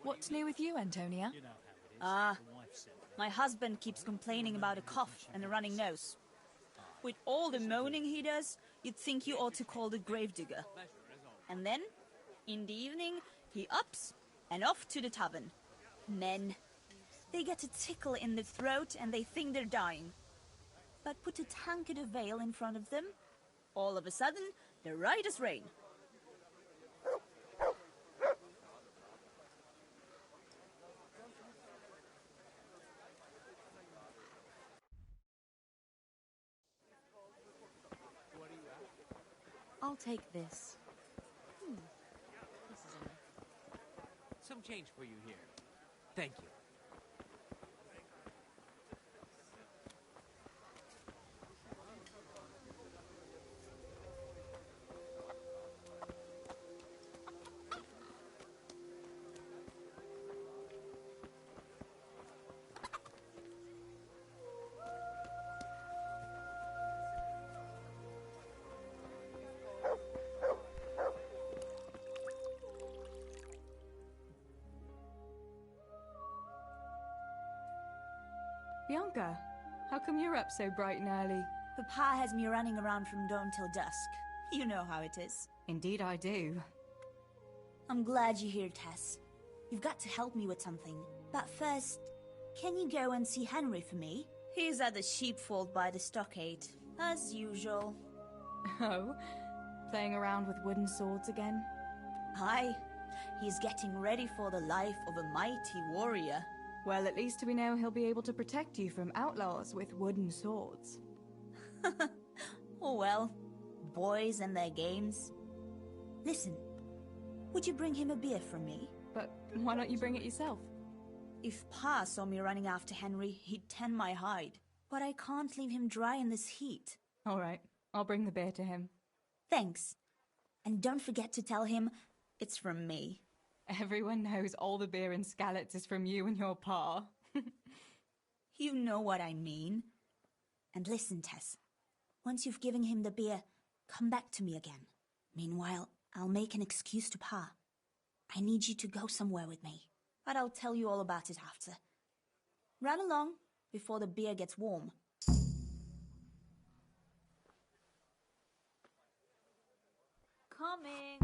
What's new with you, Antonia? My husband keeps complaining about a cough and a running nose. With all the moaning he does, you'd think you ought to call the gravedigger. And then, in the evening, he ups and off to the tavern. Men. They get a tickle in the throat and they think they're dying. But put a tankard of ale in front of them, all of a sudden, they're right as rain. I'll take this. This is enough. Some change for you here. Thank you. Bianca, how come you're up so bright and early? Papa has me running around from dawn till dusk. You know how it is. Indeed I do. I'm glad you're here, Tess. You've got to help me with something. But first, can you go and see Henry for me? He's at the sheepfold by the stockade, as usual. Oh? Playing around with wooden swords again? Aye. He's getting ready for the life of a mighty warrior. Well, at least we know he'll be able to protect you from outlaws with wooden swords. Oh well, boys and their games. Listen, would you bring him a beer from me? But why don't you bring it yourself? If Pa saw me running after Henry, he'd tan my hide. But I can't leave him dry in this heat. All right, I'll bring the beer to him. Thanks. And don't forget to tell him it's from me. Everyone knows all the beer in Skalitz is from you and your pa. You know what I mean. And listen, Tess. Once you've given him the beer, come back to me again. Meanwhile, I'll make an excuse to Pa. I need you to go somewhere with me. But I'll tell you all about it after. Run along before the beer gets warm. Coming.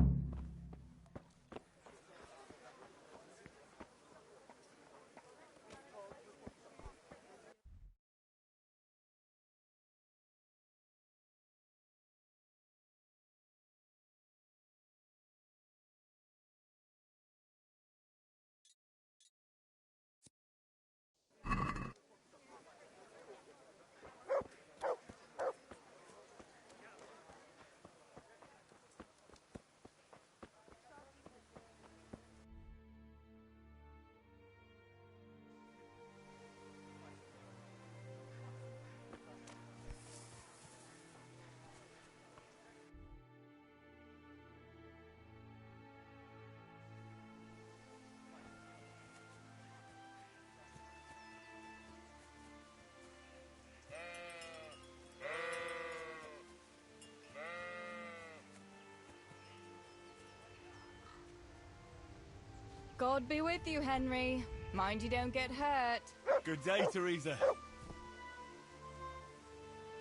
God be with you, Henry. Mind you don't get hurt. Good day, Teresa.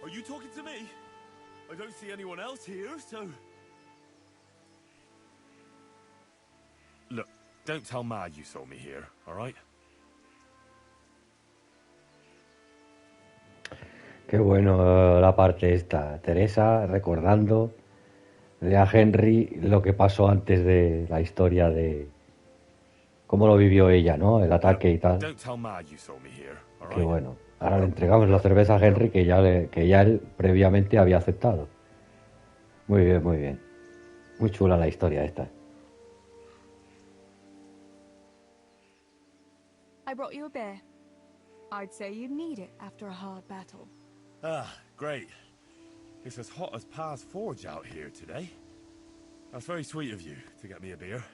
Are you talking to me? I don't see anyone else here, so... Look, don't tell Ma you saw me here, all right? Qué bueno la parte esta. Teresa recordando a Henry lo que pasó antes de la historia de cómo lo vivió ella, ¿no? El ataque y tal. Qué bueno. Ahora le entregamos la cerveza a Henry que ya él previamente había aceptado. Muy bien, muy bien. Muy chula la historia esta. I brought you a beer. I'd say you'd need it after a hard battle. Ah, great. It's as hot as Pa's forge out here today. That's very sweet of you to get me a beer.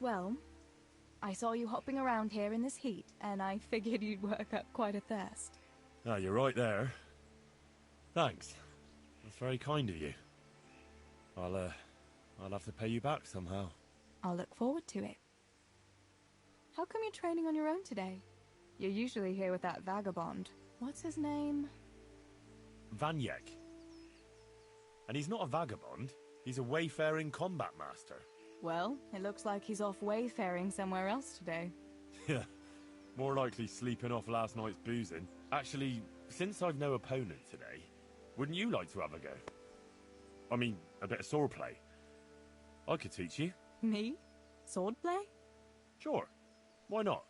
Well, I saw you hopping around here in this heat, and I figured you'd work up quite a thirst. Ah, you're right there. Thanks. That's very kind of you. I'll have to pay you back somehow. I'll look forward to it. How come you're training on your own today? You're usually here with that vagabond. What's his name? Vanyek. And he's not a vagabond. He's a wayfaring combat master. Well, it looks like he's off wayfaring somewhere else today. Yeah, more likely sleeping off last night's boozing. Actually, since I've no opponent today, wouldn't you like to have a go? I mean, a bit of swordplay. I could teach you. Me? Swordplay? Sure. Why not?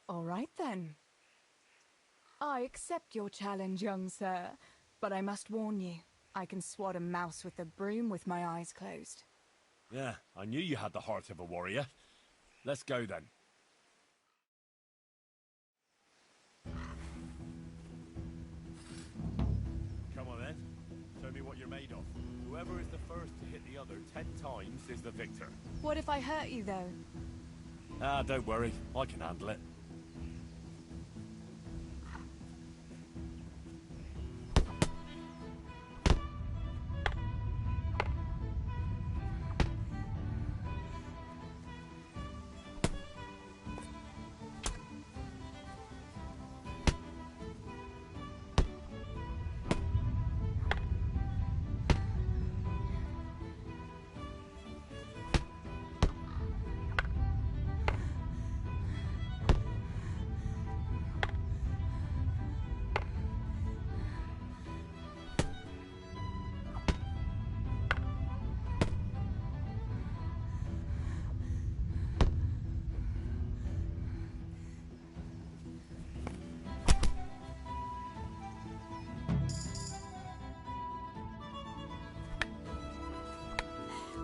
All right then. I accept your challenge, young sir, but I must warn you, I can swat a mouse with a broom with my eyes closed. Yeah, I knew you had the heart of a warrior. Let's go then. Come on then. Show me what you're made of. Whoever is the first to hit the other 10 times is the victor. What if I hurt you, though? Ah, don't worry. I can handle it.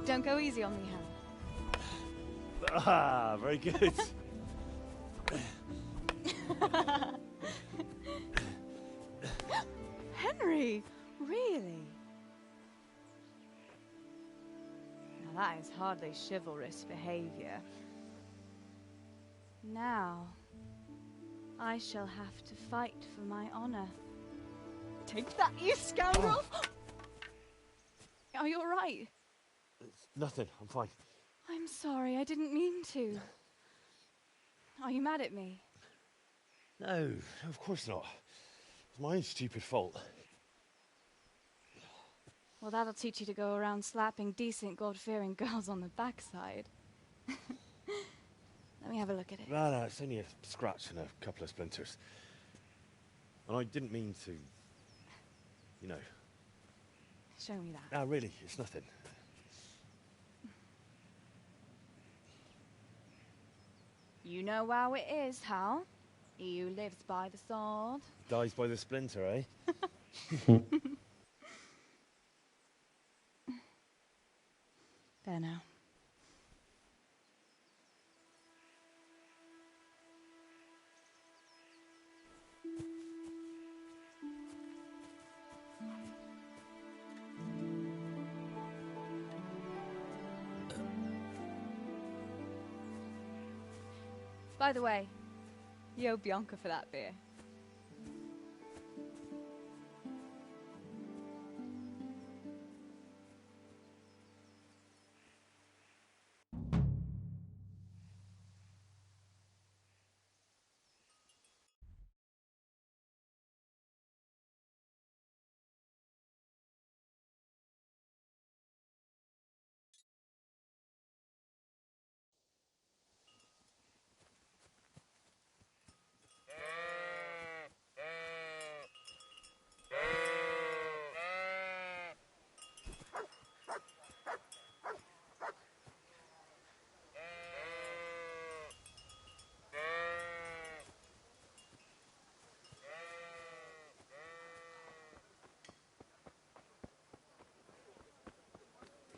Don't go easy on me, Hal. Ah, very good. Henry! Really? Now that is hardly chivalrous behavior. Now, I shall have to fight for my honor. Take that, you scoundrel! Are you all right? Nothing, I'm fine. I'm sorry, I didn't mean to. Are you mad at me? No, of course not. It's my own stupid fault. Well, that'll teach you to go around slapping decent, God-fearing girls on the backside. Let me have a look at it. No, it's only a scratch and a couple of splinters. And I didn't mean to, you know. Show me that. No, really, it's nothing. You know how it is, Hal. He who lives by the sword Dies by the splinter, eh? There now. By the way, you owe Bianca for that beer.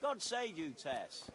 God save you, Tess.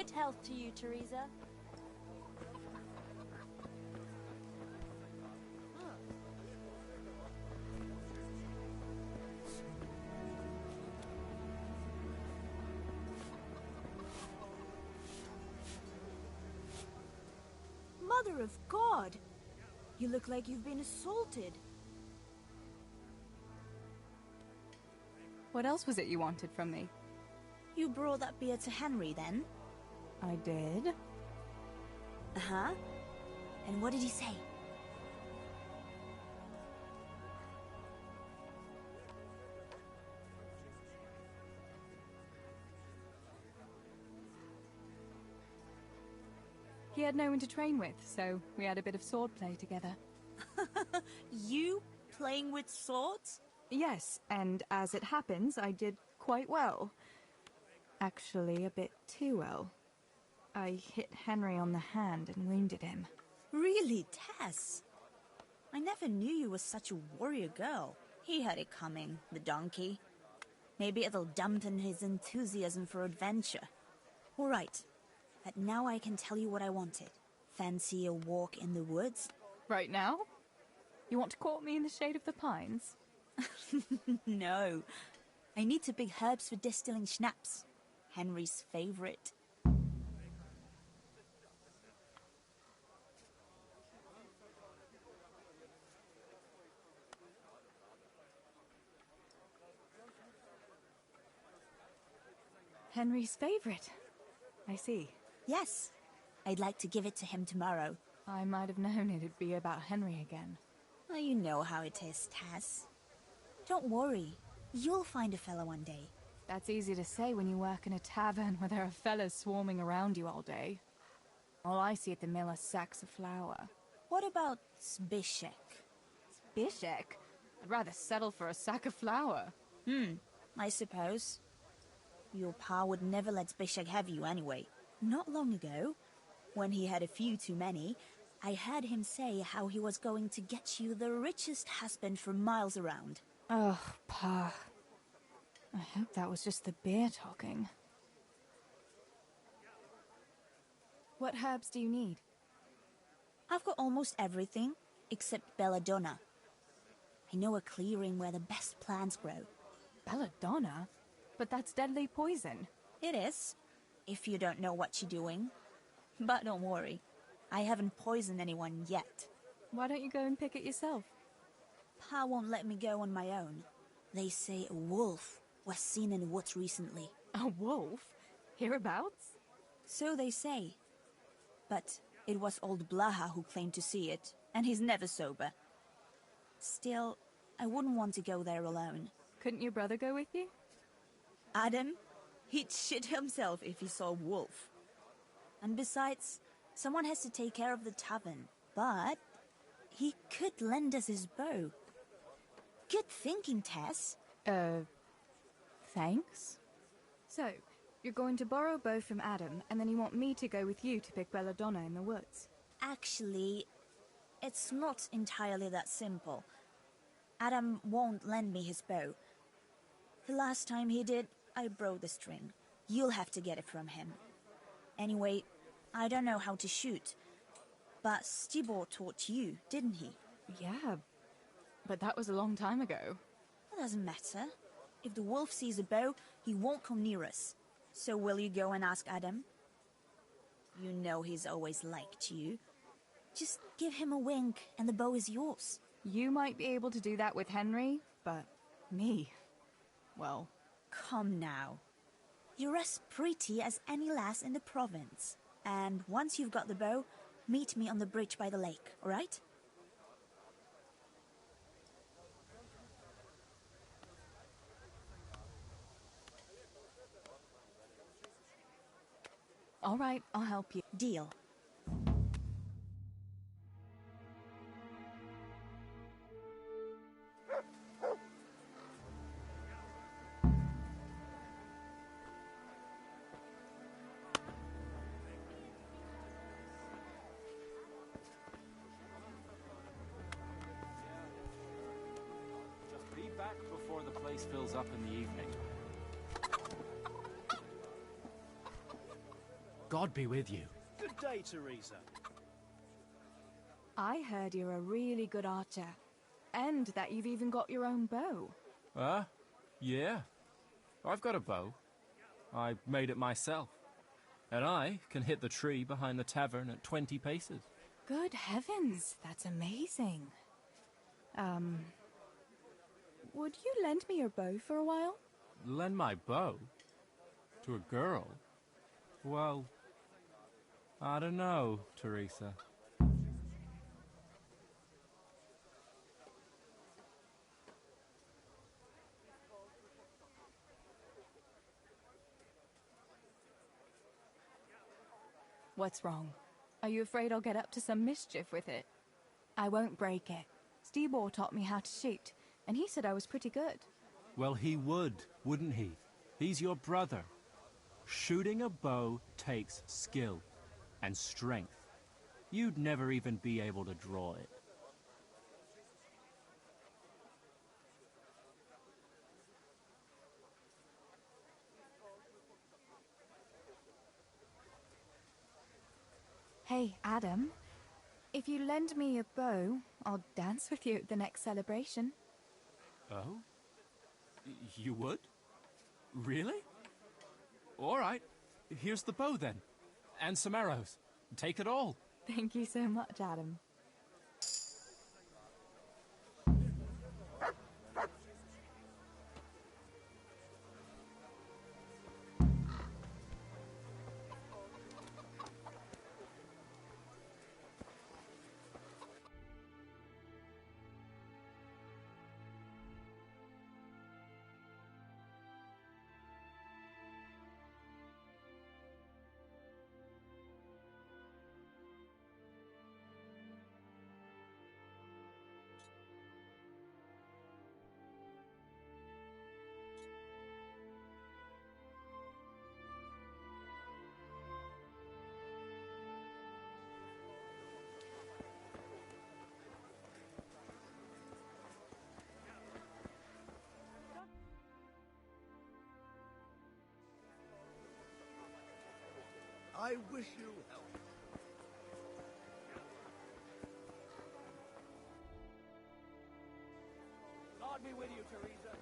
Good health to you, Teresa. Mother of God! You look like you've been assaulted. What else was it you wanted from me? You brought that beer to Henry, then? I did. Uh-huh. And what did he say? He had no one to train with, so we had a bit of swordplay together. You playing with swords? Yes, and as it happens, I did quite well. Actually, a bit too well. I hit Henry on the hand and wounded him. Really, Tess? I never knew you were such a warrior girl. He had it coming, the donkey. Maybe it'll dampen his enthusiasm for adventure. All right, but now I can tell you what I wanted. Fancy a walk in the woods? Right now? You want to court me in the shade of the pines? No. I need to pick herbs for distilling schnapps. Henry's favorite. Henry's favorite. I see. Yes. I'd like to give it to him tomorrow. I might have known it'd be about Henry again. Well, you know how it is, Tess. Don't worry. You'll find a fella one day. That's easy to say when you work in a tavern where there are fellas swarming around you all day. All I see at the mill are sacks of flour. What about Zbyszek? Zbyszek? I'd rather settle for a sack of flour. I suppose. Your pa would never let Zbyszek have you anyway. Not long ago, when he had a few too many, I heard him say how he was going to get you the richest husband for miles around. Oh, Pa. I hope that was just the beer talking. What herbs do you need? I've got almost everything, except belladonna. I know a clearing where the best plants grow. Belladonna? But that's deadly poison. It is, if you don't know what you're doing. But don't worry, I haven't poisoned anyone yet. Why don't you go and pick it yourself? Pa won't let me go on my own. They say a wolf was seen in the woods recently. A wolf? Hereabouts? So they say. But it was old Blaha who claimed to see it, and he's never sober. Still, I wouldn't want to go there alone. Couldn't your brother go with you? Adam? He'd shit himself if he saw a wolf. And besides, someone has to take care of the tavern. But he could lend us his bow. Good thinking, Tess. Thanks? So, you're going to borrow a bow from Adam, and then you want me to go with you to pick belladonna in the woods? Actually, it's not entirely that simple. Adam won't lend me his bow. The last time he did, I broke the string. You'll have to get it from him. Anyway, I don't know how to shoot. But Stibor taught you, didn't he? Yeah, but that was a long time ago. It doesn't matter. If the wolf sees a bow, he won't come near us. So will you go and ask Adam? You know he's always liked you. Just give him a wink and the bow is yours. You might be able to do that with Henry, but me... well... Come now. You're as pretty as any lass in the province. And once you've got the bow, meet me on the bridge by the lake, all right? All right, I'll help you. Deal. Just be back before the place fills up in the evening. God be with you. Good day, Teresa. I heard you're a really good archer. And that you've even got your own bow. Yeah. I've got a bow. I made it myself. And I can hit the tree behind the tavern at 20 paces. Good heavens, that's amazing. Would you lend me your bow for a while? Lend my bow? To a girl? Well, I don't know, Teresa. What's wrong? Are you afraid I'll get up to some mischief with it? I won't break it. Stibor taught me how to shoot, and he said I was pretty good. Well, he would, wouldn't he? He's your brother. Shooting a bow takes skill and strength. You'd never even be able to draw it. Hey, Adam. If you lend me a bow, I'll dance with you at the next celebration. Oh? You would? Really? All right. Here's the bow, then. And some arrows. Take it all. Thank you so much, Adam. I wish you health. God be with you, Teresa.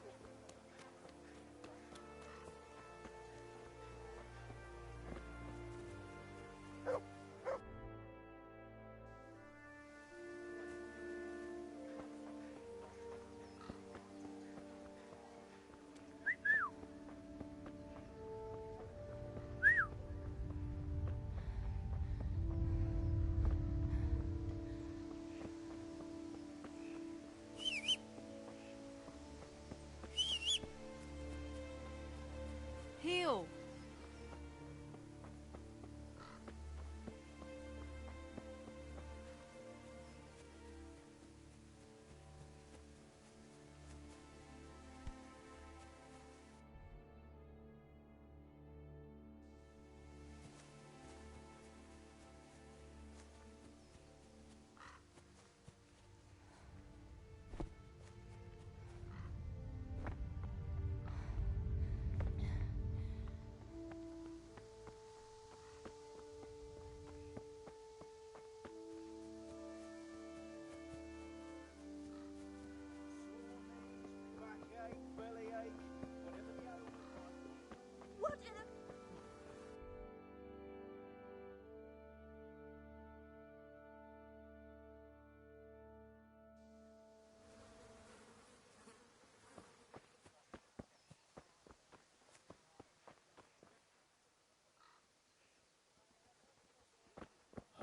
Heel. What in a...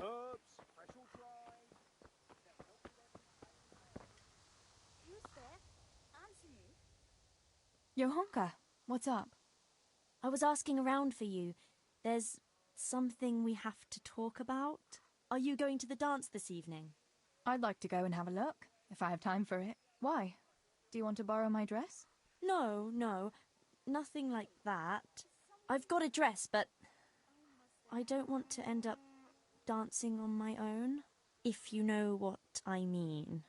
Herbs, fresh or dry. Who's there? Answer me. Johanka, what's up? I was asking around for you. There's something we have to talk about. Are you going to the dance this evening? I'd like to go and have a look, if I have time for it. Why? Do you want to borrow my dress? No, nothing like that. I've got a dress, but I don't want to end up dancing on my own, if you know what I mean.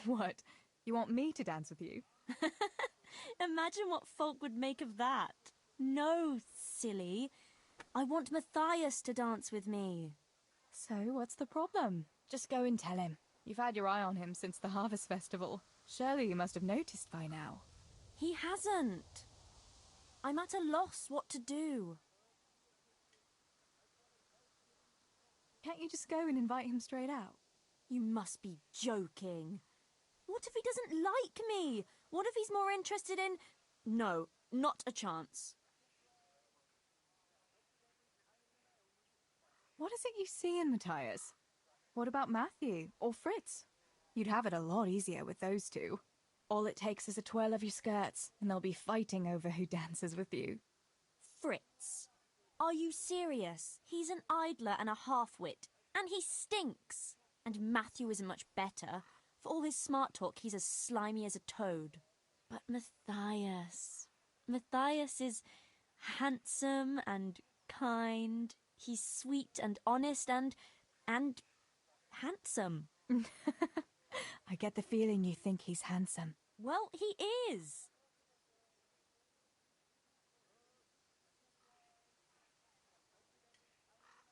What? You want me to dance with you? Imagine what folk would make of that. No, silly. I want Matthias to dance with me. So, what's the problem? Just go and tell him. You've had your eye on him since the Harvest Festival. Surely you must have noticed by now. He hasn't. I'm at a loss what to do. Can't you just go and invite him straight out? You must be joking. What if he doesn't like me? What if he's more interested in... No, not a chance. What is it you see in Matthias? What about Matthew or Fritz? You'd have it a lot easier with those two. All it takes is a twirl of your skirts, and they'll be fighting over who dances with you. Fritz? Are you serious? He's an idler and a half-wit, and he stinks. And Matthew isn't much better. For all his smart talk, he's as slimy as a toad. But Matthias... Matthias is handsome and kind. He's sweet and honest and handsome. I get the feeling you think he's handsome. Well, he is.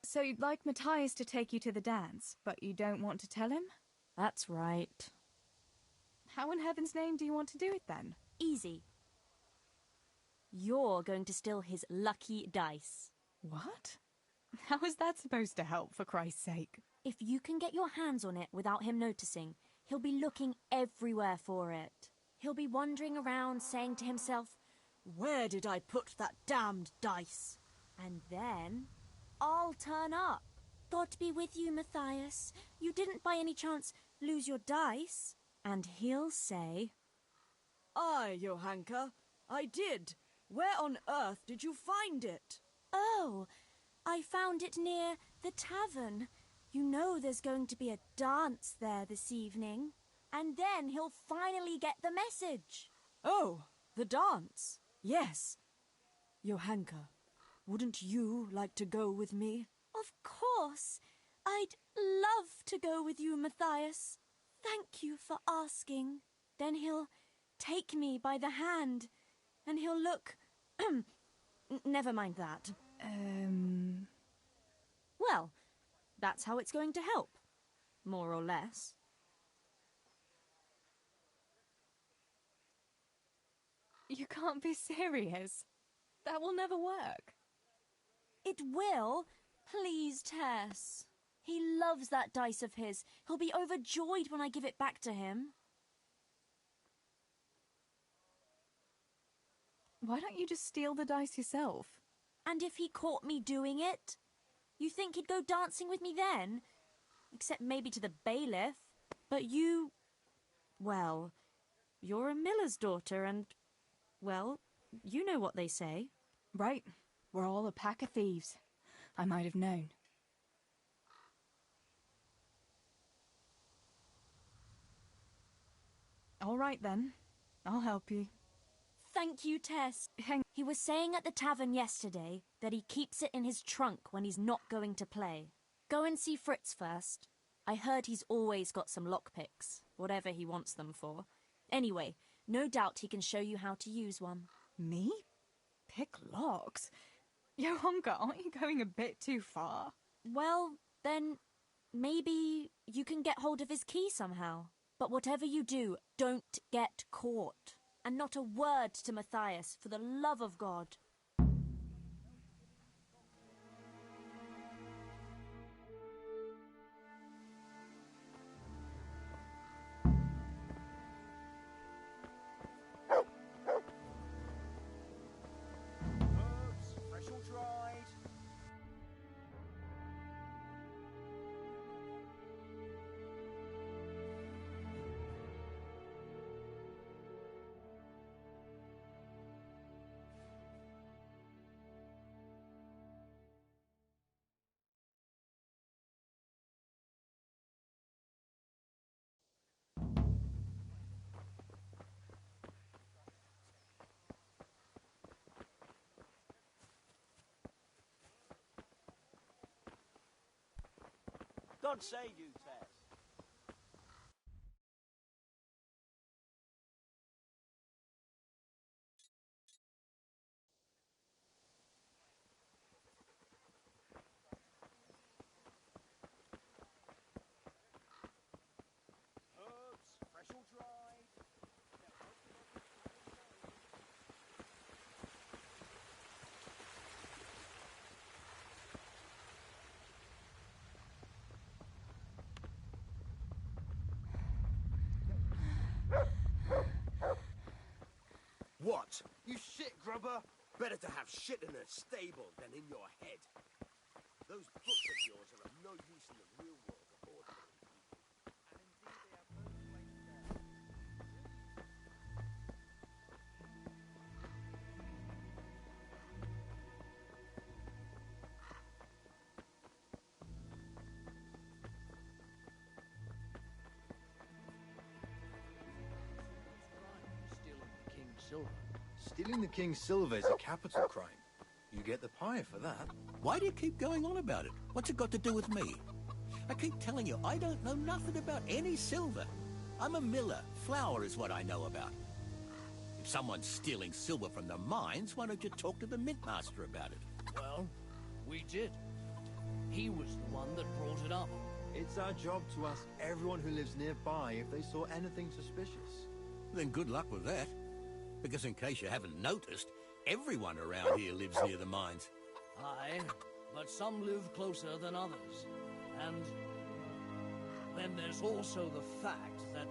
So you'd like Matthias to take you to the dance, but you don't want to tell him? That's right. How in heaven's name do you want to do it then? Easy. You're going to steal his lucky dice. What? How is that supposed to help, for Christ's sake? If you can get your hands on it without him noticing, he'll be looking everywhere for it. He'll be wandering around saying to himself, "Where did I put that damned dice?" And then I'll turn up. God be with you, Matthias. You didn't by any chance lose your dice? And he'll say, "Aye, Johanka, I did. Where on earth did you find it?" "Oh, I found it near the tavern. You know there's going to be a dance there this evening." And then he'll finally get the message. "Oh, the dance. Yes. Johanka, wouldn't you like to go with me?" Of course. I'd love to go with you, Matthias. Thank you for asking. Then he'll take me by the hand, and he'll look... Never mind that. Well, that's how it's going to help. More or less. You can't be serious. That will never work. It will. Please, Tess. He loves that dice of his. He'll be overjoyed when I give it back to him. Why don't you just steal the dice yourself? And if he caught me doing it? You think he'd go dancing with me then? Except maybe to the bailiff. But you... Well, you're a miller's daughter and... Well, you know what they say. Right. We're all a pack of thieves. I might have known. All right, then. I'll help you. Thank you, Tess. He was saying at the tavern yesterday that he keeps it in his trunk when he's not going to play. Go and see Fritz first. I heard he's always got some lockpicks, whatever he wants them for. Anyway, no doubt he can show you how to use one. Me? Pick locks? Johanka, aren't you going a bit too far? Well, then maybe you can get hold of his key somehow. But whatever you do, don't get caught. And not a word to Matthias, for the love of God. Herbs, fresh or dried. God save you, Tess. Better to have shit in a stable than in your head. Those books of yours are of no use in the real world to ordinary people. And indeed they have no place there. Stealing the king's silver is a capital crime. You get the pie for that. Why do you keep going on about it? What's it got to do with me? I keep telling you, I don't know nothing about any silver. I'm a miller. Flour is what I know about. If someone's stealing silver from the mines, why don't you talk to the mint master about it? Well, we did. He was the one that brought it up. It's our job to ask everyone who lives nearby if they saw anything suspicious. Then good luck with that. Because in case you haven't noticed, everyone around here lives near the mines. Aye, but some live closer than others. And then there's also the fact that...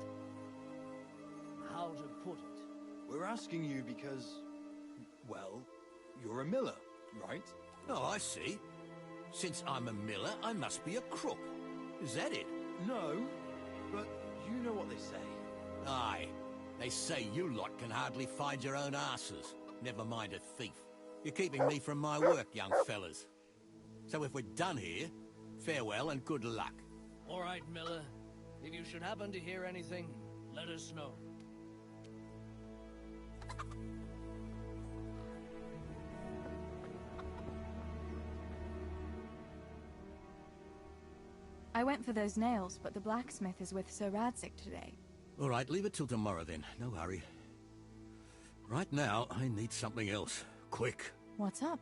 how to put it? We're asking you because, well, you're a miller, right? Oh, I see. Since I'm a miller, I must be a crook. Is that it? No, but you know what they say. Aye. They say you lot can hardly find your own asses. Never mind a thief. You're keeping me from my work, young fellas. So if we're done here, farewell and good luck. All right, Miller. If you should happen to hear anything, let us know. I went for those nails, but the blacksmith is with Sir Radzik today. All right, leave it till tomorrow then. No hurry. Right now, I need something else. Quick. What's up?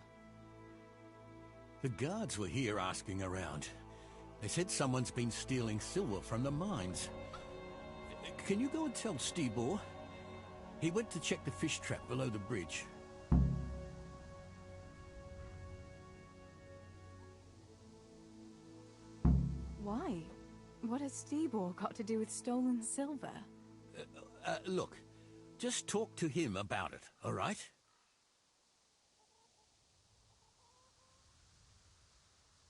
The guards were here asking around. They said someone's been stealing silver from the mines. Can you go and tell Stibor? He went to check the fish trap below the bridge. Why? What has Stibor got to do with stolen silver? Look, just talk to him about it, all right?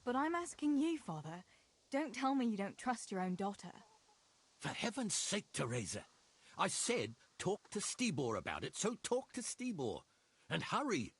But I'm asking you, Father. Don't tell me you don't trust your own daughter. For heaven's sake, Teresa. I said talk to Stibor about it, so talk to Stibor. And hurry.